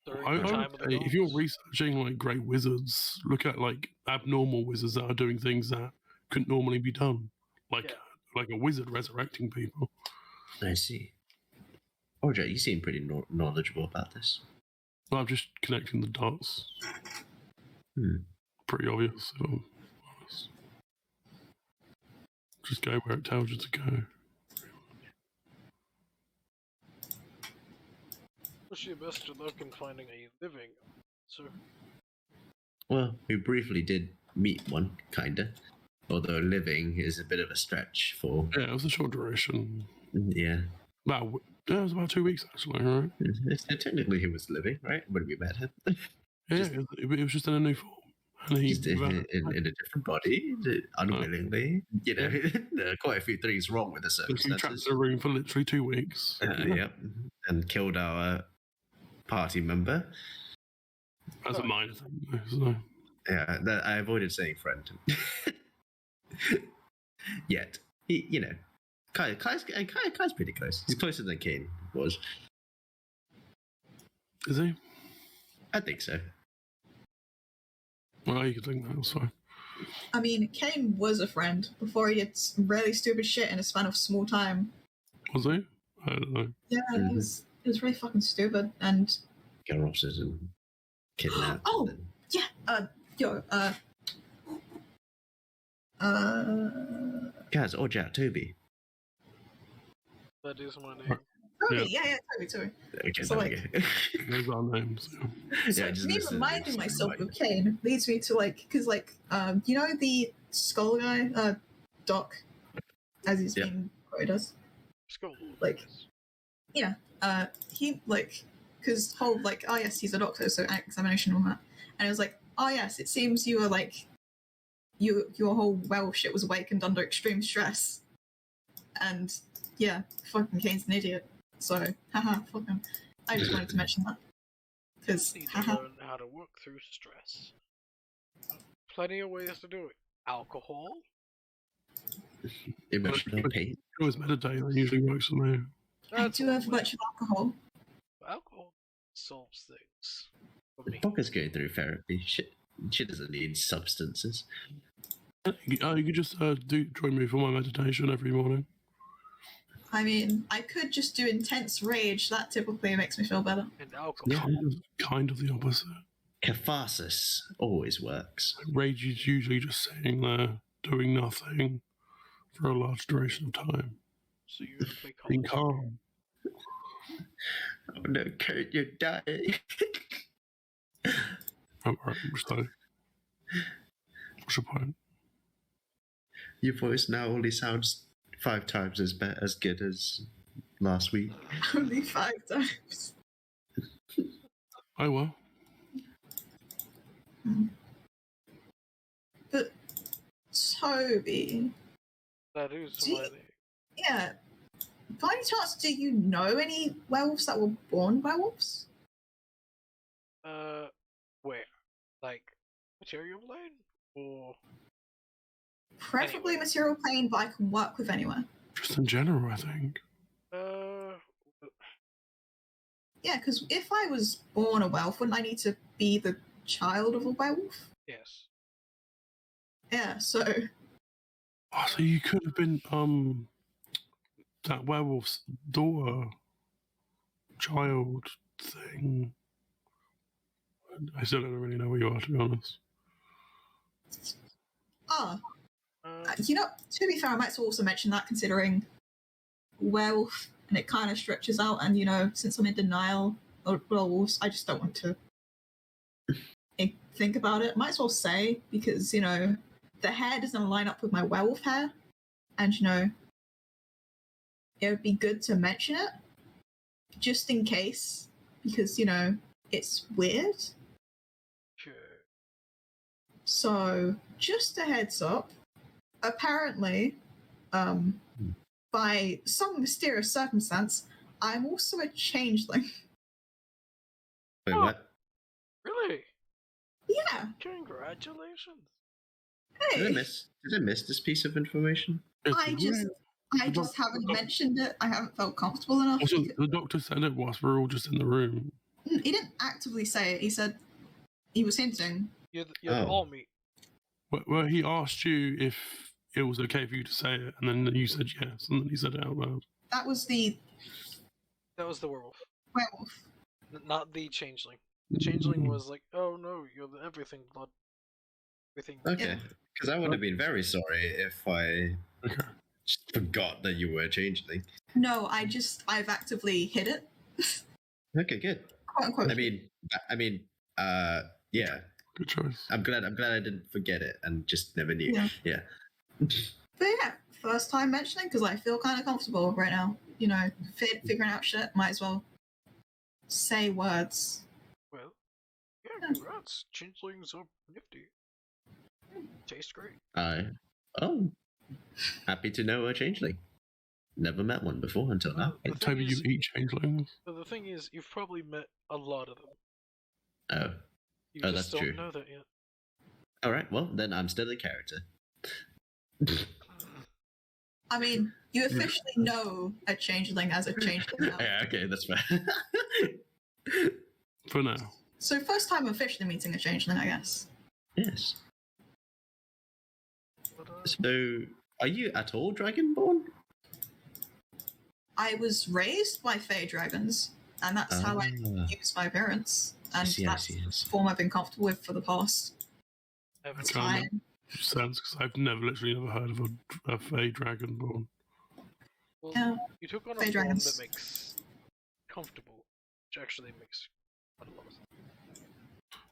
During the time of the if you're gods. researching like great wizards, look at like abnormal wizards that are doing things that couldn't normally be done, like a wizard resurrecting people. I see. Orja, you seem pretty knowledgeable about this. Well, I'm just connecting the dots. Pretty obvious, if I'm honest. Just go where it tells you to go. Wish you best of luck in finding a living. So Well, we briefly did meet one, kinda. Although living is a bit of a stretch for. Yeah, it was a short duration. Yeah. It was about 2 weeks actually, right? Technically, he was living, right? When we met him. Yeah, it was just in a new form. And he Just in a different body, unwillingly. You know, there are quite a few things wrong with the trapped in circumstances. a room for literally 2 weeks. Yep. And killed our party member. That's a minor thing, though, so. Yeah, I avoided saying friend. Yet. He, you know, Kai's pretty close. He's closer than Kane was. Is he? I think so. Well, you could think that was fine. I mean, Kane was a friend before he did really stupid shit in a span of small time. Was he? I don't know. Yeah, it was really fucking stupid. And Get roasted and kidnapped. Oh! and Guys, or Jack Toby. that is my name. Toby, yeah, Toby. Okay, So, there we go. Those are names. So Yeah, just me listen, reminding just myself remind of Kane leads me to because you know the skull guy, Doc, as he's being quoted as, Skull. he because whole oh yes, he's a doctor, so examination and all that, and it was like, oh yes, it seems you were your whole shit was awakened under extreme stress, and yeah, fucking Kane's an idiot. So haha, fuck him. I just wanted to mention that because Need to learn how to work through stress. Plenty of ways to do it. Alcohol. Emotional pain. It always meditate, that usually works for me. I do have much of alcohol. Alcohol solves things. For me. Bocca's going through therapy. She doesn't need substances. You could just join me for my meditation every morning. I mean, I could just do intense rage. That typically makes me feel better. And alcohol. Kind of the opposite. Catharsis always works. Rage is usually just sitting there, doing nothing for a large duration of time. So you have to play Being calm. Oh no, Kurt, you're dying. Alright, so what's your point? Your voice now only sounds 5 times as good as last week. Only 5 times. Oh well. But Toby, That is Do you- my name. yeah. By any chance, do you know any werewolves that were born werewolves? Where? Like, material plane? Or... Preferably Anyway. material plane, but I can work with anywhere. Just in general, I think. Yeah, because if I was born a werewolf, wouldn't I need to be the child of a werewolf? Yes. Yeah, so Oh, so you could have been that werewolf's daughter, child thing. I still don't really know where you are, to be honest. you know, to be fair, I might also mention that considering werewolf, and it kind of stretches out, and you know, since I'm in denial of werewolves, I just don't want to think about it. Might as well say, because you know, the hair doesn't line up with my werewolf hair, and you know, it would be good to mention it just in case, because you know, it's weird. Sure. So, just a heads up. Apparently, by some mysterious circumstance, I'm also a changeling. Wait, Oh. what? Really? Yeah. Congratulations. Hey. Did I miss this piece of information? I just haven't mentioned it. I haven't felt comfortable enough. Also, the doctor said it whilst we're all just in the room. He didn't actively say it. He said he was hinting. You're the all meat. Well, he asked you if it was okay for you to say it, and then you said yes, and then he said it out loud. That was the werewolf. Werewolf. Not the changeling. The changeling was like, oh no, you're the everything blood. Everything. Okay, because I would have been very sorry if I just forgot that you were a changeling. No, I've actively hid it. Okay, good. Quote unquote. I mean, yeah. Good choice. I'm glad I didn't forget it and just never knew. Yeah. But yeah, first time mentioning because I feel kind of comfortable right now. You know, figuring out shit. Might as well say words. Well, yeah, congrats. Changelings are nifty. Taste great. Happy to know a changeling. Never met one before until now. Toby, you eat changelings? The thing is, you've probably met a lot of them. Oh. You just that's don't true. know that yet. Alright, well, then I'm still a character. I mean, you officially know a changeling as a changeling now. Yeah, okay, that's fair. For now. So first time officially meeting a changeling, I guess. Yes. So, are you at all dragonborn? I was raised by Fey dragons, and that's how I use my appearance. And that's the form I've been comfortable with for the past time. Sense, because I've literally never heard of a Fey dragonborn. Well, yeah. You took on Fey a form dragons. that makes comfortable, which actually makes quite a lot of sense.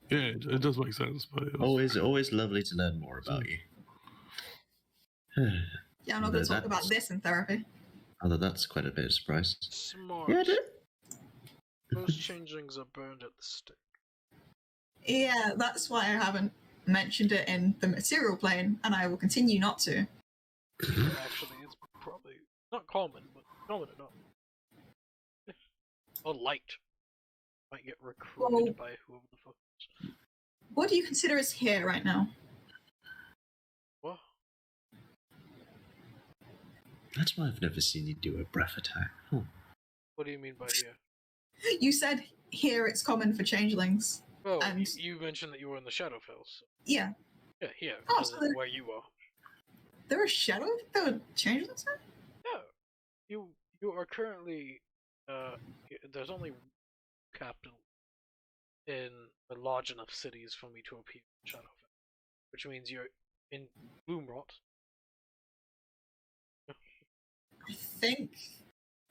Yeah, it does make sense, but always lovely to learn more about you. Yeah, I'm not going to talk about this in therapy. Although that's quite a bit of surprise. Smart. Yeah, Most changelings are burned at the stake. Yeah, that's why I haven't mentioned it in the material plane, and I will continue not to. Actually, it's probably not common, but common enough. A light might get recruited by whoever the fuck. What do you consider is here right now? What? That's why I've never seen you do a breath attack. Huh. What do you mean by here? You said here it's common for changelings. Well, and... you mentioned that you were in the Shadowfell. So. Yeah. Yeah, here, so where you are. There are there were changelings there? Yeah. You are currently there's only capital in the large enough cities for me to appear in Shadowfell. Which means you're in Gloomrot.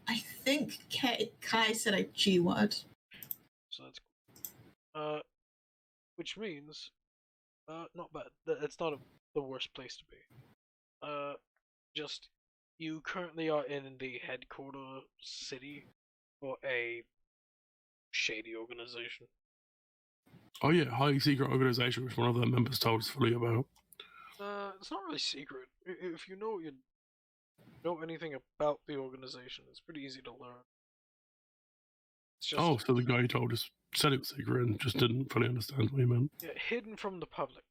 I think Kai said a G word. So that's cool. Which means not bad. It's not the worst place to be. Just you currently are in the headquarter city for a shady organization. Oh yeah, highly secret organization, which one of their members told us fully about. It's not really secret. If you know anything about the organization, it's pretty easy to learn. It's just Oh, so the guy who told us said it was secret and just didn't fully understand what he meant. hidden from the public,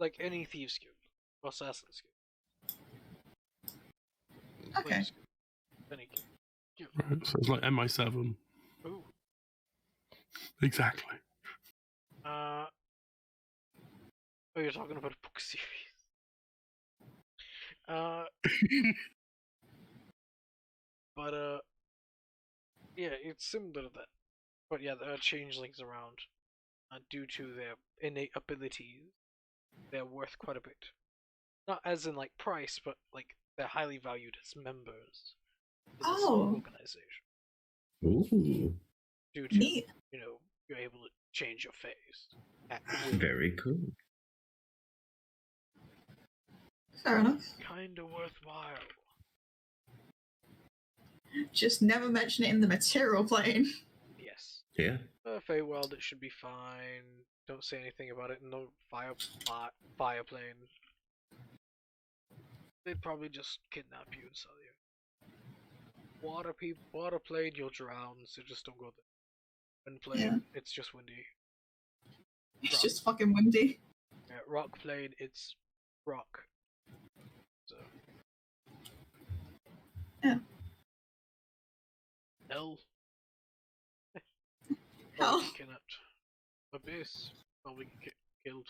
like any thieves guild or assassin's guild. Okay. Slaves guild, any guild. Right, so it's like MI7. Ooh. Exactly. Oh, you're talking about a book series. But yeah, it's similar to that. But yeah, there are changelings around. Due to their innate abilities, they're worth quite a bit. Not as in like price, but like they're highly valued as members in this organization. Ooh, Due to Neat. you're able to change your face. very cool. Fair enough. Kinda worthwhile. Just never mention it in the material plane. Yes. Yeah. Feywild, it should be fine. Don't say anything about it in the fire plane. They'd probably just kidnap you and sell you. Water plane, you'll drown, so just don't go there. Wind plane, Yeah. it's just windy. It's just fucking windy. Yeah, rock plane, it's rock. So. Yeah. Hell. Hell. You cannot. Abyss, probably get killed.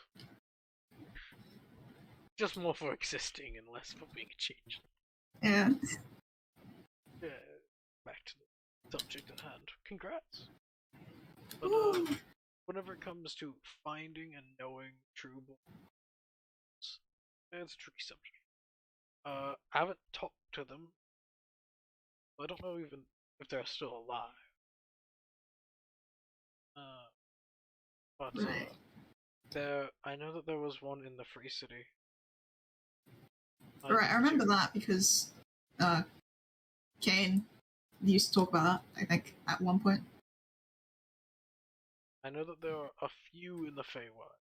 Just more for existing and less for being changed. Yeah. Yeah, back to the subject at hand. Congrats. But Woo. whenever it comes to finding and knowing true books, it's a tricky subject. I haven't talked to them. I don't know even if they're still alive. But Right. I know that there was one in the Free City. Right, I remember that because Kane used to talk about that, I think, at one point. I know that there are a few in the Feywild.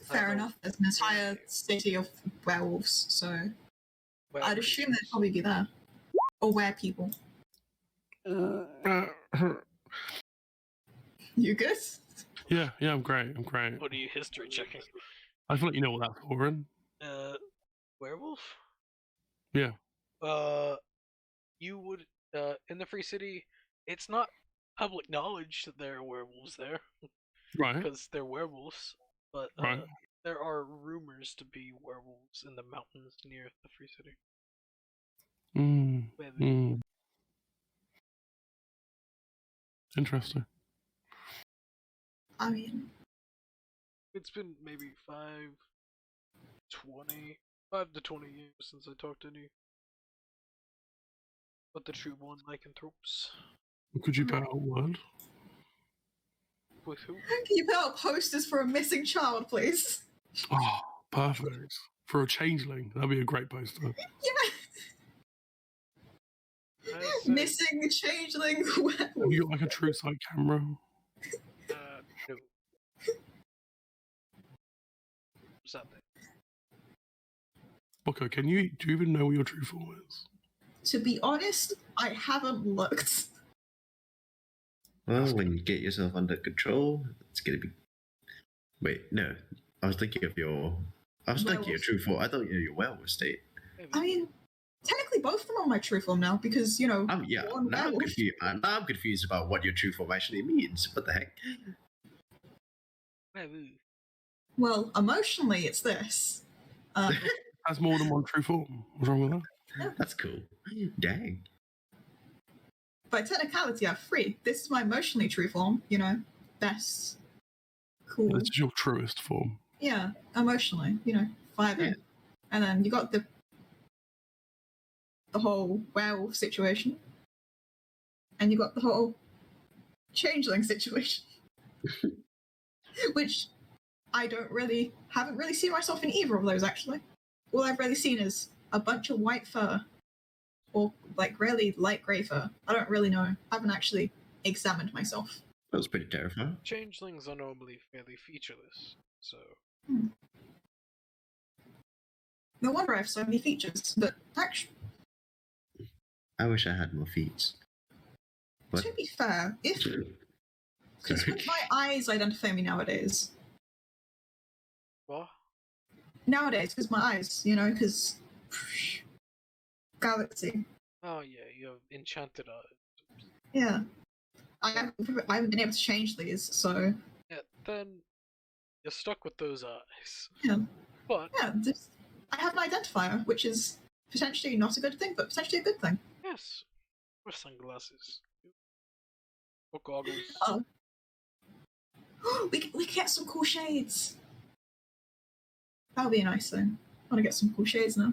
Fair enough. There's an entire city of werewolves, so I'd assume they'd probably be there. Or were-people. You good? Yeah, I'm great. What are you history checking? I feel like you know what that's for, Ren. Werewolf? Yeah. You would, in the Free City, it's not public knowledge that there are werewolves there. Right. Because they're werewolves, but Right. there are rumors to be werewolves in the mountains near the Free City. Interesting. I mean, it's been maybe 5 to 20 years since I talked to any but the true born lycanthropes. Could you put out a word? With who? can you put out posters for a missing child, please? Oh, perfect. For a changeling, that'd be a great poster. Yeah. Missing changeling werewolf. Have you got like a true sight camera? No. What's that thing? Okay, do you even know what your true form is? To be honest, I haven't looked. Well, when you get yourself under control, it's gonna be. Wait, no. I was thinking of your true form. I thought you were your werewolf state. I mean, technically both of them are my true form now because, Yeah. one Now I'm werewolf. confused. Now I'm confused about what your true form actually means. What the heck? Well, emotionally, it's this. That's more than one true form. What's wrong with that? That's cool. Dang. By technicality, I have 3. This is my emotionally true form, best. Cool. This is your truest form. Yeah, emotionally, 5 in. And then you got the whole werewolf situation. And you got the whole changeling situation. Which I haven't really seen myself in either of those, actually. all I've really seen is a bunch of white fur, or like really light grey fur. I don't really know. I haven't actually examined myself. That was pretty terrifying. Changelings are normally fairly featureless, so No wonder I have so many features, but actually, I wish I had more feet. But to be fair, if because sorry. my eyes identify me nowadays. what? Nowadays, because my eyes, because galaxy. Oh yeah, you have enchanted eyes. Yeah, I haven't been able to change these, so Yeah, then you're stuck with those eyes. yeah, But yeah. I have an identifier, which is potentially not a good thing, but potentially a good thing. yes, or sunglasses, or goggles. Oh, we can get some cool shades. That'll be a nice thing. I want to get some cool shades now.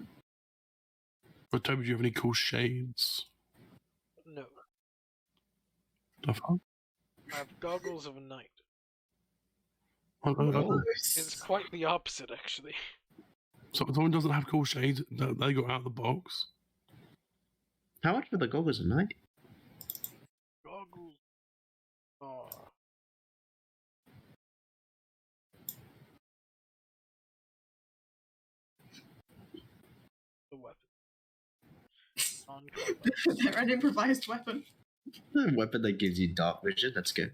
But Toby, do you have any cool shades? No, Stuff? I have goggles of a knight. It's Gross. quite the opposite, actually. So someone doesn't have cool shades that they got out of the box. How much were the goggles a night? Goggles are the weapon. On combat. They're an improvised weapon. A weapon that gives you dark vision. That's good.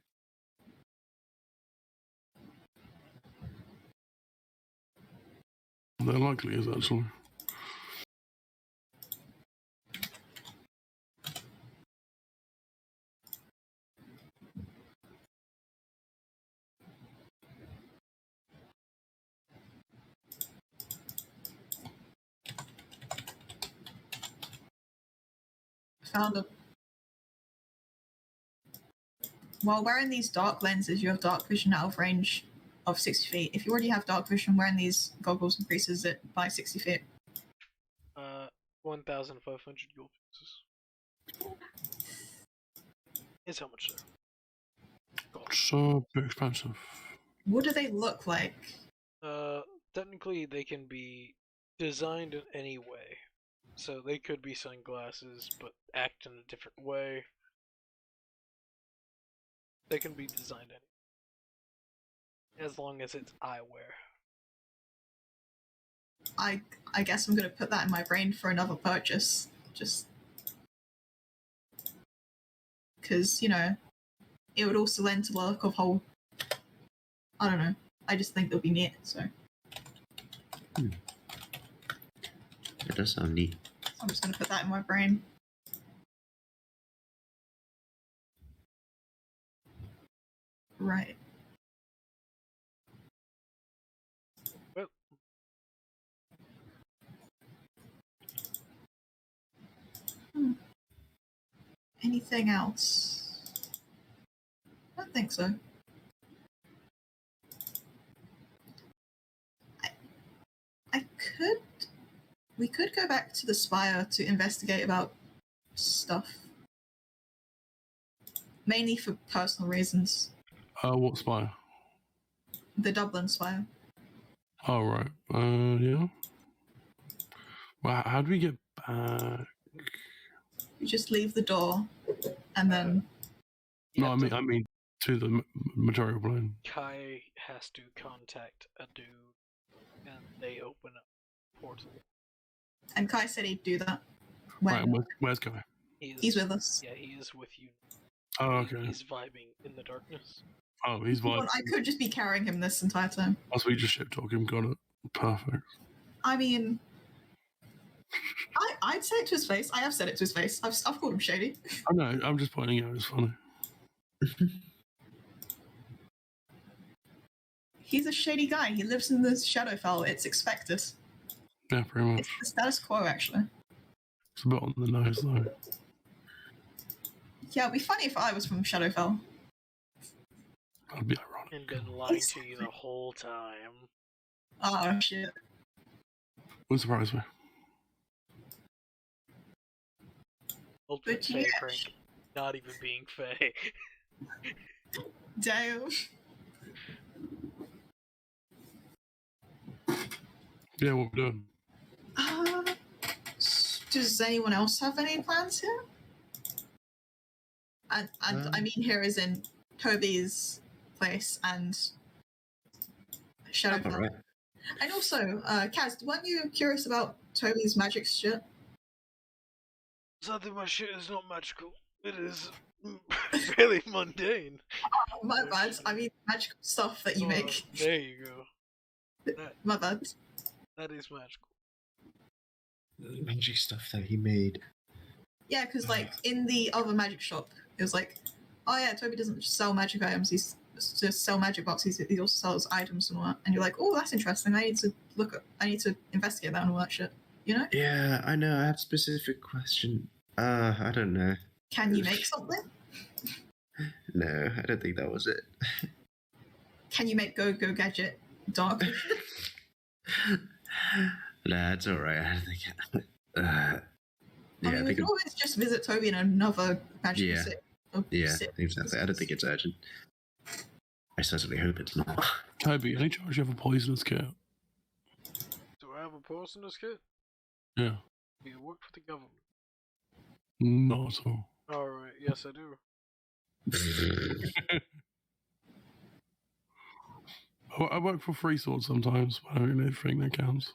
There likely is, actually. Found them. While wearing these dark lenses, you have dark vision out of range of 60 feet. If you already have dark vision, wearing these goggles increases it by 60 feet. 1,500 gold pieces. Is how much there. Gold. So a bit expensive. What do they look like? Technically, they can be designed in any way. So they could be sunglasses, but act in a different way. They can be designed any, as long as it's eyewear. I guess I'm gonna put that in my brain for another purchase. Just because, it would also lend to the look of whole. I don't know. I just think it'll be neat, so That does sound neat. I'm just gonna put that in my brain. Right. Well, Anything else? I don't think so. We could go back to the spire to investigate about stuff. Mainly for personal reasons. What spire? The Dublin spire. Oh, right. Yeah. Well, how do we get back? You just leave the door, and then you No, have I mean to the material plane. Kai has to contact a dude, and they open up a portal. and Kai said he'd do that. When Right, where's Guy? he's with us. Yeah, he is with you. Oh, okay. He's vibing in the darkness. Oh, he's Well, like. I could just be carrying him this entire time. That's what you just ship talk him. Got it. Perfect. I mean, I'd say it to his face. I have said it to his face. I've called him shady. I know. I'm just pointing out. It's funny. He's a shady guy. He lives in the Shadowfell. It's expected. Yeah, pretty much. It's the status quo, actually. It's a bit on the nose, though. Yeah, it'd be funny if I was from Shadowfell. That'd be ironic. And been lying to you the whole time. Oh, shit. Wouldn't surprise me. Ultimate But Fae yeah. prank. Not even being Fae. Damn. Yeah, what we're doing. Does anyone else have any plans here? And I mean here is in Toby's place and Shadowrealm. All right. And also, Kaz, weren't you curious about Toby's magic shit? Something my shit is not magical. It is fairly mundane. Oh, my bad. I mean magical stuff that you make. There you go. My bad. That is magical. The magic stuff that he made. Yeah, because like in the other magic shop, it was like, oh yeah, Toby doesn't just sell magic items. He's just sell magic boxes. He also sells items and all that. And you're like, oh, that's interesting. I need to investigate that and all that shit. You know? Yeah, I know. I have a specific question. I don't know. Can you make something? No, I don't think that was it. Can you make Go Gadget dark? Nah, it's alright. I don't think. I mean, we can always just visit Toby in another magical Yeah. city. Yeah, exactly. I don't think it's urgent. I certainly hope it's not. Toby, any chance you have a poisonous kit? Do I have a poisonous kit? Yeah. Do you work for the government? Not at all. Alright, yes I do. I work for Free Sword sometimes, but I don't really think that counts.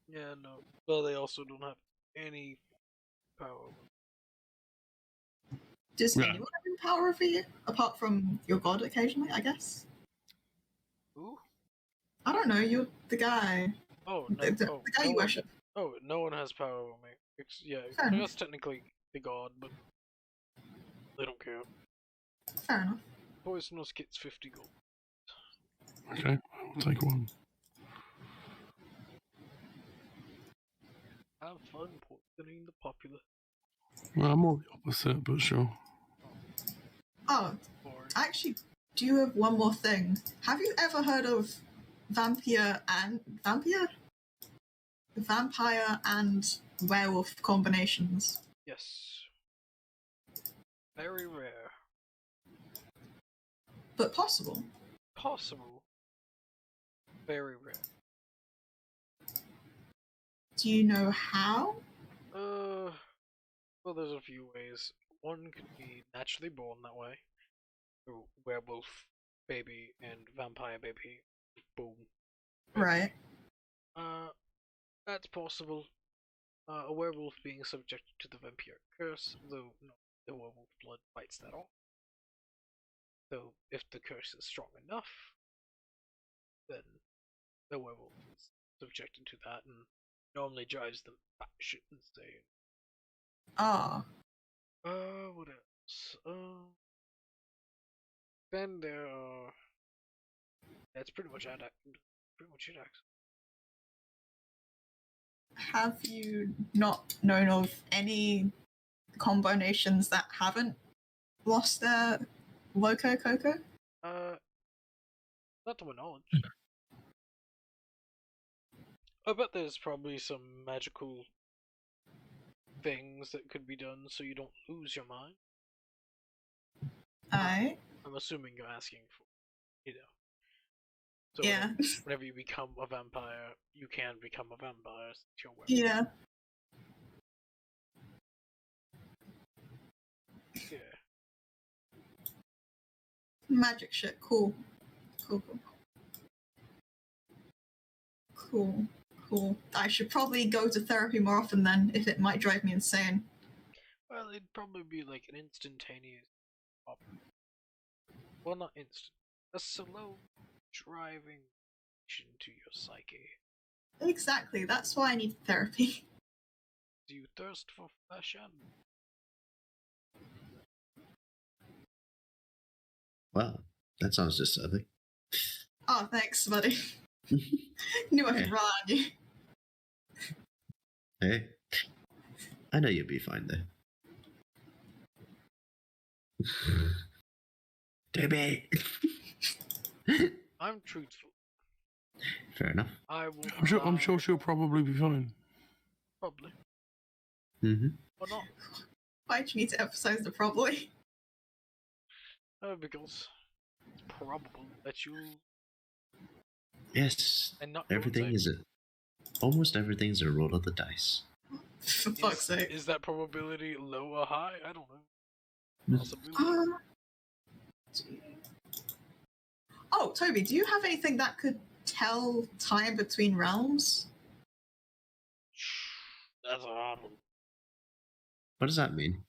Yeah, no. Well, they also don't have any power. Does Yeah. anyone have any power over you? Apart from your god occasionally, I guess? Who? I don't know, you're the guy. Oh, The no. guy you worship. Oh, no one has power over me. Yeah, Fair I enough. guess technically the god, but they don't care. Fair enough. Poisonous kit's 50 gold. Okay, I'll take one. Have fun poisoning the popular. Well, I'm more the opposite, but sure. Oh, Or I actually do have one more thing. Have you ever heard of vampire and werewolf combinations? yes. Very rare. But possible. Possible. Very rare. Do you know how? Well, there's a few ways. One could be naturally born that way. Through werewolf baby and vampire baby. Boom. Right. That's possible. A werewolf being subjected to the vampiric curse, though no, the werewolf blood fights that off. So if the curse is strong enough, then the werewolf is subjected to that and normally drives them batshit insane. Ah. What else? Then there are. That's pretty much it. Actually. Have you not known of any combinations that haven't lost their Loco Coco? Not to my knowledge. I bet there's probably some magical things that could be done so you don't lose your mind. Aye. I'm assuming you're asking for, So Yeah. whenever you become a vampire, you can become a vampire since you're werewolf. Yeah. Yeah. Magic shit. Cool. I should probably go to therapy more often then, if it might drive me insane. Well, it'd probably be like an instantaneous pop. Well, not instant. A slow driving to your psyche. Exactly, that's why I need therapy. Do you thirst for flesh and Wow, that sounds disturbing. Oh, thanks, buddy. Knew I could rely on you. Hey, I know you'll be fine there. Toby! I'm truthful. Fair enough. I will. I'm sure she'll probably be fine. Probably. Mm-hmm. Or not. Why'd you need to emphasize the probably? Because it's probable that you Yes, and not everything doing is it. Almost everything's a roll of the dice. For fuck's sake. Is that probability low or high? I don't know. Possibility. Oh, Toby, do you have anything that could tell time between realms? That's a hard one. What does that mean?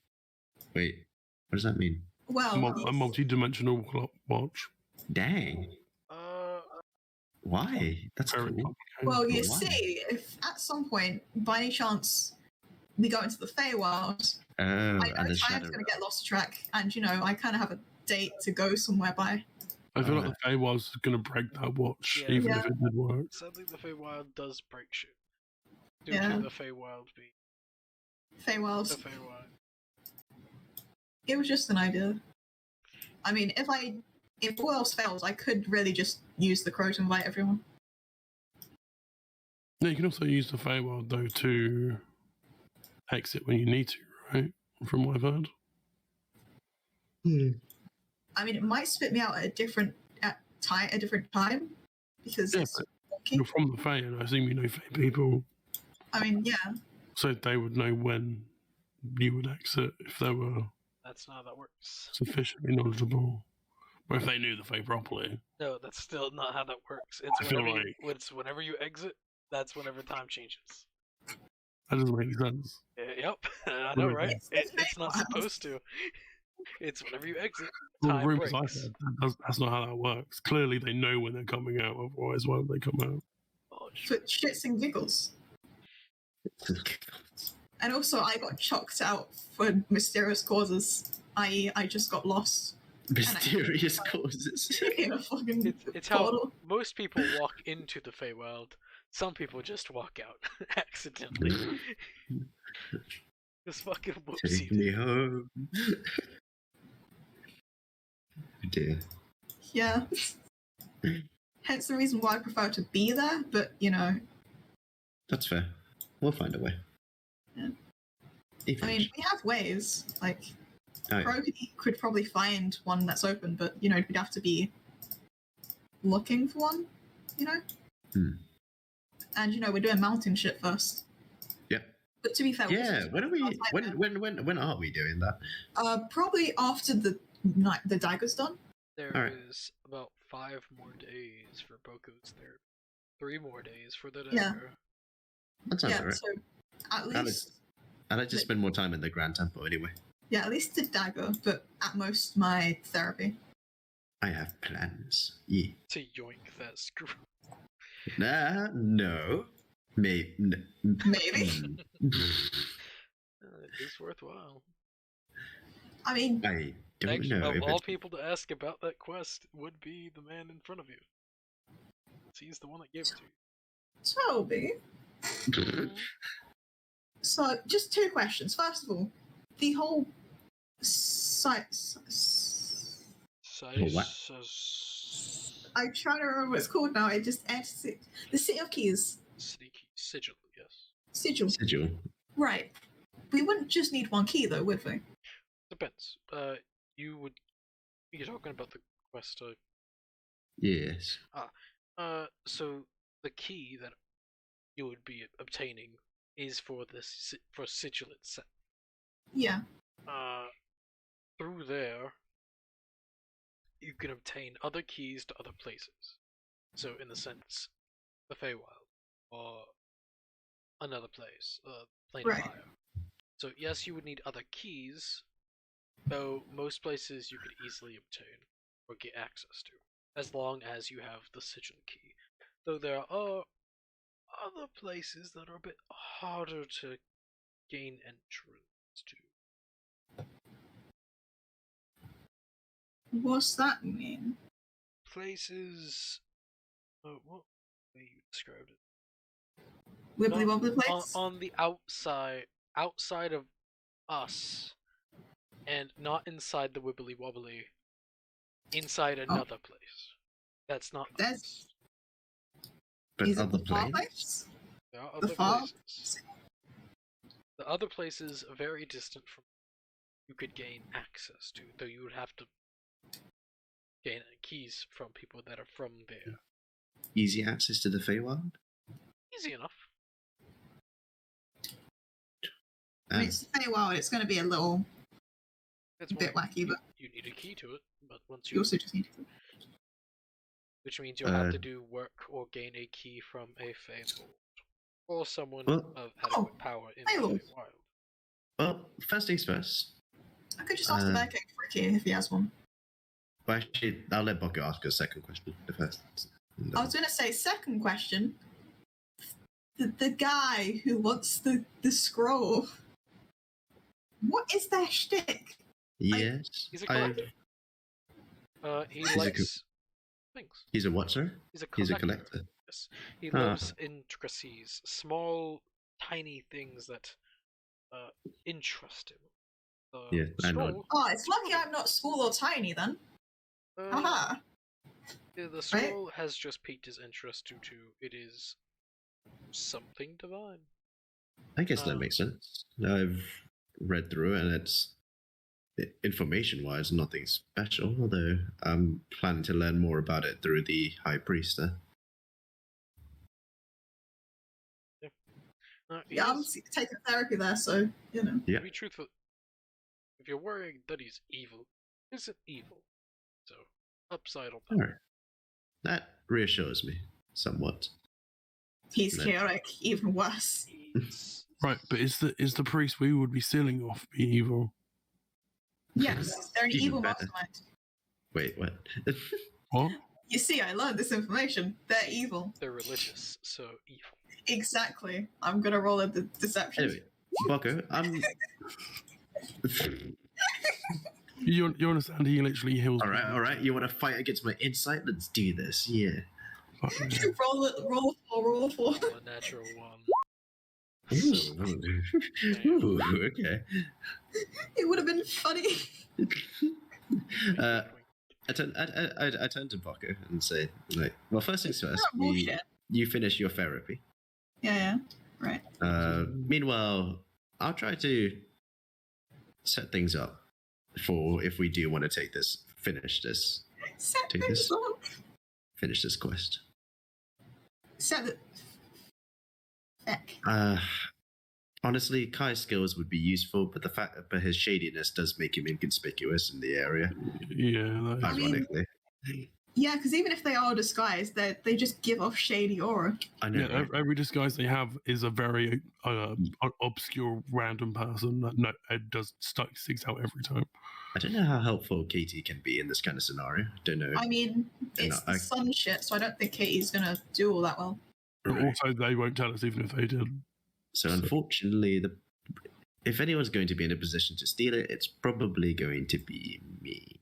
Wait, what does that mean? Well, A multi-dimensional clock watch. Dang. Why? That's Very cool. complicated. well, you Why? see, if at some point, by any chance, we go into the Feywild, Oh, I know and the time's shadow. going to get lost track, and I kind of have a date to go somewhere by. I feel like the Feywild's going to break that watch, Yeah. even if it did work. Sadly, the Feywild does break shit. Due Yeah. to the Feywild being Feywild. the Feywild. It was just an idea. I mean, if all else fails, I could really just use the crow to invite everyone. Yeah, you can also use the Feywild, though, to exit when you need to, right? From what I've heard. I mean, it might spit me out at a different time, because Yeah, it's but wonky. you're from the Fey, and I assume you know Fey people, I mean, yeah. so they would know when you would exit if they were That's not how that works. sufficiently knowledgeable. Or if they knew the Fey properly. No, that's still not how that works. It's I feel whenever like- it's whenever you exit. That's whenever time changes. That doesn't make sense. Yep, I know, right? It's the It's not Feywild. supposed to. It's whenever you exit, Well, the time rumours I breaks. heard, that's not how that works. Clearly, they know when they're coming out, otherwise, why would they come out? Oh, For shits and giggles. And also, I got chucked out for mysterious causes, i.e., I just got lost Mysterious causes. in a fucking It's how portal. most people walk into the Feywild. Some people just walk out accidentally. Just fucking Take whoopsie. me home. Dear. Yeah. Hence the reason why I prefer to be there, but, That's fair. We'll find a way. Yeah. I Eventually. mean, we have ways. Like, Oh, yeah. Crow could probably find one that's open, but, we'd have to be looking for one, Hmm. And, we're doing mountain shit first. Yep. But to be fair, we're Yeah, just- when are we? When are we doing that? Probably after the dagger's done. There Alright. is about 5 more days for Boko's therapy. 3 more days for the Yeah. dagger. That sounds Yeah, alright. so at Alex. least, I'd like to spend more time in the Grand Temple anyway. at least the dagger, but at most my therapy. I have plans. Yeah. To yoink that screw. Nah, no. Maybe. Maybe. It is worthwhile. I mean, I don't Actually, know of if all it's... people to ask about that quest would be the man in front of you. He's the one that gave it to you. Toby. So, just 2 questions. First of all, the whole site. what? I'm trying to remember what it's called now. It just entered the City of Keys. Sneaky sigil, yes. Sigil. Sigil. Right. We wouldn't just need 1 key, though, would we? Depends. You're talking about the quest. Yes. So the key that you would be obtaining is for for sigil itself. Yeah. Through there, you can obtain other keys to other places. So, in the sense, the Feywild, or another place, Plane Right. of Fire. So, yes, you would need other keys, though most places you could easily obtain or get access to, as long as you have the sigil key. Though there are other places that are a bit harder to gain entrance to. What's that mean? Places. What way you described it? Wibbly wobbly place? On the outside of us, and not inside the wibbly wobbly, inside another place. That's not There's- us. But Is it other the far planes? place? There are The other far? places. The other places are very distant from you could gain access to, though you would have to gain keys from people that are from there. Easy access to the Feywild? Easy enough. I mean, it's the Feywild. It's going to be a little It's bit more, wacky, but you need a key to it. But once you you, also just need to. which means you'll have to do work or gain a key from a Feywild or someone Well- of adequate power in the Feywild. Feywild. Well, first things first. I could just ask the bear king for a key if he has one. Well, actually, I'll let Bucko ask a second question. The first. I was going to say, second question. The guy who wants the scroll. What is their shtick? Yes. He's a collector. He He's a likes things. He's a what, sir? He's a He's collector. a collector. Yes. He Ah. loves intricacies, small, tiny things that interest him. The Yeah, I know. scroll, Oh, it's lucky I'm not small or tiny then. Haha. yeah, the scroll has just piqued his interest due to it is something divine. I guess that makes sense. I've read through it, and it's information-wise nothing special. Although I'm planning to learn more about it through the High Priest. Yeah, I'm taking therapy there, so, you know. Yeah. To be truthful, if you're worrying that he's evil, isn't evil. So, upside on that. All right. That reassures me somewhat. He's No. chaotic, even worse. He's- Right, but is the priest we would be stealing off be evil? Yes, they're an Even evil better. mastermind. Wait, what? What? You see, I learned this information. They're evil. They're religious, so evil. Exactly. I'm gonna roll a deception. Anyway, Bucko, I'm. You understand? He literally heals. All right. You want to fight against my insight? Let's do this. Yeah. Fucking hell. roll a 4. A natural one. Ooh, okay. It would have been funny. I turn to Bucko and say, like, well, first things first, Not bullshit. you finish your therapy. Yeah, right. Meanwhile, I'll try to set things up for if we do want to finish this Set Take things this. up. finish this quest. Set the. Heck. Honestly, Kai's skills would be useful, but his shadiness does make him inconspicuous in the area. Yeah, that is I mean- Ironically, Yeah, because even if they are disguised, they just give off shady aura. I know. yeah. right? Every disguise they have is a very obscure, random person that it does sticks out every time. I don't know how helpful Katie can be in this kind of scenario. Don't know. I mean, Yeah, it's no, the sun shit, so I don't think Katie's gonna do all that well. But Right. also, they won't tell us even if they did. So unfortunately, if anyone's going to be in a position to steal it, it's probably going to be me.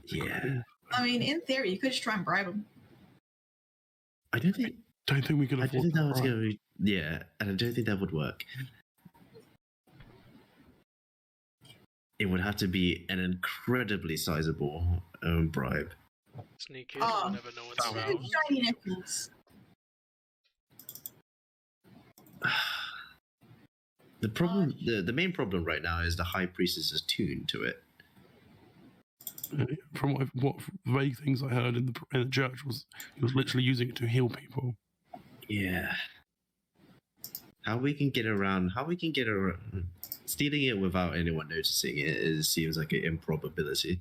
Yeah, I mean, in theory, you could just try and bribe them. I don't think Don't think we can I don't afford think that was right. going to be. Yeah, and I don't think that would work. It would have to be an incredibly sizable bribe. Sneak in Oh. whenever no one's Oh. around. Shiny nipples. The problem, the main problem right now is the High Priest is attuned to it. From what vague things I heard in the church was he was literally using it to heal people. Yeah. How we can get around stealing it without anyone noticing it seems like an improbability.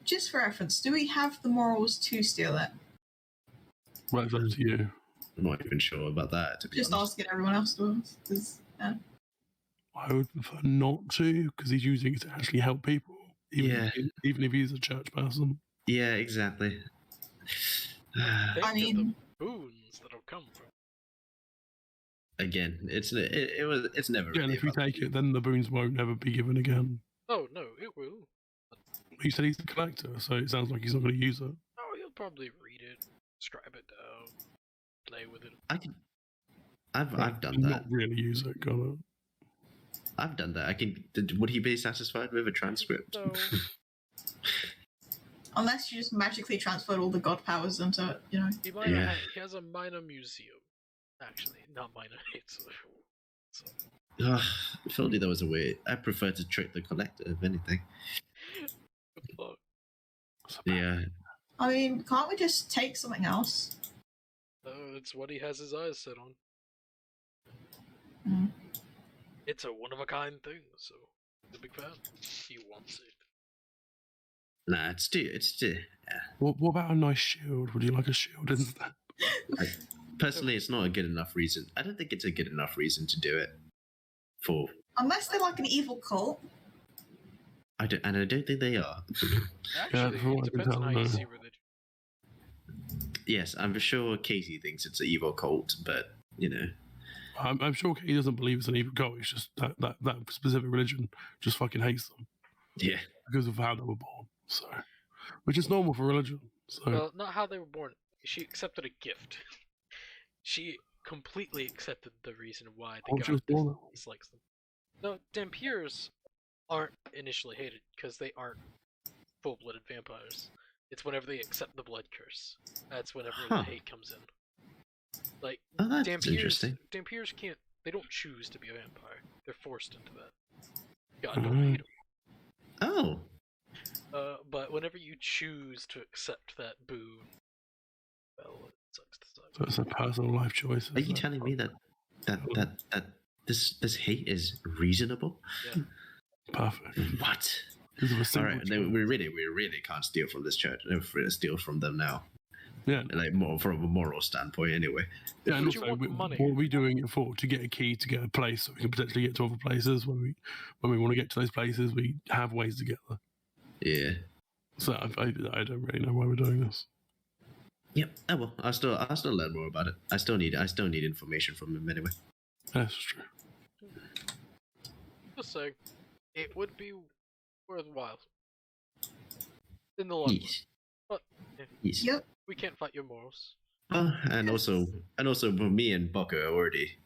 Just for reference, do we have the morals to steal it? Well, it's up to you. I'm not even sure about that, to be Just honest. asking everyone else to. 'Cause, I would prefer not to because he's using it to actually help people. Even if he's a church person. Yeah, exactly. Think I of mean- the boons that'll come from Again, it's never Yeah, and really if you about- take it, then the boons won't never be given again. Oh no, it will. He said he's the collector, so it sounds like he's not going to use it. Oh, you'll probably read it, scribe it down, play with it. I've done Not that. really use it, got it. I've done that. Would he be satisfied with a transcript? No. unless you just magically transferred all the god powers into it, you know. He has a minor museum. Actually, not minor. Ugh, if only there was a way. I prefer to trick the collector, if anything. Look, Yeah. I mean, can't we just take something else? It's what he has his eyes set on. Mm. It's a one-of-a-kind thing, so he's a big fan. He wants it. Nah, it's too. Yeah. What about a nice shield? Would you like a shield instead? Personally, it's not a good enough reason. I don't think it's a good enough reason to do it. For Unless they're like an evil cult. I don't think they are. Actually, from it what I can depends on tell, how you no. see religion. Yes, I'm sure Casey thinks it's an evil cult, but you know, I'm sure he doesn't believe it's an evil cult. It's just that specific religion just fucking hates them yeah. because of how they were born. So, which is normal for religion. So, Well, not how they were born. She accepted a gift. She completely accepted the reason why the Oh, she was god born that way. dislikes them. No, Dampiers aren't initially hated because they aren't full-blooded vampires. It's whenever they accept the blood curse. That's whenever Huh. the hate comes in. Like, Oh, that's Dampiers, interesting. Dampiers can't. They don't choose to be a vampire. They're forced into that. God don't hate them. Oh, But whenever you choose to accept that boon, well, it sucks to suck. So it's a personal life choice. are you telling me that this hate is reasonable? Yeah. Perfect? What? Because of a All single right, no, we really can't steal from this church. No, steal from them now. Yeah. Like more from a moral standpoint, anyway. Yeah, and But you also, want money. what are we doing it for? To get a key to get a place, so we can potentially get to other places. When we want to get to those places, we have ways to get there. Yeah. So I don't really know why we're doing this. Yep. Oh well, I'll still learn more about it. I still need information from him anyway. That's true. Just saying, it would be worthwhile in the long run. Yes. But Yes. Yep. we can't fight your morals. And also, me and Bucker are already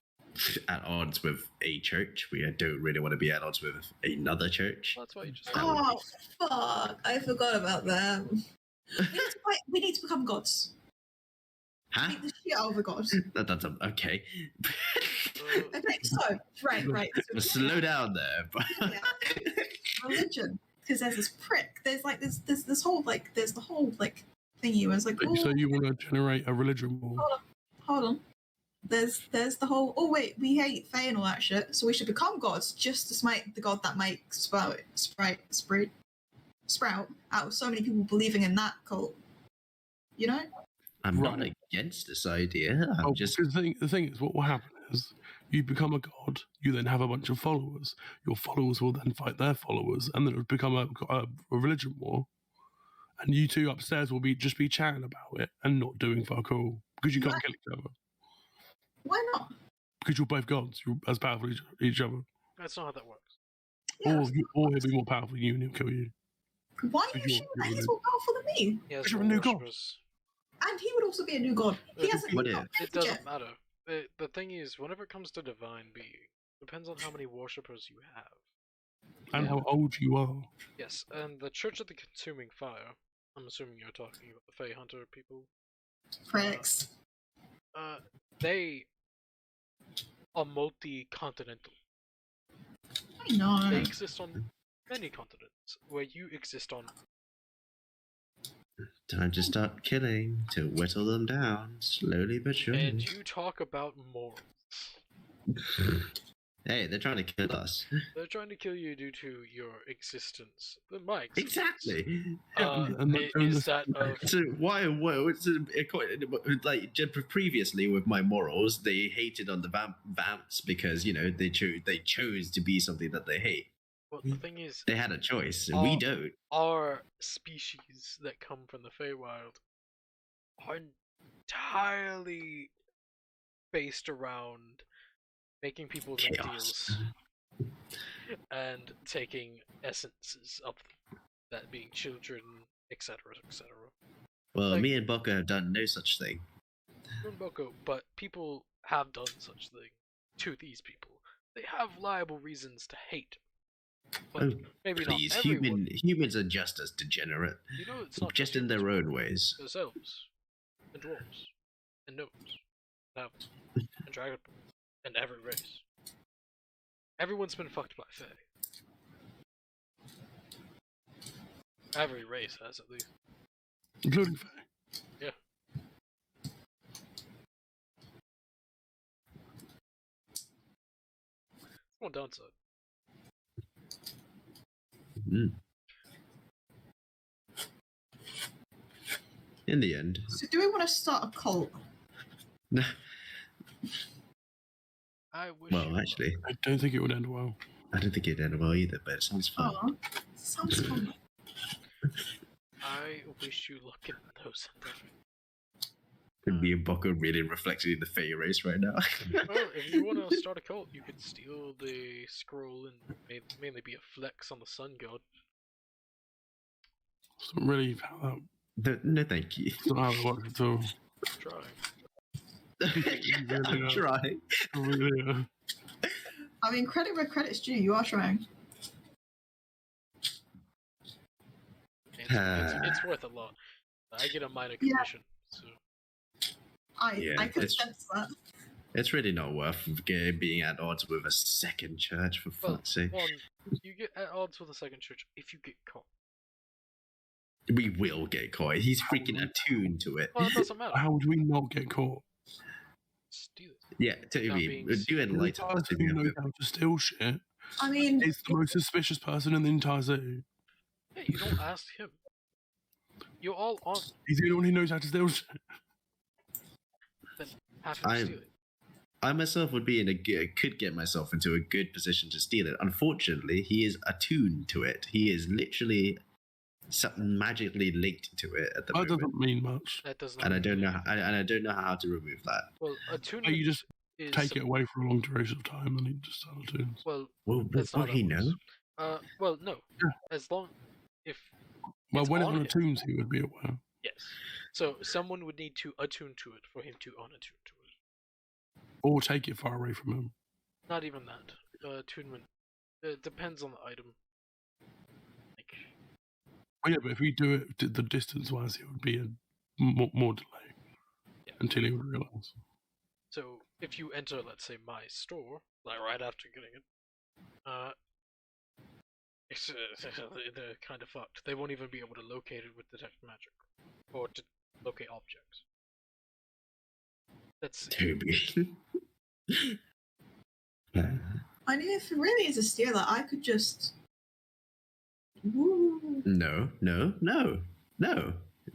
at odds with a church. We don't really want to be at odds with another church. That's why you just. That would be- Oh, fuck. I forgot about them. We need to become gods. Huh? Beat the shit out of a god. That's okay. Okay, so, right. So, Slow down there. yeah, religion. Because there's this prick. There's like this whole there's the whole thingy where it's like, So you want to generate a religion war? hold on. There's the whole, oh wait, we hate Fae and all that shit, so we should become gods just to smite the god that might sprout out of so many people believing in that cult. You know? I'm not Right. against this idea. I'm just Because the thing is, what will happen is you become a god. You then have a bunch of followers. Your followers will then fight their followers, and then it will become a religion war. And you two upstairs will just be chatting about it and not doing fuck all because you can't Right. kill each other Why not? because you're both gods. You're as powerful as each other. That's not how that works. Yeah. Or he'll be more powerful than you and he'll kill you. Why are you Because sure that he's more powerful than me? He has Because you're more a new god. worshippers. And he would also be a new god. He hasn't. What if- It doesn't matter. The thing is, whenever it comes to divine being, depends on how many worshippers you have. And how old you are. Yes, and the Church of the Consuming Fire. I'm assuming you're talking about the Fey Hunter people. Pricks. They are multi-continental. I know. They exist on many continents, where you exist on. time to start killing to whittle them down slowly but surely. And you talk about morals. Hey, they're trying to kill us. They're trying to kill you due to your existence. My existence. Exactly. And they're doing Is this- that of So why? Just previously with my morals, they hated on the vamps because they chose to be something that they hate. well, the thing is, They had a choice. Oh. We don't. our species that come from the Feywild are entirely based around making people do Chaos. deals and taking essences of them, that being children, etc., etc. Well, like- me and Boko have done no such thing. Boko, but people have done such thing to these people. They have liable reasons to hate, but Oh, maybe Please, not everyone. humans are just as degenerate, You know, it's not just in their humans. own ways. There's elves, and dwarves, and gnomes, and halflings, and dragonborn, and every race. Everyone's been fucked by Fae. Every race has, at least. including Faye. One downside. Mm. In the end, So do we want to start a cult? I wish. well, actually, I don't think it would end well. I don't think it'd end well either, but it sounds fun. Oh, sounds fun. I wish you luck in those endeavors. Me and Boko really reflected in the fey race right now. Well, if you want to start a cult, you could steal the scroll and mainly be a flex on the sun god. It's not really how that. No, thank you. It's not how it works at all. Try. I'm trying. Really, I mean, credit where credit's due. You are trying. It's worth a lot. I get a minor commission, so. I could sense that. It's really not worth being at odds with a second church, for fuck's sake. One, you get at odds with a second church if you get caught. We will get caught. He's freaking attuned to it. Well, it doesn't matter. how would we not get caught? Steal it. Yeah, Toby, do enlighten us. Who knows how to steal shit? I mean, He's the most suspicious person in the entire zoo. Hey, you don't ask him. You all on. He's the only one who knows how to steal shit. Then have him steal it. I myself would be could get myself into a good position to steal it. Unfortunately, he is attuned to it. He is literally magically linked to it at the moment. That doesn't mean much. That doesn't. And I don't know. And I don't know how to remove that. Well, attunement. You just is take it away for a long duration of time, and he just attunes. Well, Will that's not he how it know? works. Well, no. As long if. Well, it's when it on him. unattunes, he would be aware. Yes. So someone would need to attune to it for him to unattune to it. Or take it far away from him. Not even that. Attunement. It depends on the item. Like. Oh, yeah, but if we do it the distance-wise, it would be a more delay until he would realise. So if you enter, let's say, my store, like right after getting it, they're kind of fucked. They won't even be able to locate it with detect magic, or to locate objects. That's Toby. I mean, if it really is a stealer, I could just. Woo! No.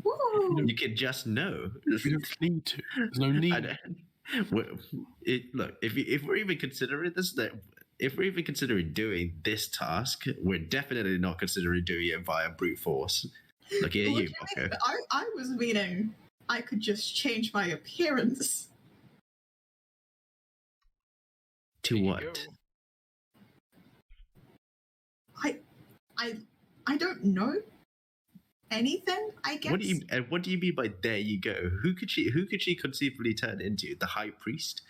Woo! You can just know. You don't need to. There's no need. Look, if we're even considering this, if we're even considering doing this task, we're definitely not considering doing it via brute force. Look at you, Boko. I was meaning I could just change my appearance. To there you what? go. I don't know anything. I guess. What do you mean by there you go? Who could she conceivably turn into? The high priest?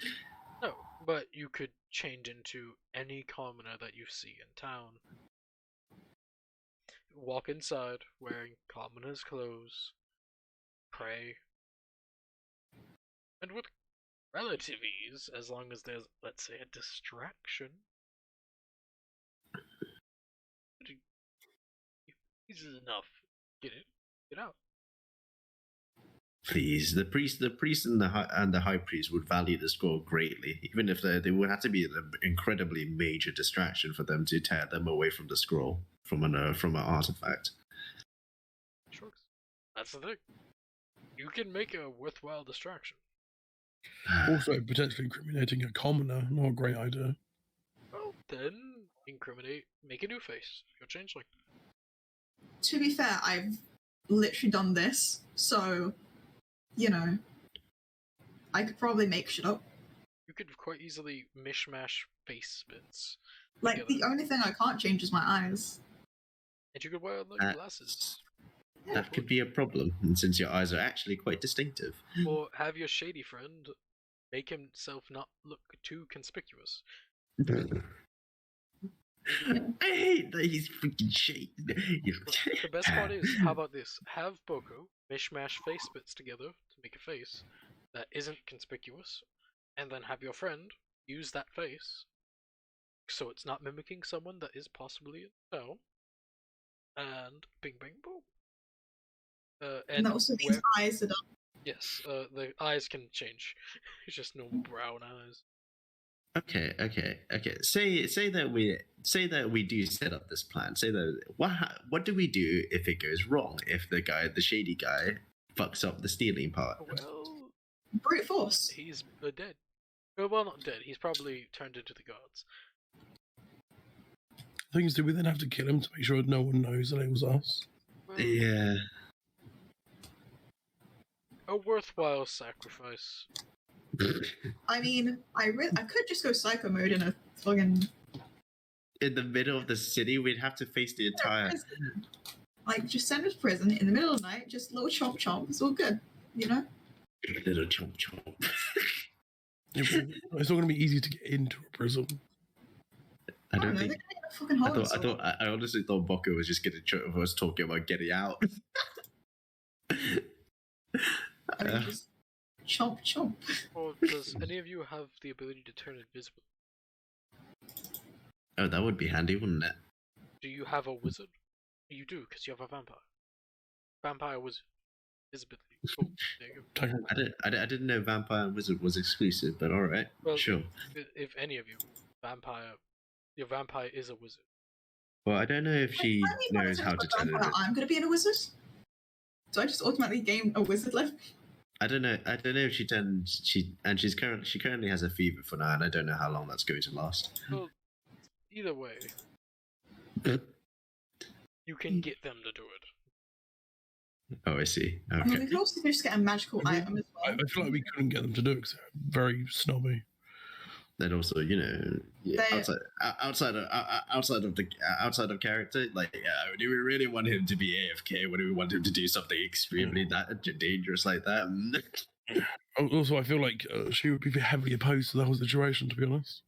No, but you could change into any commoner that you see in town. Walk inside wearing commoner's clothes, pray, and with relative ease, as long as there's, let's say, a distraction. Easy enough. Get it. Get out. Please, the priest and the high priest would value the scroll greatly, even if there would have to be an incredibly major distraction for them to tear them away from the scroll, from an artifact. Sure. That's the thing. You can make a worthwhile distraction. Also, potentially incriminating a commoner, not a great idea. Well, then make a new face. You're changeling. To be fair, I've literally done this, so I could probably make shit up. You could quite easily mishmash face bits. Like together. the only thing I can't change is my eyes. And you could wear the glasses. That could be a problem, and since your eyes are actually quite distinctive. Or have your shady friend make himself not look too conspicuous. I hate that he's freaking shady. The best part is, how about this? Have Boko mishmash face bits together to make a face that isn't conspicuous, and then have your friend use that face so it's not mimicking someone that is possibly in town. And bing bing boom. And that also means eyes are done. Yes, the eyes can change. It's just normal brown eyes. Okay. Say that we do set up this plan. Say that what do we do if it goes wrong? If the shady guy, fucks up the stealing part? Well, Brute force. he's dead. Well, not dead. He's probably turned into the gods. Things do we then have to kill him to make sure no one knows that it was us? Well, Yeah. a worthwhile sacrifice. I mean, I could just go psycho mode in a fucking In the middle of the city, we'd have to face the entire. prison. Like, just send us to prison in the middle of the night, just little chomp chomp. It's all good, you know? Little chomp chomp. It's not going to be easy to get into a prison. I don't know, think. they're gonna get a fucking hole. I honestly thought Boko was just getting shot of us talking about getting out. I mean, just chomp chomp. Or does any of you have the ability to turn invisible? Oh, that would be handy, wouldn't it? Do you have a wizard? You do, because you have a vampire. Vampire wizard. Visibility. Oh, there you go. I didn't know Vampire and Wizard was exclusive, but alright, Well, sure. If any of you, your vampire is a wizard. Well, I don't know if she knows how to turn it. I'm gonna be in a wizard. So I just automatically gain a wizard level. I don't know if she currently has a fever for now, and I don't know how long that's going to last. Well, either way, you can get them to do it. Oh, I see. I mean, we Okay. could also just get a magical item as well. I feel like we couldn't get them to do it because they're very snobby. Then also, They- outside of character, like, do we really want him to be AFK? Or do we want him to do something extremely dangerous like that? Also, I feel like she would be heavily opposed to the whole situation, to be honest.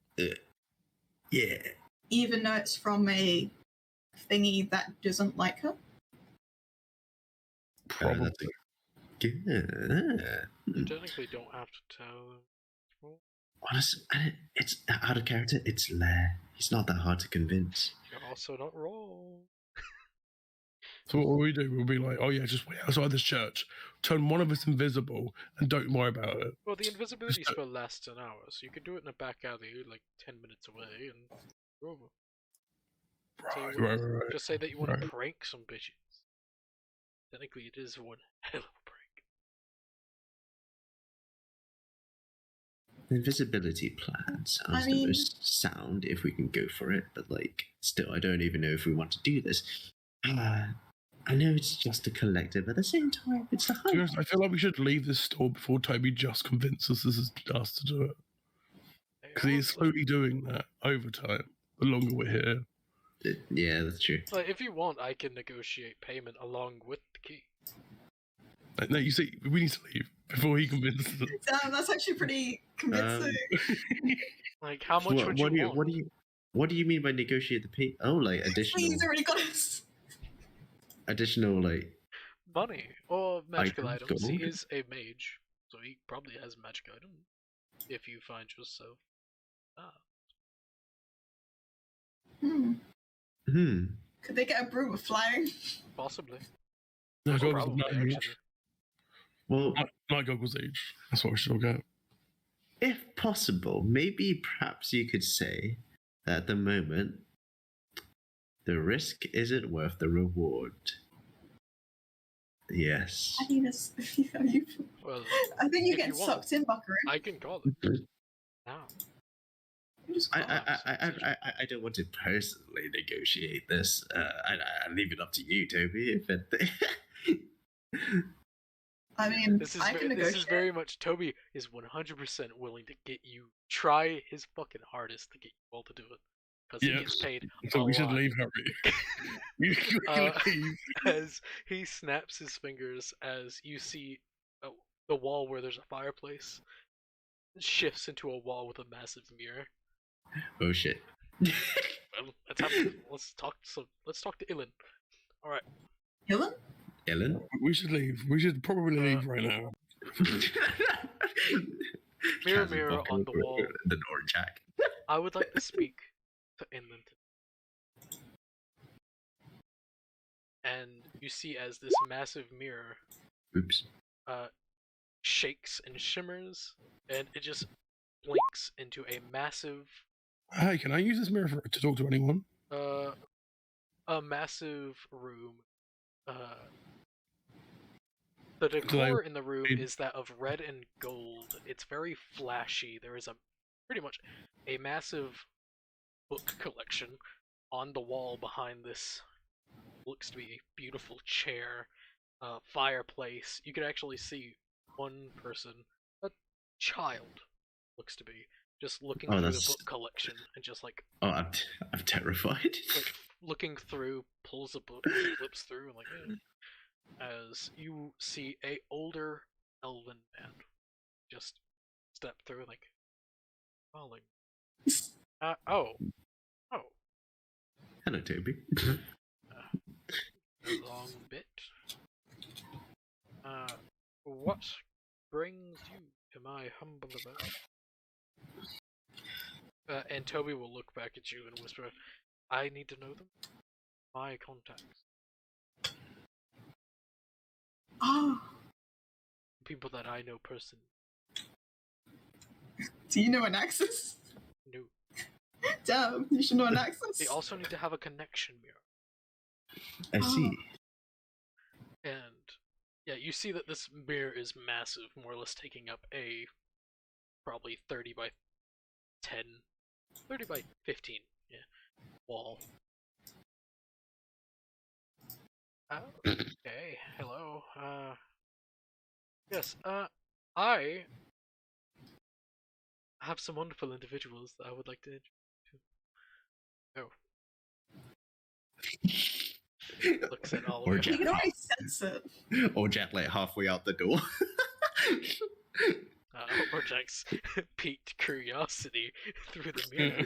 Yeah. Even though it's from a thingy that doesn't like her. Probably. Good. You technically don't have to tell them. Honestly, it's out of character. It's Lair. He's not that hard to convince. You're also not wrong. So what we do, we'll be like, oh yeah, just wait outside this church, turn one of us invisible, and don't worry about it. Well, the invisibility spell lasts an hour, so you can do it in a back alley, like 10 minutes away, and you're over. So Right. Just say that you want to Right. prank some bitches. Technically, it is one hell of a prank. Invisibility plan sounds the most sound if we can go for it, but like, still, I don't even know if we want to do this. I know it's just a collective, but at the same time, it's a To be hype. honest, I feel like we should leave this store before Toby just convinces us to do it. Because he is slowly doing that over time, the longer we're here. Yeah, that's true. Like, if you want, I can negotiate payment along with the key. No, you see, we need to leave before he convinces us. Damn, that's actually pretty convincing. Like, how much would you want? What do you mean by negotiate the pay? Oh, like He's already got us. additional like. Money or magical Items, items. He gold? is a mage, so he probably has magic items. If you find yourself. Could they get a broom of flying? Possibly. No, goggles Probably, of night actually. Well, night goggles each. That's what we should all get. if possible, maybe perhaps you could say that at the moment, the risk isn't worth the reward. Yes. I mean, Well, I think you if get you want, sucked in, Buckaroo. I can call it now. You just I don't want to personally negotiate this. I leave it up to you, Toby. If it... I mean, This is I can negotiate. this is very much Toby is 100% willing to get you try his fucking hardest to get you all to do it because he gets paid. So a we should lot. leave, Harry. We should leave. As he snaps his fingers, as you see the wall where there's a fireplace shifts into a wall with a massive mirror. Oh shit. Well, let's talk to Ilan. All right. Dylan? Ellen? We should leave. We should probably leave right now. Mirror, Kaz mirror walking on the over wall. The door, Jack. I would like to speak to Inland. And you see as this massive mirror Oops. shakes and shimmers, and it just blinks into a massive, Hey, can I use this mirror to talk to anyone? a massive room. The decor in the room is that of red and gold. It's very flashy. There is pretty much a massive book collection on the wall behind this. Looks to be a beautiful chair, fireplace. You can actually see one person, a child, looks to be just looking through the book collection and just like. Oh, I'm terrified. Like looking through, pulls a book, flips through, and like. As you see a older elven man just step through, like, falling. Oh. Hello, Toby. A long bit. What brings you to my humble abode? And Toby will look back at you and whisper, I need to know them. My contacts. Oh, People that I know personally. do you know an access? No. Damn, you should know an access. They also need to have a connection mirror. I see. And yeah, you see that this mirror is massive, more or less taking up a probably 30 by 15 wall. Okay, hello. Yes, I have some wonderful individuals that I would like to introduce. Oh. Looks at all Or of you. You can already sense it. Or Jack like halfway out the door. Or Jack's piqued curiosity through the mirror.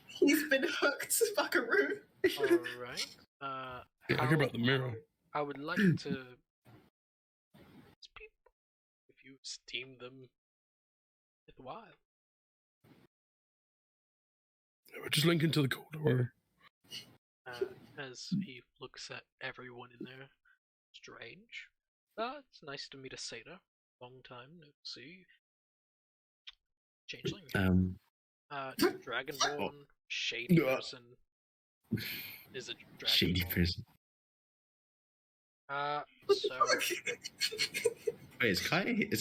He's been hooked, buckaroo. Alright. I hear about the mirror. I would like to speak if you steam them worthwhile. We're just linking to the corridor. As he looks at everyone in there. Strange. It's nice to meet a satyr. Long time no see. Changeling. Dragonborn. Shady person. Is a dragonborn. Shady person. So Wait, is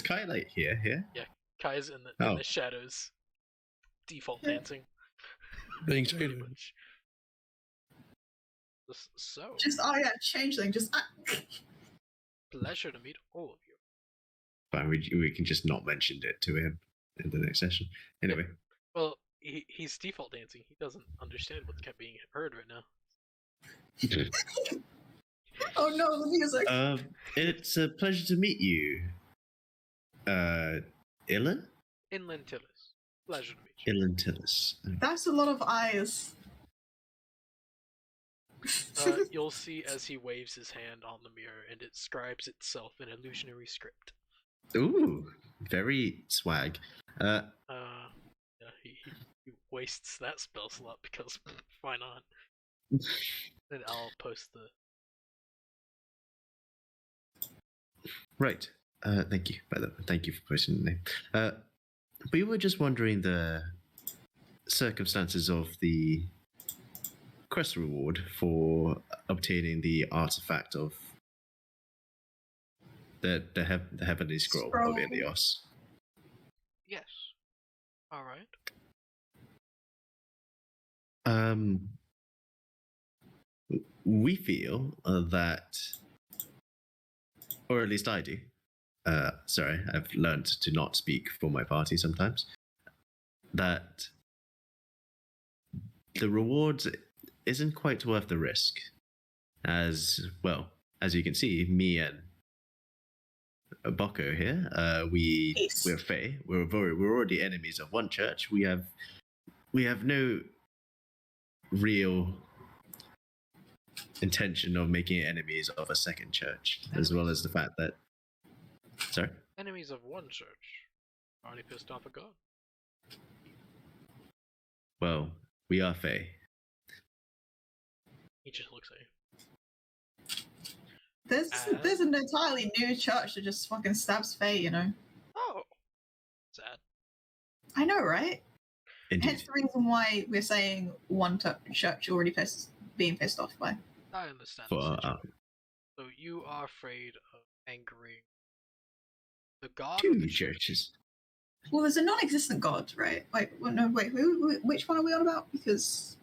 Kai like here? yeah, Kai's in the shadows. Default dancing. Being shady. So Just changeling. Just pleasure to meet all of you. Fine, we can just not mention it to him in the next session. Anyway. Well, he's default dancing. He doesn't understand what's being heard right now. Oh no, the music. It's a pleasure to meet you. Ilan? Inland Tillis. Pleasure to meet you. Ilan Tillis. That's a lot of eyes. You'll see as he waves his hand on the mirror and it scribes itself in illusionary script. Ooh, very swag. Yeah, he wastes that spell slot because why not? And I'll post the. Right. Thank you. Thank you for posting the name. We were just wondering the circumstances of the quest reward for obtaining the artifact of the heavenly scroll of Ilios. Yes. All right. We feel that, or at least I do. Sorry, I've learned to not speak for my party sometimes. That the reward isn't quite worth the risk. As you can see, me and Bocco here, we're Fae. We're already enemies of one church. We have no real intention of making enemies of a second church, as well as the fact that. Sorry? Enemies of one church. Already pissed off a god. Well, we are Fae. He just looks at you. There's an entirely new church that just fucking stabs Faye, you know. Oh, I know, right? Indeed. Hence the reason why we're saying one church already being pissed off by. I understand For, the situation. So you are afraid of angering the god or two the church? churches. Well, there's a non-existent god, right? Wait, which one are we on about? Because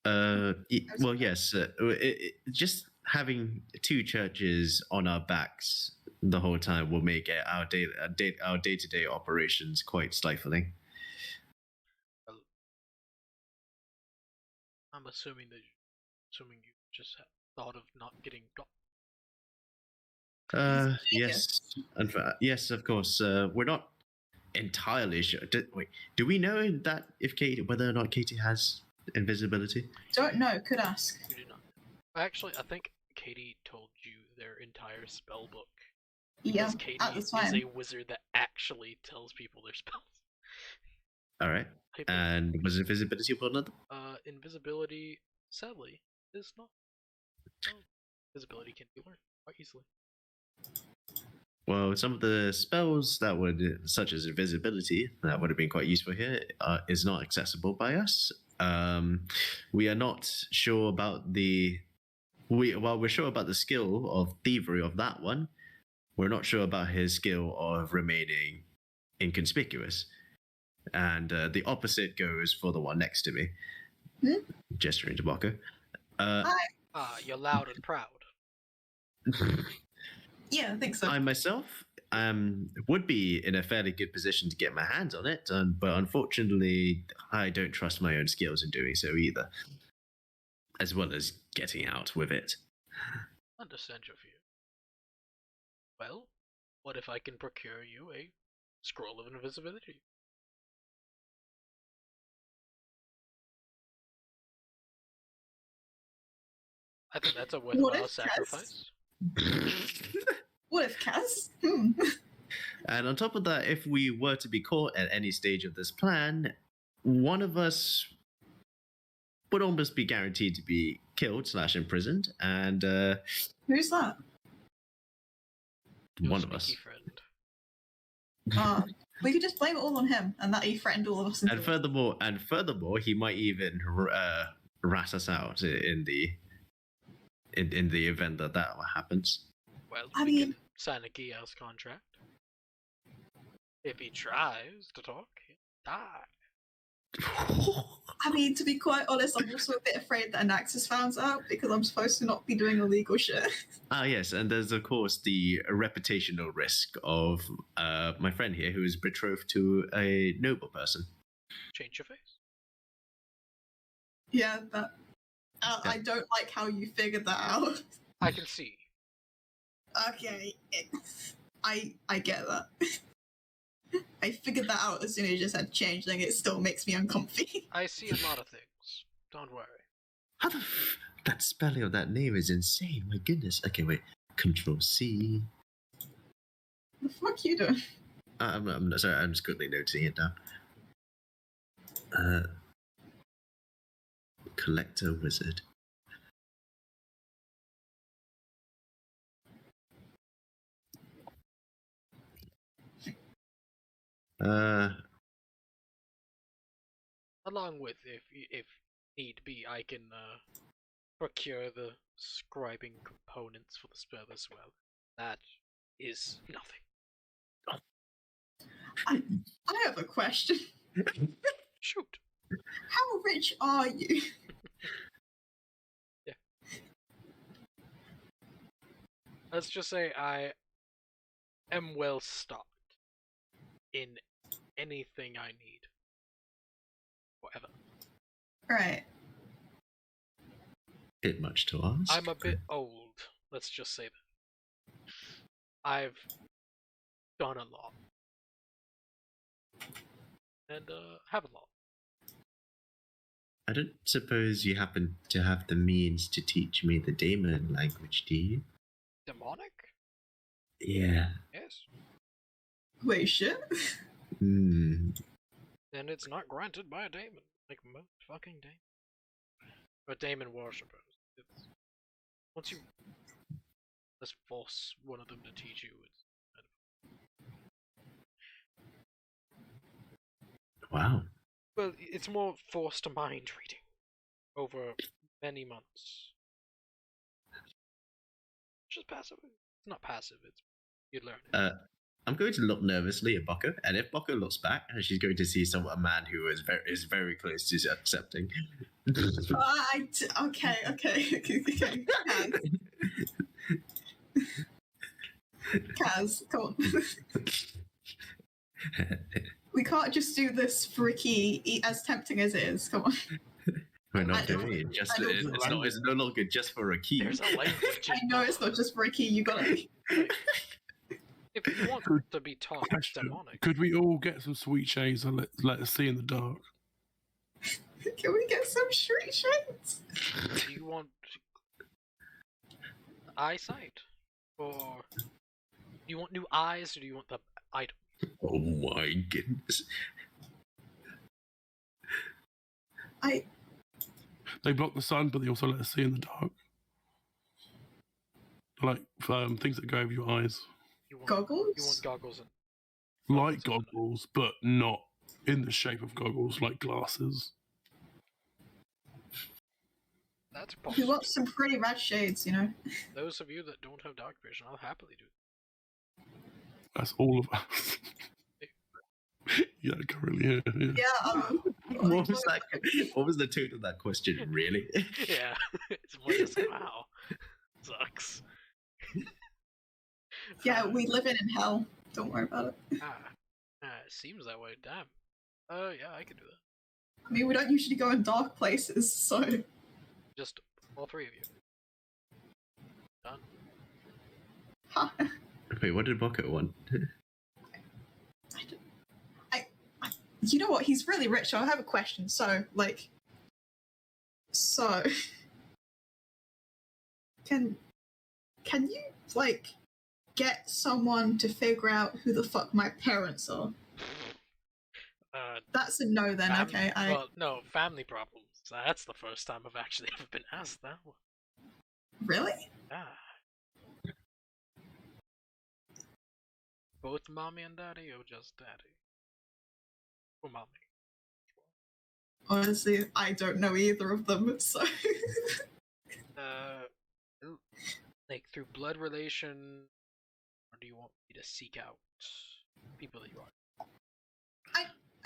Well, yes. Just having two churches on our backs the whole time will make our day-to-day operations quite stifling. I'm assuming you just thought of not getting got. Yes, yes, of course. We're not entirely sure. Do we know that whether or not Katie has invisibility? don't know. Could ask. You do not. Actually, I think Katie told you their entire spell book. Yeah, Because Katie at the is time. a wizard that actually tells people their spells. All right. And was invisibility one of them? Invisibility, sadly, is not. Well, visibility can be learned quite easily. Well, some of the spells that would, such as invisibility, that would have been quite useful here, is not accessible by us. We are not sure about we're sure about the skill of thievery of that one. We're not sure about his skill of remaining inconspicuous. And the opposite goes for the one next to me. Gesturing to Baka. You're loud and proud. Yeah, I think so. I myself would be in a fairly good position to get my hands on it, but unfortunately, I don't trust my own skills in doing so either, as well as getting out with it. Understand your fear. Well, what if I can procure you a scroll of invisibility? I think that's a worthwhile sacrifice. What if Kaz? And on top of that, if we were to be caught at any stage of this plan, one of us would almost be guaranteed to be killed / imprisoned, and Who's that? Your one of us. Friend. We could just blame it all on him, and that he threatened all of us. And furthermore, he might even rat us out in the event that happens. Well, I we mean, can sign a Gia's contract. If he tries to talk, he'll die. I mean, to be quite honest, I'm also a bit afraid that Anaxis found out because I'm supposed to not be doing illegal shit. Yes, and there's of course the reputational risk of my friend here who is betrothed to a noble person. Change your face. Yeah, but I don't like how you figured that out. I can see. Okay, I get that. I figured that out as soon as you just had changeling. It still makes me uncomfy. I see a lot of things. Don't worry. How that spelling of that name is insane. My goodness. Okay, wait. Control C. The fuck you doing? I'm sorry. I'm just quickly noting it down. Collector wizard. Along with, if need be, I can procure the scribing components for the spell as well. That is nothing. I have a question. Shoot. How rich are you? Yeah. Let's just say I am well stocked in anything I need. Whatever. Right. Bit much to ask. I'm a bit old. Let's just say that. I've done a lot. And have a lot. I don't suppose you happen to have the means to teach me the Daemon language, do you? Demonic? Yeah. Yes. Wait, shit? And it's not granted by a daemon, like most fucking daemon. Or daemon worshippers. It's, once you just force one of them to teach you, it's Wow. Well, it's more forced mind reading over many months. Just passive. It's not passive. It's you learn it. I'm going to look nervously at Boko, and if Boko looks back, she's going to see a man who is very close to accepting. Okay. Kaz, come on. We can't just do this for Ricky, as tempting as it is. Come on. We're not doing it. It's no longer just for a key. There's a language. I know it's not just for Ricky. You gotta. If you want to be taught demonic, Could we all get some sweet shades and let us see in the dark? Can we get some street shades? do you want eyesight, or do you want new eyes, or do you want the item? Oh my goodness! They block the sun, but they also let us see in the dark. Like things that go over your eyes. Goggles? You want goggles and Like goggles, but not in the shape of goggles, like glasses. that's We possible. want some pretty red shades, you know? Those of you that don't have dark vision, I'll happily do it. That's all of us. Yeah, currently, yeah. Yeah, What was that? What was the tone of that question? Really? Yeah, it's more just wow, sucks. yeah, we live in hell. Don't worry about it. It seems that way. Damn. Yeah, I can do that. I mean, we don't usually go in dark places, so. Just all three of you. Done. Huh. Wait, what did Boko want? You know what? He's really rich. I have a question. So, can you get someone to figure out who the fuck my parents are? That's a no then. Okay, Well, no, family problems. That's the first time I've actually ever been asked that one. Really? Both mommy and daddy, or just daddy? Or mommy? Honestly, I don't know either of them. So. Like through blood relation, or do you want me to seek out people that you are?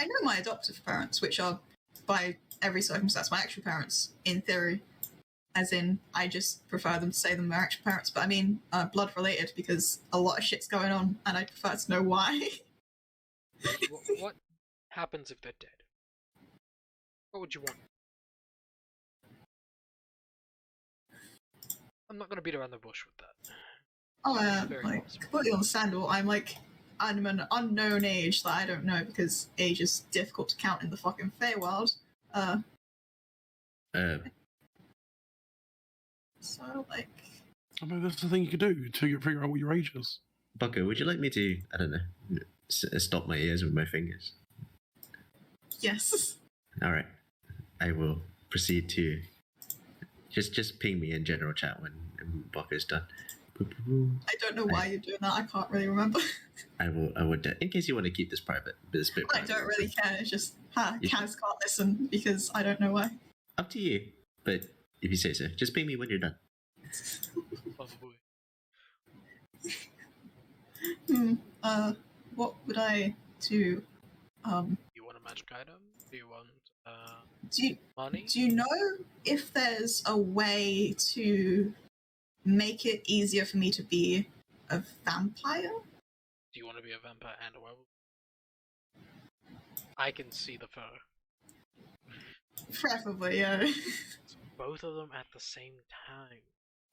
I know my adoptive parents, which are, by every circumstance, my actual parents, in theory. As in, I just prefer them to say them my actual parents. But I mean, blood related, because a lot of shit's going on, and I prefer to know why. What happens if they're dead? What would you want? I'm not gonna beat around the bush with that. Oh, Very possible. completely understandable. I'm an unknown age that I don't know because age is difficult to count in the fucking Feywild. So, I mean, that's the thing you could do to figure out what your age is. Boko, would you like me to, I don't know, stop my ears with my fingers? yes. All right. I will proceed to just ping me in general chat when Boko's done. I don't know why you're doing that. I can't really remember. I would, in case you want to keep this private, this bit I private. don't really care. It's just, Kaz can't listen because I don't know why. Up to you. But if you say so, just ping me when you're done. What would I do? You want a magic item? Do you want money? Do you know if there's a way to make it easier for me to be a vampire? Do you want to be a vampire and a werewolf? I can see the fur. Preferably, yeah. Both of them at the same time.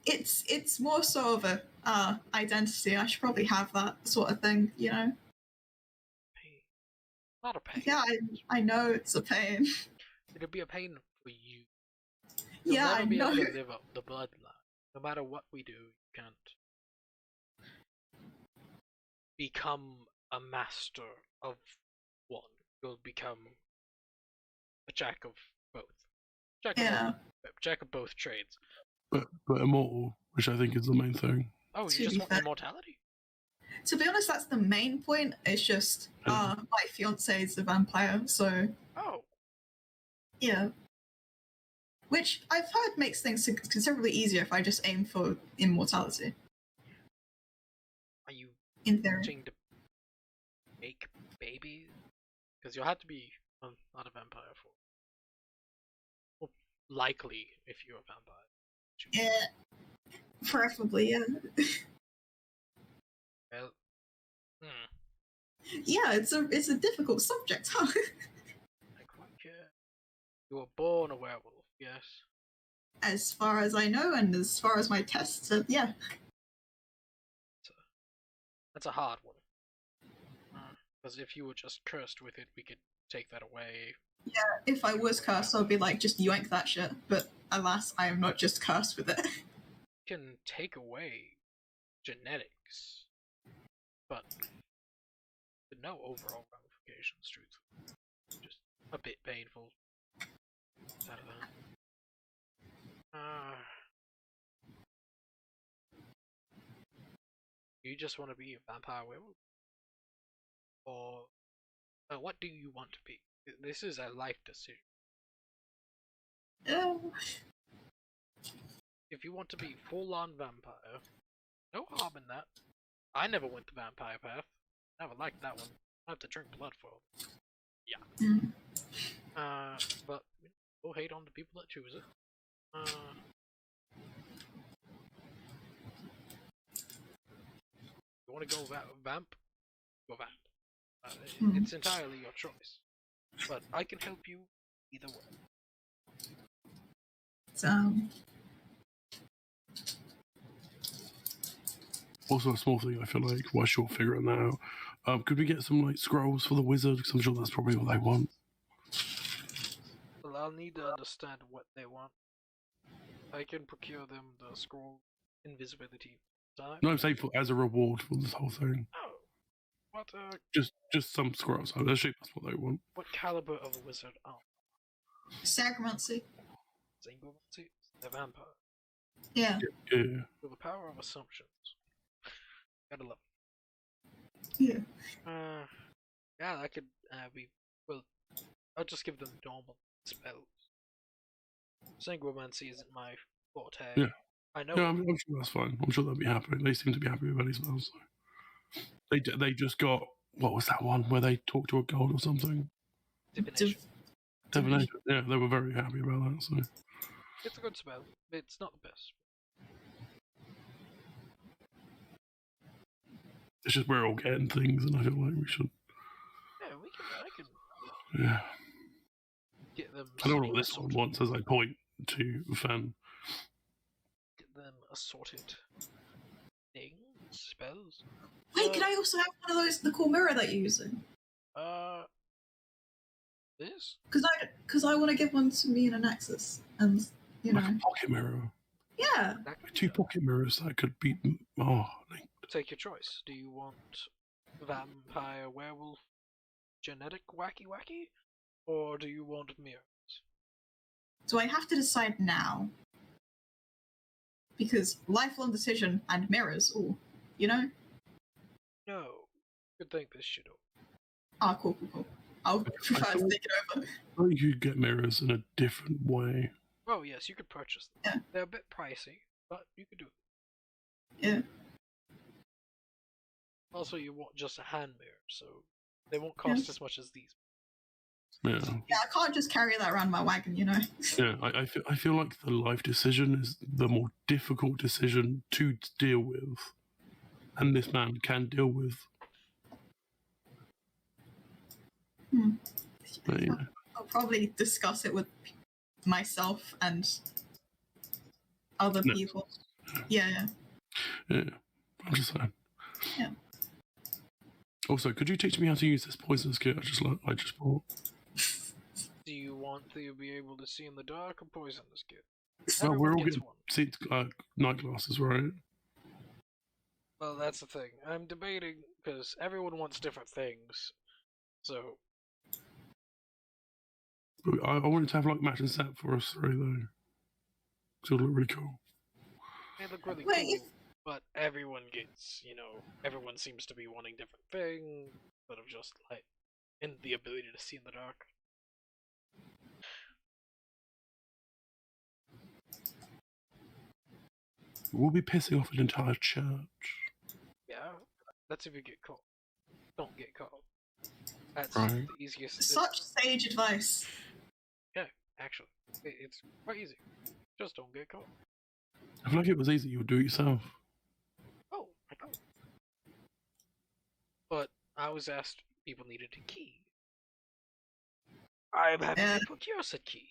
It's more so of a identity. I should probably have that sort of thing, you know. Pain. Not a pain. Yeah, I know it's a pain. It'll be a pain for you. You'll never I be know. able to live up the bloodline. No matter what we do, you can't become a master of one. You'll become a jack of both. Jack of both trades. But immortal, which I think is the main thing. Oh, you To just be want fair- immortality? To be honest, that's the main point. It's just my fiance is a vampire, so Oh, yeah. Which I've heard makes things considerably easier if I just aim for immortality. are you In theory. wanting to make babies? Because you'll have to be not a vampire for. Well, likely if you're a vampire. Yeah. Preferably, yeah. Well, Yeah, it's a difficult subject, huh? I quite care. You were born a werewolf, yes. As far as I know, and as far as my tests, yeah. That's a hard one. Because if you were just cursed with it, we could take that away. Yeah, if I was cursed, I'd be like, just yoink that shit. But alas, I am not just cursed with it. You can take away genetics, but no overall ramifications, truthfully. Just a bit painful. Out of that. You just want to be a vampire werewolf? Or what do you want to be? This is a life decision. If you want to be full-on vampire, no harm in that. I never went the vampire path. Never liked that one. I have to drink blood for it. Yeah. But we'll hate on the people that choose it. You want to go vamp? Go vamp. It's entirely your choice. But I can help you either way. Also, a small thing I feel like, whilst you're figuring that out, could we get some like scrolls for the wizard? Because I'm sure that's probably what they want. Well, I'll need to understand what they want. I can procure them the scroll invisibility time. No, I'm saying as a reward for this whole thing. Oh, what? Just some scrolls. I assume that's what they want. What caliber of a wizard? Oh, Sacramency. Zingomancy? The vampire. Yeah. Yeah. With the power of assumptions. Gotta love it. Yeah. Yeah, that could be. Well, I'll just give them normal spells. Sanguimancy isn't my forte. Yeah. I know. Yeah, I'm sure that's fine. I'm sure they'll be happy. They seem to be happy with any spells. So. They just got, what was that one where they talked to a god or something? Divination. Divination. Yeah, they were very happy about that. So it's a good spell. It's not the best. it's just we're all getting things, and I feel like we should. Yeah, I can. Yeah. Get them. I don't know what this one wants as I point to Fen. Get them assorted things, spells. Wait, can I also have one of those, the cool mirror that you're using? This? Because I want to give one to me and a Nexus, and you know. Like a pocket mirror. Yeah. Two pocket mirrors that could be. Oh, take your choice. Do you want vampire, werewolf, genetic wacky, or do you want mirrors? Do I have to decide now? Because lifelong decision and mirrors, ooh, you know? No. Good think this shit over. Ah, cool. I'll prefer to think it over. Or you could get mirrors in a different way. Oh yes, you could purchase them. Yeah. They're a bit pricey, but you could do it. Yeah. Also, you want just a hand mirror, so they won't cost as much as these. Yeah. Yeah, I can't just carry that around my wagon, you know. Yeah, I feel like the life decision is the more difficult decision to deal with, and this man can deal with. But, you know. I'll probably discuss it with myself and other people. Yeah. Yeah, I'm just saying. Yeah. Also, could you teach me how to use this poisonous kit I just bought? Do you want to be able to see in the dark or poisonous kit? Well, we're all getting night glasses, right? Well, that's the thing. I'm debating because everyone wants different things. So I wanted to have like matching set for us three though. It'll look really cool. they look really Wait, cool. But everyone gets, everyone seems to be wanting different things, instead of just light and the ability to see in the dark. We'll be pissing off an entire church. Yeah, that's if you get caught. Don't get caught. That's Right. the easiest. Such sage advice. Yeah, actually, it's quite easy. Just don't get caught. I feel like it was easy. You would do it yourself. Oh, I know. But I was asked if people needed a key. I'm happy to procure said key.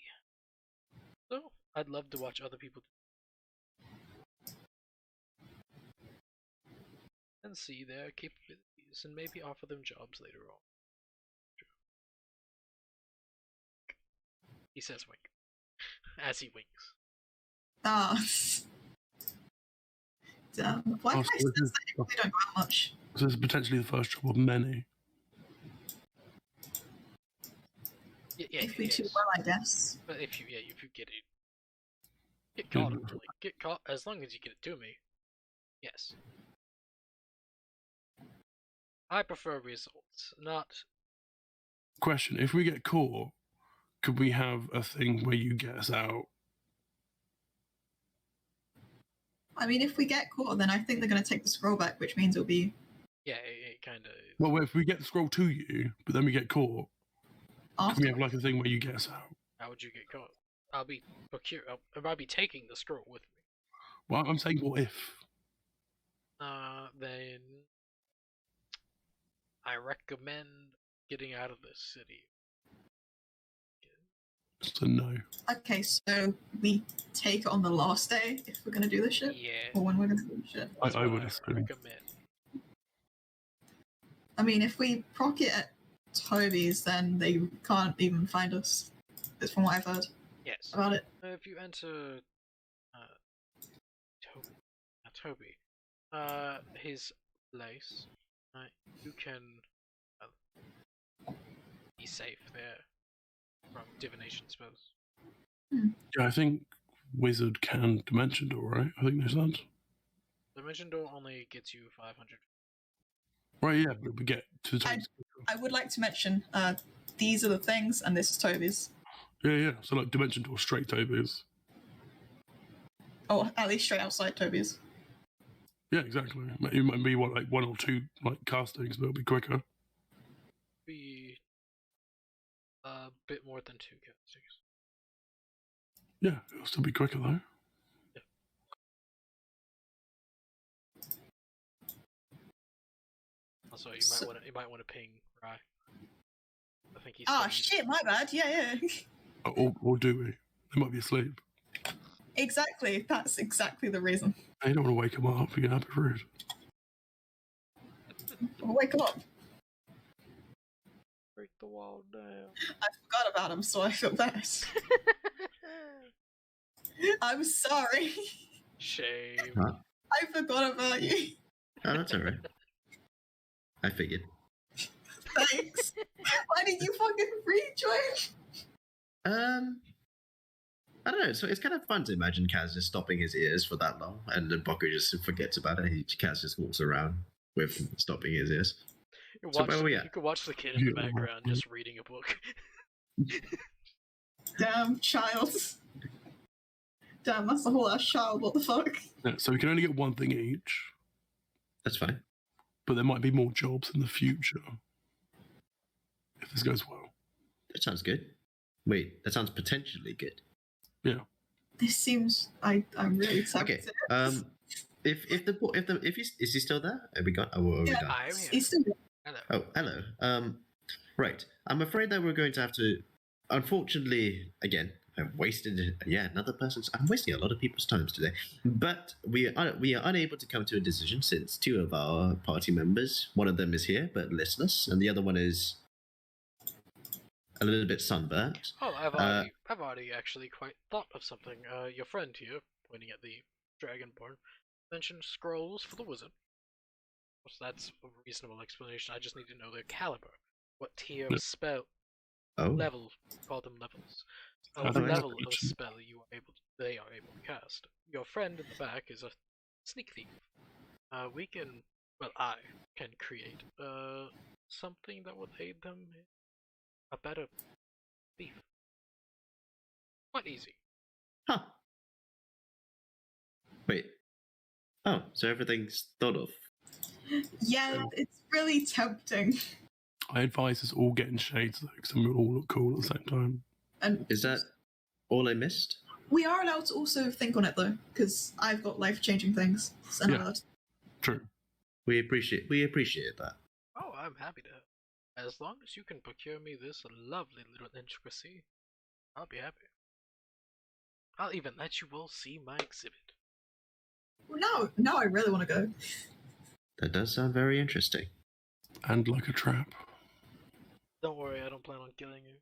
So, I'd love to watch other people and see their capabilities and maybe offer them jobs later on. He says wink. As he winks. Ah. Damn. Why Oh, can't I so sense that if we don't go out much? So this is potentially the first job of many. Yeah, If we yes. do well, I guess. But if you get it, get caught, get caught, as long as you get it to me. Yes. I prefer results, not... Question, if we get caught, could we have a thing where you get us out? I mean, if we get caught, then I think they're going to take the scroll back, which means it'll be... Yeah, it kind of... Well, if we get the scroll to you, but then we get caught, after. can we have like a thing where you get us out? How would you get caught? I'll be taking the scroll with me. Well, I'm saying what if? Then... I recommend getting out of this city. So no. Okay, so we take it on the last day if we're going to do this shit? Yeah. Or when we're going to do this shit? I would assume. recommend. I mean, if we proc it at Toby's, then they can't even find us. That's from what I've heard Yes. about it. If you enter Toby, his place, you can be safe there from divination spells. Yeah, I think Wizard can Dimension Door, right? I think there's that. Dimension Door only gets you 500. Right, yeah, but we get to the Toby's. I would like to mention, these are the things, and this is Toby's. Yeah. So like Dimension Door straight Toby's. Or at least straight outside Toby's. Yeah, exactly. It might be like one or two like castings, but it'll be quicker. Be a bit more than 2 castings. Yeah, it'll still be quicker though. Yeah. Also, you might want to ping Rye. I think he's. Ah, shit, my bad. Yeah. Or do we? They might be asleep. Exactly. That's exactly the reason. I don't want to wake them up. You're gonna be rude. I'll wake 'em up. Break the wall down. I forgot about him, so I feel bad. I'm sorry. Shame. Huh? I forgot about you. Oh, that's alright. I figured. Thanks. Why did you fucking rejoin? I don't know. So it's kind of fun to imagine Kaz just stopping his ears for that long, and then Boku just forgets about it. Kaz just walks around with stopping his ears. You So could watch the kid in the background just reading a book. Damn, child. Damn, that's a whole ass child. What the fuck? Yeah, so we can only get one thing each, That's fine. but there might be more jobs in the future if this goes well. That sounds good. Wait, that sounds potentially good. Yeah. This seems. I'm really excited. Okay. If he's is he still there? Have we got? Oh, are we Yeah. done? I am here. He's still. Hello. Oh, hello. Right. I'm afraid that we're going to have to. Unfortunately, again, I've wasted. I'm wasting a lot of people's times today. But we are unable to come to a decision since 2 of our party members. One of them is here but listless, and the other one is a little bit sunburnt. Oh, I've already actually quite thought of something. Your friend here, pointing at the Dragonborn, mentioned scrolls for the wizard. So that's a reasonable explanation. I just need to know their caliber. What tier of spell level? Call them levels. I What think level that's of spell they are able to cast. Your friend in the back is a Sneak thief. We can, well, I can create something that would aid them in a better thief. Quite easy. Huh. Wait. Oh, so everything's thought of. Yeah, it's really tempting. I advise us all getting shades though, because then we'll all look cool at the same time. And Is that all I missed? we are allowed to also think on it though, because I've got life-changing things. And Yeah. True. We appreciate that. Oh, I'm happy to. As long as you can procure me this lovely little intricacy, I'll be happy. I'll even let you all see my exhibit. Well, now I really want to go. That does sound very interesting. And like a trap. Don't worry, I don't plan on killing you.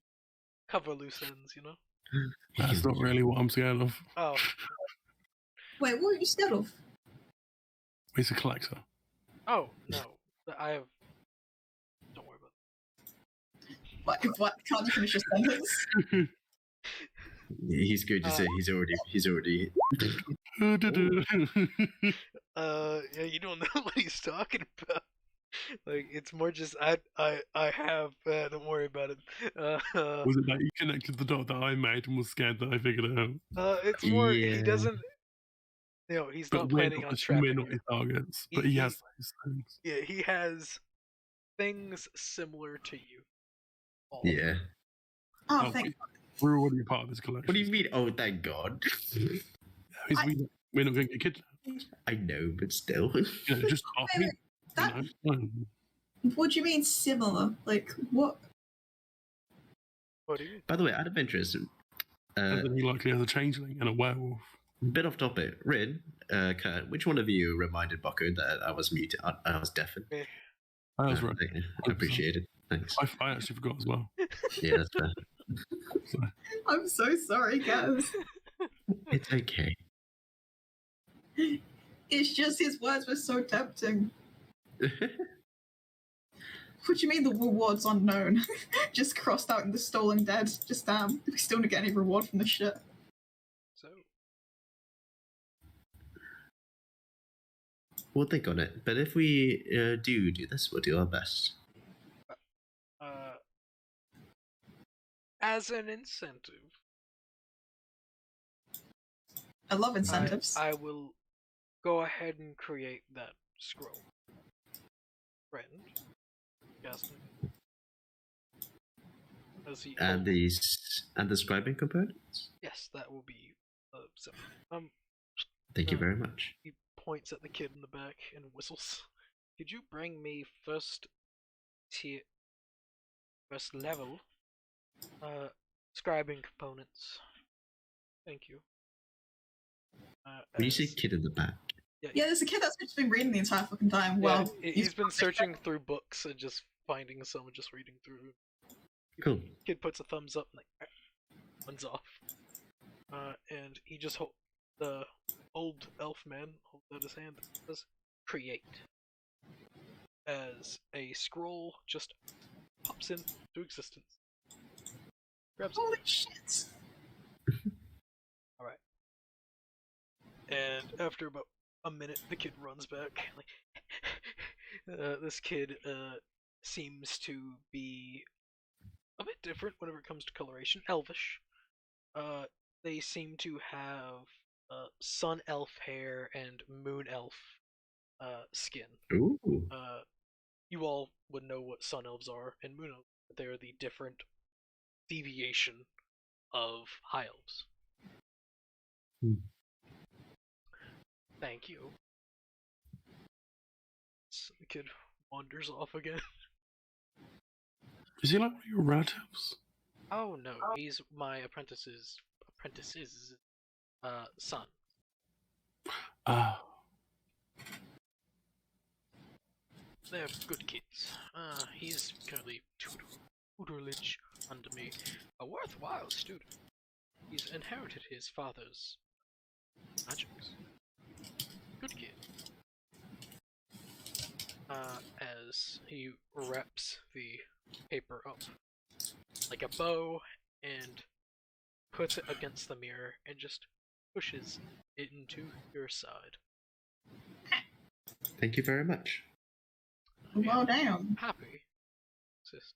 Cover loose ends, you know? That's not really what I'm scared of. Oh, Wait, what are you scared of? He's a collector. oh, no. I have... Don't worry about it. What? Can't you finish your sentence? He's going to say he's already. Yeah, you don't know what he's talking about. Like, it's more just, I have, don't worry about it. Was it that you connected the dot that I made and was scared that I figured it out? It's more, Yeah. he doesn't, he's But not planning on trapping we're not you. his targets. He- But he he- has those things. Yeah, he has things similar to you. All. Yeah. Oh, thank We're already a part of his collection. What do you mean? Oh, thank God. We're not going to get kidnapped. I know, but still. You know, just half me. that. You know. What do you mean similar? Like what? What do you mean? By the way, out of interest, And then he likely has a changeling and a werewolf. bit off topic. Rin, Kurt, which one of you reminded Bucko that I was muted? I was deafened. I was right. I appreciate it. Thanks. I actually forgot as well. Yeah, that's fair. So, I'm so sorry, guys. It's okay. It's just his words were so tempting. What do you mean the reward's unknown? Just crossed out in the stolen dead. Just damn. We still don't get any reward from this shit. So, We'll think on it. But if we do this, we'll do our best. as an incentive, I love incentives. I will go ahead and create that scroll. Friend. Gaston. As he And the scribing components. Yes, that will be so. Thank you very much. He points at the kid in the back and whistles. Could you bring me first level scribing components? Thank you. When you say kid in the back, Yeah, there's a kid that's just been reading the entire fucking time. Well, he's been searching through books and just finding some and just reading through. cool. Kid puts a thumbs up and like runs off. And he just the old elf man holds out his hand and says, "Create." As a scroll just pops into existence. Grabs it. Holy shit! Alright. And after about a minute, the kid runs back. Like, this kid seems to be a bit different whenever it comes to coloration. Elvish. They seem to have sun elf hair and moon elf skin. Ooh. You all would know what sun elves are and moon elves. They're the different deviation of high elves. Thank you. So the kid wanders off again. Is he like one of your relatives? Oh no, he's my apprentice's son. They're good kids. He's currently tutelage under me. A worthwhile student. He's inherited his father's magics. Good kid. As he wraps the paper up like a bow and puts it against the mirror and just pushes it into your side. Thank you very much. Well, damn. Happy. Assist.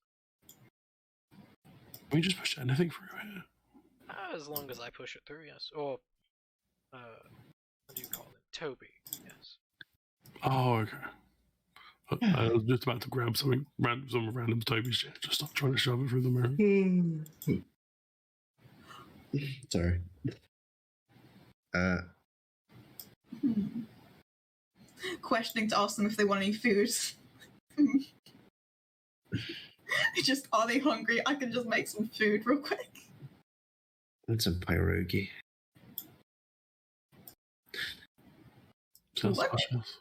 Can we just push anything through here? As long as I push it through, yes. Or, what do you call it? Toby, yes. Oh, okay. I was just about to grab some random Toby shit. Just stop trying to shove it through the mirror. Sorry. Questioning to ask them if they want any food. Just, are they hungry? I can just make some food real quick. Want some pierogi? Sounds What? delicious.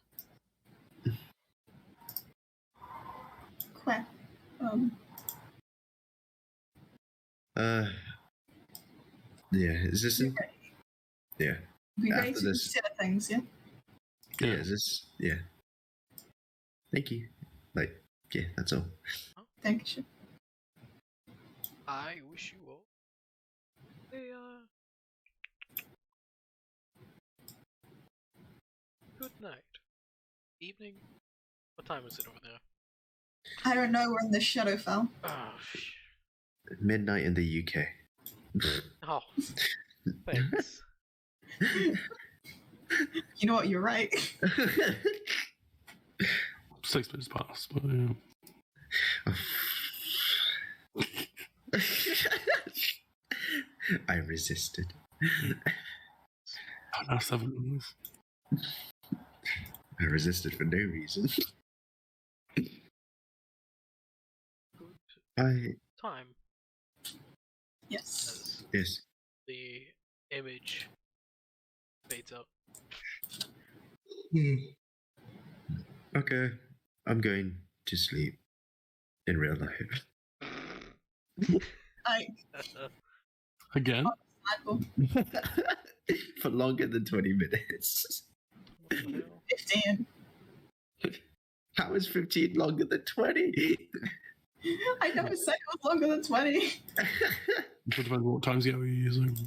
Quick. Yeah, is this in? Yeah. Be ready After to this- consider things, yeah? Yeah, is this? Yeah. Thank you. Like, yeah, that's all. Thank you. I wish you all a, good night. Evening? What time is it over there? I don't know, we're in the Shadowfell. Oh, Midnight in the UK. Oh, thanks. You know what, you're right. 6 minutes past, but yeah. I resisted. Oh, now 7 minutes. I resisted for no reason. Good time. Yes. As Yes. the image fades out. Okay, I'm going to sleep in real life. Again? Michael, For longer than 20 minutes. What the hell? 15. How is 15 longer than 20? I never said it was longer than 20. It depends on what time scale you're using.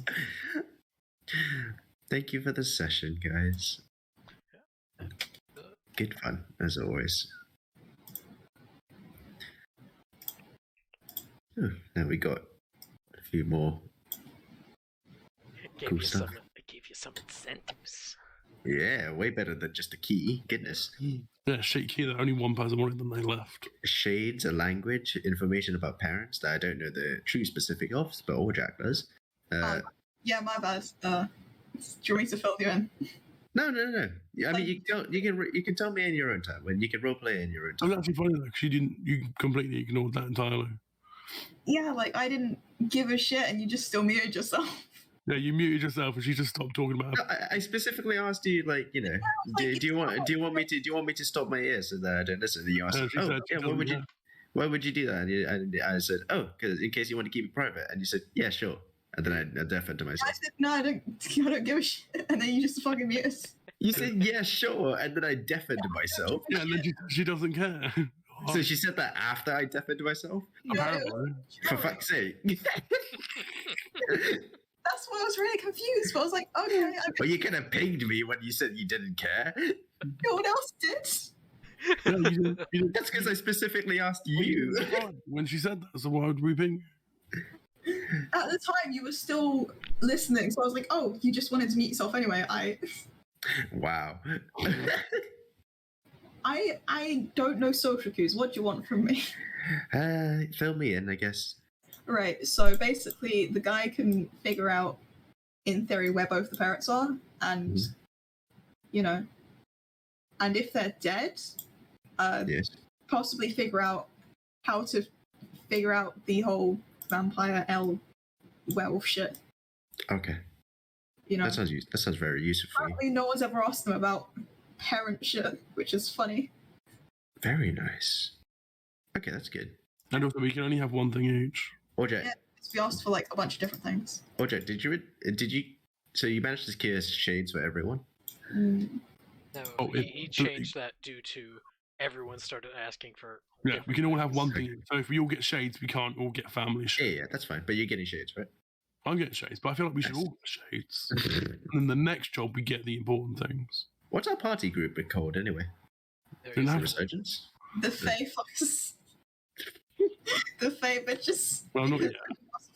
Thank you for the session, guys. Good fun, as always. Now we got a few more. Cool stuff. I gave you some incentives. Yeah, way better than just a key. Goodness. Yeah, shake here. Only one person wanted them, they left. Shades, a language, information about parents that I don't know the true specific of, but all Jack does. Yeah, my bad. Do you want me to fill you in? No. I mean, you can tell me in your own time. When you can roleplay in your own It was time. actually funny though, because you completely ignored that entirely. Yeah, like, I didn't give a shit and you just still muted yourself. Yeah, you muted yourself and she just stopped talking about No, I specifically asked you, like, you know, do you want me to stop my ears so that I don't listen? And you asked, She said she why would doesn't, you? Why would you do that? And I said, oh, because in case you want to keep it private. And you said, yeah, sure. And then I deafened to I myself. said, no, I don't give a shit. And then you just fucking muted. You said, yeah, sure. And then I deafened myself. Yeah, and then she doesn't care. So she said that after I deafened myself? Apparently. For fuck's sake. That's why I was really confused. But I was like, okay, Well, you could have pinged me when you said you didn't care. no one else did. Yeah, you didn't, That's because I specifically asked you. when she said that, so why would we ping? At the time, you were still listening, so I was like, oh, you just wanted to meet yourself anyway. Wow. I don't know social cues. What do you want from me? Fill me in, I guess. Right, so basically, the guy can figure out, in theory, where both the parents are, and, you know, and if they're dead, Yes. possibly figure out how to figure out the whole vampire werewolf shit. Okay. You know, That sounds very useful for you. apparently no one's ever asked them about parent shit, which is funny. Very nice. Okay, that's good. And also, we can only have one thing each. Ojek, Yeah. We asked for like a bunch of different things. Ojek, did you? So you managed to secure shades for everyone? Mm. No, Oh, he changed that due to everyone started asking for. Yeah, we different can all have things. one thing each. So if we all get shades, we can't all get family Yeah, shades. yeah, that's fine. But you're getting shades, right? I'm getting shades, but I feel like we should Nice. all get shades. And then the next job, we get the important things. What's our party group called anyway? There Didn't you The have go. Resurgence? The Fae fuckers. The Fae bitches. Well, not yet.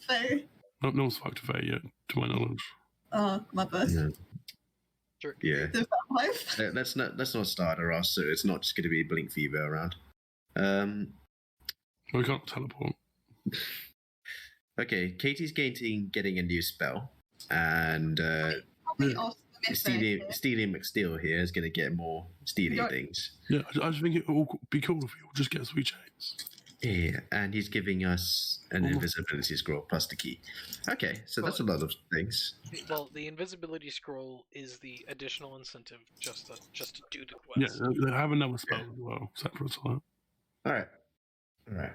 Fae. No one's fucked a Fae yet, to my knowledge. Oh, my bad. No. Sure. Yeah. The life. Let's not start a roster. It's not just going to be Blink Fever around. We can't teleport. Okay, Katie's getting a new spell, and Probably ask them if they're here. Steely McSteel here is going to get more steely Don't- things. Yeah, I just think it would be cool if we all just get sweet chains. Yeah, and he's giving us an Ooh. invisibility scroll plus the key. Okay, so that's a lot of things. Well, the invisibility scroll is the additional incentive just to do the Yeah, quest. they have another spell as well, separate to that. All right.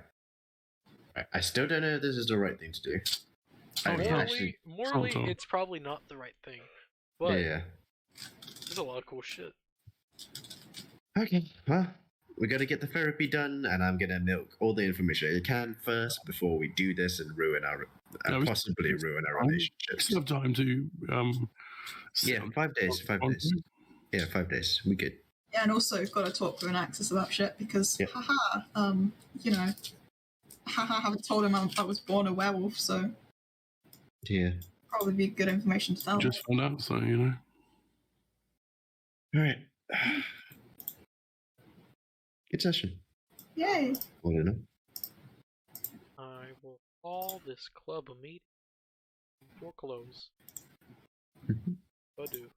I still don't know if this is the right thing to do. I mean, actually, Morally, Sometime. it's probably not the right thing, but yeah. there's a lot of cool shit. Okay, well, we got to get the therapy done, and I'm gonna milk all the information I can first before we do this and ruin our Yeah, we- possibly ruin our We relationships. still have time to. sit Yeah, on- 5 days. 5 on- days. Yeah, 5 days. We good. Yeah, and also got to talk with an Axis about shit because, Yep. you know, I haven't told him I was born a werewolf, so Yeah. probably be good information to tell. Just found out, so you know. All right. Good session. Yay! All in all. I will call this club a meeting for close. Adieu.